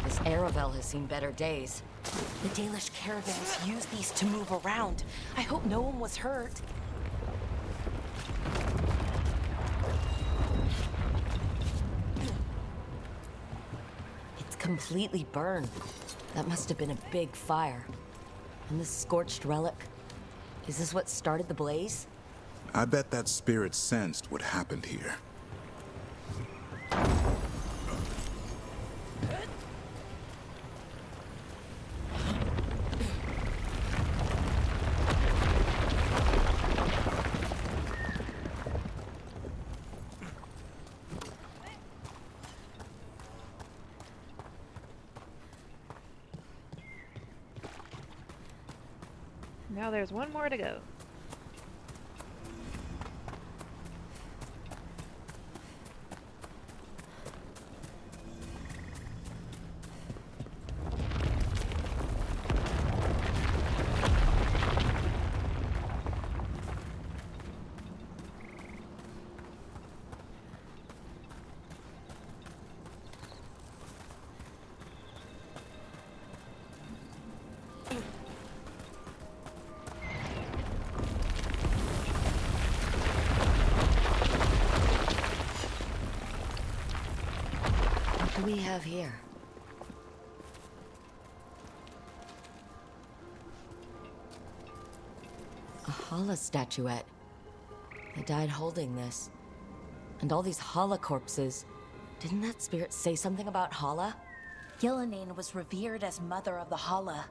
This Aravel has seen better days. The Dalish caravans use these to move around. I hope no one was hurt. It's completely burned. That must have been a big fire. And this scorched relic, is this what started the blaze? I bet that spirit sensed what happened here. Now there's one more to go. What do we have here? Hala statuette. They died holding this. And all these Hala corpses. Didn't that spirit say something about Hala? Gillinan was revered as mother of the Hala.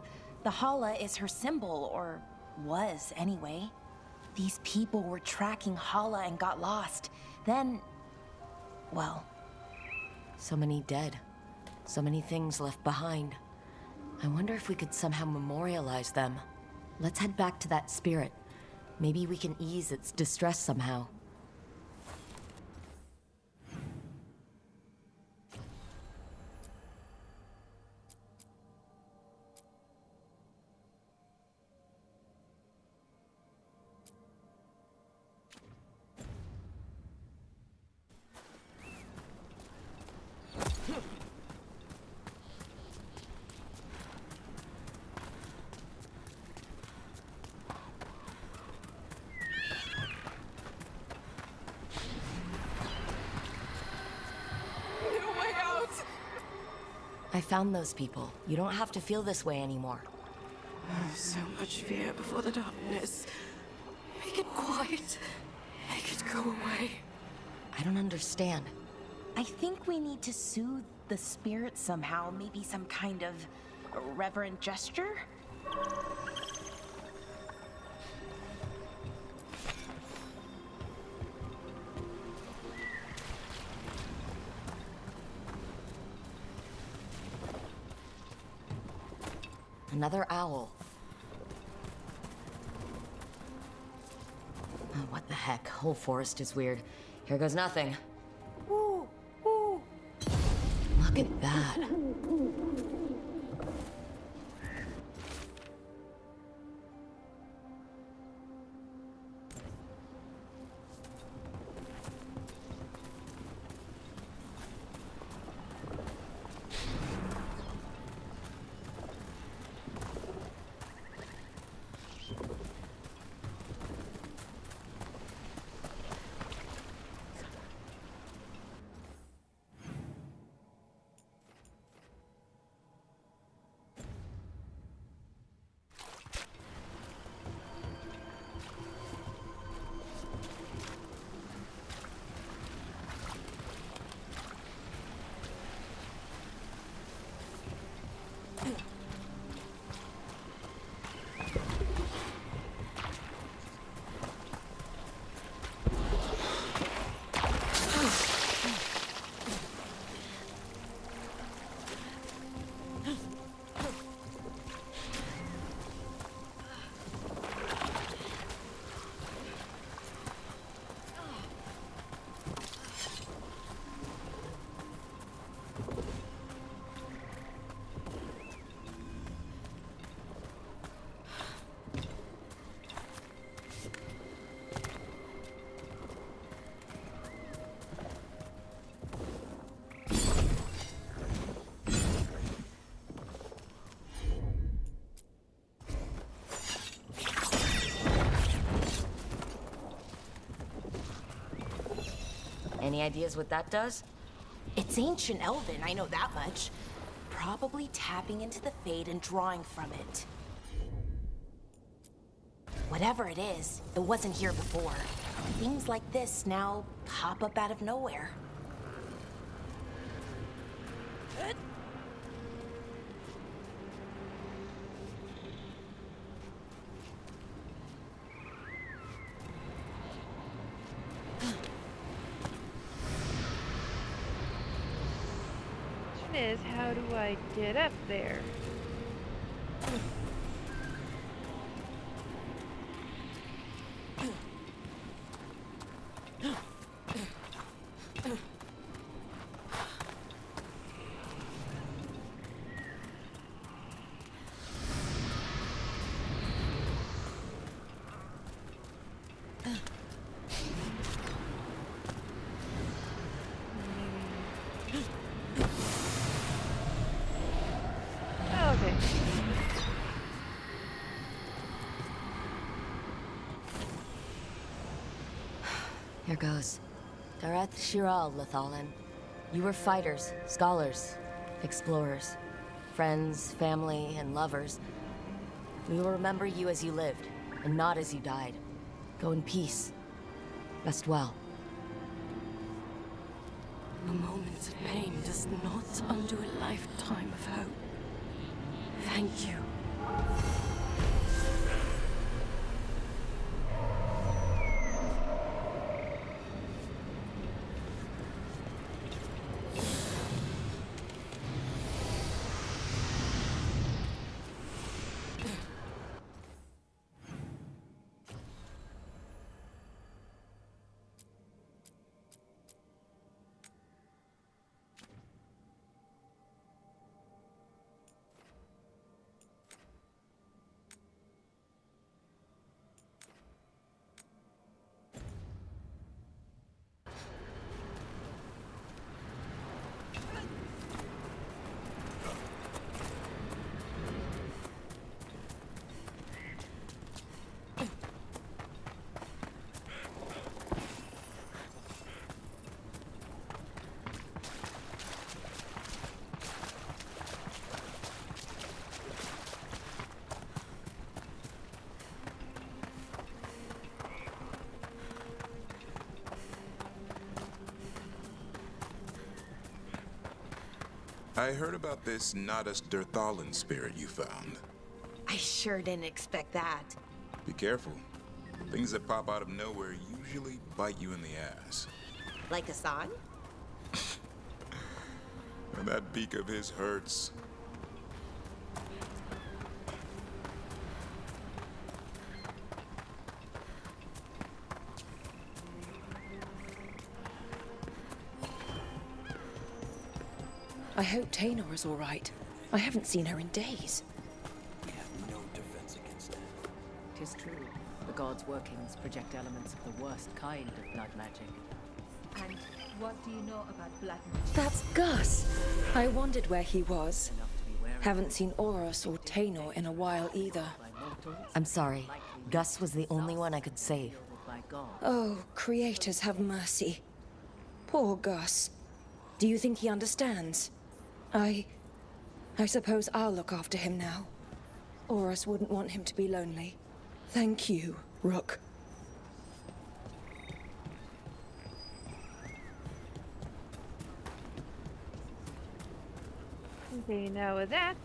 The Hala is her symbol, or was anyway. These people were tracking Hala and got lost. Then, well... So many dead. So many things left behind. I wonder if we could somehow memorialize them. Let's head back to that spirit. Maybe we can ease its distress somehow. I found those people. You don't have to feel this way anymore. So much fear before the darkness. Make it quiet. Make it go away. I don't understand. I think we need to soothe the spirit somehow. Maybe some kind of reverent gesture? Another owl. Oh, what the heck? Whole forest is weird. Here goes nothing. Ooh, ooh. Look at that. Any ideas what that does? It's ancient Elven, I know that much. Probably tapping into the Fade and drawing from it. Whatever it is, it wasn't here before. Things like this now pop up out of nowhere. Is how do I get up there? Here goes. Dareth Shiral, Lethalan. You were fighters, scholars, explorers, friends, family, and lovers. We will remember you as you lived, and not as you died. Go in peace. Rest well. A moment of pain does not undo a lifetime of hope. Thank you. I heard about this Nadas Derthalin spirit you found. I sure didn't expect that. Be careful. Things that pop out of nowhere usually bite you in the ass. Like Hassan? And that beak of his hurts. I hope Taynor is all right. I haven't seen her in days. We have no defense against that. Tis true. The gods' workings project elements of the worst kind of blood magic. And what do you know about black magic? That's Gus! I wondered where he was. Haven't seen Oros or Taynor in a while either. I'm sorry. Gus was the only one I could save. Oh, creators have mercy. Poor Gus. Do you think he understands? I suppose I'll look after him now. Oros wouldn't want him to be lonely. Thank you, Rook. Okay, now with that.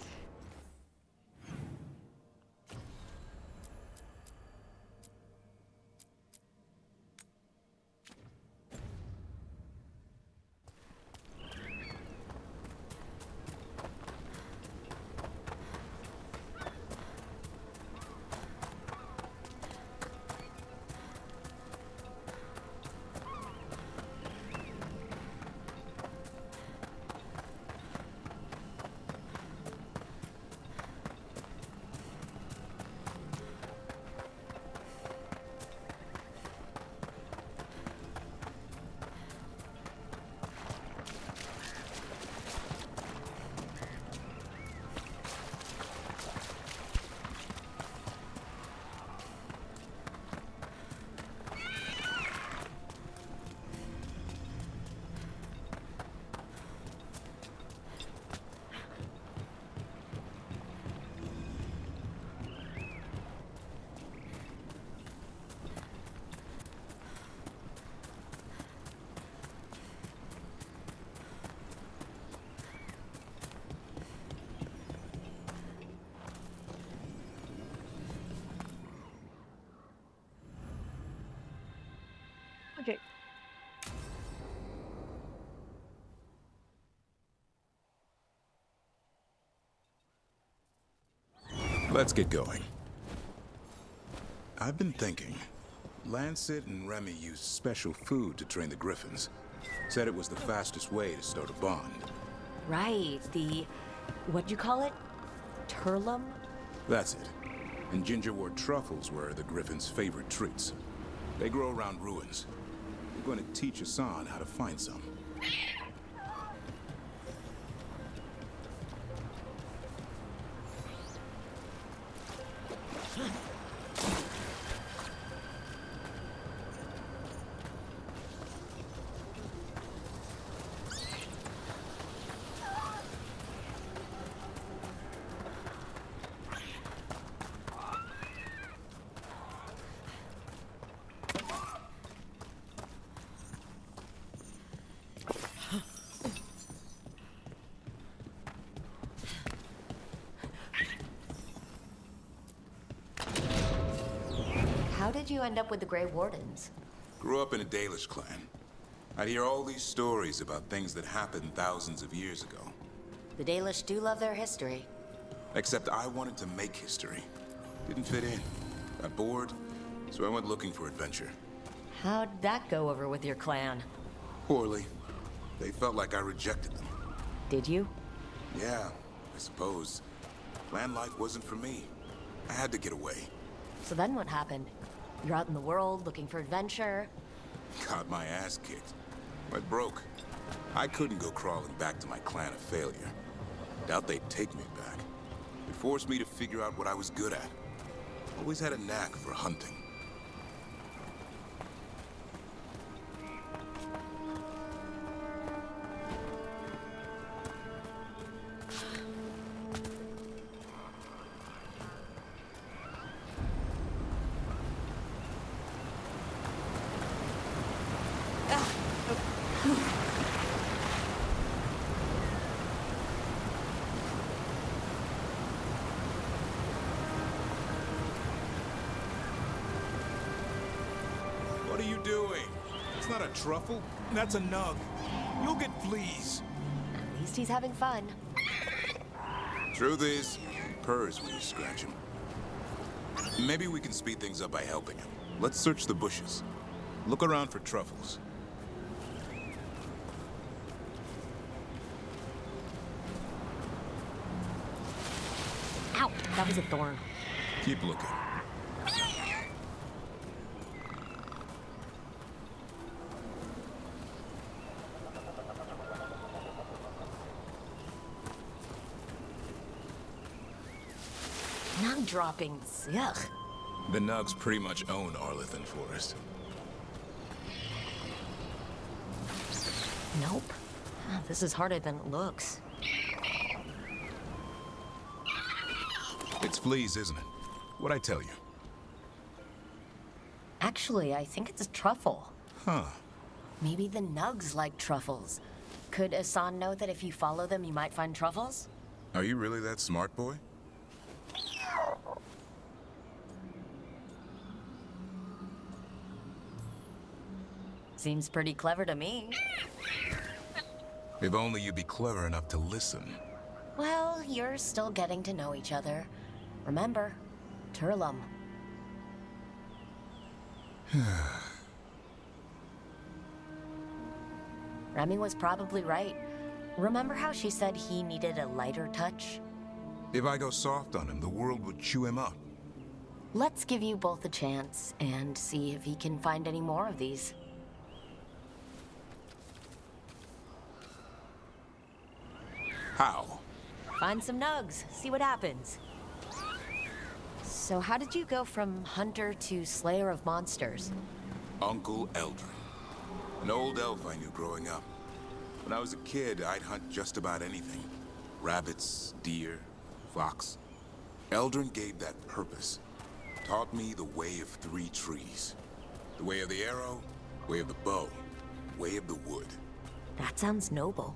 Okay. Let's get going. I've been thinking. Lancet and Remy used special food to train the griffins. Said it was the fastest way to start a bond. Right, what'd you call it? Turlum? That's it. And gingerwort truffles were the griffins' favorite treats. They grow around ruins. We're going to teach Hassan how to find some. you end up with the Grey Wardens? Grew up in a Dalish clan. I'd hear all these stories about things that happened thousands of years ago. The Dalish do love their history. Except I wanted to make history. Didn't fit in. Got bored, so I went looking for adventure. How'd that go over with your clan? Poorly. They felt like I rejected them. Did you? Yeah, I suppose. Clan life wasn't for me. I had to get away. So then what happened? You're out in the world looking for adventure. Got my ass kicked. Went broke. I couldn't go crawling back to my clan of failure. Doubt they'd take me back. It forced me to figure out what I was good at. Always had a knack for hunting. What are you doing? It's not a truffle. That's a nug. You'll get fleas. At least he's having fun. Truth is, he purrs when you scratch him. Maybe we can speed things up by helping him. Let's search the bushes. Look around for truffles. Ow! That was a thorn. Keep looking. Nug droppings. Yuck. The Nugs pretty much own Arlithan Forest. Nope. This is harder than it looks. It's fleas, isn't it? What'd I tell you? Actually, I think it's a truffle. Huh. Maybe the Nugs like truffles. Could Asan know that if you follow them, you might find truffles? Are you really that smart, boy? Seems pretty clever to me. If only you'd be clever enough to listen. Well, you're still getting to know each other. Remember, Turlum. Remy was probably right. Remember how she said he needed a lighter touch? If I go soft on him, the world would chew him up. Let's give you both a chance and see if he can find any more of these. How? Find some nugs, see what happens. So how did you go from hunter to slayer of monsters? Uncle Eldrin. An old elf I knew growing up. When I was a kid, I'd hunt just about anything. Rabbits, deer, fox. Eldrin gave that purpose. Taught me the way of 3 trees. The way of the arrow, way of the bow, way of the wood. That sounds noble.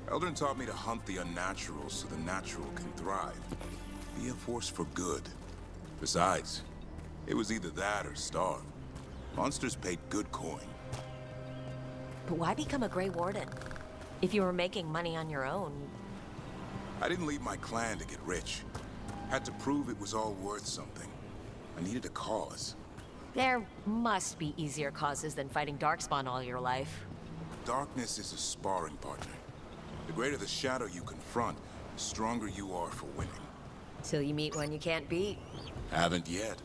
Eldrin taught me to hunt the unnatural so the natural can thrive. Be a force for good. Besides, it was either that or starve. Monsters paid good coin. But why become a Grey Warden? If you were making money on your own... I didn't leave my clan to get rich. Had to prove it was all worth something. I needed a cause. There must be easier causes than fighting Darkspawn all your life. Darkness is a sparring partner. The greater the shadow you confront, the stronger you are for winning. Till you meet one you can't beat. Haven't yet.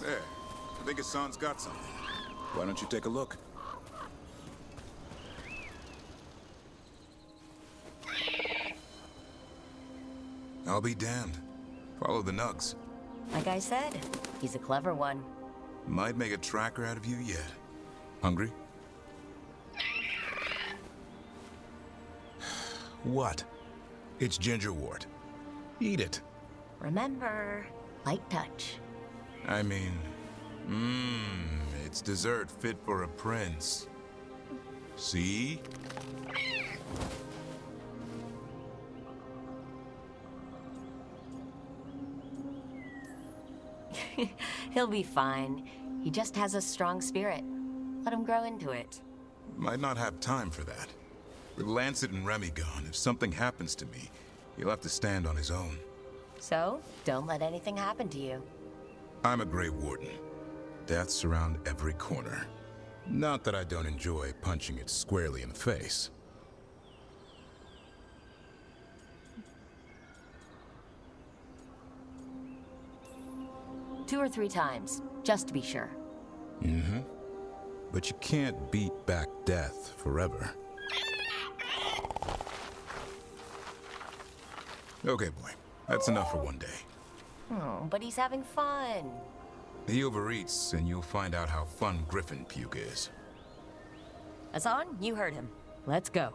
There. I think his son's got something. Why don't you take a look? I'll be damned. Follow the nugs. Like I said, he's a clever one. Might make a tracker out of you yet. Hungry? What? It's gingerwort. Eat it. Remember, light touch. I mean, it's dessert fit for a prince. See? He'll be fine. He just has a strong spirit. Let him grow into it. Might not have time for that. With Lancet and Remy gone, if something happens to me, he'll have to stand on his own. So, don't let anything happen to you. I'm a Grey Warden. Death's around every corner. Not that I don't enjoy punching it squarely in the face. 2 or 3 times, just to be sure. Mm-hmm. But you can't beat back death forever. Okay, boy. That's enough for one day. Oh, but he's having fun. He overeats, and you'll find out how fun Griffin puke is. Hassan, you heard him. Let's go.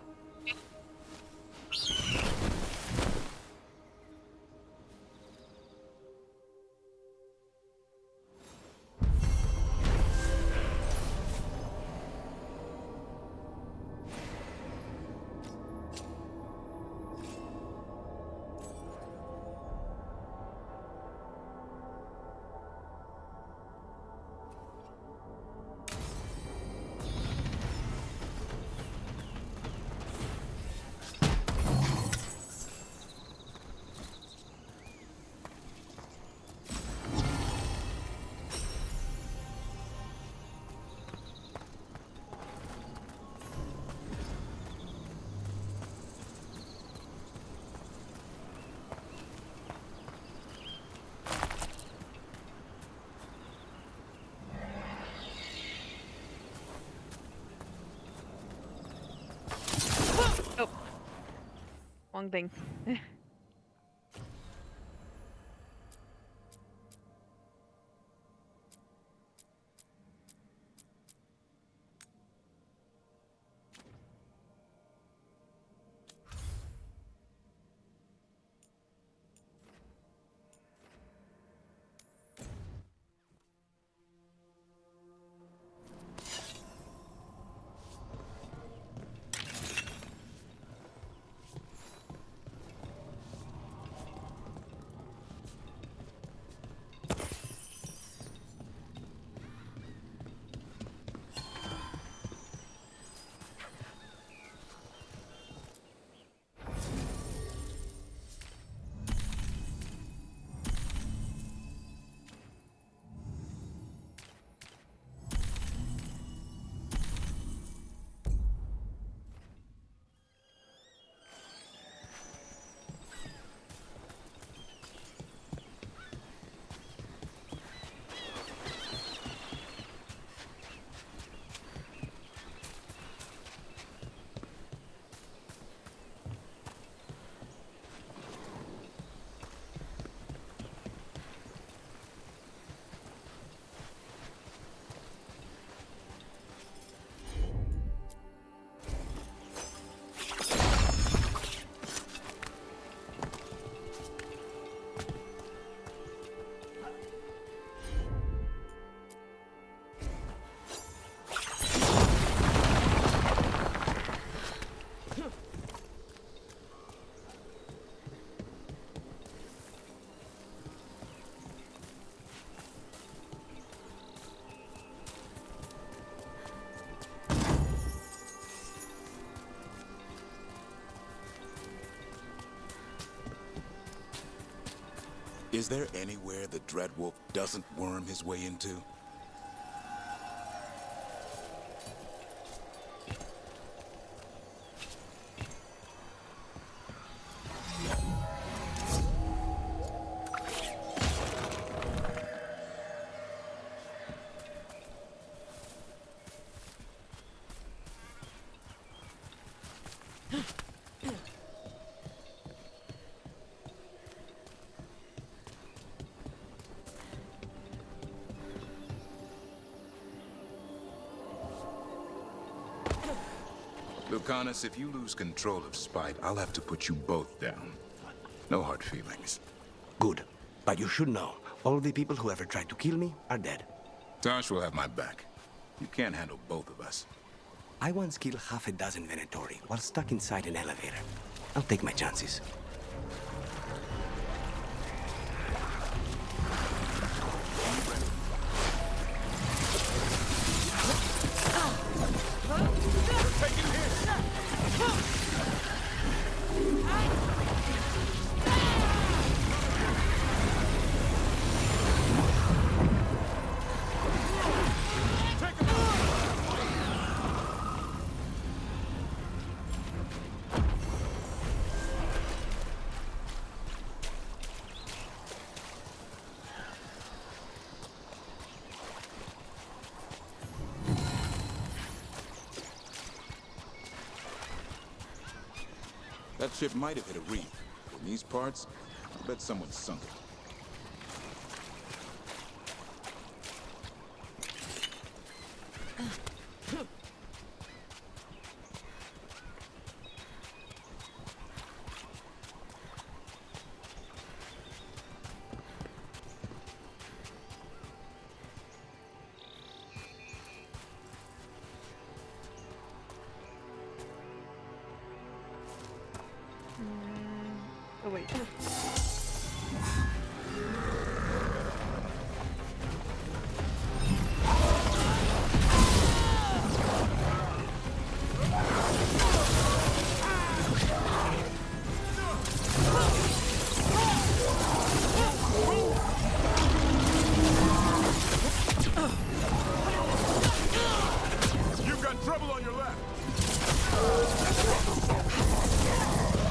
Oh. Wrong thing. Is there anywhere the Dreadwolf doesn't worm his way into? Lucanus, if you lose control of Spite, I'll have to put you both down. No hard feelings. Good. But you should know, all the people who ever tried to kill me are dead. Tosh will have my back. You can't handle both of us. I once killed half a dozen Venatori while stuck inside an elevator. I'll take my chances. That ship might have hit a reef. In these parts, I bet someone sunk it. Oh, wait. You've got trouble on your left.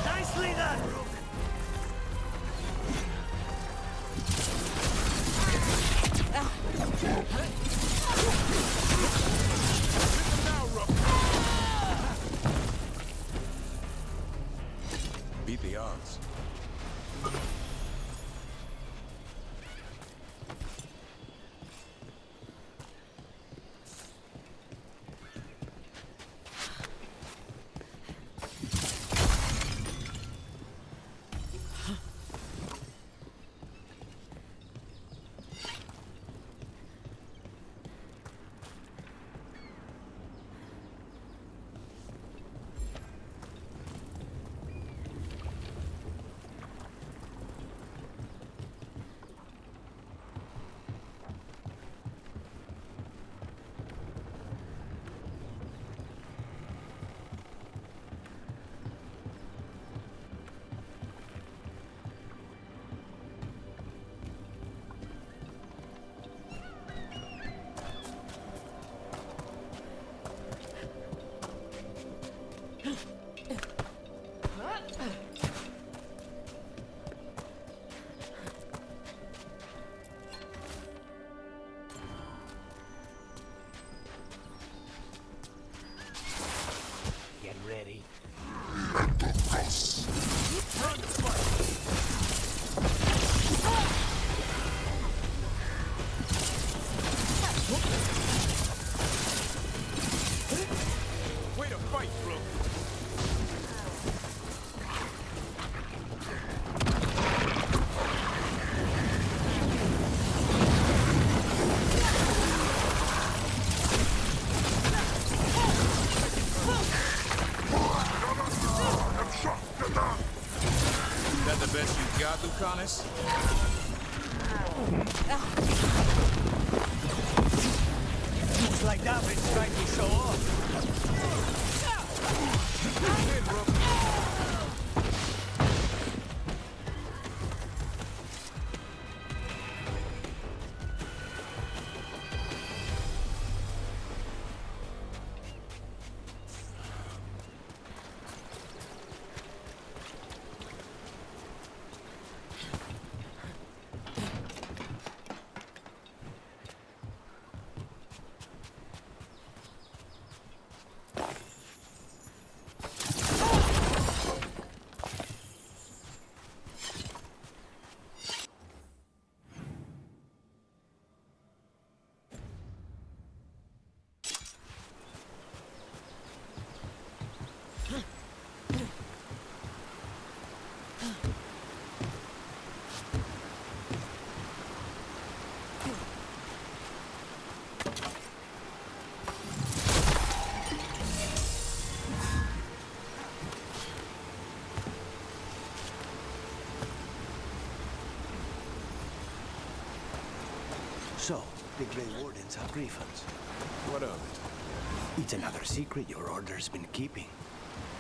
Nicely done, Rook. Beat the odds. Get ready. Way to fight, bro. Is that the best you got, Lucanus? Looks like that would strike me so off. So, the Grey Wardens have griffins. What of it? It's another secret your order's been keeping.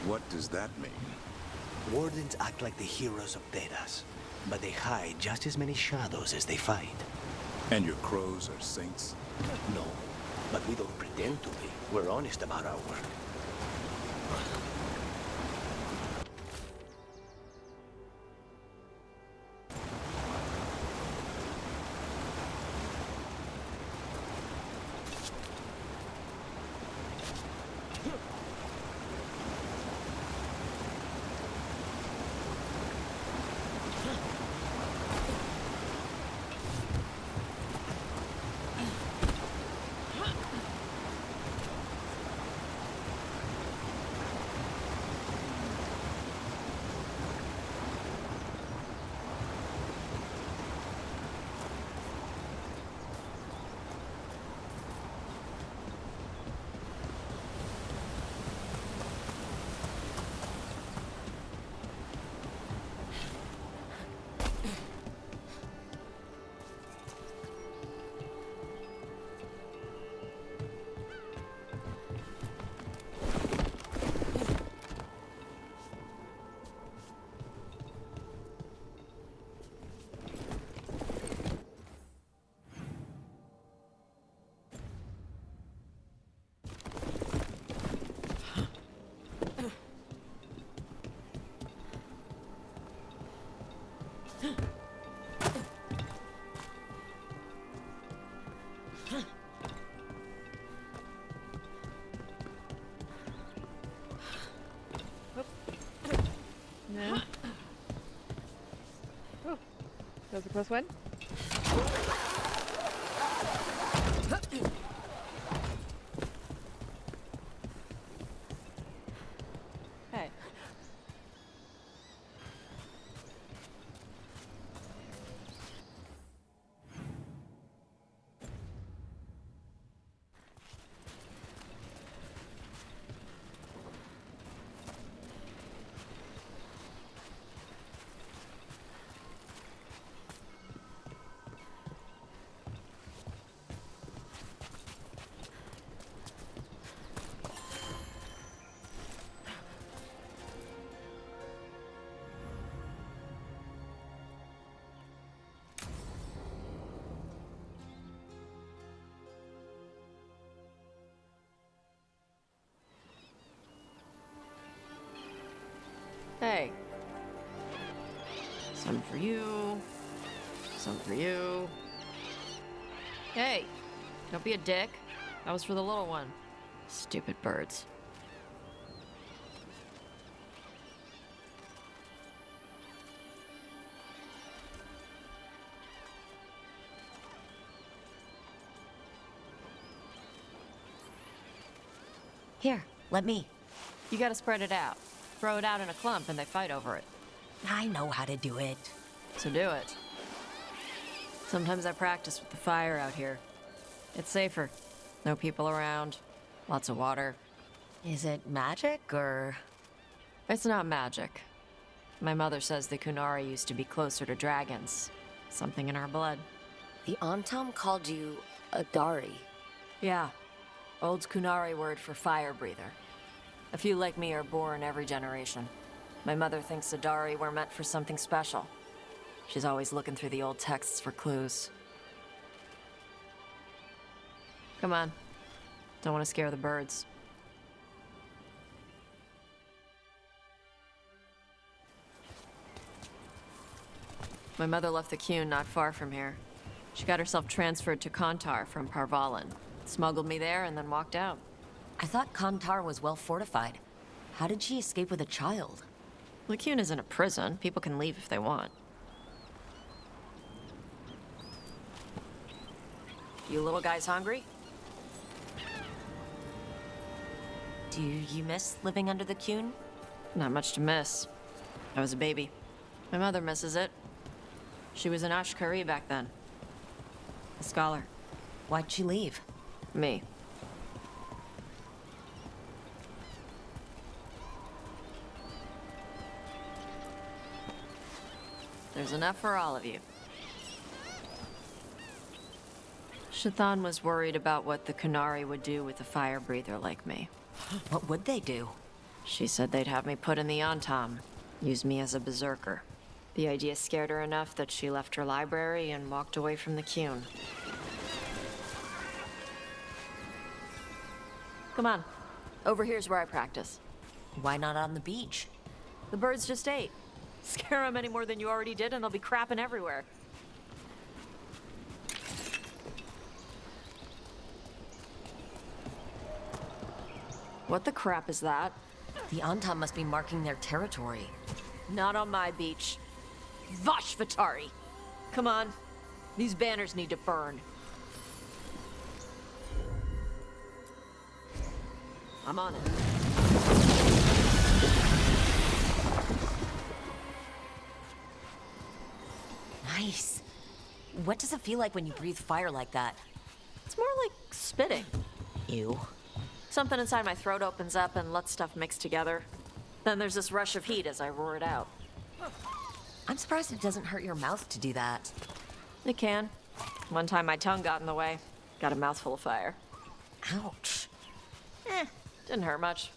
What does that mean? Wardens act like the heroes of Teras, but they hide just as many shadows as they fight. And your crows are saints? No, but we don't pretend to be. We're honest about our work. No. Oh, that was a close one. Hey. Hey. Some for you. Some for you. Hey, don't be a dick. That was for the little one. Stupid birds. Here, let me. You gotta spread it out. Throw it out in a clump and they fight over it. I know how to do it. So do it. Sometimes I practice with the fire out here. It's safer. No people around. Lots of water. Is it magic, or...? It's not magic. My mother says the Kunari used to be closer to dragons. Something in our blood. The Antam called you a Dari. Yeah. Old Kunari word for fire breather. A few like me are born every generation. My mother thinks the Dari were meant for something special. She's always looking through the old texts for clues. Come on. Don't want to scare the birds. My mother left the Qun not far from here. She got herself transferred to Kantar from Parvalan. Smuggled me there and then walked out. I thought Kantar was well fortified. How did she escape with a child? The Qun isn't a prison. People can leave if they want. You little guys hungry? Do you miss living under the Qun? Not much to miss. I was a baby. My mother misses it. She was an Ashkari back then. A scholar. Why'd she leave? Me. There's enough for all of you. Shathan was worried about what the Kunari would do with a fire breather like me. What would they do? She said they'd have me put in the Antam, use me as a berserker. The idea scared her enough that she left her library and walked away from the Qun. Come on. Over here's where I practice. Why not on the beach? The birds just ate. Scare them any more than you already did and they'll be crapping everywhere. What the crap is that? The Antam must be marking their territory. Not on my beach. Vash Vatari! Come on. These banners need to burn. I'm on it. Nice. What does it feel like when you breathe fire like that? It's more like spitting. Ew. Something inside my throat opens up and lets stuff mix together. Then there's this rush of heat as I roar it out. I'm surprised it doesn't hurt your mouth to do that. It can. One time my tongue got in the way. Got a mouthful of fire. Ouch. Didn't hurt much.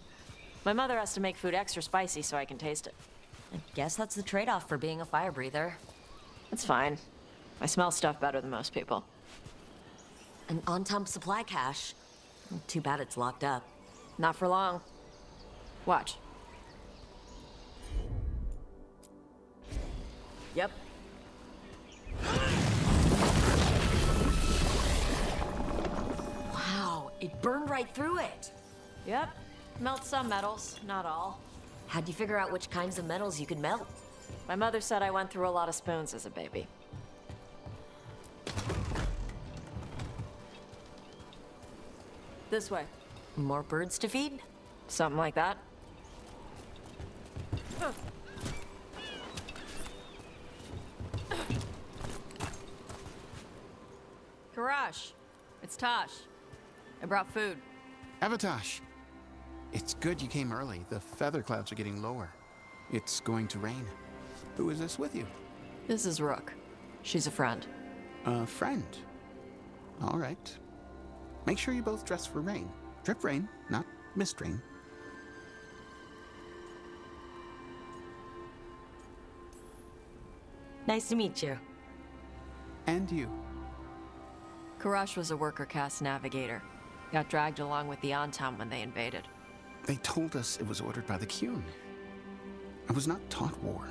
My mother has to make food extra spicy so I can taste it. I guess that's the trade-off for being a fire breather. It's fine. I smell stuff better than most people. An Antam supply cache. Too bad it's locked up. Not for long. Watch. Yep. Wow, it burned right through it. Yep. Melt some metals, not all. How'd you figure out which kinds of metals you could melt? My mother said I went through a lot of spoons as a baby. This way. More birds to feed? Something like that. Karash, it's Tosh. I brought food. Avatosh, it's good you came early. The feather clouds are getting lower. It's going to rain. Who is this with you? This is Rook. She's a friend. A friend? All right. Make sure you both dress for rain. Drip rain, not mist rain. Nice to meet you. And you. Karash was a worker caste navigator. Got dragged along with the Antam when they invaded. They told us it was ordered by the Qun. I was not taught war.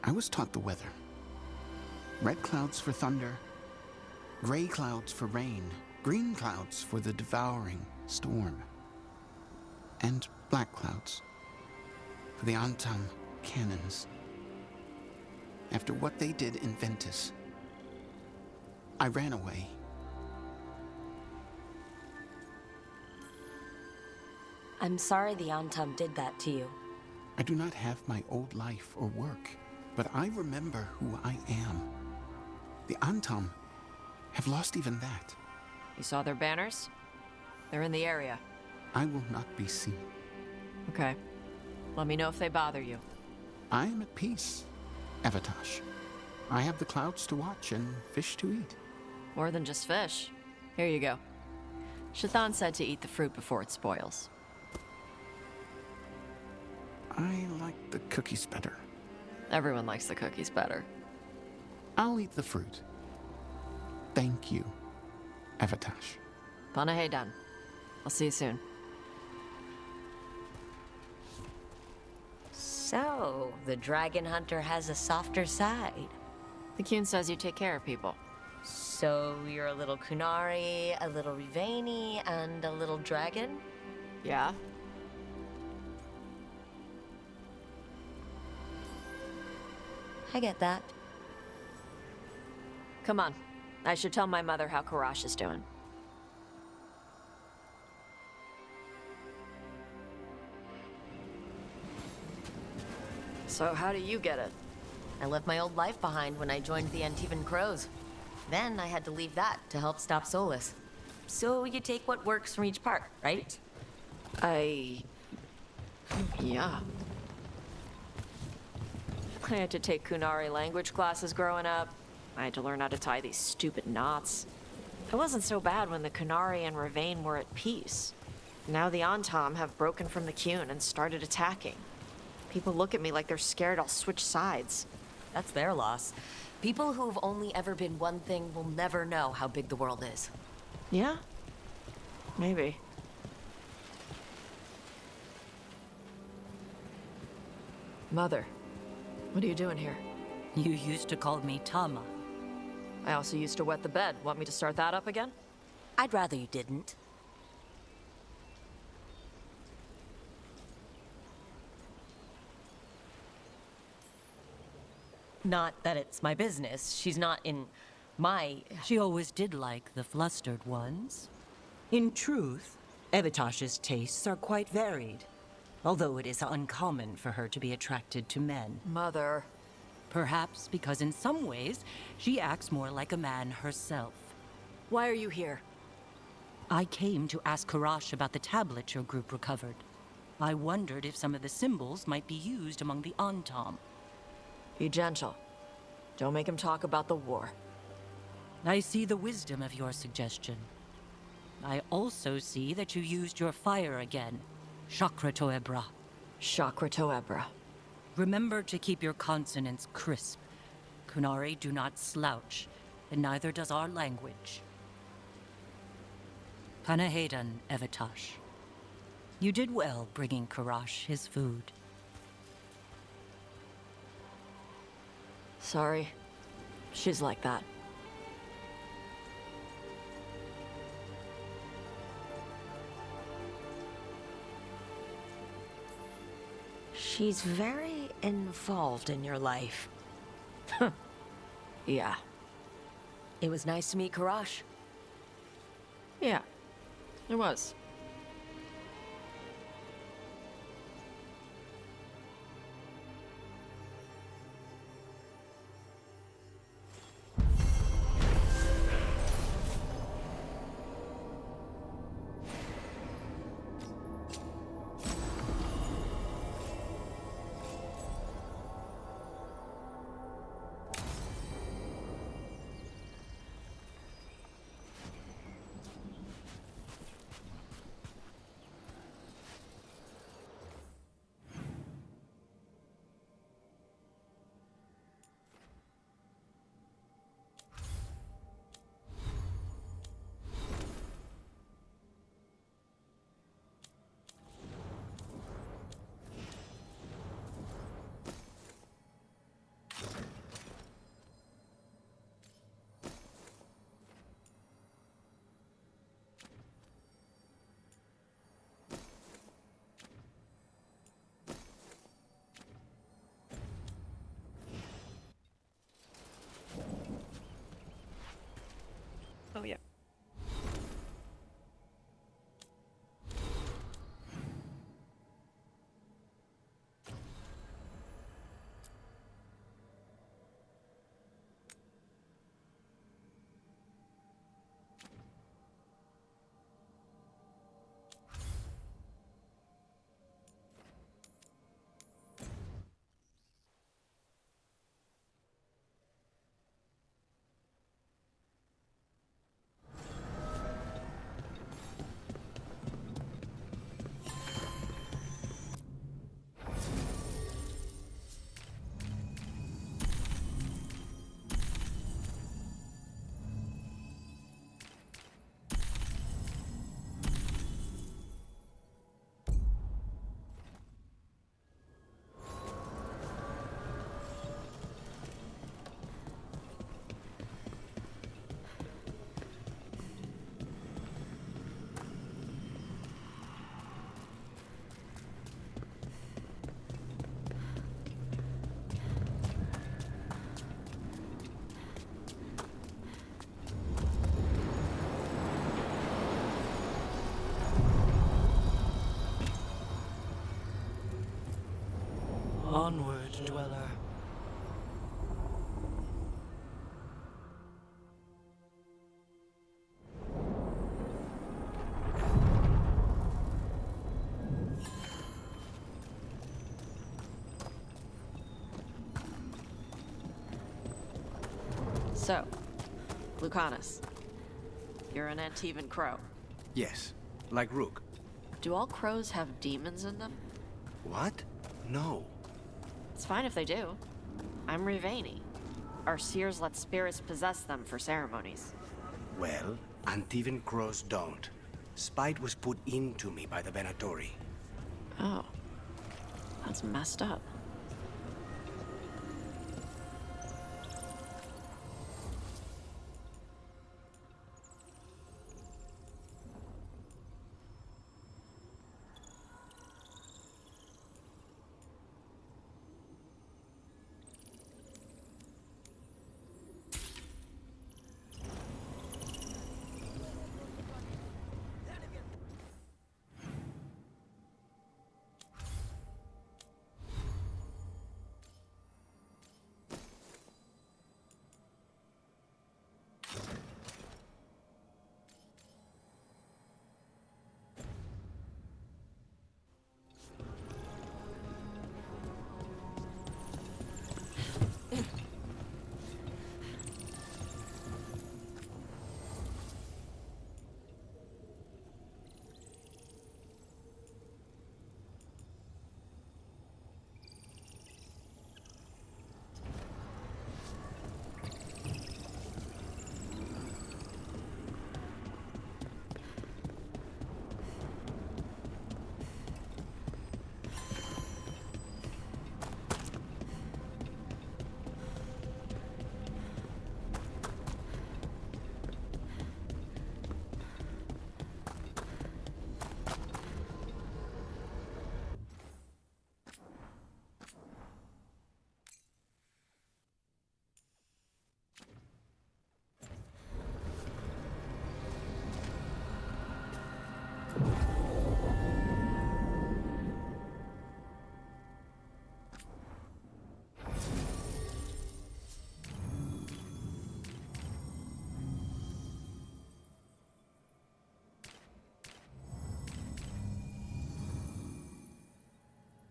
I was taught the weather. Red clouds for thunder, gray clouds for rain, green clouds for the devouring storm, and black clouds for the Antam cannons. After what they did in Ventus, I ran away. I'm sorry the Antam did that to you. I do not have my old life or work, but I remember who I am. The Antam have lost even that. You saw their banners? They're in the area. I will not be seen. Okay. Let me know if they bother you. I am at peace, Avatosh. I have the clouds to watch and fish to eat. More than just fish. Here you go. Shathan said to eat the fruit before it spoils. I like the cookies better. Everyone likes the cookies better. I'll eat the fruit. Thank you, Avatosh. Panahedan. I'll see you soon. So, the dragon hunter has a softer side. The Qun says you take care of people. So, you're a little Kunari, a little Rivani, and a little dragon? Yeah. I get that. Come on. I should tell my mother how Karash is doing. So how do you get it? I left my old life behind when I joined the Antivan Crows. Then I had to leave that to help stop Solus. So you take what works from each part, right? Yeah. I had to take Kunari language classes growing up. I had to learn how to tie these stupid knots. It wasn't so bad when the Kunari and Ravane were at peace. Now the Antam have broken from the Qun and started attacking. People look at me like they're scared I'll switch sides. That's their loss. People who've only ever been one thing will never know how big the world is. Yeah? Maybe. Mother, what are you doing here? You used to call me Tama. I also used to wet the bed. Want me to start that up again? I'd rather you didn't. Not that it's my business. She's not in my... She always did like the flustered ones. In truth, Evitash's tastes are quite varied, although it is uncommon for her to be attracted to men. Mother. Perhaps because in some ways, she acts more like a man herself. Why are you here? I came to ask Karash about the tablet your group recovered. I wondered if some of the symbols might be used among the Antam. Be gentle. Don't make him talk about the war. I see the wisdom of your suggestion. I also see that you used your fire again. Chakra Toebra. Chakra Toebra. Remember to keep your consonants crisp. Kunari do not slouch, and neither does our language. Panahedan, Evitash. You did well bringing Karash his food. Sorry. She's like that. She's very involved in your life. Yeah. It was nice to meet Karash. Yeah. It was. Oh, yeah. Onward, dweller. So, Lucanus. You're an Antivan crow. Yes, like Rook. Do all crows have demons in them? What? No. It's fine if they do. I'm Rivani. Our seers let spirits possess them for ceremonies. Well, Antivan crows don't. Spite was put into me by the Venatori. Oh. That's messed up.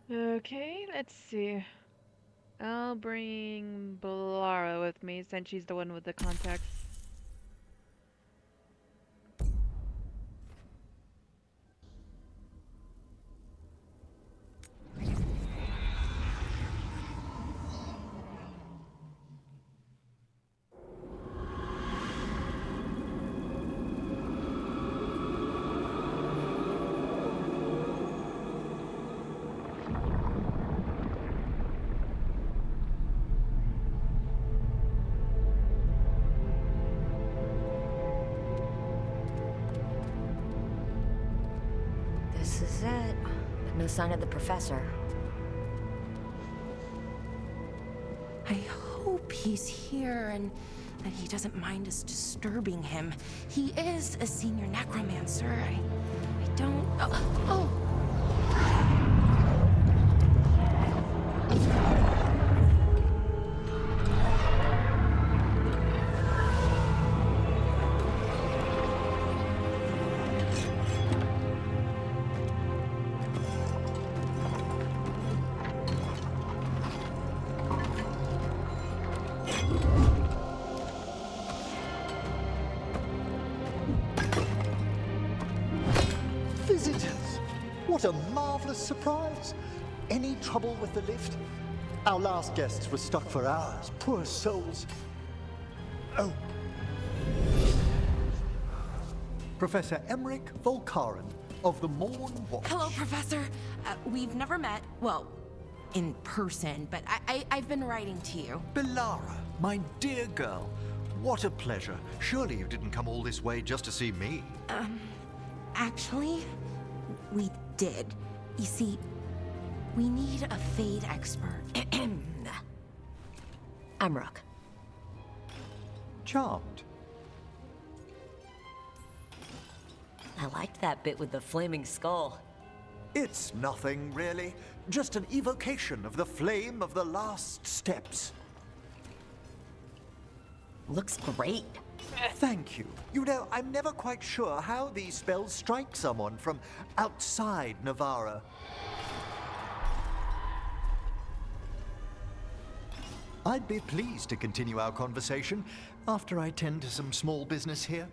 Okay, let's see. I'll bring Balara with me since she's the one with the contacts. This is it. But no sign of the professor. I hope he's here and that he doesn't mind us disturbing him. He is a senior necromancer. I don't... Oh! Visitors! What a marvelous surprise! Any trouble with the lift? Our last guests were stuck for hours. Poor souls. Oh. Professor Emmerich Volkaren of the Morn Watch. Hello, Professor. We've never met, well, in person, but I've been writing to you. Balara, my dear girl. What a pleasure. Surely you didn't come all this way just to see me. Actually, we did. You see, we need a Fade expert. I'm Rook. Charmed. I liked that bit with the flaming skull. It's nothing, really. Just an evocation of the flame of the last steps. Looks great. Thank you. You know, I'm never quite sure how these spells strike someone from outside Navarra. I'd be pleased to continue our conversation after I tend to some small business here.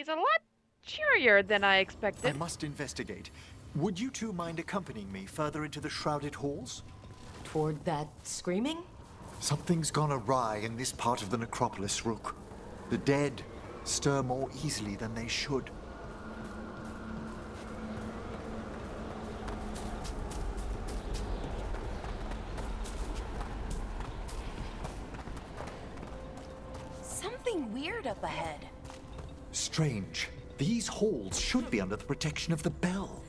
He's a lot cheerier than I expected. I must investigate. Would you two mind accompanying me further into the shrouded halls? Toward that screaming? Something's gone awry in this part of the necropolis, Rook. The dead stir more easily than they should. Something weird up ahead. Strange. These halls should be under the protection of the bell.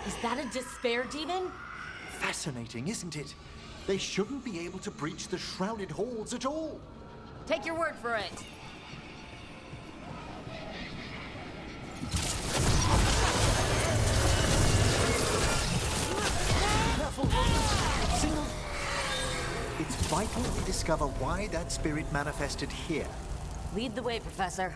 Is that a despair demon? Fascinating, isn't it? They shouldn't be able to breach the shrouded halls at all. Take your word for it. Careful! Signal! It's vital we discover why that spirit manifested here. Lead the way, Professor.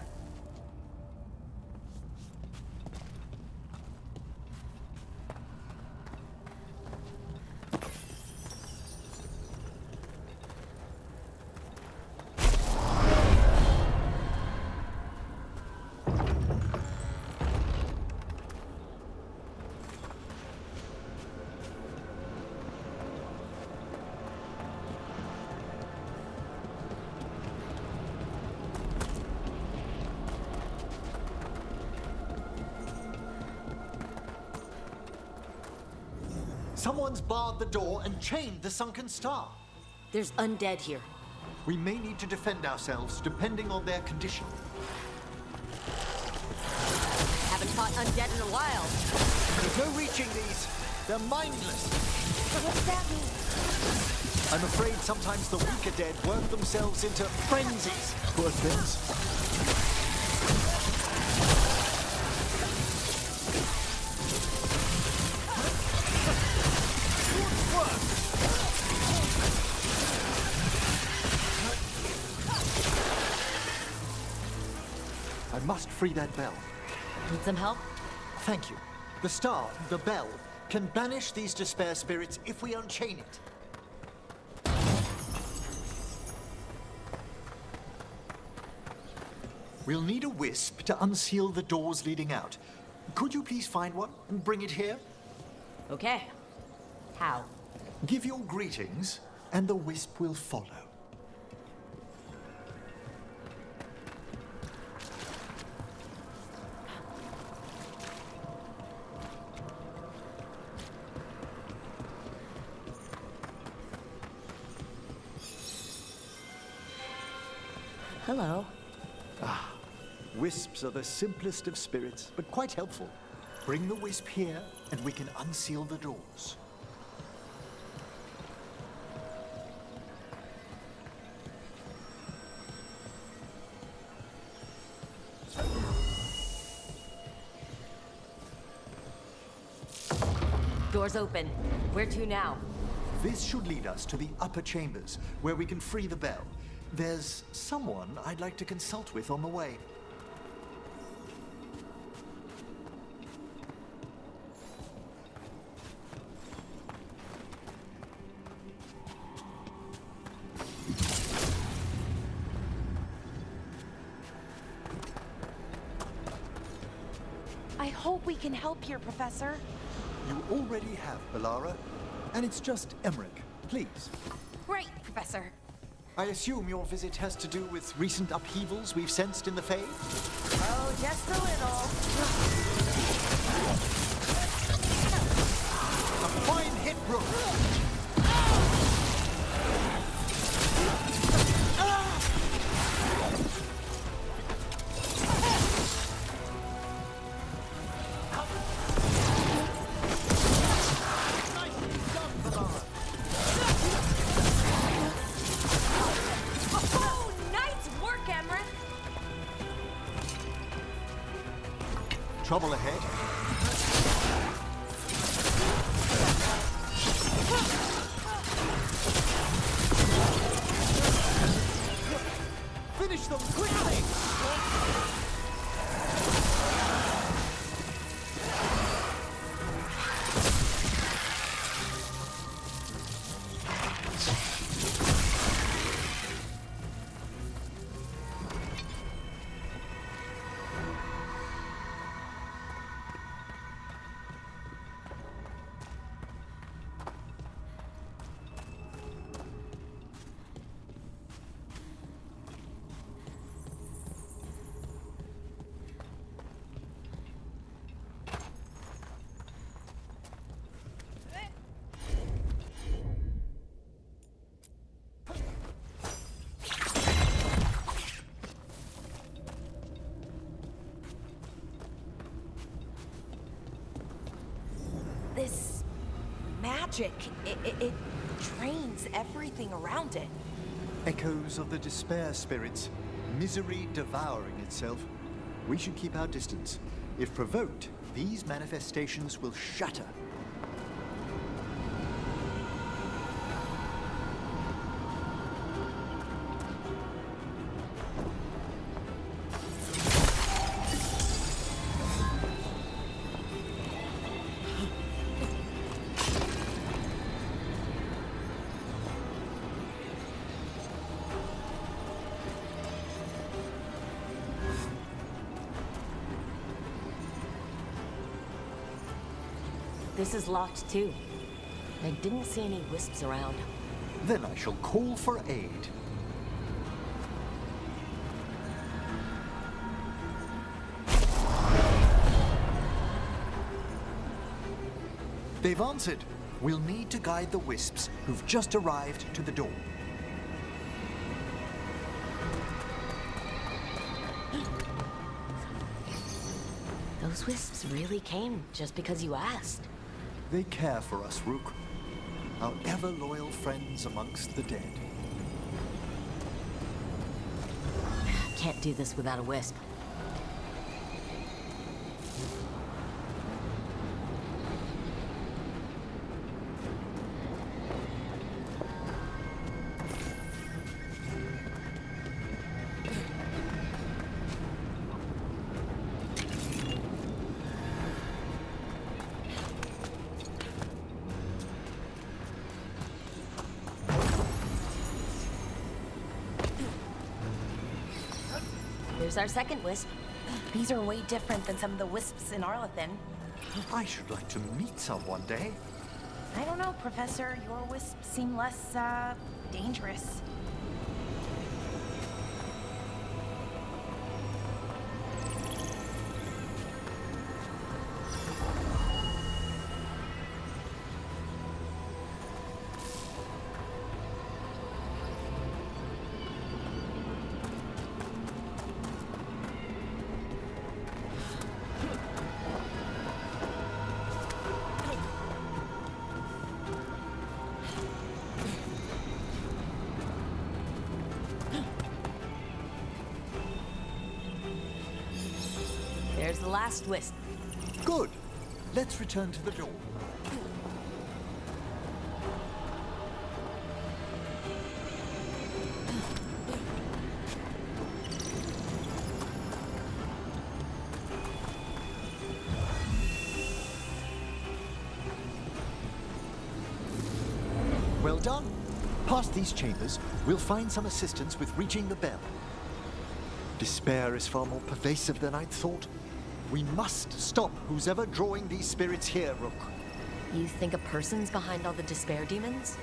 Someone's barred the door and chained the sunken star. There's undead here. We may need to defend ourselves, depending on their condition. Haven't fought undead in a while. There's no reaching these. They're mindless. What's that mean? I'm afraid sometimes the weaker dead work themselves into frenzies. Poor things. I must free that bell. Need some help? Thank you. The star, the bell, can banish these despair spirits if we unchain it. We'll need a wisp to unseal the doors leading out. Could you please find one and bring it here? Okay. How? Give your greetings, and the wisp will follow. Hello. Ah, wisps are the simplest of spirits, but quite helpful. Bring the wisp here, and we can unseal the doors. Doors open. Where to now? This should lead us to the upper chambers, where we can free the bell. There's someone I'd like to consult with on the way. I hope we can help here, Professor. You already have, Belara. And it's just Emmerich. Please. Great, Professor. I assume your visit has to do with recent upheavals we've sensed in the Fae? Oh, just a little. A fine hit, Rook! Trouble ahead. Finish them quickly! this magic. It drains everything around it. Echoes of the despair spirits, misery devouring itself. We should keep our distance. If provoked, these manifestations will shatter. This is locked too. I didn't see any wisps around. Then I shall call for aid. They've answered. We'll need to guide the wisps who've just arrived to the door. Those wisps really came just because you asked. They care for us, Rook. Our ever-loyal friends amongst the dead. Can't do this without a wisp. There's our second wisp. These are way different than some of the wisps in Arlethan. I should like to meet some one day. I don't know, Professor. Your wisps seem less, dangerous. There's the last wisp. Good. Let's return to the door. Well done. Past these chambers, we'll find some assistance with reaching the bell. Despair is far more pervasive than I'd thought. We must stop who's ever drawing these spirits here, Rook. You think a person's behind all the despair demons?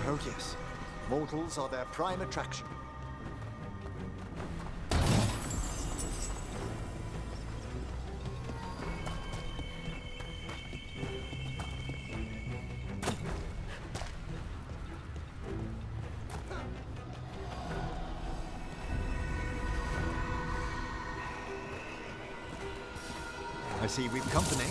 Oh yes. Mortals are their prime attraction. I see we've company.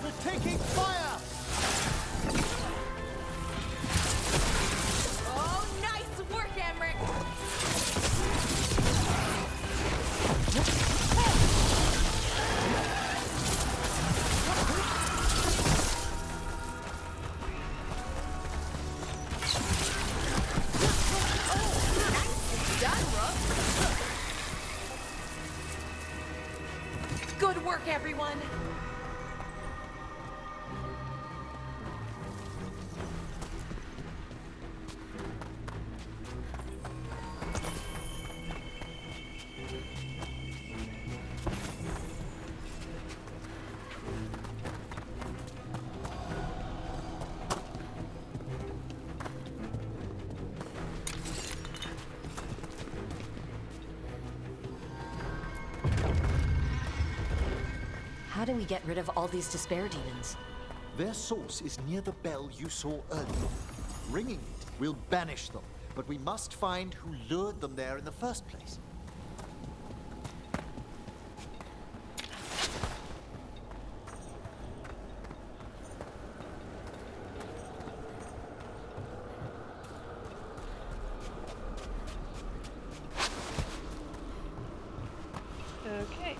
We're taking fire! Oh, nice work, Emmerich! Good work, everyone! How do we get rid of all these despair demons? Their source is near the bell you saw earlier. Ringing it will banish them, but we must find who lured them there in the first place. Okay.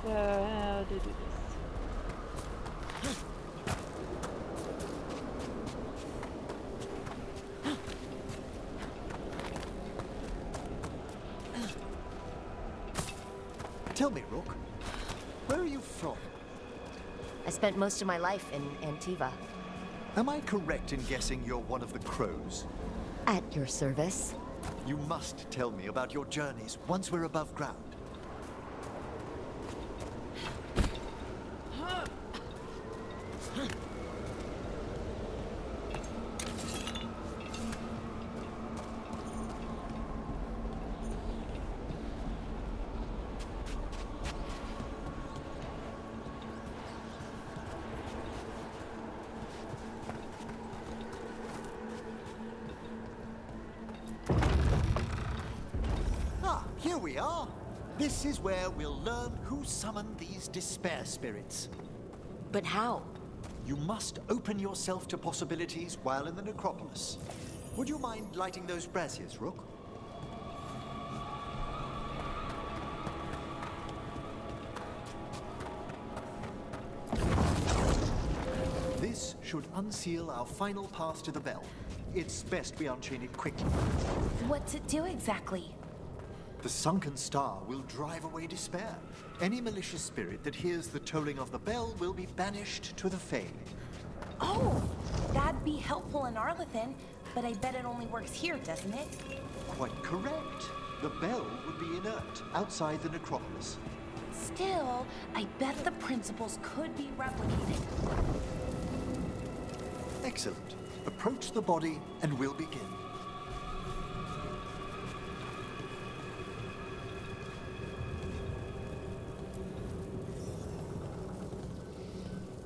So, how to do this? Tell me, Rook, where are you from? I spent most of my life in Antiva. Am I correct in guessing you're one of the crows? At your service. You must tell me about your journeys once we're above ground. Here we are. This is where we'll learn who summoned these despair spirits. But how? You must open yourself to possibilities while in the necropolis. Would you mind lighting those braziers, Rook? This should unseal our final path to the bell. It's best we unchain it quickly. What's it do exactly? The sunken star will drive away despair. Any malicious spirit that hears the tolling of the bell will be banished to the Fae. Oh, that'd be helpful in Arlethan, but I bet it only works here, doesn't it? Quite correct. The bell would be inert outside the necropolis. Still, I bet the principles could be replicated. Excellent. Approach the body and we'll begin.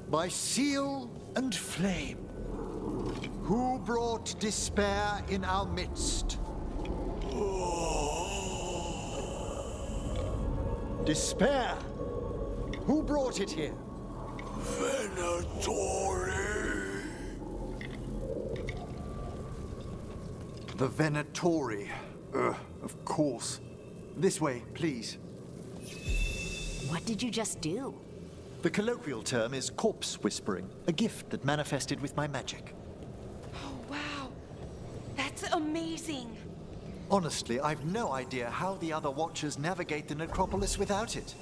By seal and flame, who brought despair in our midst? Despair! Who brought it here? Venatori! The Venatori. Of course. This way, please. What did you just do? The colloquial term is corpse whispering, a gift that manifested with my magic. Oh, wow. That's amazing. Honestly, I've no idea how the other Watchers navigate the necropolis without it.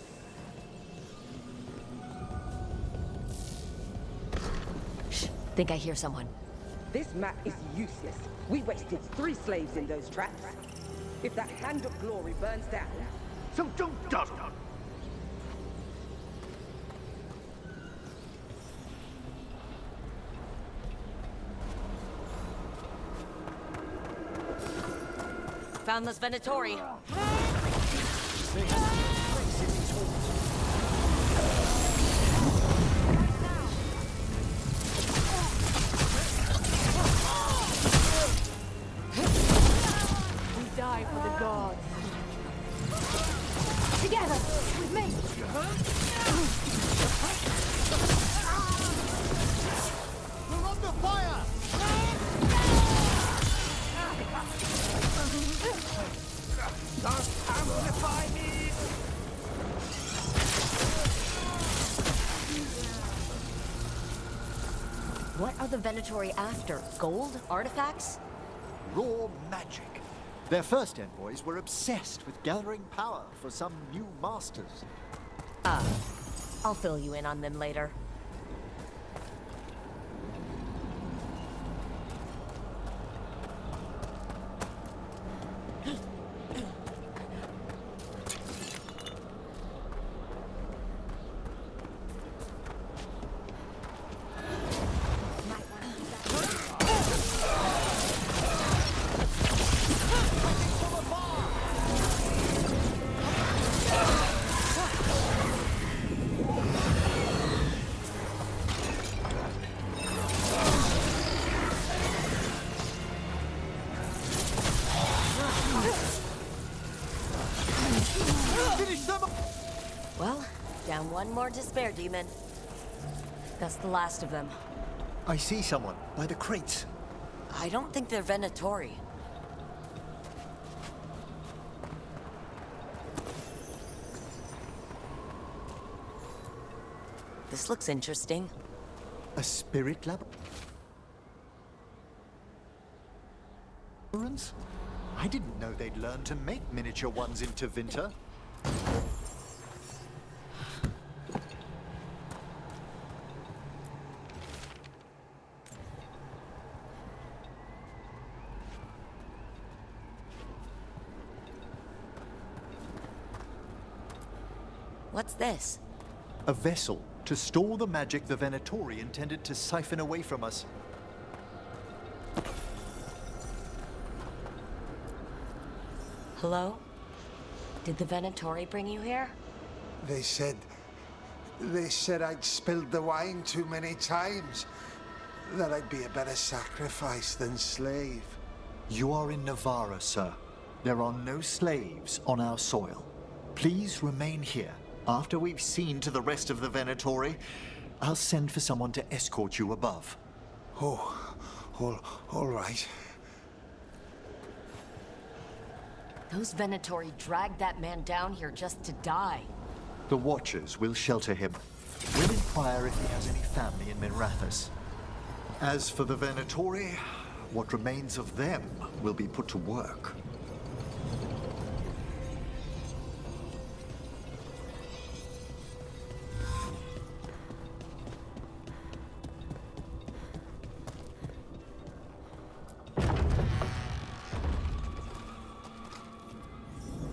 Shh, think I hear someone. This map is useless. We wasted 3 slaves in those traps. If that Hand of Glory burns down... So don't dawdle. Found this Venatori. We die for the gods. Together, with me. We're under fire! Just amplify me! What are the Venatori after? Gold? Artifacts? Raw magic. Their first envoys were obsessed with gathering power for some new masters. I'll fill you in on them later. One more despair demon. That's the last of them. I see someone by the crates. I don't think they're Venatori. This looks interesting. A spirit lab? I didn't know they'd learn to make miniature ones into Winter. What's this? A vessel to store the magic the Venatori intended to siphon away from us. Hello? Did the Venatori bring you here? They said I'd spilled the wine too many times. That I'd be a better sacrifice than slave. You are in Navarra, sir. There are no slaves on our soil. Please remain here. After we've seen to the rest of the Venatori, I'll send for someone to escort you above. Oh, all right. Those Venatori dragged that man down here just to die. The Watchers will shelter him. We'll inquire if he has any family in Minrathous. As for the Venatori, what remains of them will be put to work.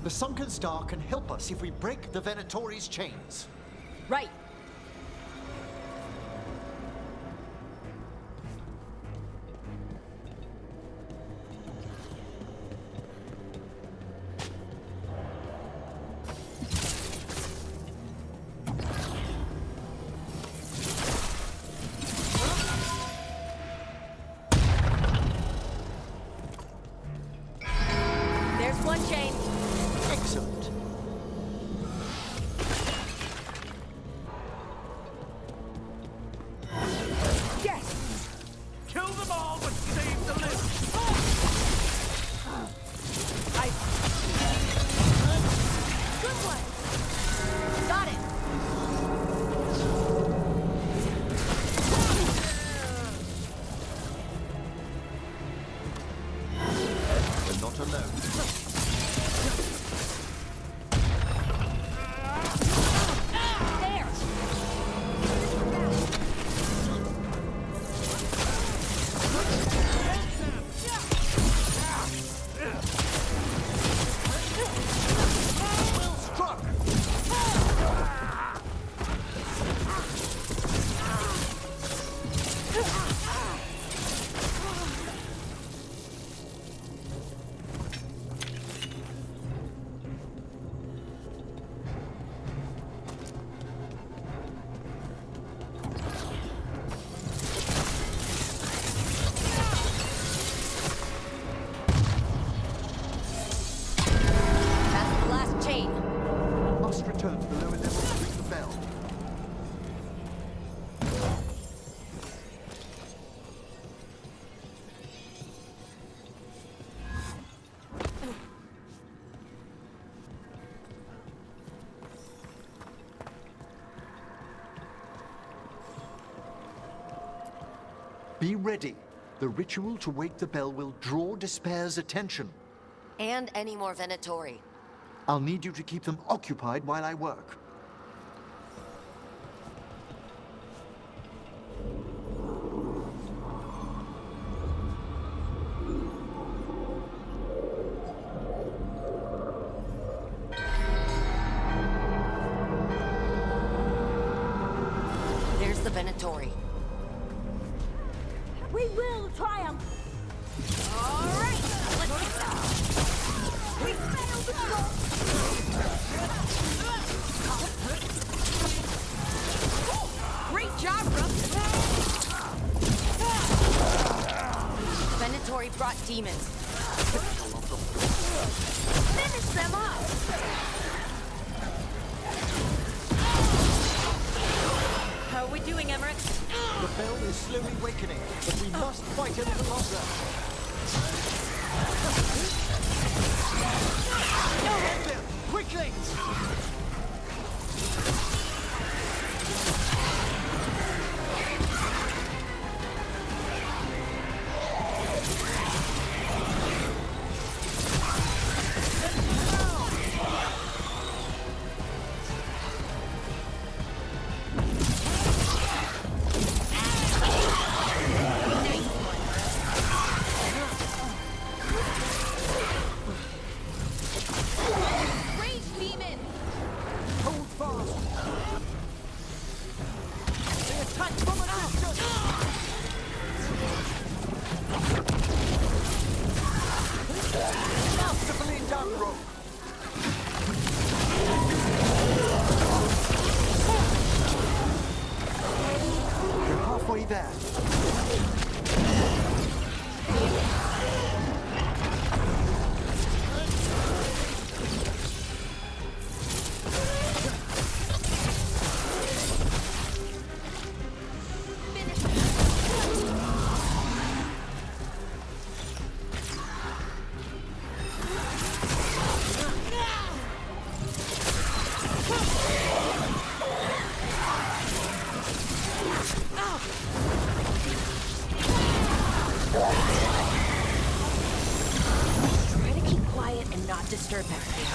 The Sunken Star can help us if we break the Venatori's chains. Right. There's one chain. Excellent. Yes! Kill them all, but save the living! Good one! Got it! We're not alone. That's the last chain. Must return to the lower level to ring the bell. Be ready. The ritual to wake the bell will draw Despair's attention. And any more Venatori. I'll need you to keep them occupied while I work. There's the Venatori. We will triumph! Alright! Let's get some! We failed the goal! Great job, Ruff! Venatori brought demons. Finish them off! slowly weakening, but we must fight a little longer. Get them! Quickly! Disturb everything.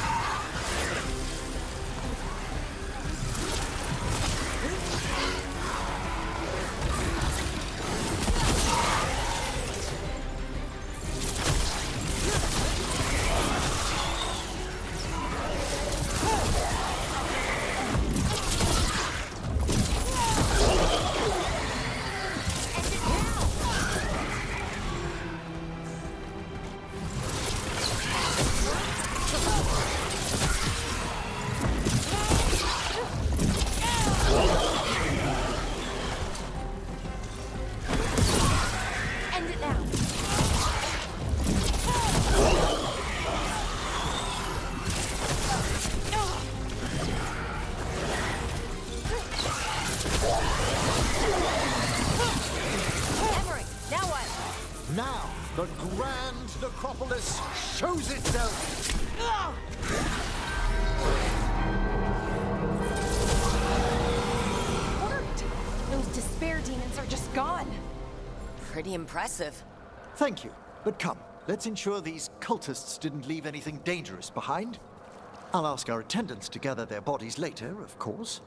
Now, the grand necropolis shows itself! Worked! Those despair demons are just gone. Pretty impressive. Thank you, but come, let's ensure these cultists didn't leave anything dangerous behind. I'll ask our attendants to gather their bodies later, of course.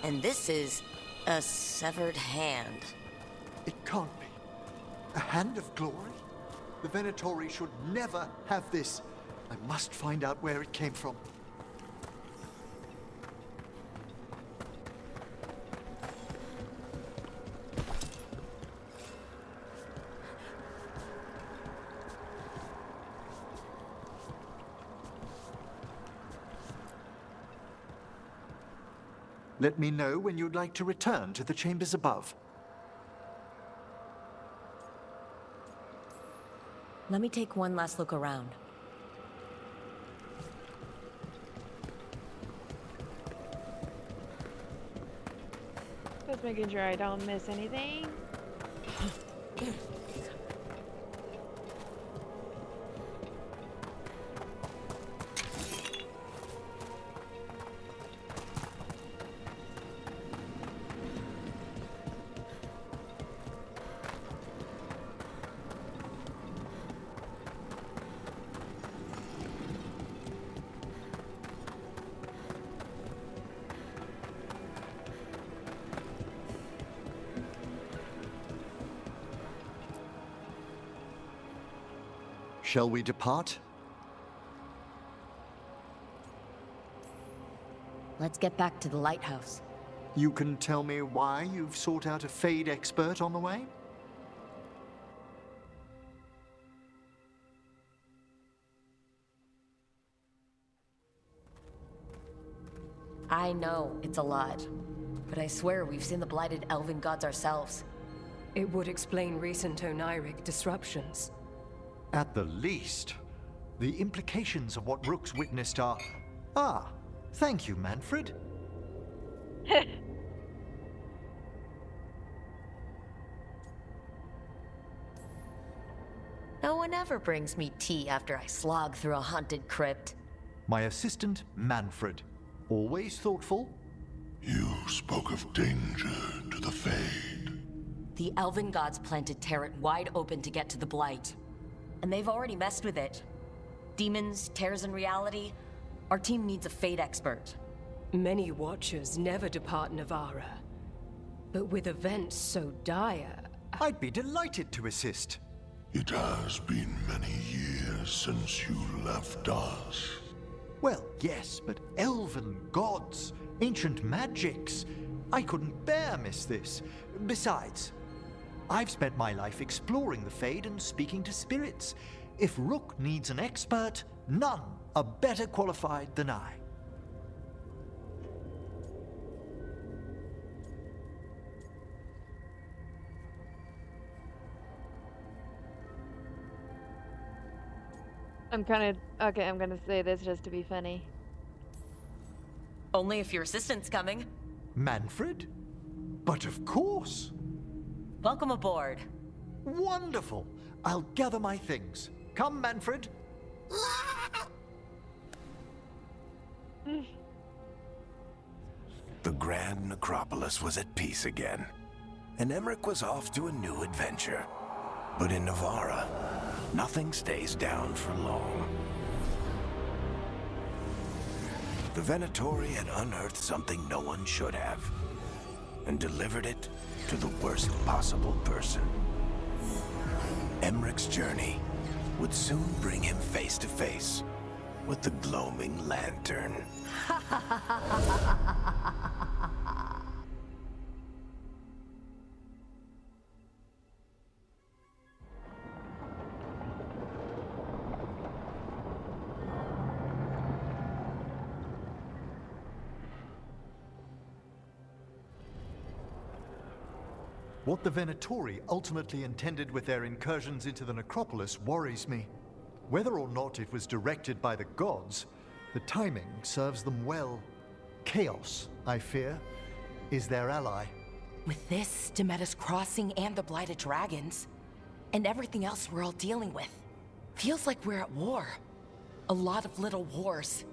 And this is a severed hand. It can't be. A hand of glory? The Venatori should never have this. I must find out where it came from. Let me know when you'd like to return to the chambers above. Let me take one last look around. Just making sure I don't miss anything. Shall we depart? Let's get back to the lighthouse. You can tell me why you've sought out a Fade expert on the way? I know it's a lot, But I swear we've seen the blighted elven gods ourselves. It would explain recent Oniric disruptions. At the least, the implications of what Rook's witnessed are... Ah, thank you, Manfred. No one ever brings me tea after I slog through a haunted crypt. My assistant, Manfred. Always thoughtful. You spoke of danger to the Fade. The elven gods planted Territ wide open to get to the Blight. And they've already messed with it. Demons, tears in reality. Our team needs a Fade expert. Many Watchers never depart Navara. But with events so dire... I'd be delighted to assist. It has been many years since you left us. Well, yes, but elven gods, ancient magics. I couldn't bear miss this. Besides, I've spent my life exploring the Fade and speaking to spirits. If Rook needs an expert, none are better qualified than I. I'm gonna say this just to be funny. Only if your assistant's coming. Manfred? But of course. Welcome aboard. Wonderful. I'll gather my things. Come, Manfred. The Grand Necropolis was at peace again, and Emmerich was off to a new adventure. But in Navara, nothing stays down for long. The Venatori had unearthed something no one should have, and delivered it to the worst possible person. Emmerich's journey would soon bring him face to face with the gloaming lantern. What the Venatori ultimately intended with their incursions into the necropolis worries me. Whether or not it was directed by the gods, the timing serves them well. Chaos, I fear, is their ally. With this, Demeter's Crossing and the Blighted Dragons, and everything else we're all dealing with, feels like we're at war. A lot of little wars.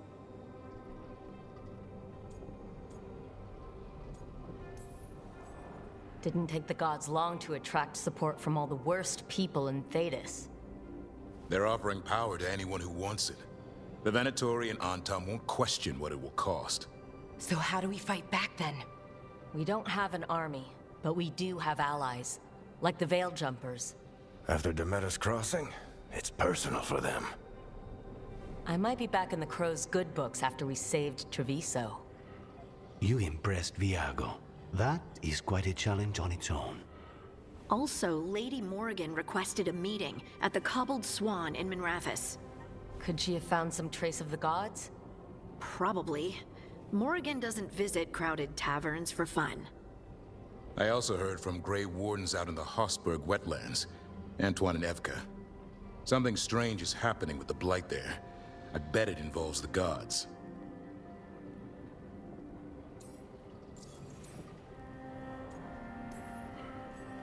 Didn't take the gods long to attract support from all the worst people in Thedas. They're offering power to anyone who wants it. The Venatori and Antam won't question what it will cost. So how do we fight back then? We don't have an army, but we do have allies. Like the Veil Jumpers. After Demeter's Crossing, it's personal for them. I might be back in the Crow's good books after we saved Treviso. You impressed Viago. That is quite a challenge on its own. Also, Lady Morrigan requested a meeting at the Cobbled Swan in Minrathous. Could she have found some trace of the gods? Probably. Morrigan doesn't visit crowded taverns for fun. I also heard from Grey Wardens out in the Hossberg wetlands, Antoine and Evka. Something strange is happening with the Blight there. I bet it involves the gods.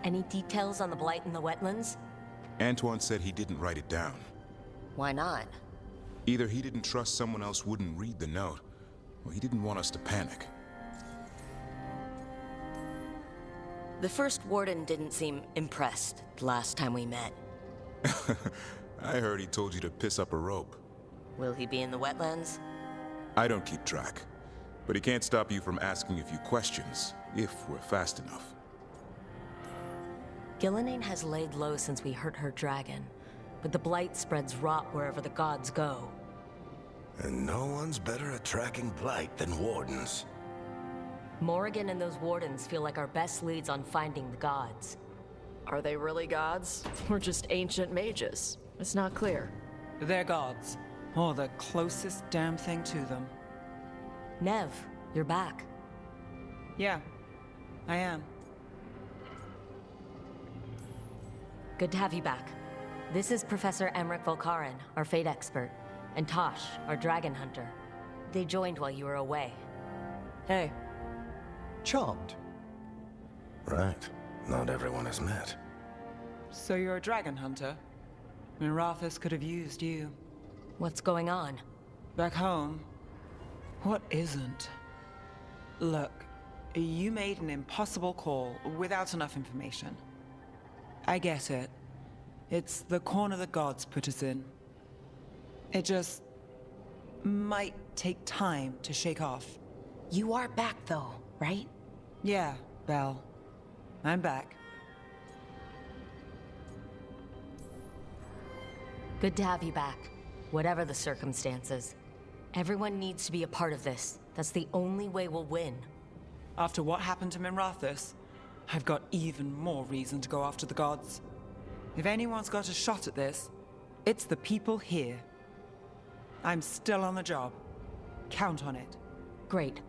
Any details on the Blight in the wetlands? Antoine said he didn't write it down. Why not? Either he didn't trust someone else wouldn't read the note, or he didn't want us to panic. The first warden didn't seem impressed the last time we met. I heard he told you to piss up a rope. Will he be in the wetlands? I don't keep track, but he can't stop you from asking a few questions, if we're fast enough. Gillenane has laid low since we hurt her dragon, but the Blight spreads rot wherever the gods go. And no one's better at tracking Blight than Wardens. Morrigan and those Wardens feel like our best leads on finding the gods. Are they really gods? Or just ancient mages? It's not clear. They're gods. Or the closest damn thing to them. Nev, you're back. Yeah, I am. Good to have you back. This is Professor Emmerich Volkaren, our fate expert, and Tosh, our dragon hunter. They joined while you were away. Hey. Charmed. Right. Not everyone has met. So you're a dragon hunter? Minrathous could have used you. What's going on? Back home? What isn't? Look, you made an impossible call without enough information. I get it. It's the corner the gods put us in. It just might take time to shake off. You are back though, right? Yeah, Belle. I'm back. Good to have you back, whatever the circumstances. Everyone needs to be a part of this. That's the only way we'll win. After what happened to Minrathous, I've got even more reason to go after the gods. If anyone's got a shot at this, it's the people here. I'm still on the job. Count on it. Great.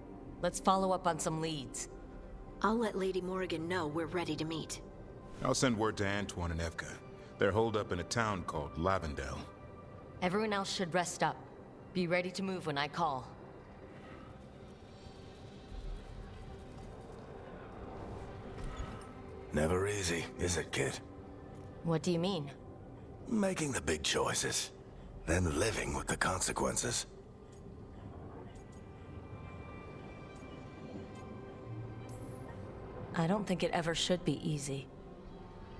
Let's follow up on some leads. I'll let Lady Morrigan know we're ready to meet. I'll send word to Antoine and Evka. They're holed up in a town called Lavendel. Everyone else should rest up. Be ready to move when I call. Never easy, is it, kid? What do you mean? Making the big choices, then living with the consequences. I don't think it ever should be easy.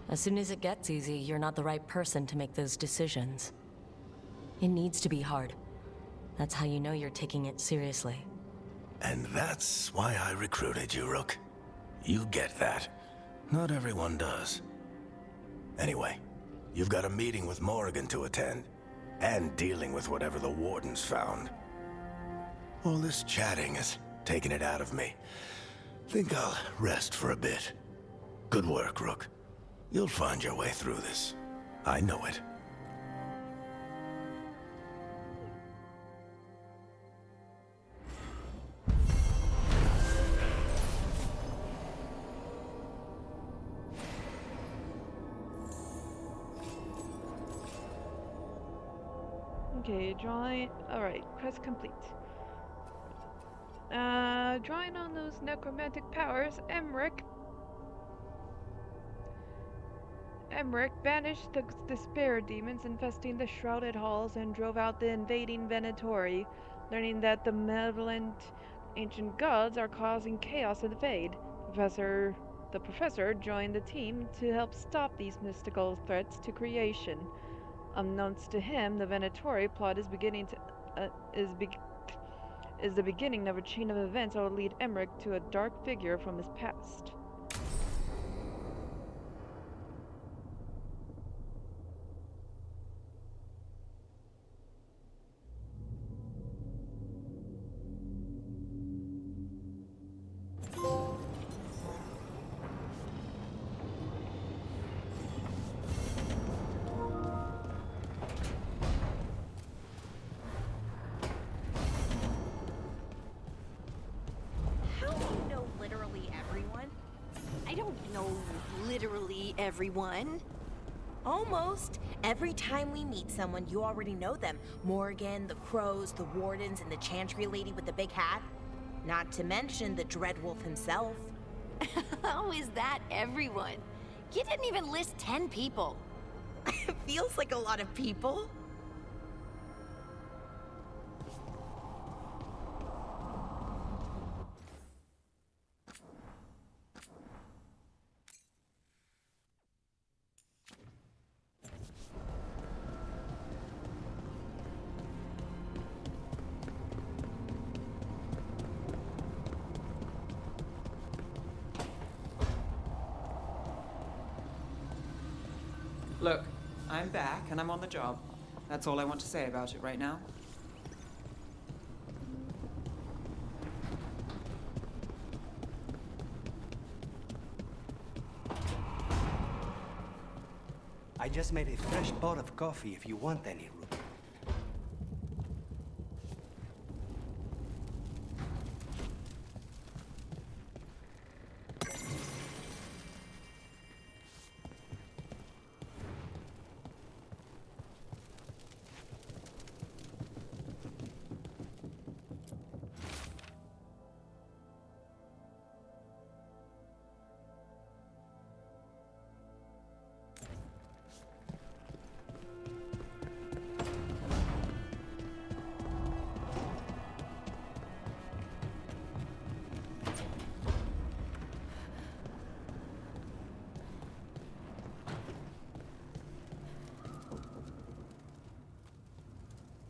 As soon as it gets easy, you're not the right person to make those decisions. It needs to be hard. That's how you know you're taking it seriously. And that's why I recruited you, Rook. You get that. Not everyone does. Anyway, you've got a meeting with Morrigan to attend, and dealing with whatever the Wardens found. All this chatting is taking it out of me. Think I'll rest for a bit. Good work, Rook. You'll find your way through this. I know it. Okay, drawing. Alright, quest complete. Drawing on those necromantic powers, Emmerich banished the despair demons infesting the shrouded halls and drove out the invading Venatori, learning that the malevolent ancient gods are causing chaos in the Fade. The professor joined the team to help stop these mystical threats to creation. Unknowns to him, the Venatori plot is the beginning of a chain of events that will lead Emmerich to a dark figure from his past. Everyone. Almost. Every time we meet someone, you already know them. Morrigan, the Crows, the Wardens, and the Chantry lady with the big hat. Not to mention the Dreadwolf himself. How is that everyone? You didn't even list 10 people. Feels like a lot of people. Look, I'm back and I'm on the job. That's all I want to say about it right now. I just made a fresh pot of coffee if you want any, Rook.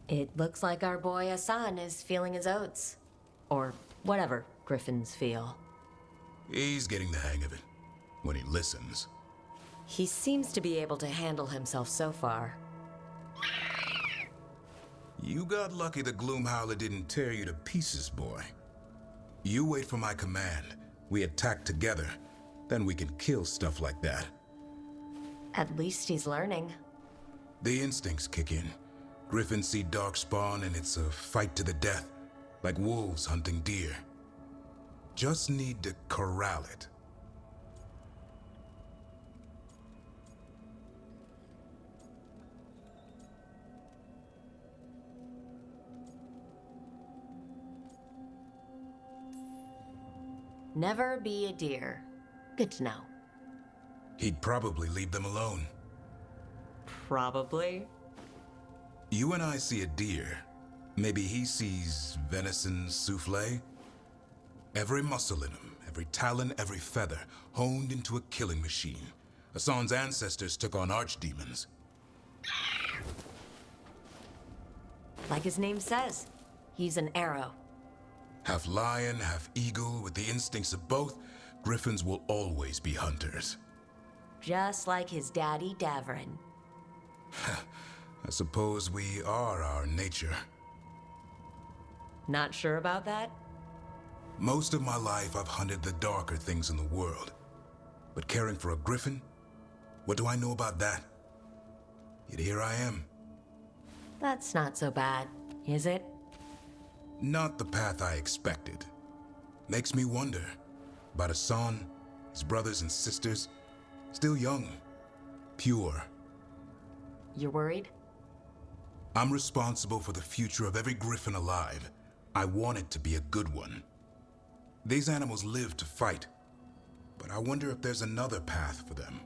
It looks like our boy Hassan is feeling his oats. Or whatever griffins feel. He's getting the hang of it. When he listens. He seems to be able to handle himself so far. You got lucky the Gloomhowler didn't tear you to pieces, boy. You wait for my command. We attack together. Then we can kill stuff like that. At least he's learning. The instincts kick in. Griffins see darkspawn and it's a fight to the death. Like wolves hunting deer. Just need to corral it. Never be a deer. Good to know. He'd probably leave them alone. Probably. You and I see a deer. Maybe he sees venison souffle. Every muscle in him, every talon, every feather, honed into a killing machine. Hassan's ancestors took on archdemons. Like his name says, he's an arrow. Half lion, half eagle, with the instincts of both, griffins will always be hunters. Just like his daddy Davrin. I suppose we are our nature. Not sure about that? Most of my life I've hunted the darker things in the world. But caring for a griffin? What do I know about that? Yet here I am. That's not so bad, is it? Not the path I expected. Makes me wonder about Hassan, his brothers and sisters. Still young, pure. You're worried? I'm responsible for the future of every griffin alive. I want it to be a good one. These animals live to fight, but I wonder if there's another path for them.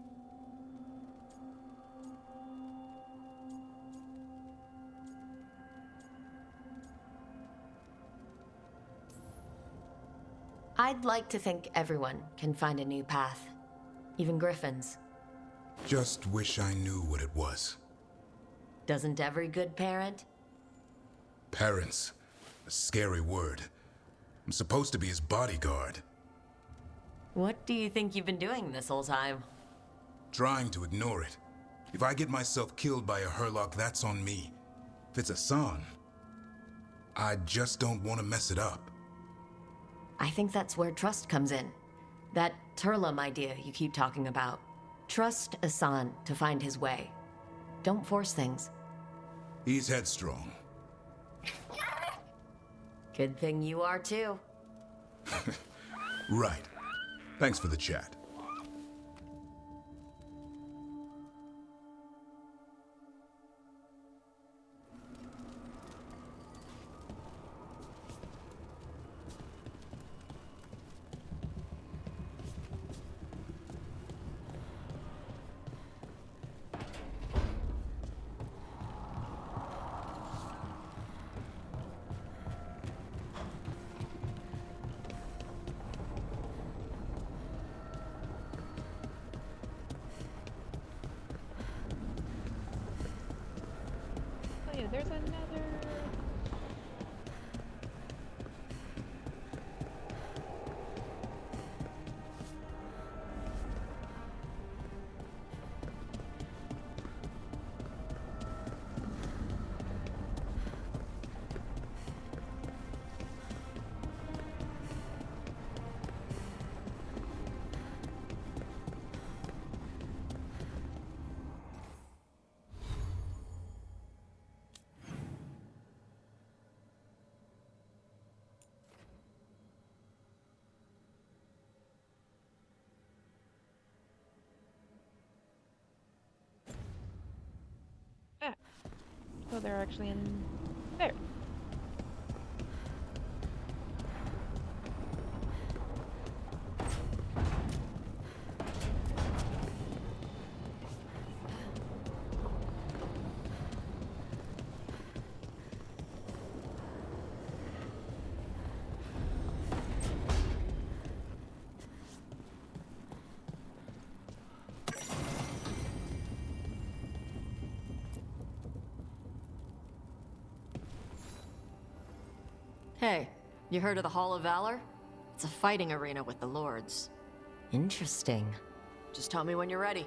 I'd like to think everyone can find a new path. Even griffins. Just wish I knew what it was. Doesn't every good parent? Parents. A scary word. I'm supposed to be his bodyguard. What do you think you've been doing this whole time? Trying to ignore it. If I get myself killed by a Hurlock, that's on me. If it's Hassan, I just don't want to mess it up. I think that's where trust comes in. That Turlum idea you keep talking about. Trust Hassan to find his way. Don't force things. He's headstrong. Good thing you are too. Right. Thanks for the chat. Oh yeah, there's another. So they're actually in there. Hey, you heard of the Hall of Valor? It's a fighting arena with the lords. Interesting. Just tell me when you're ready.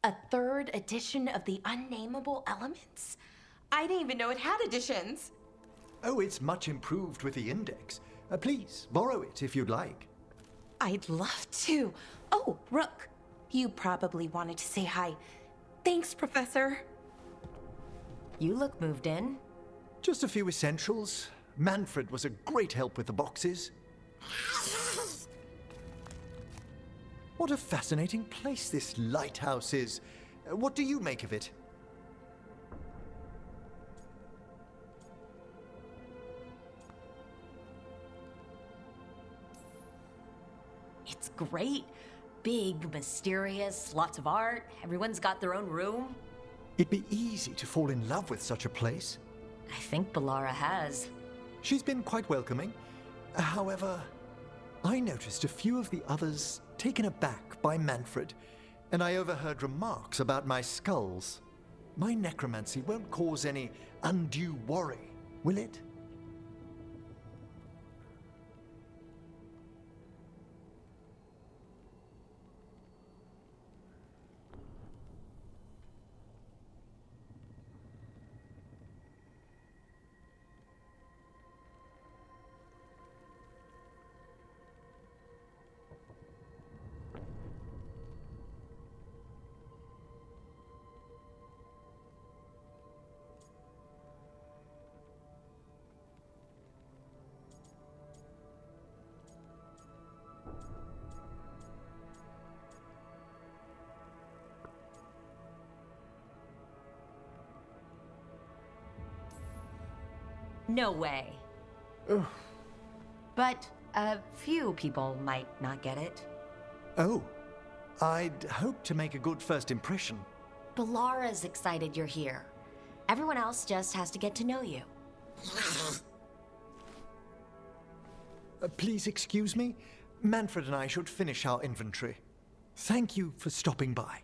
A third edition of the Unnameable Elements? I didn't even know it had editions. Oh, it's much improved with the index. Please, borrow it if you'd like. I'd love to. Oh, Rook, you probably wanted to say hi. Thanks, Professor. You look moved in. Just a few essentials. Manfred was a great help with the boxes. What a fascinating place this lighthouse is. What do you make of it? It's great. Big, mysterious, lots of art. Everyone's got their own room. It'd be easy to fall in love with such a place. I think Balara has. She's been quite welcoming. However, I noticed a few of the others taken aback by Manfred, and I overheard remarks about my skulls. My necromancy won't cause any undue worry, will it? No way. Ugh. But a few people might not get it. Oh, I'd hope to make a good first impression. Balara's excited you're here. Everyone else just has to get to know you. Please excuse me. Manfred and I should finish our inventory. Thank you for stopping by.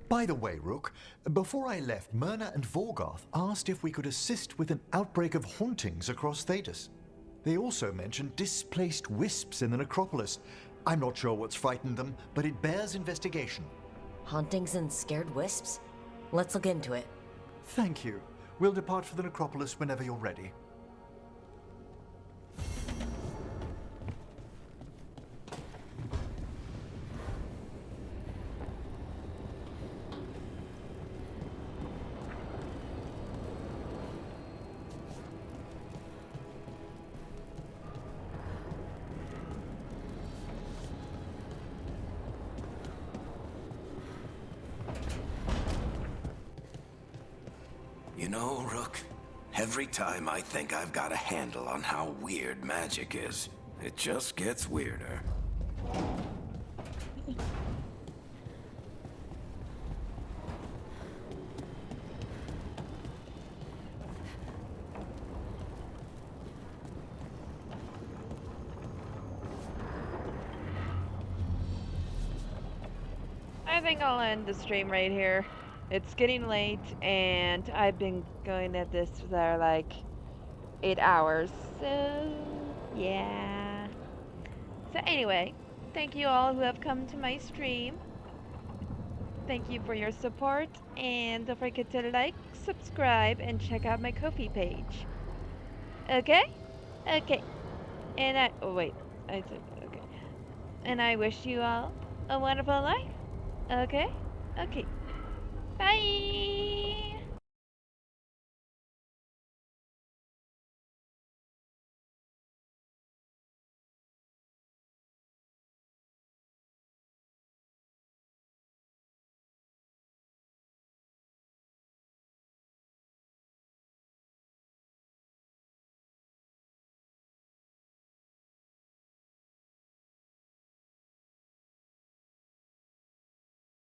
By the way, Rook, before I left, Myrna and Veilguard asked if we could assist with an outbreak of hauntings across Thedas. They also mentioned displaced wisps in the necropolis. I'm not sure what's frightened them, but it bears investigation. Hauntings and scared wisps? Let's look into it. Thank you. We'll depart for the necropolis whenever you're ready. You know, Rook, every time I think I've got a handle on how weird magic is, it just gets weirder. I think I'll end the stream right here. It's getting late, and I've been going at this for like 8 hours. So, yeah. So anyway, Thank you all who have come to my stream. Thank you for your support, and don't forget to like, subscribe, and check out my Ko-fi page. Okay? Okay. And oh wait, I said okay. And I wish you all a wonderful life. Okay? Okay. Bye!